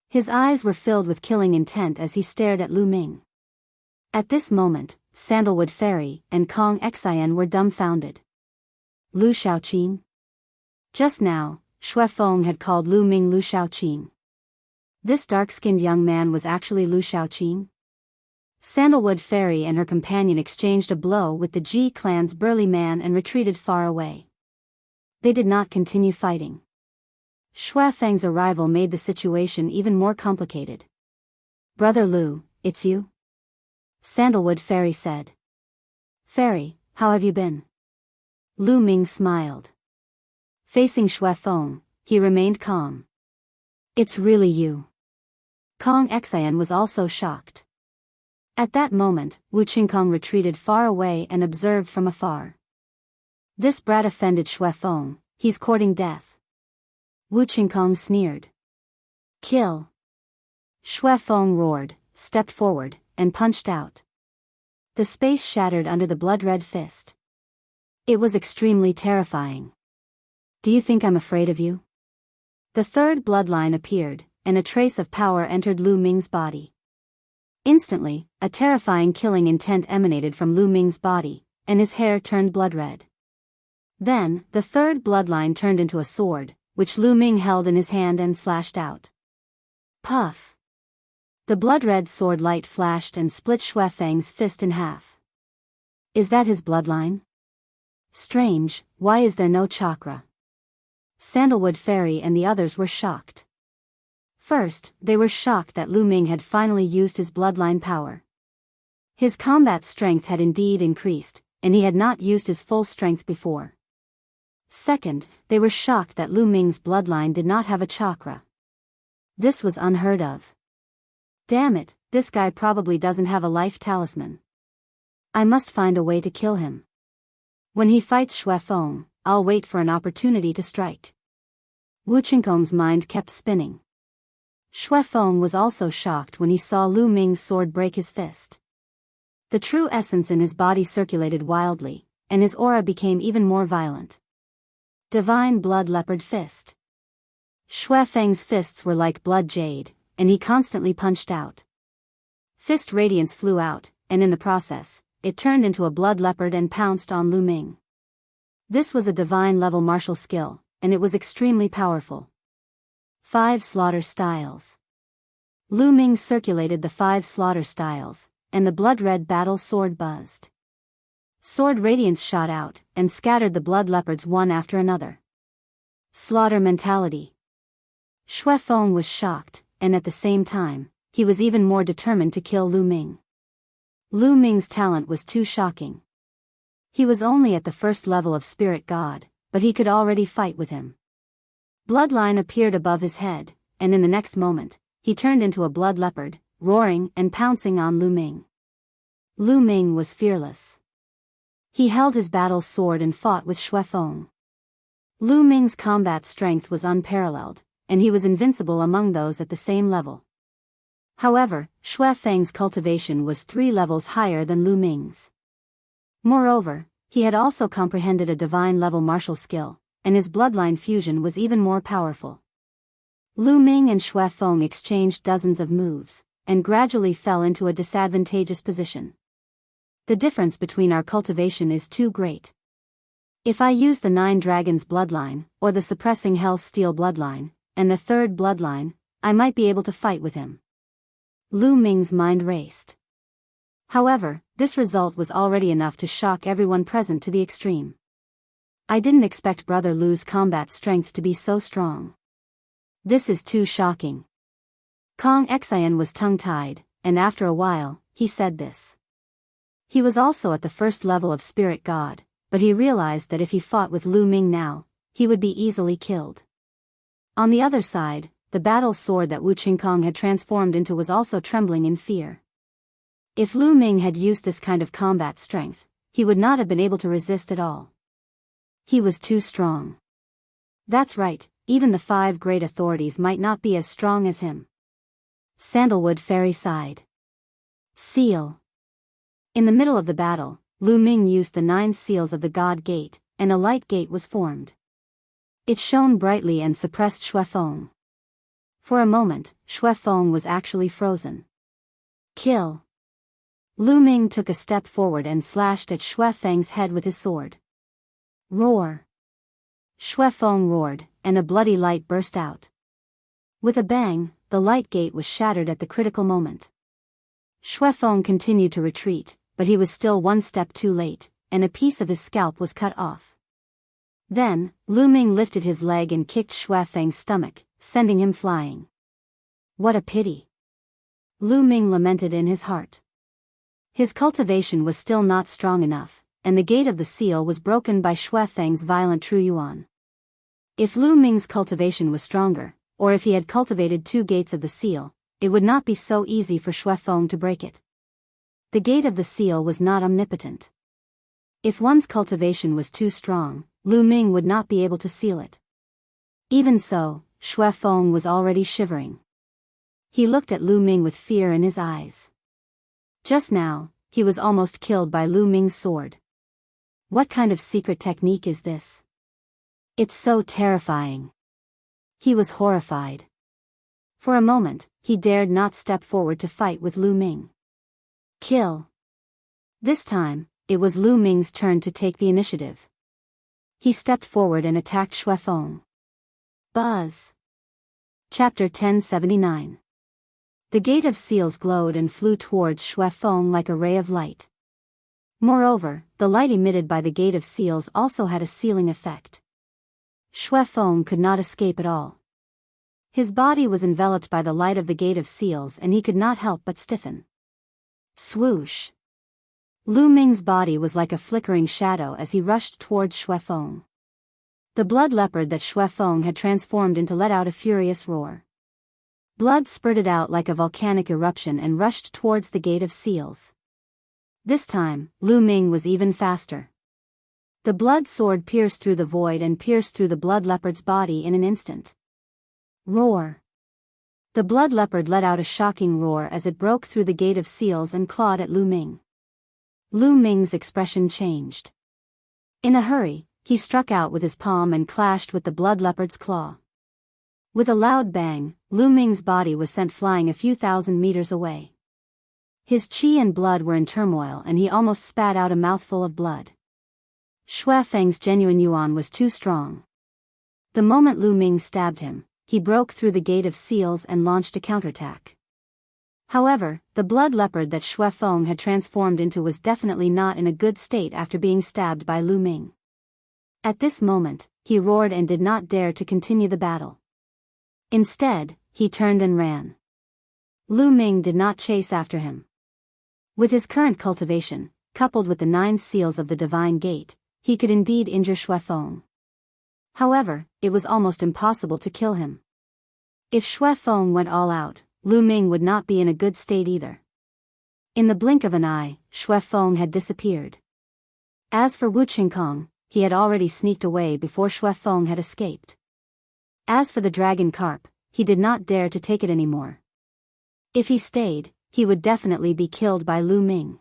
His eyes were filled with killing intent as he stared at Lu Ming. At this moment, Sandalwood Fairy and Kong Xian were dumbfounded. Lu Shaoqing? Just now, Shuefeng had called Lu Ming Lu Shaoqing. This dark-skinned young man was actually Lu Shaoqing? Sandalwood Fairy and her companion exchanged a blow with the Ji clan's burly man and retreated far away. They did not continue fighting. Xue Feng's arrival made the situation even more complicated. "Brother Lu, it's you?" Sandalwood Fairy said. "Fairy, how have you been?" Lu Ming smiled. Facing Xue Feng, he remained calm. "It's really you." Kong Xian was also shocked. At that moment, Wu Qingkong retreated far away and observed from afar. "This brat offended Xue Feng, he's courting death." Wu Qingkong sneered. "Kill." Xue Feng roared, stepped forward, and punched out. The space shattered under the blood-red fist. It was extremely terrifying. "Do you think I'm afraid of you?" The third bloodline appeared, and a trace of power entered Lu Ming's body. Instantly, a terrifying killing intent emanated from Lu Ming's body, and his hair turned blood-red. Then, the third bloodline turned into a sword, which Lu Ming held in his hand and slashed out. Puff! The blood-red sword light flashed and split Xue Feng's fist in half. "Is that his bloodline? Strange, why is there no chakra?" Sandalwood Fairy and the others were shocked. First, they were shocked that Lu Ming had finally used his bloodline power. His combat strength had indeed increased, and he had not used his full strength before. Second, they were shocked that Lu Ming's bloodline did not have a chakra. This was unheard of. "Damn it, this guy probably doesn't have a life talisman. I must find a way to kill him. When he fights Xue Feng, I'll wait for an opportunity to strike." Wu Qingkong's mind kept spinning. Xue Feng was also shocked when he saw Lu Ming's sword break his fist. The true essence in his body circulated wildly, and his aura became even more violent. Divine Blood Leopard Fist. Xue Feng's fists were like blood jade, and he constantly punched out. Fist radiance flew out, and in the process, it turned into a blood leopard and pounced on Lu Ming. This was a divine-level martial skill, and it was extremely powerful. 5 slaughter styles. Lu Ming circulated the 5 slaughter styles, and the blood-red battle sword buzzed. Sword radiance shot out, and scattered the blood leopards one after another. Slaughter mentality. Xue Feng was shocked, and at the same time, he was even more determined to kill Lu Ming. Lu Ming's talent was too shocking. He was only at the first level of Spirit God, but he could already fight with him. Bloodline appeared above his head, and in the next moment, he turned into a blood leopard, roaring and pouncing on Lu Ming. Lu Ming was fearless. He held his battle sword and fought with Xue Feng. Lu Ming's combat strength was unparalleled, and he was invincible among those at the same level. However, Xue Feng's cultivation was 3 levels higher than Lu Ming's. Moreover, he had also comprehended a divine-level martial skill, and his bloodline fusion was even more powerful. Lu Ming and Xue Feng exchanged dozens of moves, and gradually fell into a disadvantageous position. "The difference between our cultivation is too great. If I use the 9 Dragons bloodline, or the Suppressing Hell's Steel bloodline, and the 3rd bloodline, I might be able to fight with him." Lu Ming's mind raced. However, this result was already enough to shock everyone present to the extreme. "I didn't expect Brother Lu's combat strength to be so strong. This is too shocking." Kong Xian was tongue-tied, and after a while, he said this. He was also at the first level of Spirit God, but he realized that if he fought with Lu Ming now, he would be easily killed. On the other side, the battle sword that Wu Qingkong had transformed into was also trembling in fear. If Lu Ming had used this kind of combat strength, he would not have been able to resist at all. He was too strong. That's right, even the 5 great authorities might not be as strong as him. Sandalwood Fairy sighed. Seal. In the middle of the battle, Lu Ming used the 9 seals of the God Gate, and a light gate was formed. It shone brightly and suppressed Xue Feng. For a moment, Xue Feng was actually frozen. Kill. Lu Ming took a step forward and slashed at Xue Feng's head with his sword. Roar. Xue Feng roared, and a bloody light burst out. With a bang, the light gate was shattered at the critical moment. Xue Feng continued to retreat, but he was still one step too late, and a piece of his scalp was cut off. Then, Lu Ming lifted his leg and kicked Xue Feng's stomach, sending him flying. What a pity! Lu Ming lamented in his heart. His cultivation was still not strong enough, and the gate of the seal was broken by Xue Feng's violent True Yuan. If Lu Ming's cultivation was stronger, or if he had cultivated 2 gates of the seal, it would not be so easy for Xue Feng to break it. The gate of the seal was not omnipotent. If one's cultivation was too strong, Lu Ming would not be able to seal it. Even so, Xue Feng was already shivering. He looked at Lu Ming with fear in his eyes. Just now, he was almost killed by Lu Ming's sword. What kind of secret technique is this? It's so terrifying. He was horrified. For a moment, he dared not step forward to fight with Lu Ming. Kill. This time, it was Lu Ming's turn to take the initiative. He stepped forward and attacked Xue Feng. Buzz. Chapter 1079. The gate of seals glowed and flew towards Xue Feng like a ray of light. Moreover, the light emitted by the gate of seals also had a sealing effect. Xue Feng could not escape at all. His body was enveloped by the light of the gate of seals and he could not help but stiffen. Swoosh! Lu Ming's body was like a flickering shadow as he rushed towards Xue Feng. The blood leopard that Xue Feng had transformed into let out a furious roar. Blood spurted out like a volcanic eruption and rushed towards the gate of seals. This time, Lu Ming was even faster. The blood sword pierced through the void and pierced through the blood leopard's body in an instant. Roar! The blood leopard let out a shocking roar as it broke through the gate of seals and clawed at Lu Ming. Lu Ming's expression changed. In a hurry, he struck out with his palm and clashed with the blood leopard's claw. With a loud bang, Lu Ming's body was sent flying a few thousand meters away. His qi and blood were in turmoil and he almost spat out a mouthful of blood. Xue Feng's genuine yuan was too strong. The moment Lu Ming stabbed him, he broke through the gate of seals and launched a counterattack. However, the blood leopard that Xue Feng had transformed into was definitely not in a good state after being stabbed by Lu Ming. At this moment, he roared and did not dare to continue the battle. Instead, he turned and ran. Lu Ming did not chase after him. With his current cultivation, coupled with the 9 seals of the Divine Gate, he could indeed injure Xue Feng. However, it was almost impossible to kill him. If Xue Feng went all out, Lu Ming would not be in a good state either. In the blink of an eye, Xue Feng had disappeared. As for Wu Qingkong, he had already sneaked away before Xue Feng had escaped. As for the dragon carp, he did not dare to take it anymore. If he stayed, he would definitely be killed by Lu Ming.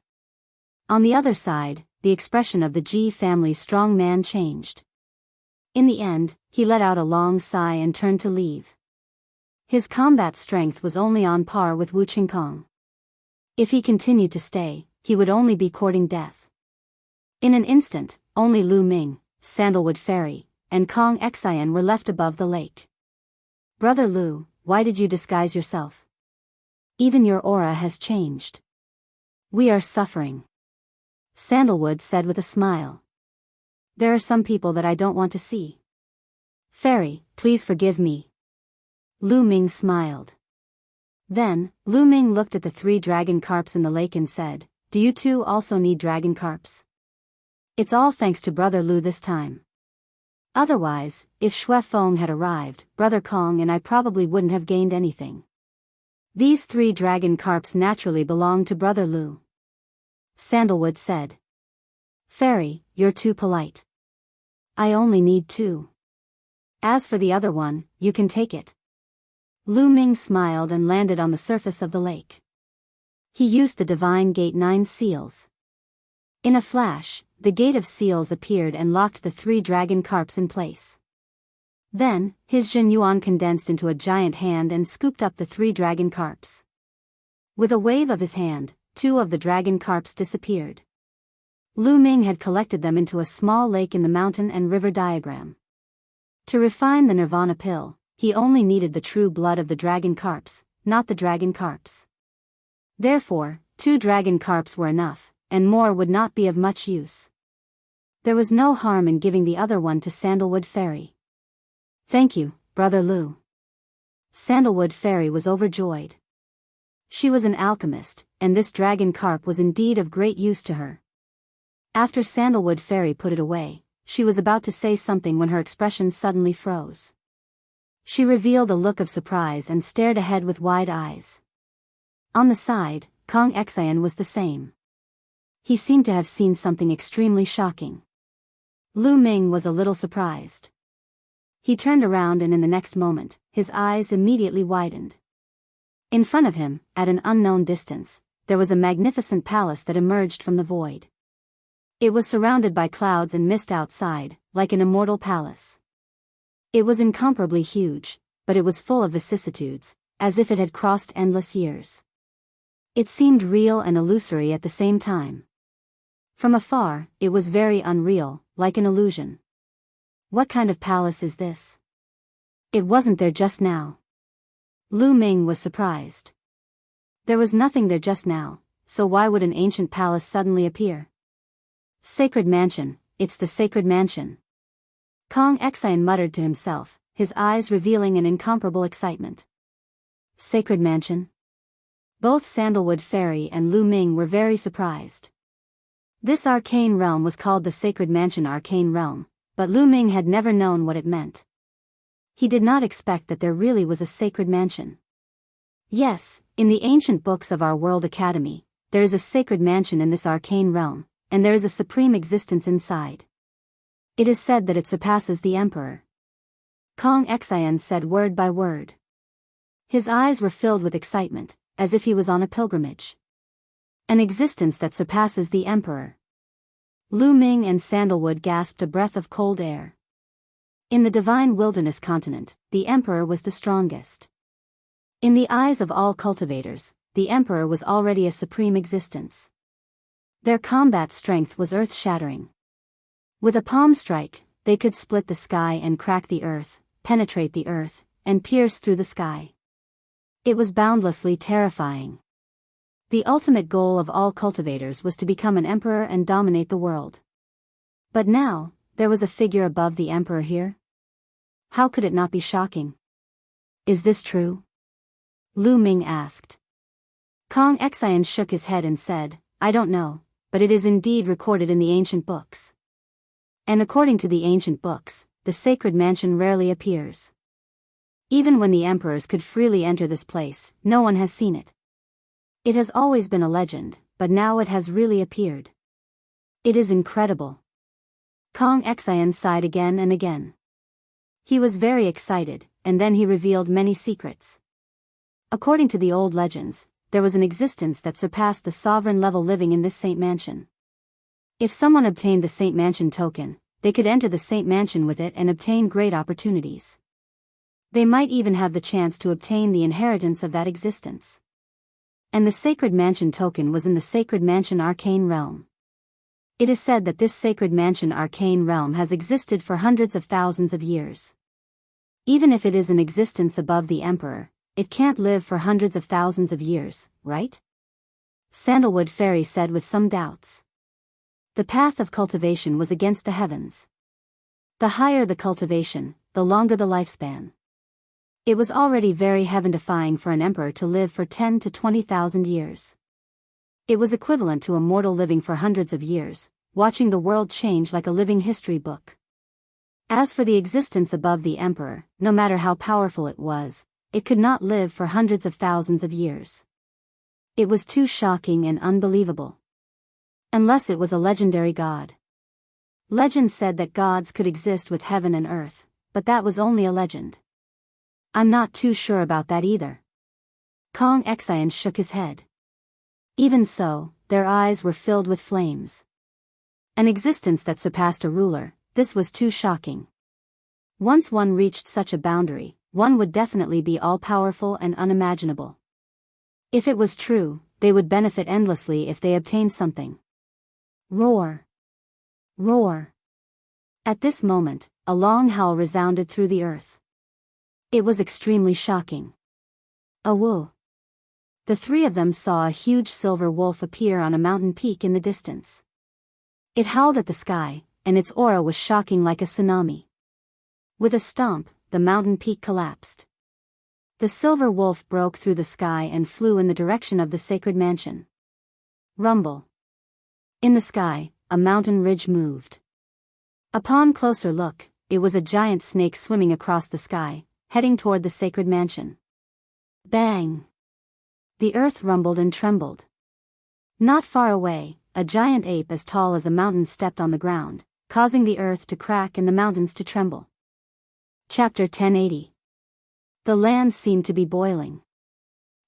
On the other side, the expression of the Ji family's strong man changed. In the end, he let out a long sigh and turned to leave. His combat strength was only on par with Wu Qingkong. If he continued to stay, he would only be courting death. In an instant, only Lu Ming, Sandalwood Fairy, and Kong Xian were left above the lake. Brother Lu, why did you disguise yourself? Even your aura has changed. We are suffering. Sandalwood said with a smile. There are some people that I don't want to see. Fairy, please forgive me. Lu Ming smiled. Then, Lu Ming looked at the 3 dragon carps in the lake and said, do you two also need dragon carps? It's all thanks to Brother Lu this time. Otherwise, if Xue Feng had arrived, Brother Kong and I probably wouldn't have gained anything. These 3 dragon carps naturally belong to Brother Lu. Sandalwood said. Fairy, you're too polite. I only need 2. As for the other one, you can take it. Lu Ming smiled and landed on the surface of the lake. He used the Divine Gate 9 seals. In a flash, the gate of seals appeared and locked the 3 dragon carps in place. Then, his Jin Yuan condensed into a giant hand and scooped up the 3 dragon carps. With a wave of his hand, 2 of the dragon carps disappeared. Lu Ming had collected them into a small lake in the mountain and river diagram. To refine the Nirvana pill, he only needed the true blood of the dragon carps, not the dragon carps. Therefore, 2 dragon carps were enough, and more would not be of much use. There was no harm in giving the other one to Sandalwood Fairy. "Thank you, Brother Lu." Sandalwood Fairy was overjoyed. She was an alchemist, and this dragon carp was indeed of great use to her. After Sandalwood Fairy put it away, she was about to say something when her expression suddenly froze. She revealed a look of surprise and stared ahead with wide eyes. On the side, Kong Xian was the same. He seemed to have seen something extremely shocking. Lu Ming was a little surprised. He turned around and in the next moment, his eyes immediately widened. In front of him, at an unknown distance, there was a magnificent palace that emerged from the void. It was surrounded by clouds and mist outside, like an immortal palace. It was incomparably huge, but it was full of vicissitudes, as if it had crossed endless years. It seemed real and illusory at the same time. From afar, it was very unreal, like an illusion. What kind of palace is this? It wasn't there just now. Lu Ming was surprised. There was nothing there just now, so why would an ancient palace suddenly appear? Sacred Mansion, it's the Sacred Mansion. Kong Xian muttered to himself, his eyes revealing an incomparable excitement. Sacred Mansion? Both Sandalwood Fairy and Lu Ming were very surprised. This arcane realm was called the Sacred Mansion Arcane Realm, but Lu Ming had never known what it meant. He did not expect that there really was a sacred mansion. Yes, in the ancient books of our World Academy, there is a sacred mansion in this arcane realm, and there is a supreme existence inside. It is said that it surpasses the Emperor. Kong Xian said word by word. His eyes were filled with excitement, as if he was on a pilgrimage. An existence that surpasses the Emperor. Lu Ming and Sandalwood gasped a breath of cold air. In the divine wilderness continent, the Emperor was the strongest. In the eyes of all cultivators, the Emperor was already a supreme existence. Their combat strength was earth-shattering. With a palm strike, they could split the sky and crack the earth, penetrate the earth, and pierce through the sky. It was boundlessly terrifying. The ultimate goal of all cultivators was to become an emperor and dominate the world. But now, there was a figure above the Emperor here? How could it not be shocking? Is this true? Lu Ming asked. Kong Xian shook his head and said, I don't know, but it is indeed recorded in the ancient books. And according to the ancient books, the sacred mansion rarely appears. Even when the emperors could freely enter this place, no one has seen it. It has always been a legend, but now it has really appeared. It is incredible. Kong Xian sighed again and again. He was very excited, and then he revealed many secrets. According to the old legends, there was an existence that surpassed the sovereign level living in this Saint Mansion. If someone obtained the Saint Mansion token, they could enter the Saint Mansion with it and obtain great opportunities. They might even have the chance to obtain the inheritance of that existence. And the Sacred Mansion token was in the Sacred Mansion Arcane Realm. It is said that this Sacred Mansion Arcane Realm has existed for hundreds of thousands of years. Even if it is an existence above the Emperor, it can't live for hundreds of thousands of years, right? Sandalwood Fairy said with some doubts. The path of cultivation was against the heavens. The higher the cultivation, the longer the lifespan. It was already very heaven-defying for an emperor to live for 10 to 20,000 years. It was equivalent to a mortal living for hundreds of years, watching the world change like a living history book. As for the existence above the emperor, no matter how powerful it was, it could not live for hundreds of thousands of years. It was too shocking and unbelievable. Unless it was a legendary god. Legend said that gods could exist with heaven and earth, but that was only a legend. I'm not too sure about that either. Kong Xian shook his head. Even so, their eyes were filled with flames. An existence that surpassed a ruler, this was too shocking. Once one reached such a boundary, one would definitely be all-powerful and unimaginable. If it was true, they would benefit endlessly if they obtained something. Roar! Roar! At this moment, a long howl resounded through the earth. It was extremely shocking. A woo! The three of them saw a huge silver wolf appear on a mountain peak in the distance. It howled at the sky, and its aura was shocking like a tsunami. With a stomp, the mountain peak collapsed. The silver wolf broke through the sky and flew in the direction of the sacred mansion. Rumble. In the sky, a mountain ridge moved. Upon closer look, it was a giant snake swimming across the sky, heading toward the sacred mansion. Bang! The earth rumbled and trembled. Not far away, a giant ape as tall as a mountain stepped on the ground, causing the earth to crack and the mountains to tremble. Chapter 1080. The land seemed to be boiling.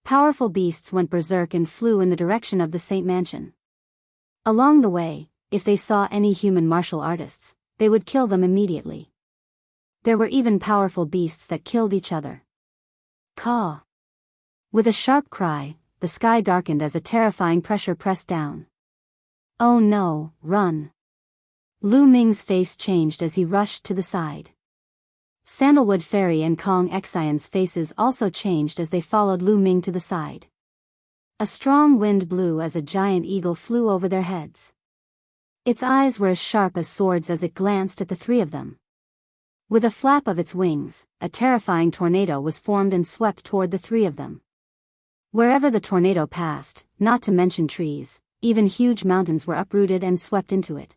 Powerful beasts went berserk and flew in the direction of the Saint Mansion. Along the way, if they saw any human martial artists, they would kill them immediately. There were even powerful beasts that killed each other. Caw! With a sharp cry, the sky darkened as a terrifying pressure pressed down. Oh no, run! Lu Ming's face changed as he rushed to the side. Sandalwood Fairy and Kong Xian's faces also changed as they followed Lu Ming to the side. A strong wind blew as a giant eagle flew over their heads. Its eyes were as sharp as swords as it glanced at the three of them. With a flap of its wings, a terrifying tornado was formed and swept toward the three of them. Wherever the tornado passed, not to mention trees, even huge mountains were uprooted and swept into it.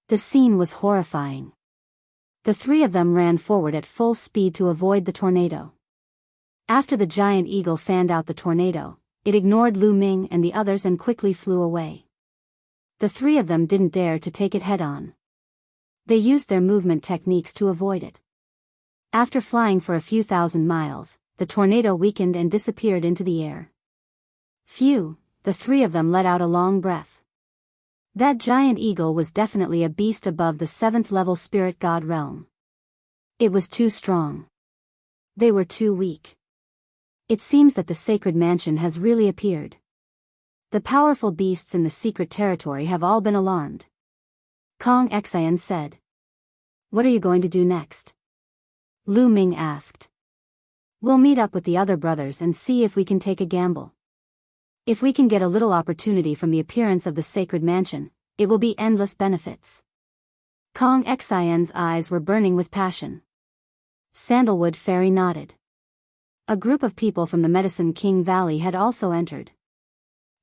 The scene was horrifying. The three of them ran forward at full speed to avoid the tornado. After the giant eagle fanned out the tornado, it ignored Lu Ming and the others and quickly flew away. The three of them didn't dare to take it head-on. They used their movement techniques to avoid it. After flying for a few thousand miles, the tornado weakened and disappeared into the air. Phew, the three of them let out a long breath. That giant eagle was definitely a beast above the 7th level spirit god realm. It was too strong. They were too weak. It seems that the sacred mansion has really appeared. The powerful beasts in the secret territory have all been alarmed. Kong Xian said. What are you going to do next? Lu Ming asked. We'll meet up with the other brothers and see if we can take a gamble. If we can get a little opportunity from the appearance of the sacred mansion, it will be endless benefits. Kong Xian's eyes were burning with passion. Sandalwood Fairy nodded. A group of people from the Medicine King Valley had also entered.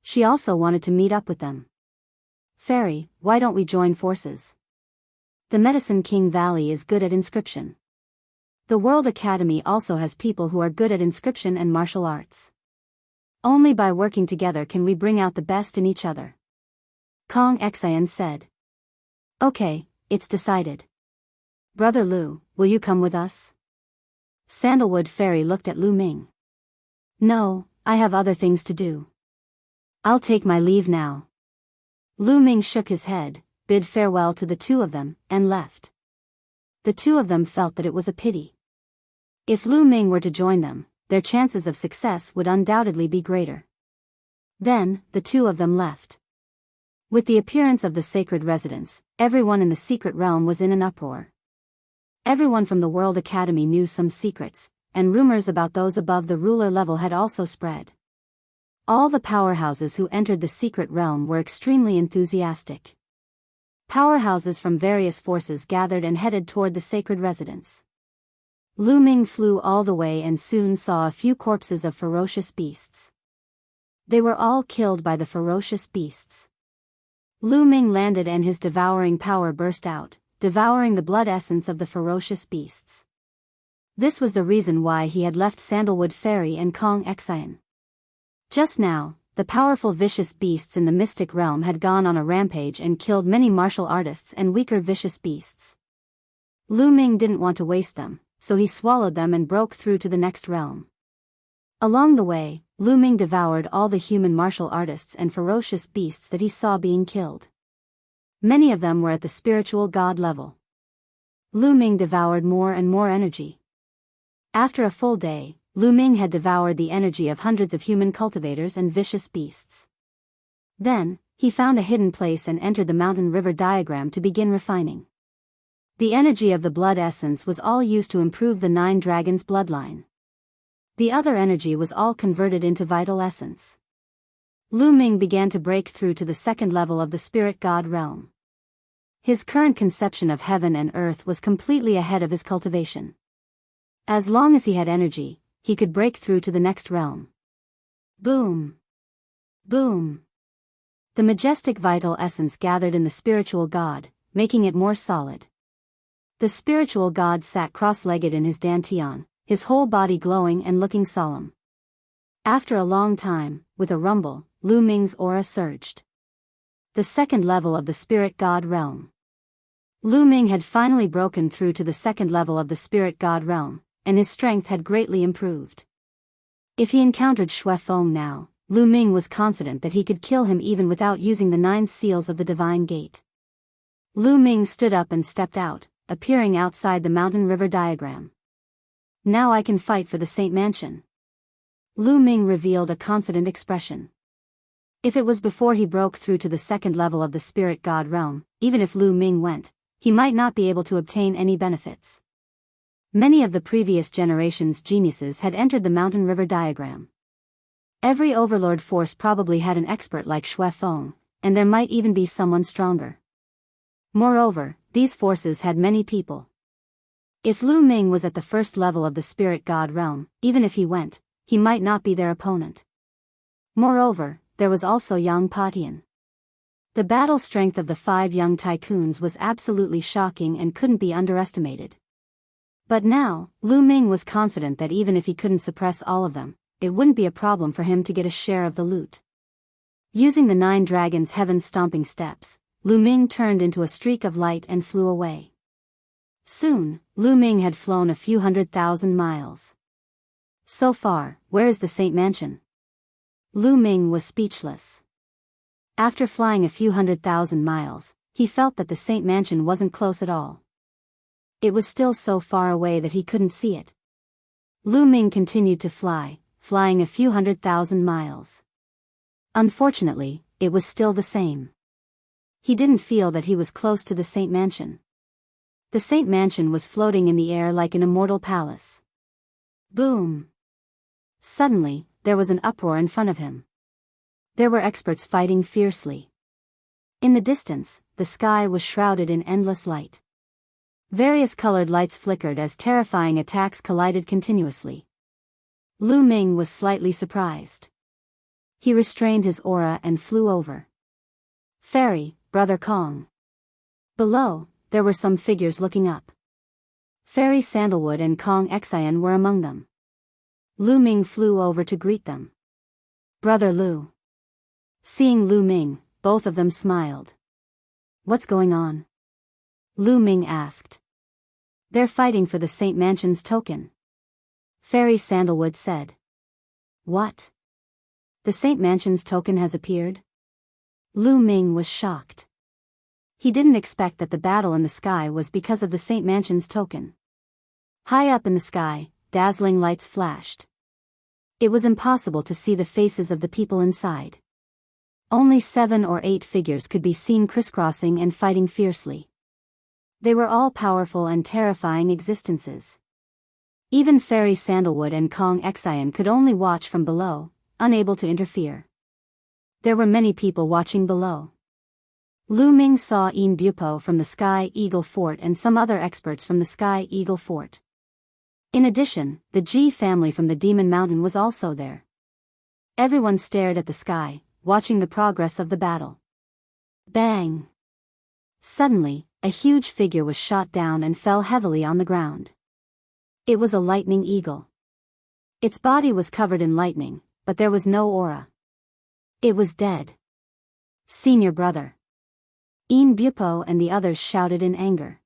She also wanted to meet up with them. Fairy, why don't we join forces? The Medicine King Valley is good at inscription. The World Academy also has people who are good at inscription and martial arts. Only by working together can we bring out the best in each other. Kong Xian said. Okay, it's decided. Brother Lu, will you come with us? Sandalwood Fairy looked at Lu Ming. No, I have other things to do. I'll take my leave now. Lu Ming shook his head, bid farewell to the two of them, and left. The two of them felt that it was a pity. If Lu Ming were to join them, their chances of success would undoubtedly be greater. Then, the two of them left. With the appearance of the sacred residence, everyone in the secret realm was in an uproar. Everyone from the World Academy knew some secrets, and rumors about those above the ruler level had also spread. All the powerhouses who entered the secret realm were extremely enthusiastic. Powerhouses from various forces gathered and headed toward the sacred residence. Lu Ming flew all the way and soon saw a few corpses of ferocious beasts. They were all killed by the ferocious beasts. Lu Ming landed and his devouring power burst out, devouring the blood essence of the ferocious beasts. This was the reason why he had left Sandalwood Fairy and Kong Xian. Just now, the powerful vicious beasts in the mystic realm had gone on a rampage and killed many martial artists and weaker vicious beasts. Lu Ming didn't want to waste them, so he swallowed them and broke through to the next realm. Along the way, Lu Ming devoured all the human martial artists and ferocious beasts that he saw being killed. Many of them were at the spiritual god level. Lu Ming devoured more and more energy. After a full day, Lu Ming had devoured the energy of hundreds of human cultivators and vicious beasts. Then, he found a hidden place and entered the mountain river diagram to begin refining. The energy of the blood essence was all used to improve the 9 dragons' bloodline. The other energy was all converted into vital essence. Lu Ming began to break through to the 2nd level of the spirit god realm. His current conception of heaven and earth was completely ahead of his cultivation. As long as he had energy, he could break through to the next realm. Boom! Boom! The majestic vital essence gathered in the spiritual god, making it more solid. The spiritual god sat cross-legged in his dantian, his whole body glowing and looking solemn. After a long time, with a rumble, Lu Ming's aura surged. The second level of the spirit god realm. Lu Ming had finally broken through to the second level of the spirit god realm, and his strength had greatly improved. If he encountered Xue Feng now, Lu Ming was confident that he could kill him even without using the 9 seals of the divine gate. Lu Ming stood up and stepped out, appearing outside the mountain river diagram. Now I can fight for the Saint Mansion. Lu Ming revealed a confident expression. If it was before he broke through to the second level of the spirit god realm, even if Lu Ming went, he might not be able to obtain any benefits. Many of the previous generation's geniuses had entered the mountain river diagram. Every overlord force probably had an expert like Xue Feng, and there might even be someone stronger. Moreover, these forces had many people. If Lu Ming was at the first level of the spirit god realm, even if he went, he might not be their opponent. Moreover, there was also Yang Patian. The battle strength of the 5 young tycoons was absolutely shocking and couldn't be underestimated. But now, Lu Ming was confident that even if he couldn't suppress all of them, it wouldn't be a problem for him to get a share of the loot. Using the 9 dragons' heaven-stomping steps, Lu Ming turned into a streak of light and flew away. Soon, Lu Ming had flown a few 100,000 miles. So far, where is the Saint Mansion? Lu Ming was speechless. After flying a few 100,000 miles, he felt that the Saint Mansion wasn't close at all. It was still so far away that he couldn't see it. Lu Ming continued to fly, flying a few 100,000 miles. Unfortunately, it was still the same. He didn't feel that he was close to the Saint Mansion. The Saint Mansion was floating in the air like an immortal palace. Boom! Suddenly, there was an uproar in front of him. There were experts fighting fiercely. In the distance, the sky was shrouded in endless light. Various colored lights flickered as terrifying attacks collided continuously. Lu Ming was slightly surprised. He restrained his aura and flew over. Fairy, Brother Kong. Below, there were some figures looking up. Fairy Sandalwood and Kong Xian were among them. Lu Ming flew over to greet them. Brother Lu. Seeing Lu Ming, both of them smiled. What's going on? Lu Ming asked. They're fighting for the Saint Mansion's token. Fairy Sandalwood said. What? The Saint Mansion's token has appeared? Lu Ming was shocked. He didn't expect that the battle in the sky was because of the Saint Mansion's token. High up in the sky, dazzling lights flashed. It was impossible to see the faces of the people inside. Only 7 or 8 figures could be seen crisscrossing and fighting fiercely. They were all powerful and terrifying existences. Even Fairy Sandalwood and Kong Xian could only watch from below, unable to interfere. There were many people watching below. Lu Ming saw Yin Bupo from the Sky Eagle Fort and some other experts from the Sky Eagle Fort. In addition, the Ji family from the Demon Mountain was also there. Everyone stared at the sky, watching the progress of the battle. Bang! Suddenly, a huge figure was shot down and fell heavily on the ground. It was a lightning eagle. Its body was covered in lightning, but there was no aura. It was dead. Senior brother. Yin Bupo and the others shouted in anger.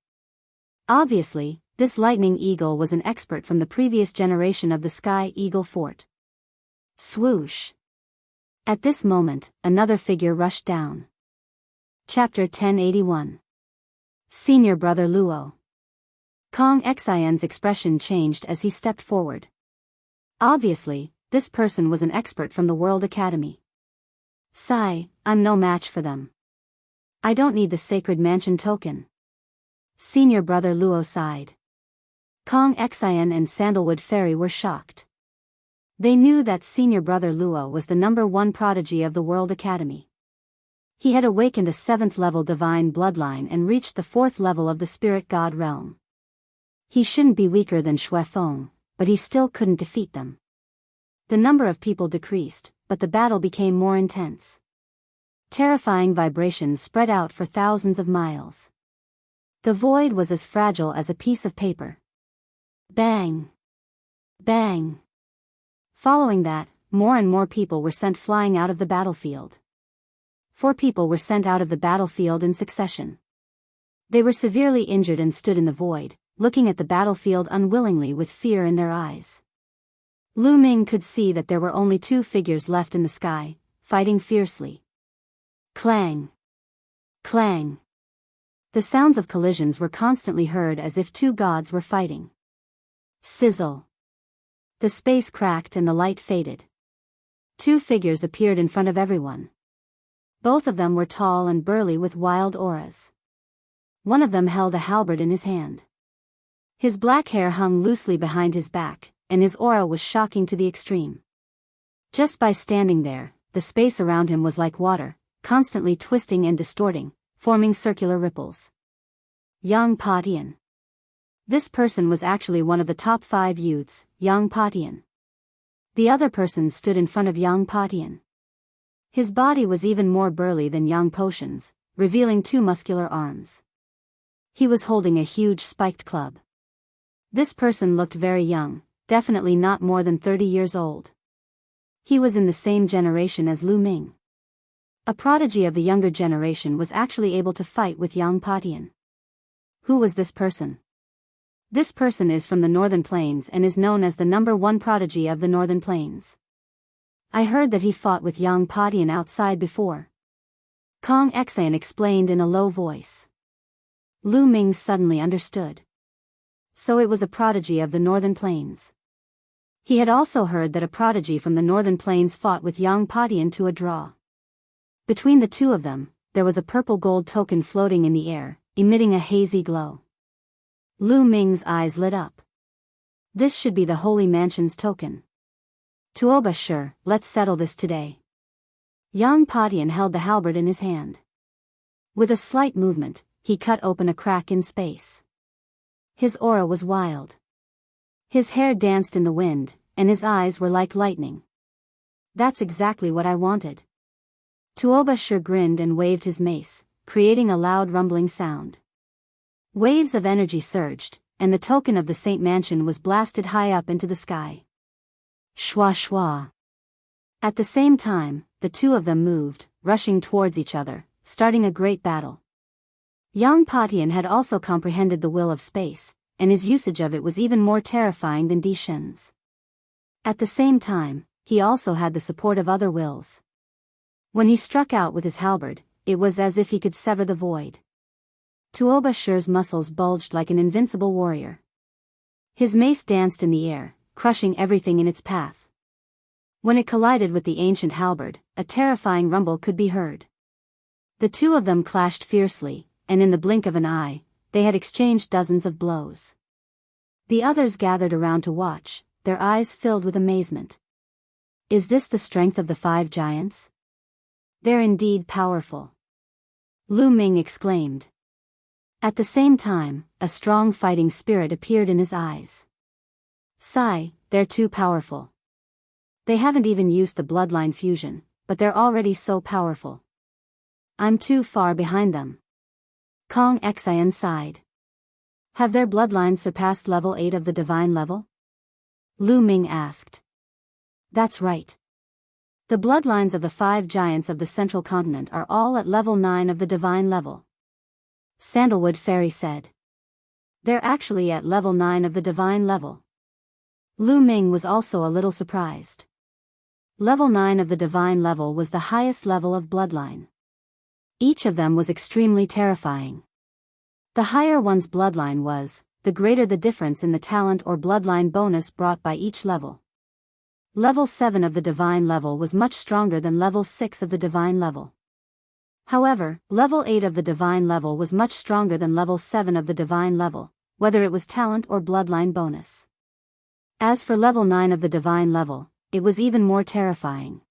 Obviously, this lightning eagle was an expert from the previous generation of the Sky Eagle Fort. Swoosh! At this moment, another figure rushed down. Chapter 1081. Senior Brother Luo. Kong Xian's expression changed as he stepped forward. Obviously, this person was an expert from the World Academy. Sigh, I'm no match for them. I don't need the Sacred Mansion token. Senior Brother Luo sighed. Kong Xian and Sandalwood Fairy were shocked. They knew that Senior Brother Luo was the #1 prodigy of the World Academy. He had awakened a 7th level divine bloodline and reached the 4th level of the spirit god realm. He shouldn't be weaker than Shui Feng, but he still couldn't defeat them. The number of people decreased, but the battle became more intense. Terrifying vibrations spread out for thousands of miles. The void was as fragile as a piece of paper. Bang! Bang! Following that, more and more people were sent flying out of the battlefield. 4 people were sent out of the battlefield in succession. They were severely injured and stood in the void, looking at the battlefield unwillingly with fear in their eyes. Lu Ming could see that there were only 2 figures left in the sky, fighting fiercely. Clang! Clang! The sounds of collisions were constantly heard as if 2 gods were fighting. Sizzle! The space cracked and the light faded. 2 figures appeared in front of everyone. Both of them were tall and burly with wild auras. One of them held a halberd in his hand. His black hair hung loosely behind his back, and his aura was shocking to the extreme. Just by standing there, the space around him was like water, constantly twisting and distorting, forming circular ripples. Yang Patian. This person was actually one of the top 5 youths, Yang Patian. The other person stood in front of Yang Patian. His body was even more burly than Yang Potion's, revealing 2 muscular arms. He was holding a huge spiked club. This person looked very young, definitely not more than 30 years old. He was in the same generation as Lu Ming. A prodigy of the younger generation was actually able to fight with Yang Patian. Who was this person? This person is from the Northern Plains and is known as the #1 prodigy of the Northern Plains. I heard that he fought with Yang Patian outside before. Kong Xian explained in a low voice. Lu Ming suddenly understood. So it was a prodigy of the Northern Plains. He had also heard that a prodigy from the Northern Plains fought with Yang Patian to a draw. Between the 2 of them, there was a purple gold token floating in the air, emitting a hazy glow. Lu Ming's eyes lit up. This should be the Holy Mansion's token. Tuoba, sure, let's settle this today. Yang Patian held the halberd in his hand. With a slight movement, he cut open a crack in space. His aura was wild. His hair danced in the wind, and his eyes were like lightning. That's exactly what I wanted. Tuoba sure grinned and waved his mace, creating a loud rumbling sound. Waves of energy surged, and the token of the Saint Mansion was blasted high up into the sky. Shwa shwa. At the same time, the 2 of them moved, rushing towards each other, starting a great battle. Yang Patian had also comprehended the will of space, and his usage of it was even more terrifying than Di Shen's. At the same time, he also had the support of other wills. When he struck out with his halberd, it was as if he could sever the void. Tuoba Shi's muscles bulged like an invincible warrior. His mace danced in the air, crushing everything in its path. When it collided with the ancient halberd, a terrifying rumble could be heard. The 2 of them clashed fiercely, and in the blink of an eye, they had exchanged dozens of blows. The others gathered around to watch, their eyes filled with amazement. Is this the strength of the 5 giants? They're indeed powerful. Lu Ming exclaimed. At the same time, a strong fighting spirit appeared in his eyes. Sigh, they're too powerful. They haven't even used the bloodline fusion, but they're already so powerful. I'm too far behind them. Kong Xian sighed. Have their bloodlines surpassed level 8 of the divine level? Lu Ming asked. That's right. The bloodlines of the 5 giants of the central continent are all at level 9 of the divine level. Sandalwood Fairy said. They're actually at level 9 of the divine level. Lu Ming was also a little surprised. Level 9 of the divine level was the highest level of bloodline. Each of them was extremely terrifying. The higher one's bloodline was, the greater the difference in the talent or bloodline bonus brought by each level. Level 7 of the divine level was much stronger than level 6 of the divine level. However, level 8 of the divine level was much stronger than level 7 of the divine level, whether it was talent or bloodline bonus. As for level 9 of the divine level, it was even more terrifying.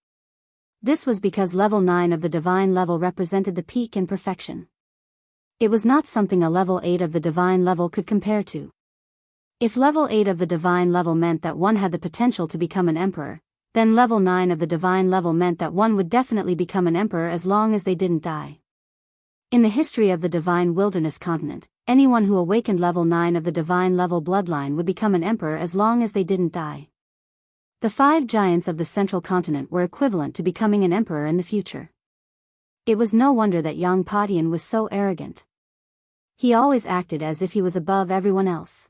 This was because level 9 of the divine level represented the peak in perfection. It was not something a level 8 of the divine level could compare to. If level 8 of the divine level meant that one had the potential to become an emperor, then level 9 of the divine level meant that one would definitely become an emperor as long as they didn't die. In the history of the divine wilderness continent, anyone who awakened level 9 of the divine level bloodline would become an emperor as long as they didn't die. The 5 giants of the central continent were equivalent to becoming an emperor in the future. It was no wonder that young Padian was so arrogant. He always acted as if he was above everyone else.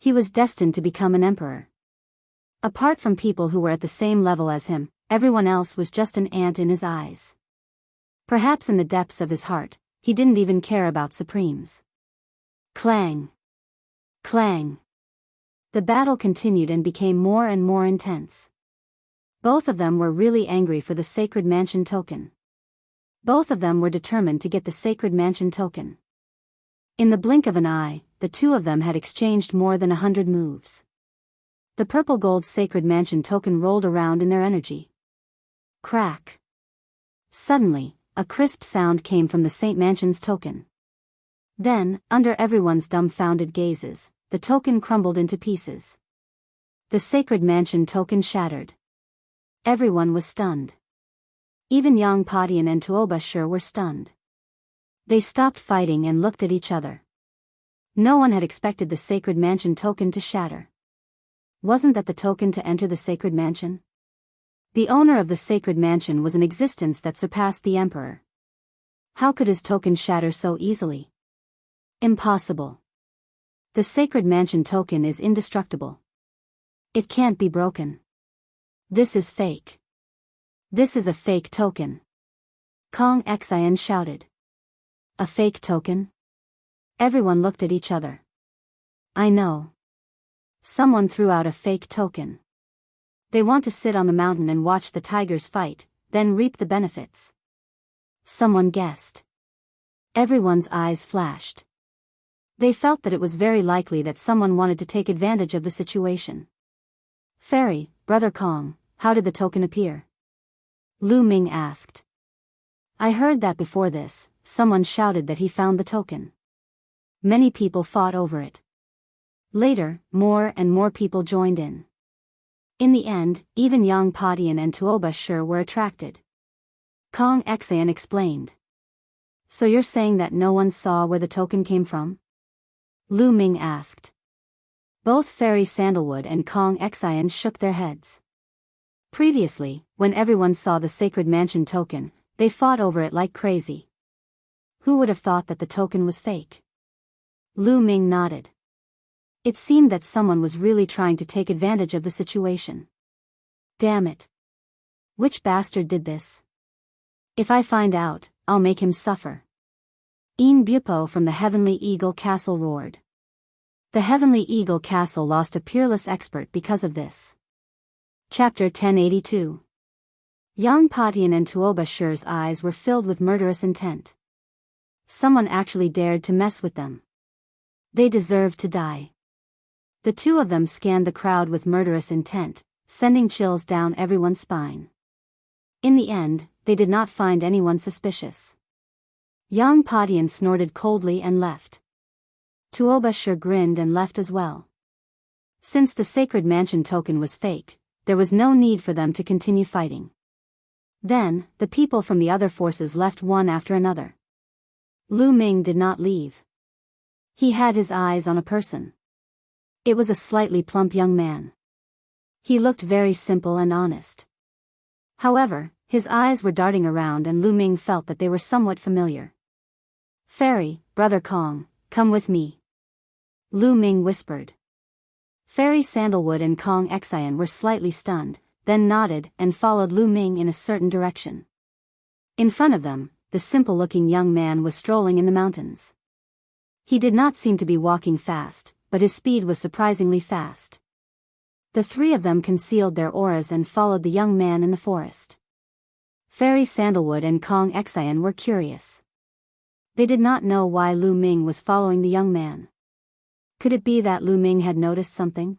He was destined to become an emperor. Apart from people who were at the same level as him, everyone else was just an ant in his eyes. Perhaps in the depths of his heart, he didn't even care about supremes. Clang! Clang! The battle continued and became more and more intense. Both of them were really angry for the Sacred Mansion token. Both of them were determined to get the Sacred Mansion token. In the blink of an eye, the two of them had exchanged more than 100 moves. The purple gold Sacred Mansion token rolled around in their energy. Crack! Suddenly, a crisp sound came from the Saint Mansion's token. Then, under everyone's dumbfounded gazes, the token crumbled into pieces. The Sacred Mansion token shattered. Everyone was stunned. Even young Padian and Tuobashir were stunned. They stopped fighting and looked at each other. No one had expected the Sacred Mansion token to shatter. Wasn't that the token to enter the Sacred Mansion? The owner of the Sacred Mansion was an existence that surpassed the Emperor. How could his token shatter so easily? Impossible. The Sacred Mansion token is indestructible. It can't be broken. This is fake. This is a fake token. Kong Xian shouted. A fake token? Everyone looked at each other. I know. Someone threw out a fake token. They want to sit on the mountain and watch the tigers fight, then reap the benefits. Someone guessed. Everyone's eyes flashed. They felt that it was very likely that someone wanted to take advantage of the situation. Fairy, Brother Kong, how did the token appear? Lu Ming asked. I heard that before this, someone shouted that he found the token. Many people fought over it. Later, more and more people joined in. In the end, even young Padian and Tuobashir were attracted. Kong Xian explained. So you're saying that no one saw where the token came from? Lu Ming asked. Both Fairy Sandalwood and Kong Xian shook their heads. Previously, when everyone saw the Sacred Mansion token, they fought over it like crazy. Who would have thought that the token was fake? Lu Ming nodded. It seemed that someone was really trying to take advantage of the situation. Damn it. Which bastard did this? If I find out, I'll make him suffer. Een Bupo from the Heavenly Eagle Castle roared. The Heavenly Eagle Castle lost a peerless expert because of this. Chapter 1082. Young Padian and Tuobashir's eyes were filled with murderous intent. Someone actually dared to mess with them. They deserved to die. The two of them scanned the crowd with murderous intent, sending chills down everyone's spine. In the end, they did not find anyone suspicious. Young Padian snorted coldly and left. Tuobashir grinned and left as well. Since the Sacred Mansion token was fake, there was no need for them to continue fighting. Then, the people from the other forces left one after another. Lu Ming did not leave. He had his eyes on a person. It was a slightly plump young man. He looked very simple and honest. However, his eyes were darting around and Lu Ming felt that they were somewhat familiar. Fairy, Brother Kong, come with me. Lu Ming whispered. Fairy Sandalwood and Kong Xian were slightly stunned, then nodded and followed Lu Ming in a certain direction. In front of them, the simple-looking young man was strolling in the mountains. He did not seem to be walking fast, but his speed was surprisingly fast. The three of them concealed their auras and followed the young man in the forest. Fairy Sandalwood and Kong Xian were curious. They did not know why Lu Ming was following the young man. Could it be that Lu Ming had noticed something?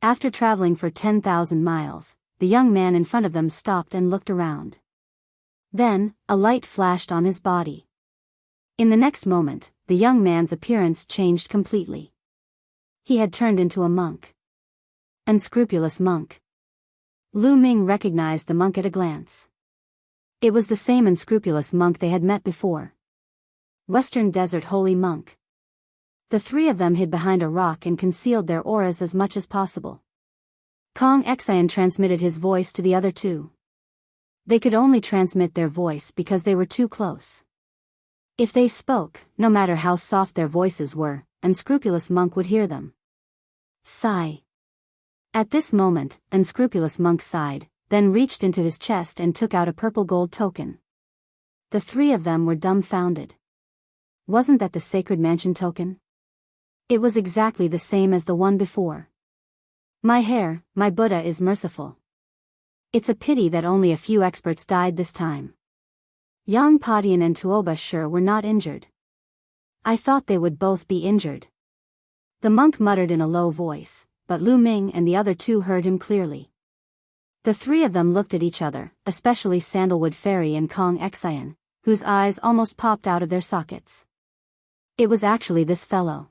After traveling for 10,000 miles, the young man in front of them stopped and looked around. Then, a light flashed on his body. In the next moment, the young man's appearance changed completely. He had turned into a monk. Unscrupulous monk. Lu Ming recognized the monk at a glance. It was the same unscrupulous monk they had met before. Western Desert Holy Monk. The three of them hid behind a rock and concealed their auras as much as possible. Kong Xian transmitted his voice to the other two. They could only transmit their voice because they were too close. If they spoke, no matter how soft their voices were, unscrupulous monk would hear them. Sigh. At this moment, unscrupulous monk sighed, then reached into his chest and took out a purple gold token. The three of them were dumbfounded. Wasn't that the sacred mansion token? It was exactly the same as the one before. My hair, my Buddha is merciful. It's a pity that only a few experts died this time. Yang Padian and Tuoba sure were not injured. I thought they would both be injured. The monk muttered in a low voice, but Lu Ming and the other two heard him clearly. The three of them looked at each other, especially Sandalwood Fairy and Kong Xian, whose eyes almost popped out of their sockets. It was actually this fellow.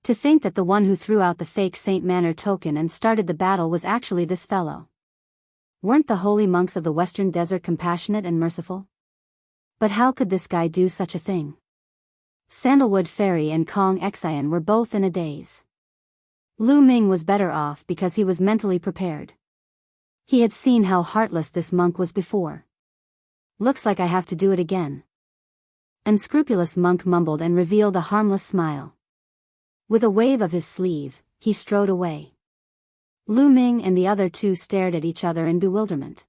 To think that the one who threw out the fake Saint Manor token and started the battle was actually this fellow. Weren't the holy monks of the Western Desert compassionate and merciful? But how could this guy do such a thing? Sandalwood Fairy and Kong Xian were both in a daze. Lu Ming was better off because he was mentally prepared. He had seen how heartless this monk was before. Looks like I have to do it again. Unscrupulous monk mumbled and revealed a harmless smile. With a wave of his sleeve, he strode away. Lu Ming and the other two stared at each other in bewilderment.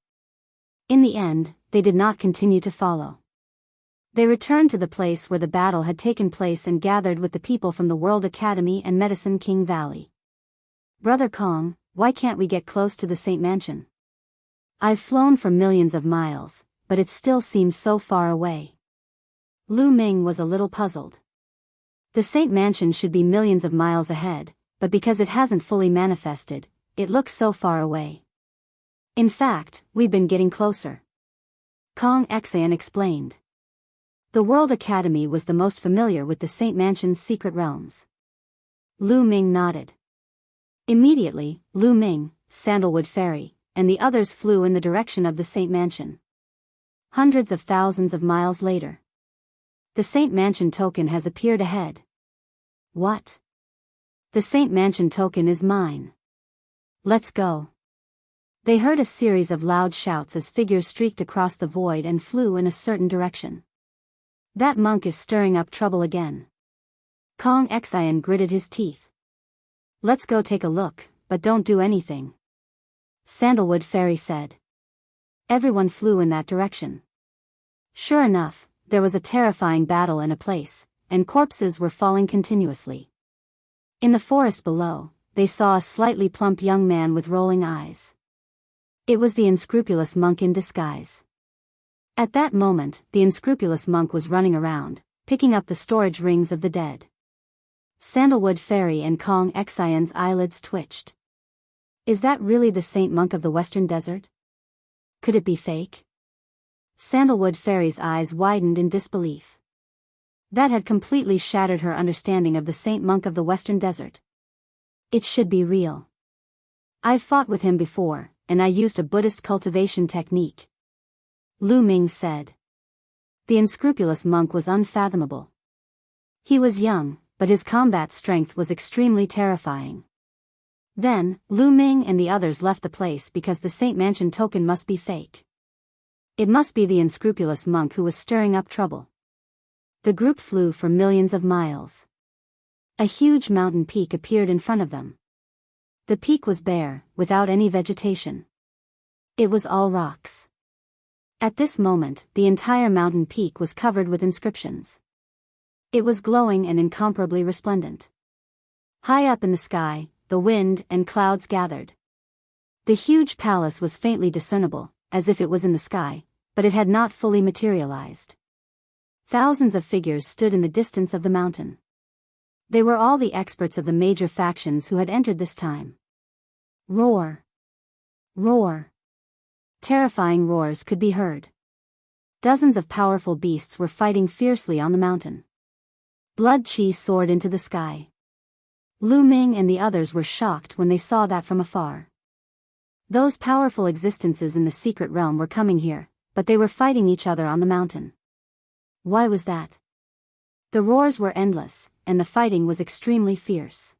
In the end, they did not continue to follow. They returned to the place where the battle had taken place and gathered with the people from the World Academy and Medicine King Valley. Brother Kong, why can't we get close to the Saint Mansion? I've flown for millions of miles, but it still seems so far away. Lu Ming was a little puzzled. The Saint Mansion should be millions of miles ahead, but because it hasn't fully manifested, it looks so far away. In fact, we've been getting closer. Kong Xian explained. The World Academy was the most familiar with the Saint Mansion's secret realms. Lu Ming nodded. Immediately, Lu Ming, Sandalwood Fairy, and the others flew in the direction of the Saint Mansion. Hundreds of thousands of miles later. The Saint Mansion token has appeared ahead. What? The Saint Mansion token is mine. Let's go. They heard a series of loud shouts as figures streaked across the void and flew in a certain direction. That monk is stirring up trouble again. Kong Xian gritted his teeth. Let's go take a look, but don't do anything. Sandalwood Fairy said. Everyone flew in that direction. Sure enough, there was a terrifying battle in a place, and corpses were falling continuously. In the forest below, they saw a slightly plump young man with rolling eyes. It was the unscrupulous monk in disguise. At that moment, the unscrupulous monk was running around, picking up the storage rings of the dead. Sandalwood Fairy and Kong Xian's eyelids twitched. Is that really the Saint Monk of the Western Desert? Could it be fake? Sandalwood Fairy's eyes widened in disbelief. That had completely shattered her understanding of the Saint Monk of the Western Desert. It should be real. I've fought with him before, and I used a Buddhist cultivation technique. Lu Ming said. The unscrupulous monk was unfathomable. He was young, but his combat strength was extremely terrifying. Then, Lu Ming and the others left the place because the Saint Mansion token must be fake. It must be the unscrupulous monk who was stirring up trouble. The group flew for millions of miles. A huge mountain peak appeared in front of them. The peak was bare, without any vegetation. It was all rocks. At this moment, the entire mountain peak was covered with inscriptions. It was glowing and incomparably resplendent. High up in the sky, the wind and clouds gathered. The huge palace was faintly discernible, as if it was in the sky, but it had not fully materialized. Thousands of figures stood in the distance of the mountain. They were all the experts of the major factions who had entered this time. Roar! Roar. Terrifying roars could be heard. Dozens of powerful beasts were fighting fiercely on the mountain. Blood chi soared into the sky. Lu Ming and the others were shocked when they saw that from afar. Those powerful existences in the secret realm were coming here, but they were fighting each other on the mountain. Why was that? The roars were endless, and the fighting was extremely fierce.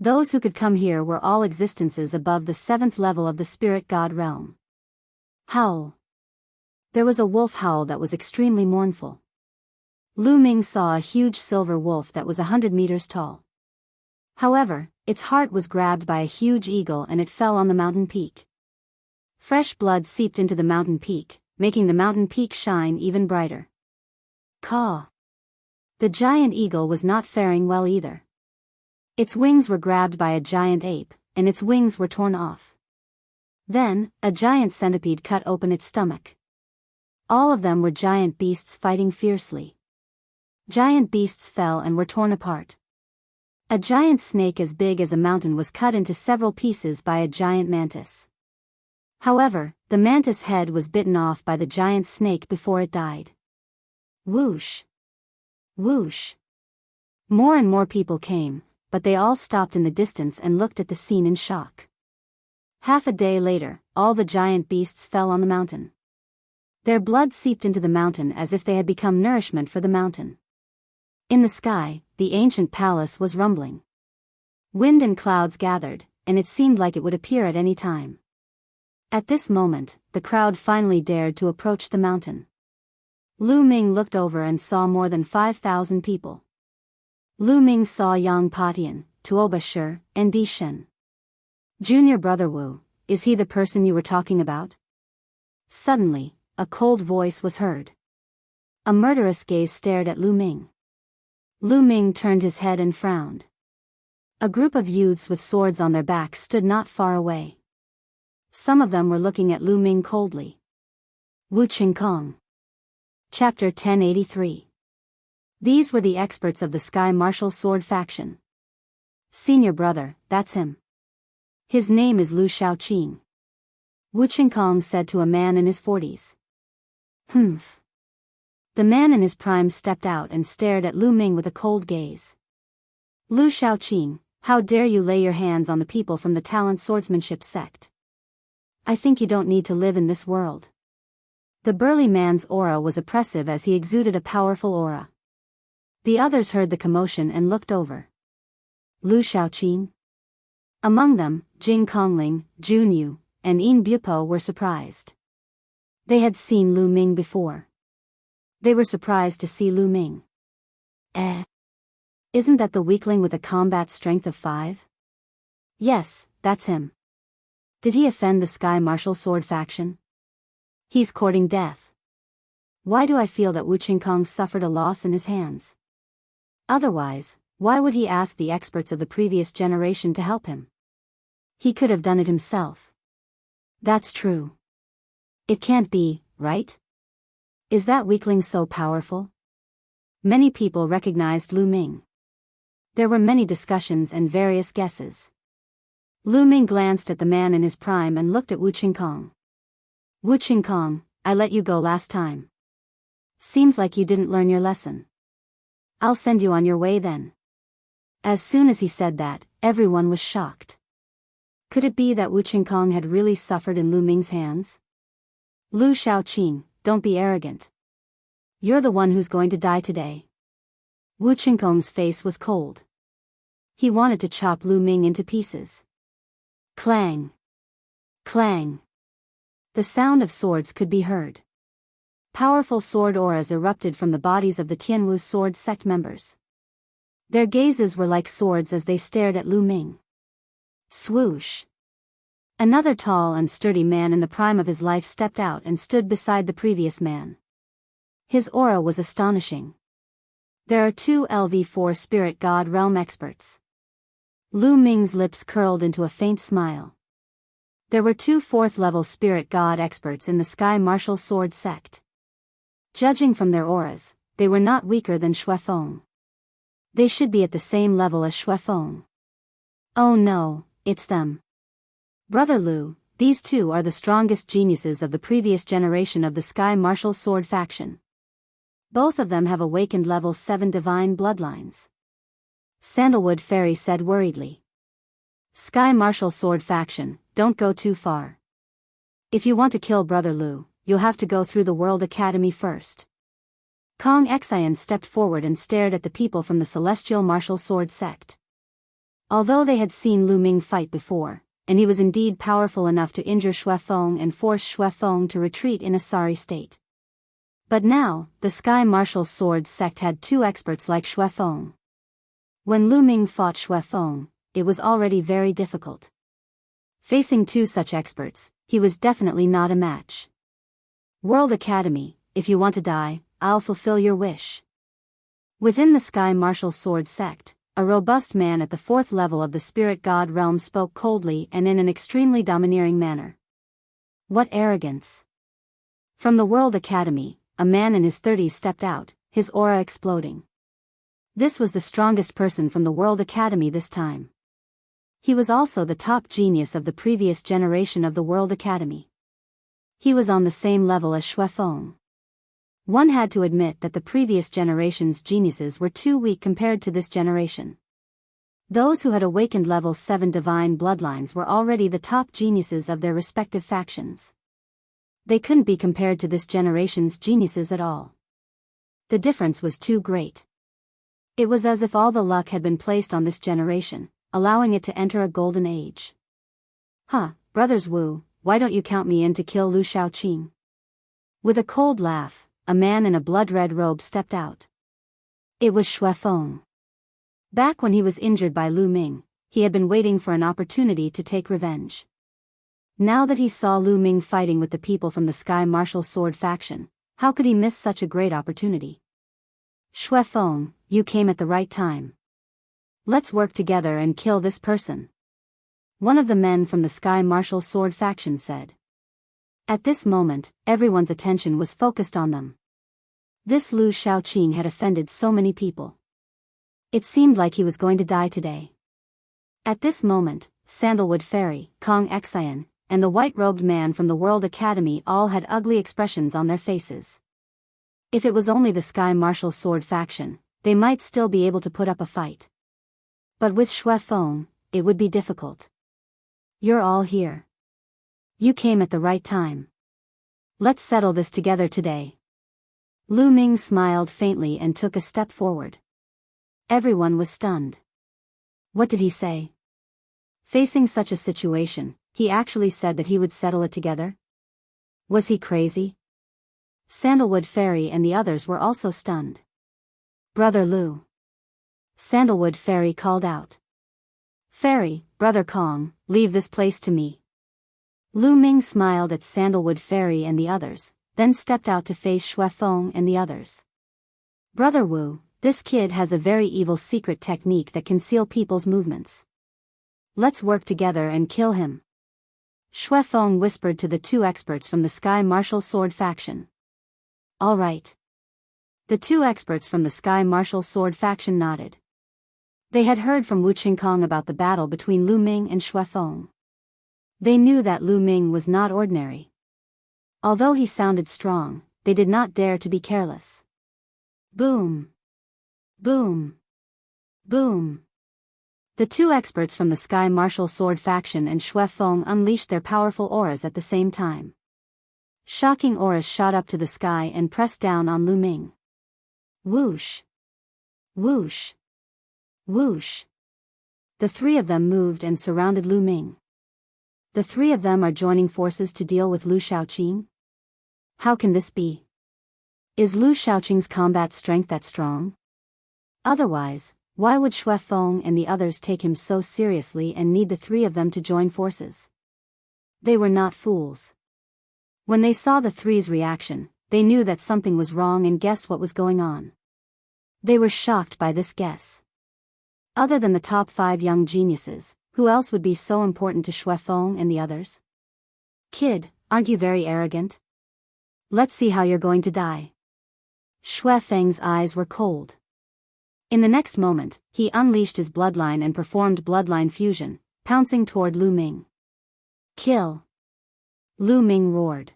Those who could come here were all existences above the 7th level of the spirit god realm. Howl. There was a wolf howl that was extremely mournful. Lu Ming saw a huge silver wolf that was 100 meters tall. However, its heart was grabbed by a huge eagle and it fell on the mountain peak. Fresh blood seeped into the mountain peak, making the mountain peak shine even brighter. Caw. The giant eagle was not faring well either. Its wings were grabbed by a giant ape, and its wings were torn off. Then, a giant centipede cut open its stomach. All of them were giant beasts fighting fiercely. Giant beasts fell and were torn apart. A giant snake as big as a mountain was cut into several pieces by a giant mantis. However, the mantis head was bitten off by the giant snake before it died. Whoosh! Whoosh! More and more people came, but they all stopped in the distance and looked at the scene in shock. Half a day later, all the giant beasts fell on the mountain. Their blood seeped into the mountain as if they had become nourishment for the mountain. In the sky, the ancient palace was rumbling. Wind and clouds gathered, and it seemed like it would appear at any time. At this moment, the crowd finally dared to approach the mountain. Lu Ming looked over and saw more than 5,000 people. Lu Ming saw Yang Patian, Tuoba Shi, and Di Shen. Junior brother Wu, is he the person you were talking about? Suddenly, a cold voice was heard. A murderous gaze stared at Lu Ming. Lu Ming turned his head and frowned. A group of youths with swords on their backs stood not far away. Some of them were looking at Lu Ming coldly. Wu Qingkong. Chapter 1083. These were the experts of the Sky Martial Sword faction. Senior brother, that's him. His name is Lu Shaoqing. Wu Qingkong said to a man in his 40s. Humph. The man in his prime stepped out and stared at Lu Ming with a cold gaze. Lu Shaoqing, how dare you lay your hands on the people from the Talent Swordsmanship sect? I think you don't need to live in this world. The burly man's aura was oppressive as he exuded a powerful aura. The others heard the commotion and looked over. Lu Shaoqing? Among them, Jing Kongling, Jun Yu, and Yin Bupo were surprised. They had seen Lu Ming before. They were surprised to see Lu Ming. Isn't that the weakling with a combat strength of 5? Yes, that's him. Did he offend the Sky Martial Sword faction? He's courting death. Why do I feel that Wu Qingkong suffered a loss in his hands? Otherwise, why would he ask the experts of the previous generation to help him? He could have done it himself. That's true. It can't be, right? Is that weakling so powerful? Many people recognized Lu Ming. There were many discussions and various guesses. Lu Ming glanced at the man in his prime and looked at Wu Qingkong. Wu Qingkong, I let you go last time. Seems like you didn't learn your lesson. I'll send you on your way then. As soon as he said that, everyone was shocked. Could it be that Wu Qingkong had really suffered in Lu Ming's hands? Lu Shaoqing, don't be arrogant. You're the one who's going to die today. Wu Qingkong's face was cold. He wanted to chop Lu Ming into pieces. Clang! Clang! The sound of swords could be heard. Powerful sword auras erupted from the bodies of the Tianwu sword sect members. Their gazes were like swords as they stared at Lu Ming. Swoosh! Another tall and sturdy man in the prime of his life stepped out and stood beside the previous man. His aura was astonishing. There are 2 LV4 Spirit God Realm experts. Lu Ming's lips curled into a faint smile. There were 2 4th-level Spirit God experts in the Sky Martial Sword sect. Judging from their auras, they were not weaker than Xuefeng. They should be at the same level as Xuefeng. Oh no, it's them. Brother Lu, These two are the strongest geniuses of the previous generation of the Sky Martial Sword faction. Both of them have awakened level 7 divine bloodlines. Sandalwood Fairy said worriedly. Sky Martial Sword faction, don't go too far. If you want to kill Brother Lu, you'll have to go through the World Academy first. Kong Xian stepped forward and stared at the people from the Celestial Martial Sword sect. Although they had seen Lu Ming fight before, and he was indeed powerful enough to injure Xue Feng and force Xue Feng to retreat in a sorry state. But now, the Sky Martial Sword sect had two experts like Xue Feng. When Lu Ming fought Xue Feng, it was already very difficult. Facing two such experts, he was definitely not a match. World Academy, if you want to die, I'll fulfill your wish. Within the Sky Martial Sword sect, a robust man at the 4th level of the Spirit God realm spoke coldly and in an extremely domineering manner. What arrogance! From the World Academy, a man in his 30s stepped out, his aura exploding. This was the strongest person from the World Academy this time. He was also the top genius of the previous generation of the World Academy. He was on the same level as Xue Feng. One had to admit that the previous generation's geniuses were too weak compared to this generation. Those who had awakened level 7 divine bloodlines were already the top geniuses of their respective factions. They couldn't be compared to this generation's geniuses at all. The difference was too great. It was as if all the luck had been placed on this generation, allowing it to enter a golden age. Brothers Wu, why don't you count me in to kill Lu Shaoqing? With a cold laugh, a man in a blood-red robe stepped out. It was Xue Feng. Back when he was injured by Lu Ming, he had been waiting for an opportunity to take revenge. Now that he saw Lu Ming fighting with the people from the Sky Martial Sword faction, how could he miss such a great opportunity? Xue Feng, you came at the right time. Let's work together and kill this person. One of the men from the Sky Martial Sword faction said. At this moment, everyone's attention was focused on them. This Lu Shaoqing had offended so many people. It seemed like he was going to die today. At this moment, Sandalwood Fairy, Kong Xian, and the white-robed man from the World Academy all had ugly expressions on their faces. If it was only the Sky Martial Sword faction, they might still be able to put up a fight. But with Xue Feng, it would be difficult. You're all here. You came at the right time. Let's settle this together today. Lu Ming smiled faintly and took a step forward. Everyone was stunned. What did he say? Facing such a situation, he actually said that he would settle it together? Was he crazy? Sandalwood Fairy and the others were also stunned. Brother Lu. Sandalwood Fairy called out. Fairy, Brother Kong, leave this place to me. Lu Ming smiled at Sandalwood Fairy and the others, then stepped out to face Xue Feng and the others. Brother Wu, this kid has a very evil secret technique that can seal people's movements. Let's work together and kill him. Xue Feng whispered to the two experts from the Sky Martial Sword faction. All right. The two experts from the Sky Martial Sword faction nodded. They had heard from Wu Qingkong about the battle between Lu Ming and Xue Feng. They knew that Lu Ming was not ordinary. Although he sounded strong, they did not dare to be careless. Boom! Boom! Boom! The two experts from the Sky Martial Sword faction and Xue Feng unleashed their powerful auras at the same time. Shocking auras shot up to the sky and pressed down on Lu Ming. Whoosh! Whoosh! Whoosh! The three of them moved and surrounded Lu Ming. The three of them are joining forces to deal with Lu Shaoqing? How can this be? Is Lu Shaoqing's combat strength that strong? Otherwise, why would Xue Feng and the others take him so seriously and need the three of them to join forces? They were not fools. When they saw the three's reaction, they knew that something was wrong and guessed what was going on. They were shocked by this guess. Other than the top 5 young geniuses, who else would be so important to Xue Feng and the others? Kid, aren't you very arrogant? Let's see how you're going to die. Xue Feng's eyes were cold. In the next moment, he unleashed his bloodline and performed bloodline fusion, pouncing toward Lu Ming. Kill! Lu Ming roared.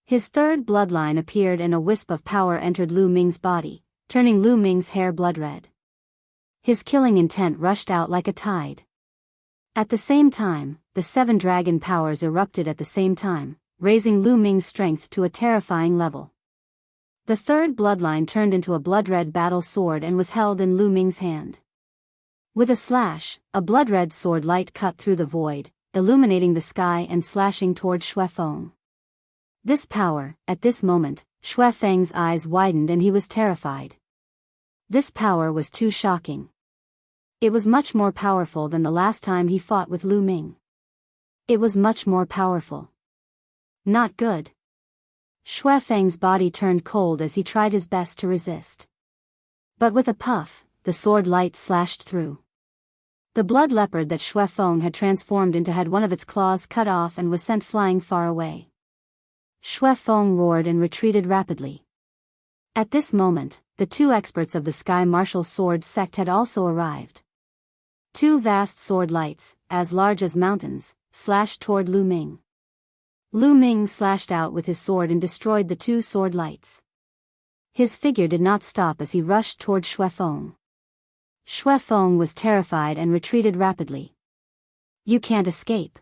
His third bloodline appeared and a wisp of power entered Lu Ming's body, turning Lu Ming's hair blood-red. His killing intent rushed out like a tide. At the same time, the 7 dragon powers erupted at the same time, raising Lu Ming's strength to a terrifying level. The third bloodline turned into a blood-red battle sword and was held in Lu Ming's hand. With a slash, a blood-red sword light cut through the void, illuminating the sky and slashing toward Xue Feng. This power, at this moment, Xue Feng's eyes widened and he was terrified. This power was too shocking. It was much more powerful than the last time he fought with Lu Ming. It was much more powerful. Not good. Xue Feng's body turned cold as he tried his best to resist. But with a puff, the sword light slashed through. The blood leopard that Xue Feng had transformed into had one of its claws cut off and was sent flying far away. Xue Feng roared and retreated rapidly. At this moment, the 2 experts of the Sky Martial Sword sect had also arrived. 2 vast sword lights, as large as mountains, slashed toward Lu Ming. Lu Ming slashed out with his sword and destroyed the 2 sword lights. His figure did not stop as he rushed toward Xue Feng. Xue Feng was terrified and retreated rapidly. You can't escape.